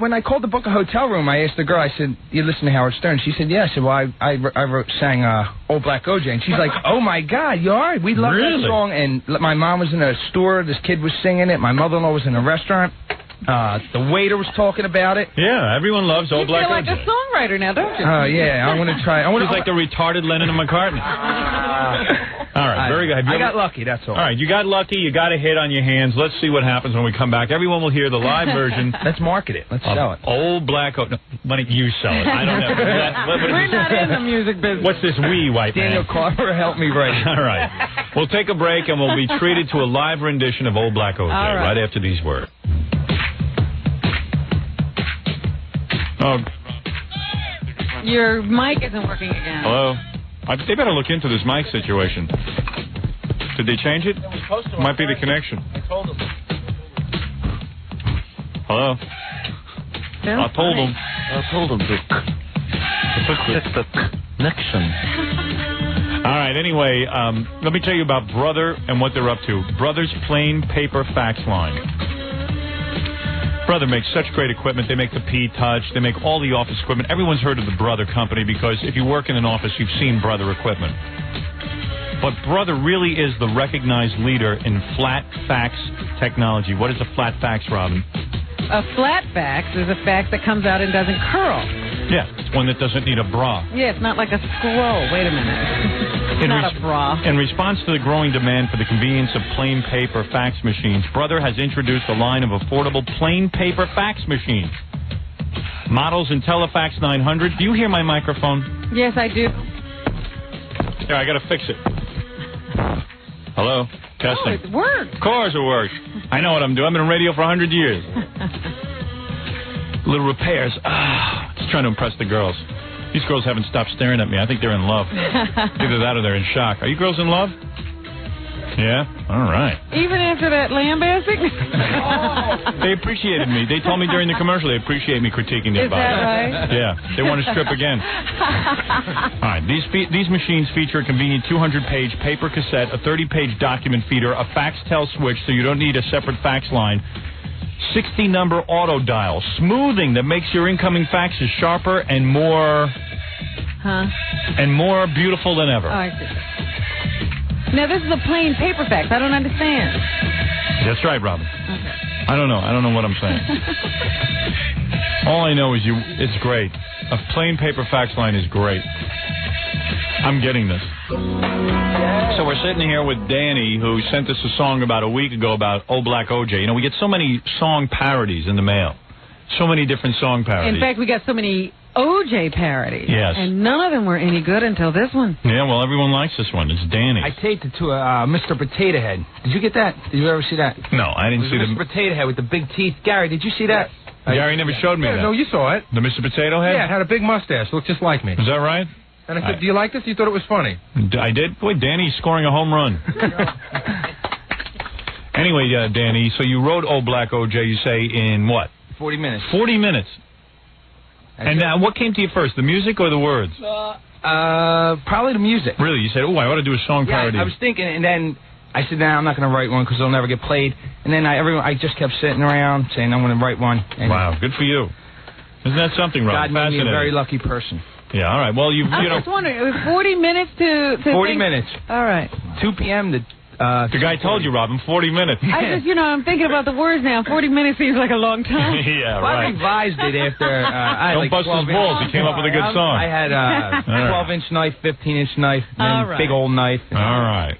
When I called to book a hotel room, I asked the girl, I said, you listen to Howard Stern? She said, yes. I said, well, I sang Old Black O.J. And she's like, oh, my God, you all right? We love that song. And my mom was in a store. This kid was singing it. My mother-in-law was in a restaurant. The waiter was talking about it. Yeah, everyone loves Old Black O.J. You feel like a songwriter now, don't you? Oh, yeah. I want to try. He's like the retarded Lennon and McCartney. All right, very good. I got lucky, that's all. All right, you got lucky. You got a hit on your hands. Let's see what happens when we come back. Everyone will hear the live version. Let's market it. Let's sell it. Old Black O.J. No, why don't you sell it? I don't know. We're not in the music business. What's this wee white Daniel man? Carver, help me write it. All right. We'll take a break, and we'll be treated to a live rendition of Old Black O.J. right after these words. Oh. Your mic isn't working again. Hello? They better look into this mic situation. Did they change it? Might be the connection. Hello? I told them. I told them to fix the connection. All right, anyway, let me tell you about Brother and what they're up to. Brother's Plain Paper Fax Line. Brother makes such great equipment. They make the P-Touch. They make all the office equipment. Everyone's heard of the Brother company because if you work in an office, you've seen Brother equipment. But Brother really is the recognized leader in flat fax technology. What is a flat fax, Robin? A flat fax is a fax that comes out and doesn't curl. Yeah, it's one that doesn't need a bra. Yeah, it's not like a scroll. Wait a minute. It's not a bra. In response to the growing demand for the convenience of plain paper fax machines, Brother has introduced a line of affordable plain paper fax machines. Models in Telefax 900. Do you hear my microphone? Yes, I do. Here, I got to fix it. Hello? Testing. Oh, it works. Of course it works. I know what I'm doing. I've been on radio for 100 years. Little repairs. Just trying to impress the girls. These girls haven't stopped staring at me. I think they're in love. Either that or they're in shock. Are you girls in love? Yeah? All right. Even after that lambasting? They appreciated me. They told me during the commercial they appreciate me critiquing their body. Is that right? Yeah. They want to strip again. All right. These machines feature a convenient 200-page paper cassette, a 30-page document feeder, a fax-tel switch so you don't need a separate fax line, 60-number auto dial, smoothing that makes your incoming faxes sharper and more beautiful than ever. Oh, I see. Now, this is a plain paper fax. I don't understand. That's right, Robin. Okay. I don't know what I'm saying. All I know is it's great. A plain paper fax line is great. I'm getting this. So we're sitting here with Danny, who sent us a song about a week ago about Old Black OJ. You know, we get so many song parodies in the mail. So many different song parodies. In fact, we got so many OJ parodies. Yes. And none of them were any good until this one. Yeah, well, everyone likes this one. It's Danny. I taped it to Mr. Potato Head. Did you get that? Did you ever see that? No, I didn't see Mr. Potato Head with the big teeth. Gary, did you see that? Gary never showed me that. No, you saw it. The Mr. Potato Head? Yeah, it had a big mustache. Looked just like me. Is that right? And I said, do you like this? You thought it was funny. I did? Boy, Danny's scoring a home run. Anyway, Danny, so you wrote Old Black OJ, you say, in what? 40 minutes. 40 minutes. And what came to you first, the music or the words? Probably the music. Really? You said, oh, I ought to do a song parody. I was thinking, and then I said, I'm not going to write one because it'll never get played. And then I just kept sitting around saying, I'm going to write one. And wow, good for you. Isn't that something, Rob? God made me a very lucky person. Yeah, all right. Well, you I was just wondering, it was 40 minutes to 40 minutes. All right. 2 p.m. to... the guy told you, Robin, 40 minutes. I just, I'm thinking about the words now. 40 minutes seems like a long time. Yeah, well, right. I revised it after... I Don't bust his balls. He came up with a good song. I had 12-inch knife, 15-inch knife, and then big old knife. All right.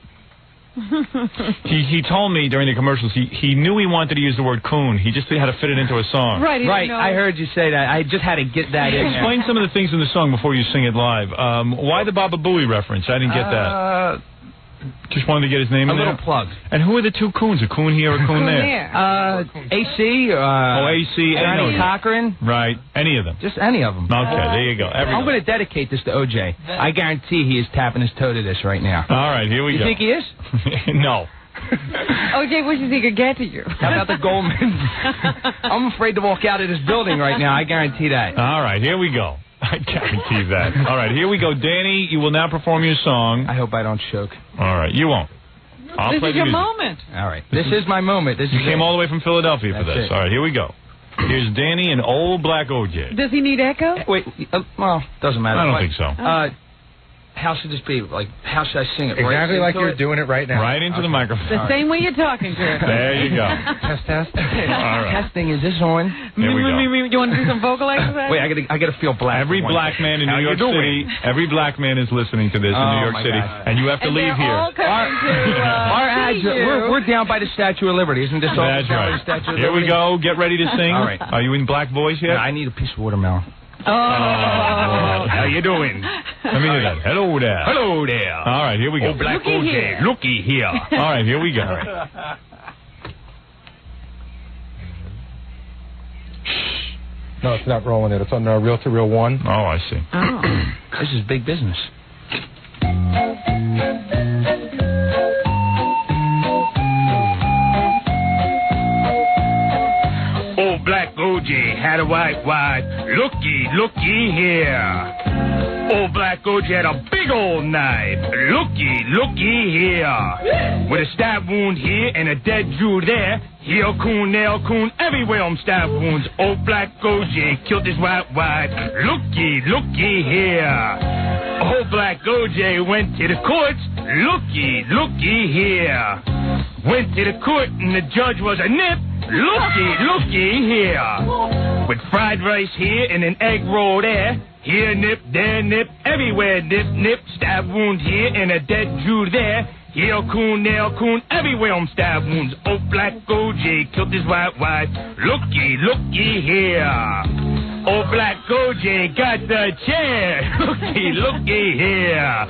He told me during the commercials he knew he wanted to use the word coon. He just had to fit it into a song. Right. I heard you say that. I just had to get that in. Explain some of the things in the song before you sing it live. Why the Baba Booey reference? I didn't get that. Just wanted to get his name in there. A little plug. And who are the two coons? A coon here, a coon there? AC. AC. Johnny Cochran. Right. Any of them. Just any of them. Okay, there you go. I'm going to dedicate this to OJ. I guarantee he is tapping his toe to this right now. All right, here we go. You think he is? No. OJ wishes he could get to you. How about the Goldmans? I'm afraid to walk out of this building right now. I guarantee that. All right, here we go. I guarantee that. All right, here we go. Danny, you will now perform your song. I hope I don't choke. All right, you won't. This is your moment. All right. This is my moment. You came all the way from Philadelphia for this. All right, here we go. Here's Danny and Old Black OJ. Does he need echo? Wait, well, doesn't matter. I don't think so. How should this be? Like, how should I sing it? Exactly like you're doing it right now. Right into the microphone. The same way you're talking to it. There you go. Test. All right. Testing, is this on? Here we go. You want to do some vocal exercise? Wait, I gotta feel black. Every black man in New York City, every black man is listening to this in New York City, and you have to leave here. Our ads, we're down by the Statue of Liberty, isn't this all? That's right. Here we go. Get ready to sing. All right. Are you in black voice yet? No, I need a piece of watermelon. Oh. How you doing? Let me hear that. Hello there. Hello there. All right, here we go. Oh, Black OJ. Looky here. All right, here we go. No, it's not rolling it. It's on Reel to Reel 1. Oh, I see. Oh. This is big business. Oh, Black OJ had a white wife. Looky here. Oh, Black OJ had a big old knife. Looky here. With a stab wound here and a dead Jew there. Heel coon, nail coon, everywhere on stab wounds. Oh, Black OJ killed his white wife. Looky here. Oh, Black OJ went to the courts. Looky here. Went to the court and the judge was a nip. Looky here. With fried rice here and an egg roll there. Here nip, there nip, everywhere nip, nip. Stab wound here and a dead Jew there. Heel coon, nail coon, everywhere on stab wounds. Oh, black OJ killed his white wife. Looky, looky here. Oh, black OJ got the chair. Looky, looky here.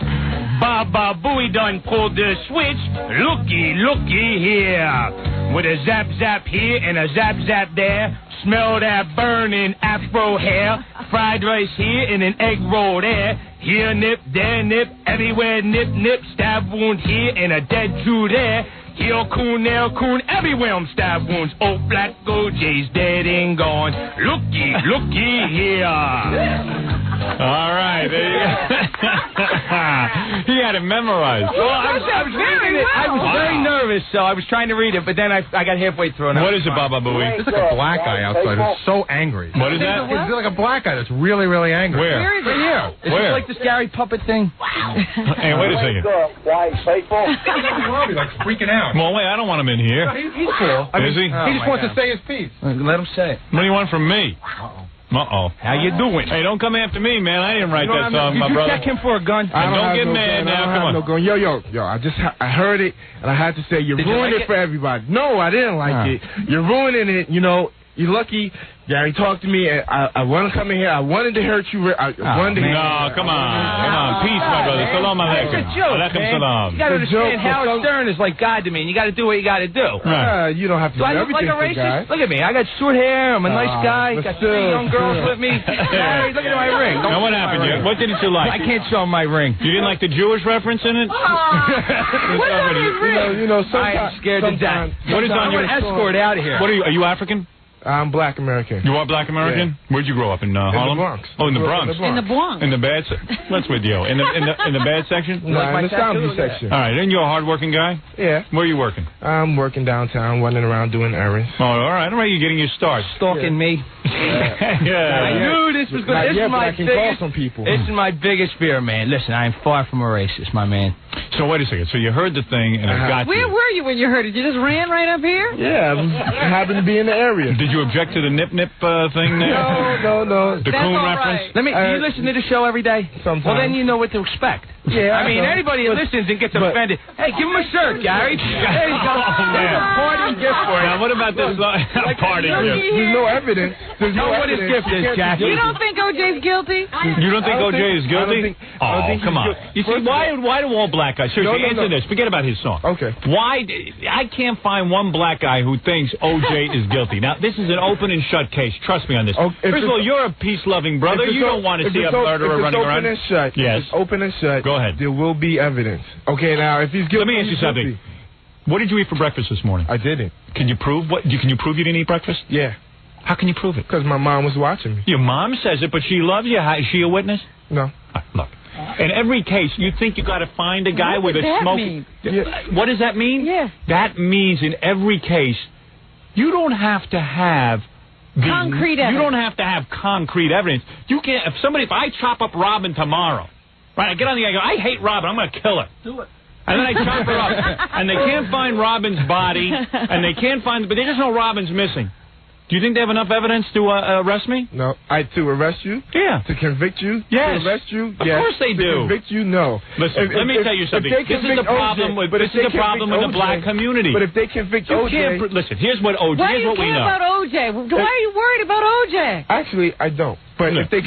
Baba Booey done pulled the switch. Looky, looky here. With a zap zap here and a zap zap there. Smell that burning afro hair. Fried rice here and an egg roll there. Here nip, there nip, everywhere nip, nip. Stab wound here and a dead Jew there. Heel coon, nail coon, everywhere on stab wounds. Oh, black OJ's dead and gone. Looky, looky here. All right, there you go. He had it memorized. Well, I was reading it. I was very nervous, so I was trying to read it, but then I got halfway through. What is it, Baba Booey? There's like a black guy outside who's so angry. What is that? It's like a black guy that's really, really angry. Where? Where is it? Here. Is it like this Gary puppet thing? Hey, wait a second. Why, faithful? He's like freaking out. Well, wait, I don't want him in here. He's cool. Is he? He just wants to say his piece. Let him say it. What do you want from me? Uh-oh. How you doing? Hey, don't come after me, man. I didn't write that song, my brother. Check him for a gun. And don't get mad now. Come on. No gun. Yo, I heard it, and I had to say, you ruined it for everybody. No, I didn't like it. You're ruining it. You know, you're lucky. Gary talked to me, and I want to come in here. I wanted to hurt you. I wanted to. No, come on. Peace, my brother. Salam alaikum. It's a joke, Alaikum man. salam. You got to understand, Howard Stern is like God to me, and you got to do what you got to do. Right. You don't have to Do do I look like everything a for racist? Guy. Look at me. I got short hair. I'm a nice guy. but Got still, 3 young girls with me. Hey, look at my ring. Now, what happened? What didn't you like? I can't show my ring. You didn't like the Jewish reference in it? You know, sometimes. I'm scared to death. What is on your escort out of here? What are you African? I'm Black American. You are Black American? Yeah. Where'd you grow up in Harlem? In the Bronx. Oh, in the Bronx. In the Bronx. In the bad What's with you? In the bad section? No, in the Soundview section. All right, and you're a hard-working guy? Yeah. Where are you working? I'm working downtown, running around doing errands. Oh, all right. You're getting your start. Stalking me. I knew this was going to. This is my biggest. Some people. This is my biggest fear, man. Listen, I am far from a racist, my man. So wait a second. So you heard the thing, and it got Where you. were you when you heard it? You just ran right up here? Yeah, I happened to be in the area. Did you object to the nip thing there? No. The coon reference? Do you listen to the show every day? Sometimes. Well, then you know what to expect. Yeah, I mean, anybody that listens and gets offended, hey, give him a shirt, Gary. There you go. There's a party gift for you. Now, what about this party gift? There's no evidence. There's no what his gift is, Jack. You don't think OJ's guilty? You don't think OJ is guilty? I don't think come on. You see, why do all black guys? Seriously, answer this. Forget about his song. Okay. Why? I can't find one black guy who thinks OJ is guilty. Now, this is an open and shut case. Trust me on this. First of all, you're a peace-loving brother. You don't want to see a murderer running around. If it's open and shut, yes. If it's open and shut, go ahead. There will be evidence. Okay, now, if he's guilty... Let me ask you something. What did you eat for breakfast this morning? I didn't. Can you prove you didn't eat breakfast? Yeah. How can you prove it? Because my mom was watching me. Your mom says it, but she loves you. Is she a witness? No. Look. In every case, you think you got to find a guy with a smoke. What does that mean? Yeah. That means in every case, you don't have to have concrete evidence. You don't have to have concrete evidence. You can't. If I chop up Robin tomorrow, right? I get on the. I go. I hate Robin. I'm going to kill her. Do it. And then I chop her up, and they can't find Robin's body, and they can't find. But they just know Robin's missing. Do you think they have enough evidence to arrest me? No. To arrest you? Yeah. To convict you? Yes. To arrest you? Of yes. course they do. To convict you? No. Listen, let me tell you something. This is the problem with the black community. But if they convict OJ... Listen, here's what OJ... Why do you care about OJ? Why are you worried about OJ? Actually, I don't. But if they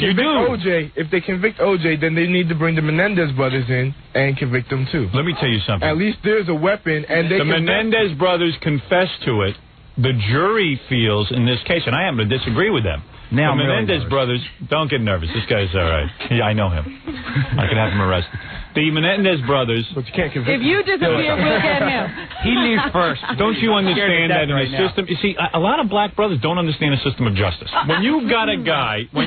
convict OJ, then they need to bring the Menendez brothers in and convict them too. Let me tell you something. At least there's a weapon, and the Menendez brothers confessed to it. The jury feels in this case, and I happen to disagree with them. Now the Menendez brothers, don't get nervous. This guy's all right. Yeah, I know him. I can have him arrested. The Menendez brothers. But you can't convict him. If you disappear, we'll get him. He leaves first. Don't you understand that in the system? You see, a lot of black brothers don't understand the system of justice. When you got a guy, they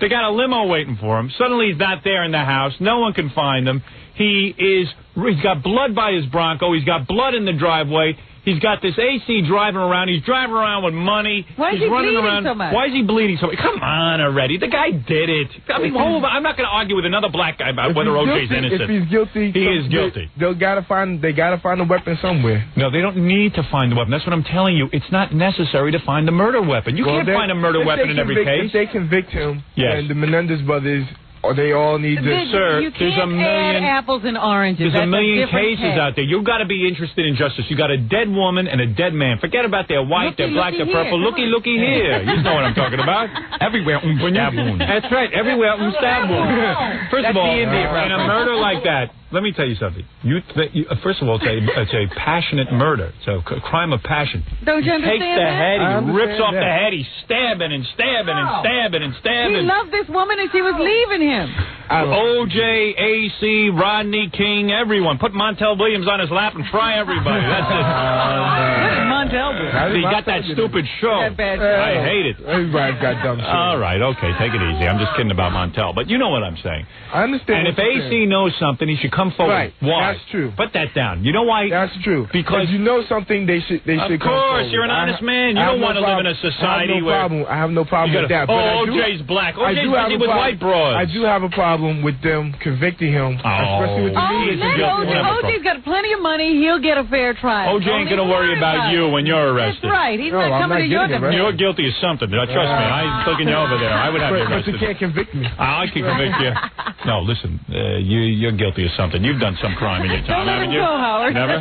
got a limo waiting for him. Suddenly he's not there in the house. No one can find him. He is He's got blood by his Bronco. He's got blood in the driveway. He's got this AC driving around. He's driving around with money. Why is He's he running bleeding around. so much? Why is he bleeding so much? Come on already. The guy did it. I mean, I'm not going to argue with another black guy about whether OJ's innocent. If he's guilty, he is guilty. They gotta find a weapon somewhere. No, they don't need to find the weapon. That's what I'm telling you. It's not necessary to find the murder weapon. You can't find a murder weapon in every case. If they convict him, yes. and the Menendez brothers, they all need to... Sir, you there's a can't million... add apples and oranges. There's a million different cases case. out there. You've got to be interested in justice. You got a dead woman and a dead man. Forget about their white, their black, their purple. Looky here. You know what I'm talking about. Everywhere, stab wound. That's right. Everywhere, stab wound. First of all, in a murder like that, let me tell you something. First of all, it's a passionate murder. It's a crime of passion. Don't you He takes understand the head, that? he rips off the head, he's stabbing and stabbing and stabbing and stabbing. He loved this woman and she was leaving him. OJ, AC, Rodney King, everyone. Put Montel Williams on his lap and fry everybody. That's it. What did Montel do? He got that stupid show. That bad show. I hate it. Everybody's got dumb shit. All right, okay, take it easy. I'm just kidding about Montel, but you know what I'm saying. I understand. And if AC knows something, he should come forward. Right. Why? That's true. Put that down. You know why? That's true. Because if you know something, they should come forward. Of course, you're an honest man. You don't want to live in a society where... I have no problem with that. Oh, OJ's black. OJ's busy with white broads. I do have a problem with them convicting him, especially with the media. OJ's got plenty of money. He'll get a fair trial. OJ ain't going to worry about you when you're arrested. That's right. He's not coming to your defense. You're guilty of something. Trust me. I'm taking you over there. I would have you arrested. But you can't convict me. I can convict you. No, listen. You're guilty of something. You've done some crime in your time, haven't you? Go, Howard. Never?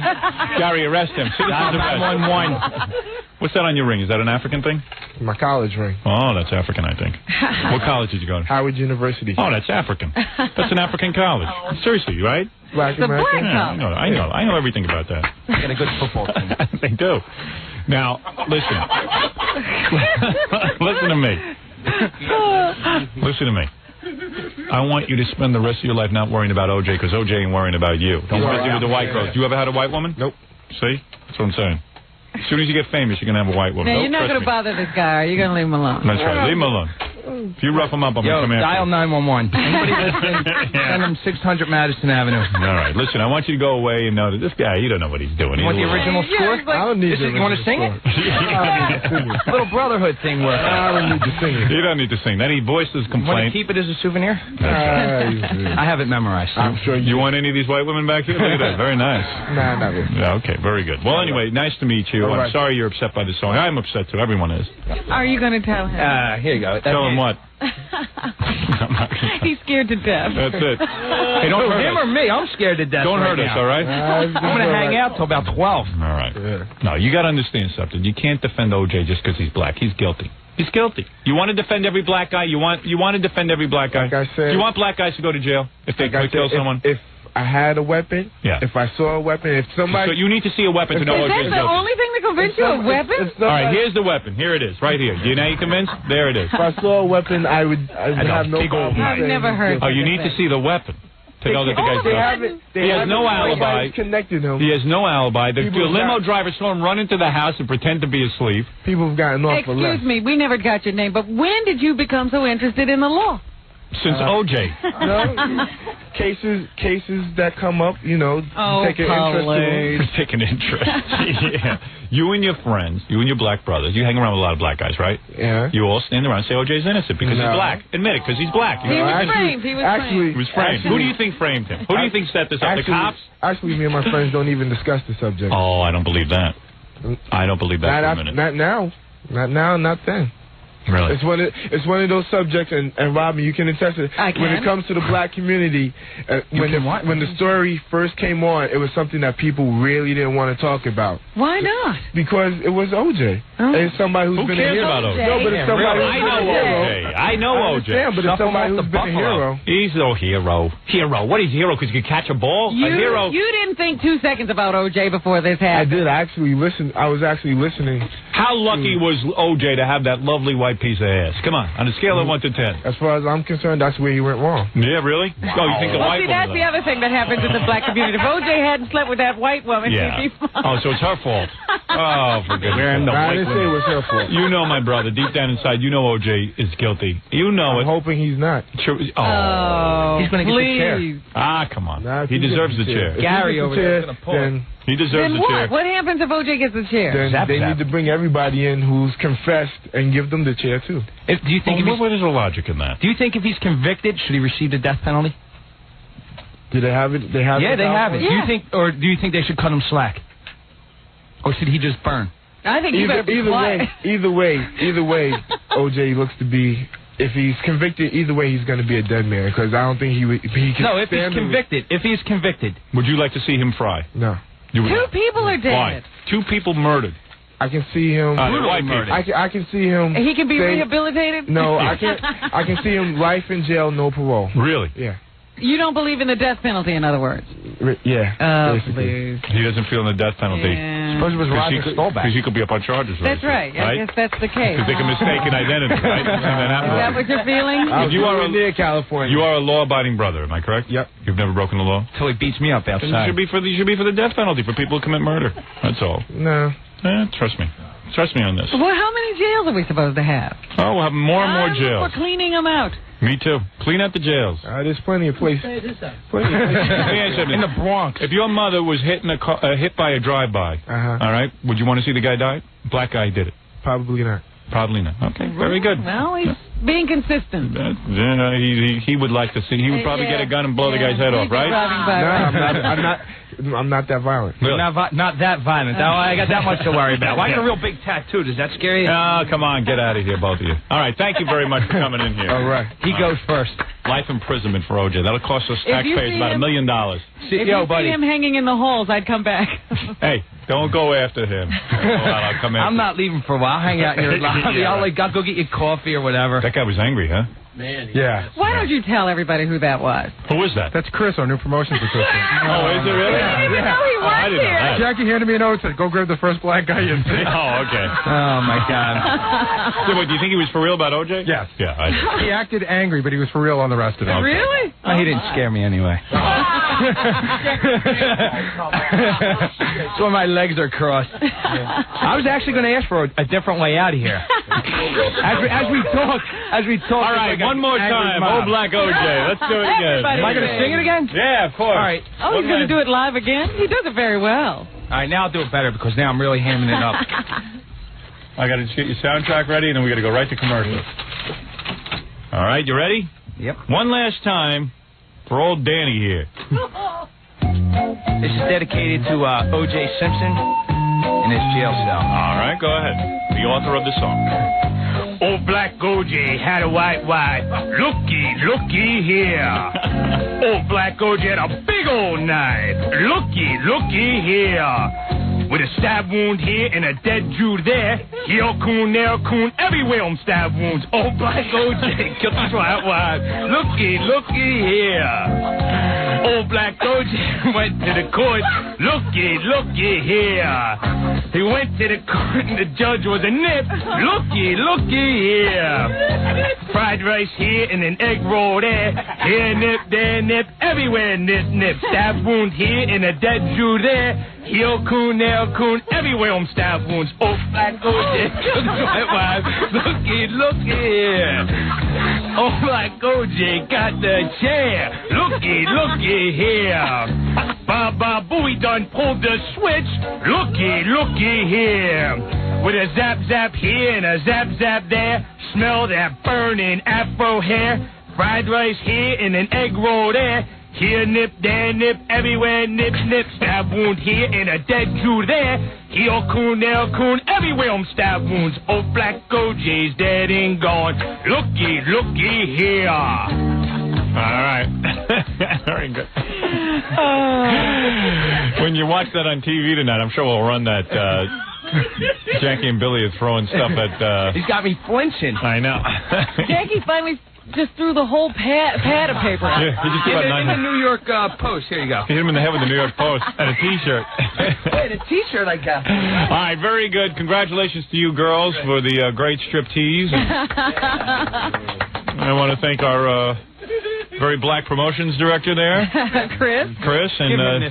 Gary, arrest him. Citizens arrest. What's that on your ring? Is that an African thing? My college ring. Oh, that's African, I think. What college did you go to? Howard University. Oh, that's African. That's an African college. Seriously, right? Black American. Yeah, I know everything about that. They got a good football team. They do. Now, listen. Listen to me. Listen to me. I want you to spend the rest of your life not worrying about OJ because OJ ain't worrying about you. Don't busy with the white girls. You ever had a white woman? Nope. See? That's what I'm saying. As soon as you get famous, you're going to have a white woman. Now, you're not going to bother this guy. You're going to leave him alone. That's right. Leave him alone. If you rough him up, I'm going to come after dial 911. Anybody listening, send him 600 Madison Avenue. All right. Listen, I want you to go away and know that this guy, you don't know what he's doing. You want the original score? I don't need You want to sing it? Little brotherhood thing work. I don't need to sing it. You don't need to sing that. He voiced his Want to complaint. keep it as a souvenir? I have it memorized. I'm sure you want any of these white women back here? Look at that. Very nice. Nah, not really. Yeah, okay, very good. Well, anyway, nice to meet you. I'm sorry you're upset by the song. I'm upset too. Everyone is. Are you going to tell him? Here you go. Tell him what? He's scared to death. That's it. Hey, don't hurt him us. or me. I'm scared to death. Don't right hurt us, now. all right? I'm going to hang out till about 12. All right. No, you got to understand something. You can't defend OJ just because he's black. He's guilty. He's guilty. You want to defend every black guy? You want to defend every black guy? Like I said, do you want black guys to go to jail if they kill someone? If I had a weapon, if I saw a weapon, if somebody... So you need to see a weapon to know OJ's guilty. Is that the only thing to convince you of weapon? All right, here's the weapon. Here it is, right here. Do you now you convinced? There it is. If I saw a weapon, I would have no problem. I've never heard Oh, you need to see the weapon to know that the guy's guilty. He has no alibi. Connected him. He has no alibi. The limo driver saw him run into the house and pretend to be asleep. People have gotten off for less. Excuse me, we never got your name, but when did you become so interested in the law? Since OJ. No, cases that come up, take an interest in them. Take an interest. Yeah. You and your friends, you and your black brothers, you hang around with a lot of black guys, right? Yeah. You all stand around and say OJ's innocent because he's black. Admit it, because he's black. He was framed. He was framed. Who do you think framed him? Who do you think set this up? The cops? Actually, me and my friends don't even discuss the subject. Oh, I don't believe that. I don't believe that for a minute. Not now. Not now, not then. Really? It's one of those subjects, and Robin, you can attest to it. When it comes to the black community, when the story first came on, it was something that people really didn't want to talk about. Why not? Because it was OJ. And it's somebody who's been a hero. About OJ? No, but it's somebody I know OJ. I know OJ. But it's somebody who's been a hero. He's a hero. Hero. What is hero? Because you could catch a ball? A hero. You didn't think 2 seconds about OJ before this happened. I did actually listen. I was actually listening. How lucky was OJ to have that lovely white piece of ass? Come on a scale of 1 to 10. As far as I'm concerned, that's where he went wrong. Yeah, really? Wow. Oh, you think the white woman? That's the other thing that happens in the black community. If OJ hadn't slept with that white woman, he'd be fine. Oh, so it's her fault. Oh, for goodness sake. I didn't say it was her fault. You know my brother. Deep down inside, you know O.J. is guilty. You know I'm hoping he's not. Sure. Oh, he's going to get the chair. Ah, come on. Nah, he deserves the chair. Gary over there is going to pull it. He deserves Then the what? chair. What happens if O.J. gets the chair? Then they need to bring everybody in who's confessed and give them the chair, too. Do you think what is the logic in that? Do you think if he's convicted, should he receive the death penalty? Do they have it? They have Yeah, it they have it. Yeah. Do you think they should cut him slack? Or should he just burn? I think you better be quiet. Either way, O.J. looks to be. If he's convicted, either way, he's going to be a dead man. Because I don't think he can. No, if he's convicted. If he's convicted. Would you like to see him fry? No. You would Two not. people are dead. Why? 2 people murdered. I can see him. White people. I can see him. He can be stay- rehabilitated? No, I can see him life in jail, no parole. Really? Yeah. You don't believe in the death penalty, in other words? Yeah. Oh, basically. please. He doesn't feel in the death penalty. Yeah. Suppose it was Roger Staubach. Because he could be up on charges. That's right. I guess that's the case. Because they can mistake an identity, right? Is that what you're feeling? You are near California. You are a law-abiding brother. Am I correct? Yep. You've never broken the law. Until he beats me up outside. Then you should be for the death penalty for people who commit murder. That's all. No. Trust me. Trust me on this. Well, how many jails are we supposed to have? Oh, we'll have more and more jails. We're cleaning them out. Me too. Clean out the jails. There's plenty of places. Let me ask you something. In the Bronx. If your mother was hit by a drive-by, all right, would you want to see the guy die? Black guy did it. Probably not. Probably not. Okay, very good. Well, he's being consistent. He would like to see. He would probably get a gun and blow the guy's head off, right? I'm not that violent. Really? Not that violent. Oh, I got that much to worry about. Well, I got a real big tattoo. Does that scare you? Oh, come on, get out of here, both of you. All right, thank you very much for coming in here. All right. He goes first. Life imprisonment for O.J. That'll cost us taxpayers about $1 million. If you see him hanging in the halls, I'd come back. Hey, don't go after him. I'll come after I'm not leaving for a while. I'll hang out in your lobby. Yeah, I'll go get you coffee or whatever. That guy was angry, huh? Man. Yeah. Why don't you tell everybody who that was? Who is that? That's Chris, our new promotions assistant. Oh, is it really? I didn't even know he I was didn't know here. that. Jackie handed me a note and said, go grab the first black guy you see. Oh, okay. Oh, my God. So, wait, do you think he was for real about O.J.? Yes. Yeah, I do. He acted angry, but he was for real on the rest of it. Really? Oh, he didn't scare me anyway. So my legs are crossed. I was actually going to ask for a different way out of here. As we talk. All right, one more time. Old Black O.J. Let's do it again. Everybody Am I going to sing it again? Yeah, of course. All right. Oh, he's going to do it live again? He does it very well. All right, now I'll do it better because now I'm really hamming it up. I got to get your soundtrack ready, and then we got to go right to commercial. All right, you ready? Yep. One last time for old Danny here. This is dedicated to O.J. Simpson in his jail cell. All right, go ahead. The author of the song. Old Black O.J. had a white wife. Looky here. Old Black O.J. had a big old knife. Looky here. With a stab wound here and a dead Jew there. Heel coon, nail coon, everywhere on stab wounds. Old Black O.J. killed his white wife. Looky here. Old Black O.J. went to the court. Looky here. He went to the court and the judge was a nip. Looky here. Fried rice here and an egg roll there. Here nip, there nip, everywhere nip. Stab wound here and a dead Jew there. Heel coon, nail coon, everywhere on stab wounds. Old Black O.J. killed his white wife. Looky here. Old Black O.J. got the chair. Looky here. Baba Booey done pulled the switch. Looky here. With a zap here and a zap there. Smell that burning afro hair. Fried rice here and an egg roll there. Here nip, there nip, everywhere nip. Stab wound here and a dead Jew there. Heel coon, nail coon, everywhere on stab wounds. Old Black O.J.'s dead and gone. Looky here. All right. Very good. When you watch that on TV tonight, I'm sure we'll run that. Jackie and Billy are throwing stuff at. He's got me flinching. I know. Jackie finally just threw the whole pad of paper out. Yeah, he just In about the New York Post. Here you go. He hit him in the head with the New York Post and a T-shirt. Wait, a T-shirt I got. All right, very good. Congratulations to you girls for the great striptease. I want to thank our very black promotions director there, Chris. and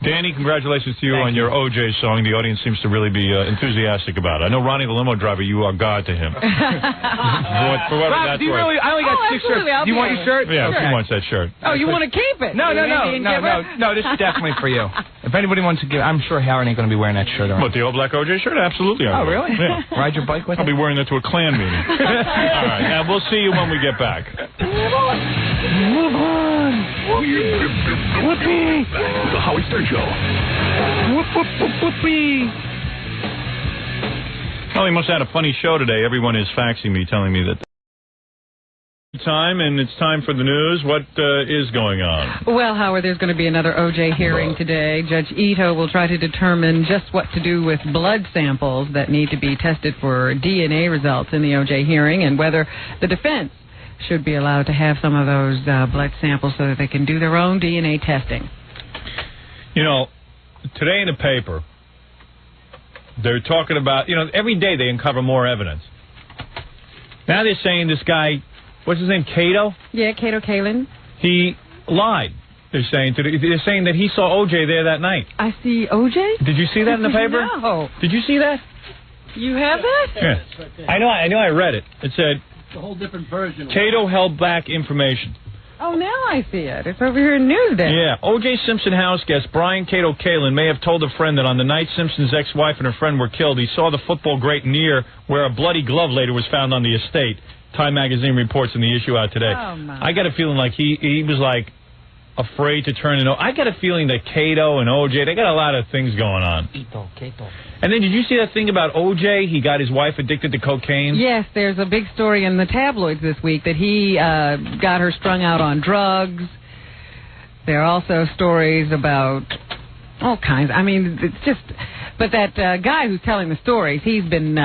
Danny, congratulations to you on your OJ song. The audience seems to really be enthusiastic about it. I know Ronnie the limo driver, you are God to him. For whatever Rob, that's do you worth. really? I only got 6 shirts. Do you want your shirt? Yeah, Okay. he wants that shirt. Oh, you want to keep it? No, this is definitely for you. If anybody wants to give, I'm sure Howard ain't going to be wearing that shirt. What, the old black OJ shirt? Absolutely. Oh, really? Yeah. Ride your bike with I'll it? be wearing that to a Klan meeting. All right, now we'll see you when we get back. Move on. Whoopee. The Howard Stern Show. Whoopee. Well, he must have had a funny show today. Everyone is faxing me, telling me that time, and it's time for the news. What is going on? Well, Howard, there's going to be another OJ hearing today. Judge Ito will try to determine just what to do with blood samples that need to be tested for DNA results in the OJ hearing, and whether the defense should be allowed to have some of those blood samples so that they can do their own DNA testing. You know, today in the paper, they're talking about, every day they uncover more evidence. Now they're saying this guy, what's his name, Cato? Yeah, Cato Kalin. He lied. They're saying that he saw OJ there that night. I see OJ? Did you see that in the paper? No. Did you see that? You have that? Yeah. I know I read it. It said, It's a whole different version. Cato held back information. Oh, now I see it. It's over here in Newsday. Yeah. O.J. Simpson house guest Brian Cato Kalin may have told a friend that on the night Simpson's ex-wife and her friend were killed, he saw the football great near where a bloody glove later was found on the estate. Time magazine reports in the issue out today. Oh, my. I got a feeling like he was like afraid to turn it over. I got a feeling that Cato and O.J., they got a lot of things going on. Cato. And then did you see that thing about O.J.? He got his wife addicted to cocaine? Yes, there's a big story in the tabloids this week that he got her strung out on drugs. There are also stories about all kinds. I mean, it's just... But that guy who's telling the stories, he's been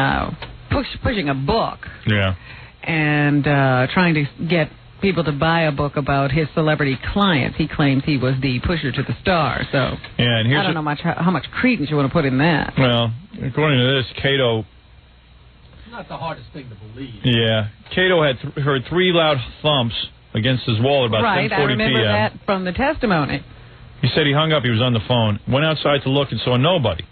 pushing a book. Yeah. And trying to get people to buy a book about his celebrity clients. He claims he was the pusher to the star. So yeah, and here's I don't know how much credence you want to put in that. Well, according to this, Cato... It's not the hardest thing to believe. Yeah. Cato had heard 3 loud thumps against his wall at about 10:40 p.m. Right, I remember that from the testimony. He said he hung up, he was on the phone, went outside to look and saw nobody.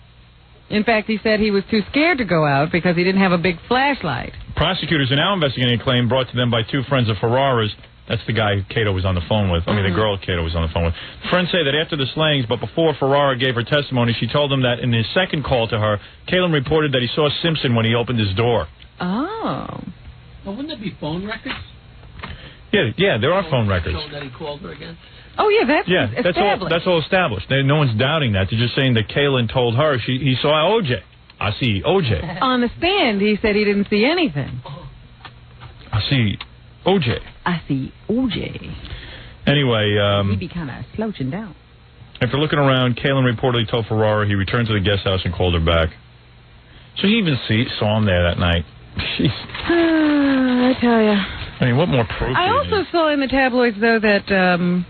In fact, he said he was too scared to go out because he didn't have a big flashlight. Prosecutors are now investigating a claim brought to them by 2 friends of Ferrara's. That's the guy Cato was on the phone with. I mean, the girl Cato was on the phone with. Friends say that after the slayings, but before Ferrara gave her testimony, she told them that in his second call to her, Kalin reported that he saw Simpson when he opened his door. Oh. Well, wouldn't there be phone records? Yeah, there are phone records. Showing that he called her again? Oh, yeah, that's established. That's all established. No one's doubting that. They're just saying that Kalin told her he saw O.J. I see O.J. On the stand, he said he didn't see anything. I see O.J. I see O.J. Anyway, He'd be kind of slouching down. after looking around, Kalin reportedly told Ferrara he returned to the guest house and called her back. So he even saw him there that night. Jeez. I tell you. I mean, what more proof? I also saw in the tabloids, though, that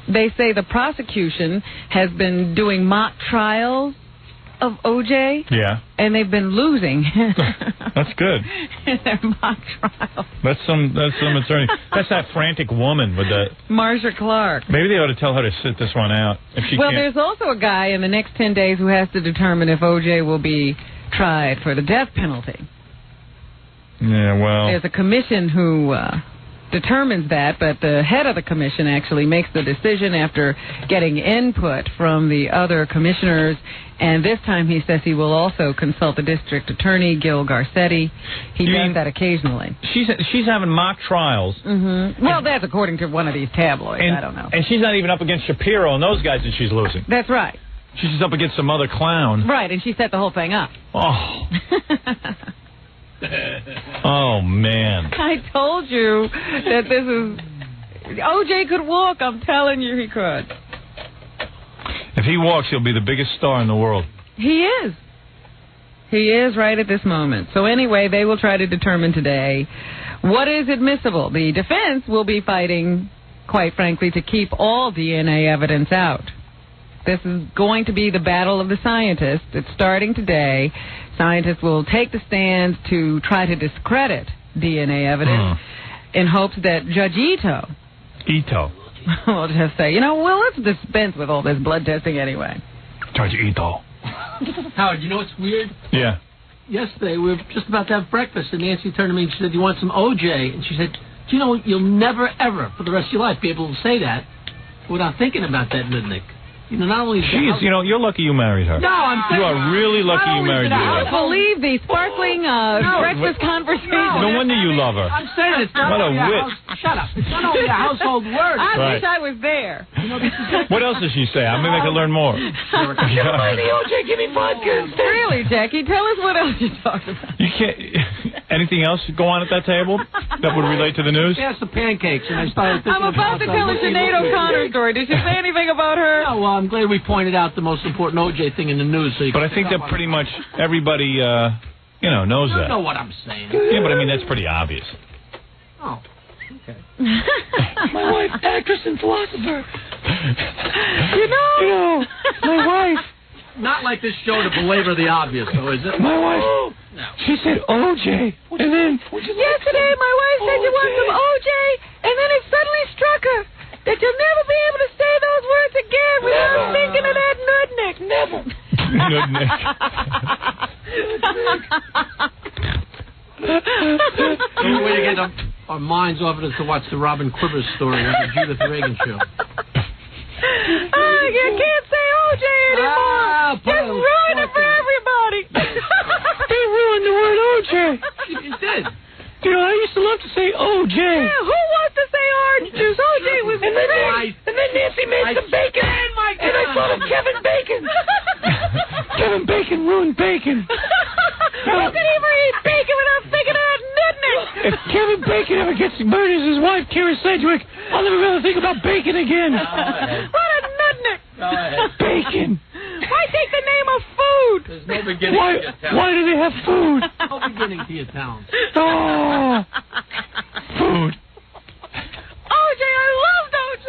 they say the prosecution has been doing mock trials of O.J. Yeah. And they've been losing. That's good. In their mock trials. That's some attorney. That's that frantic woman with the... Marsha Clark. Maybe they ought to tell her to sit this one out. If she Well, can't. there's also a guy in the next 10 days who has to determine if O.J. will be tried for the death penalty. Yeah, well... There's a commission who determines that, but the head of the commission actually makes the decision after getting input from the other commissioners, and this time he says he will also consult the district attorney, Gil Garcetti. He does that occasionally. She's having mock trials. Mm-hmm. Well, that's according to one of these tabloids. I don't know. And she's not even up against Shapiro and those guys that she's losing. That's right. She's just up against some other clown. Right, and she set the whole thing up. Oh. Oh, man. I told you that this is... O.J. could walk. I'm telling you he could. If he walks, he'll be the biggest star in the world. He is. He is right at this moment. So anyway, they will try to determine today what is admissible. The defense will be fighting, quite frankly, to keep all DNA evidence out. This is going to be the battle of the scientists. It's starting today. Scientists will take the stands to try to discredit DNA evidence in hopes that Judge Ito We'll just say, well, let's dispense with all this blood testing anyway. Charge Ito. Howard, you know what's weird? Yeah. Yesterday, we were just about to have breakfast, and Nancy turned to me and she said, you want some OJ? And she said, do you know, you'll never, ever, for the rest of your life, be able to say that without thinking about that Nudnik. Not only is Jeez, you're lucky you married her. No, I'm saying... You are really lucky you married her. I can't believe the sparkling breakfast conversation. No wonder you love her. I'm saying it's not What a only wit. Shut up. It's not only a household word. I wish I was there. What else does she say? Maybe I can learn more. Give me OJ, give me vodka. Really, Jackie? Tell us what else you talked about. You can't... Anything else go on at that table that would relate to the news? Yes, the pancakes. And I started thinking I'm about to tell a Sinead O'Connor story. Did she say anything about her? No, well, I'm glad we pointed out the most important OJ thing in the news. So But I think that pretty much everybody, knows that. You know what I'm saying. Yeah, but I mean, that's pretty obvious. Oh, okay. My wife, actress and philosopher. My wife. Not like this show to belabor the obvious, though, is it? My wife. No. She said OJ, and then yesterday my wife said you want some OJ, and then it suddenly struck her that you'll never be able to say those words again without thinking of that Nudnik. Never. Nudnik. The only way to get our minds off it is to watch the Robin Quivers story on the Judith Reagan show. You can't say OJ anymore. Just ruin it for everybody. They ruined the word OJ. You did. I used to love to say OJ. Yeah, who wants to say orange juice? OJ was great. And then Nancy made some bacon. And I thought of Kevin Bacon. Kevin Bacon ruined bacon. Who could ever eat bacon without thinking of that Nudnik? If Kevin Bacon ever gets murders his wife, Kara Sedgwick, I'll never be able to think about bacon again. What a Nudnik. Bacon. Why take the name of food? There's no beginning to your talent. Why do they have food? No beginning to your talent. Oh. Food. OJ, I loved OJ.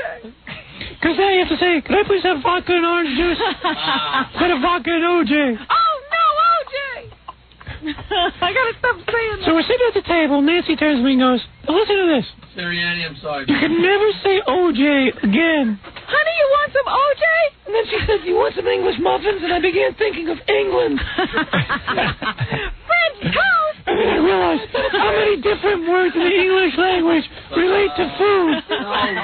Because now you have to say, can I please have vodka and orange juice? Instead of vodka and OJ. Oh, no, OJ. I got to stop saying that. So we're sitting at the table. Nancy turns to me and goes, now listen to this. Sirianni, I'm sorry. You can never say OJ again. Honey, you want some OJ? And then she said, you want some English muffins? And I began thinking of England. French toast. And then I realized how many different words in the English language relate to food. So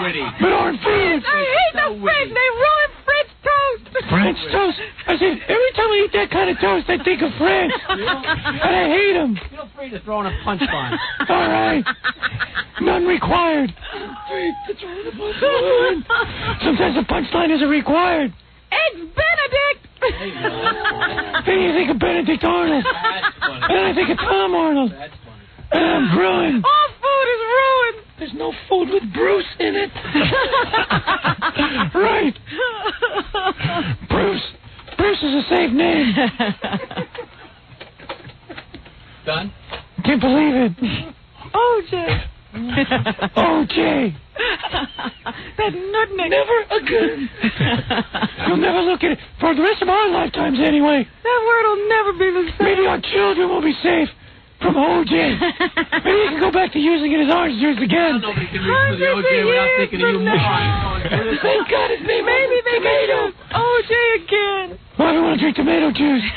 witty. But aren't food. I hate the French. They ruin French toast. French toast? I said, every time I eat that kind of toast, I think of France. And I hate them. Feel free to throw in a punchline. All right. None required. Sometimes the punchline isn't required. Eggs Benedict. Then you think of Benedict Arnold. And then I think of Tom Arnold. That's funny. And I'm ruined. All food is ruined. There's no food with Bruce in it. Right. Bruce. Bruce is a safe name. Done? Can't believe it. OJ. OJ. That Nudnik. Never again. You'll never look at it for the rest of our lifetimes anyway. That word will never be the same. Maybe our children will be safe from OJ. Maybe you can go back to using it as orange juice again. Nobody can reach for the OJ without thinking of you moron. Thank God his name Maybe they tomato. can OJ again. Well, I want to drink tomato juice.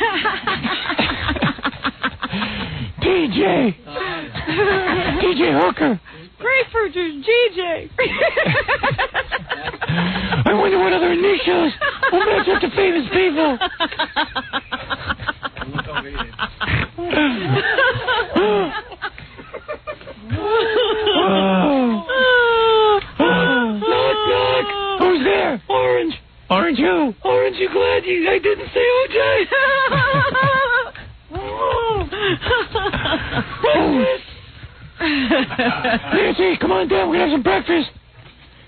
DJ. DJ Hooker. Grapefruit juice, GJ. I wonder what other initials will match up to famous people. Knock, knock. Who's there? Orange. Orange who? Orange, you glad I didn't say OJ? Nancy, come on down. We're going to have some breakfast.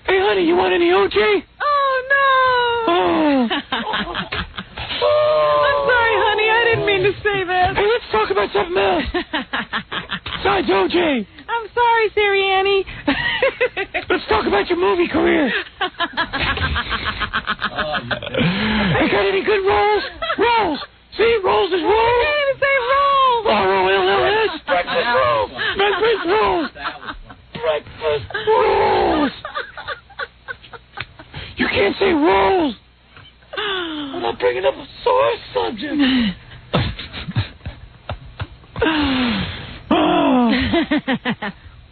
Hey, honey, you want any OJ? Oh, no. Oh. I'm sorry, honey. I didn't mean to say that. Hey, let's talk about something else. Besides OJ. I'm sorry, Sirianni. Let's talk about your movie career. Hey, got any good roles? Roles. See, rolls is rolls. I didn't even say rolls. R-O-L-L-S. Breakfast rolls. Breakfast rolls. Breakfast rolls. Nancy Rose. Without bringing up a sore subject.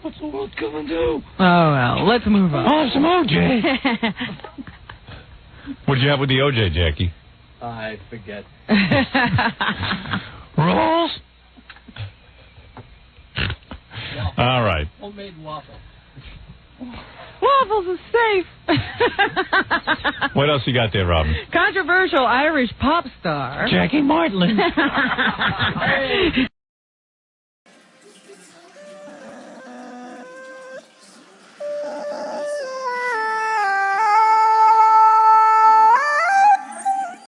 What's the world gonna do? Oh, well, let's move on. Oh, some OJ. What'd you have with the OJ, Jackie? I forget. Rolls? All right. Homemade waffle. Waffles is safe. What else you got there, Robin? Controversial Irish pop star Jackie Martling.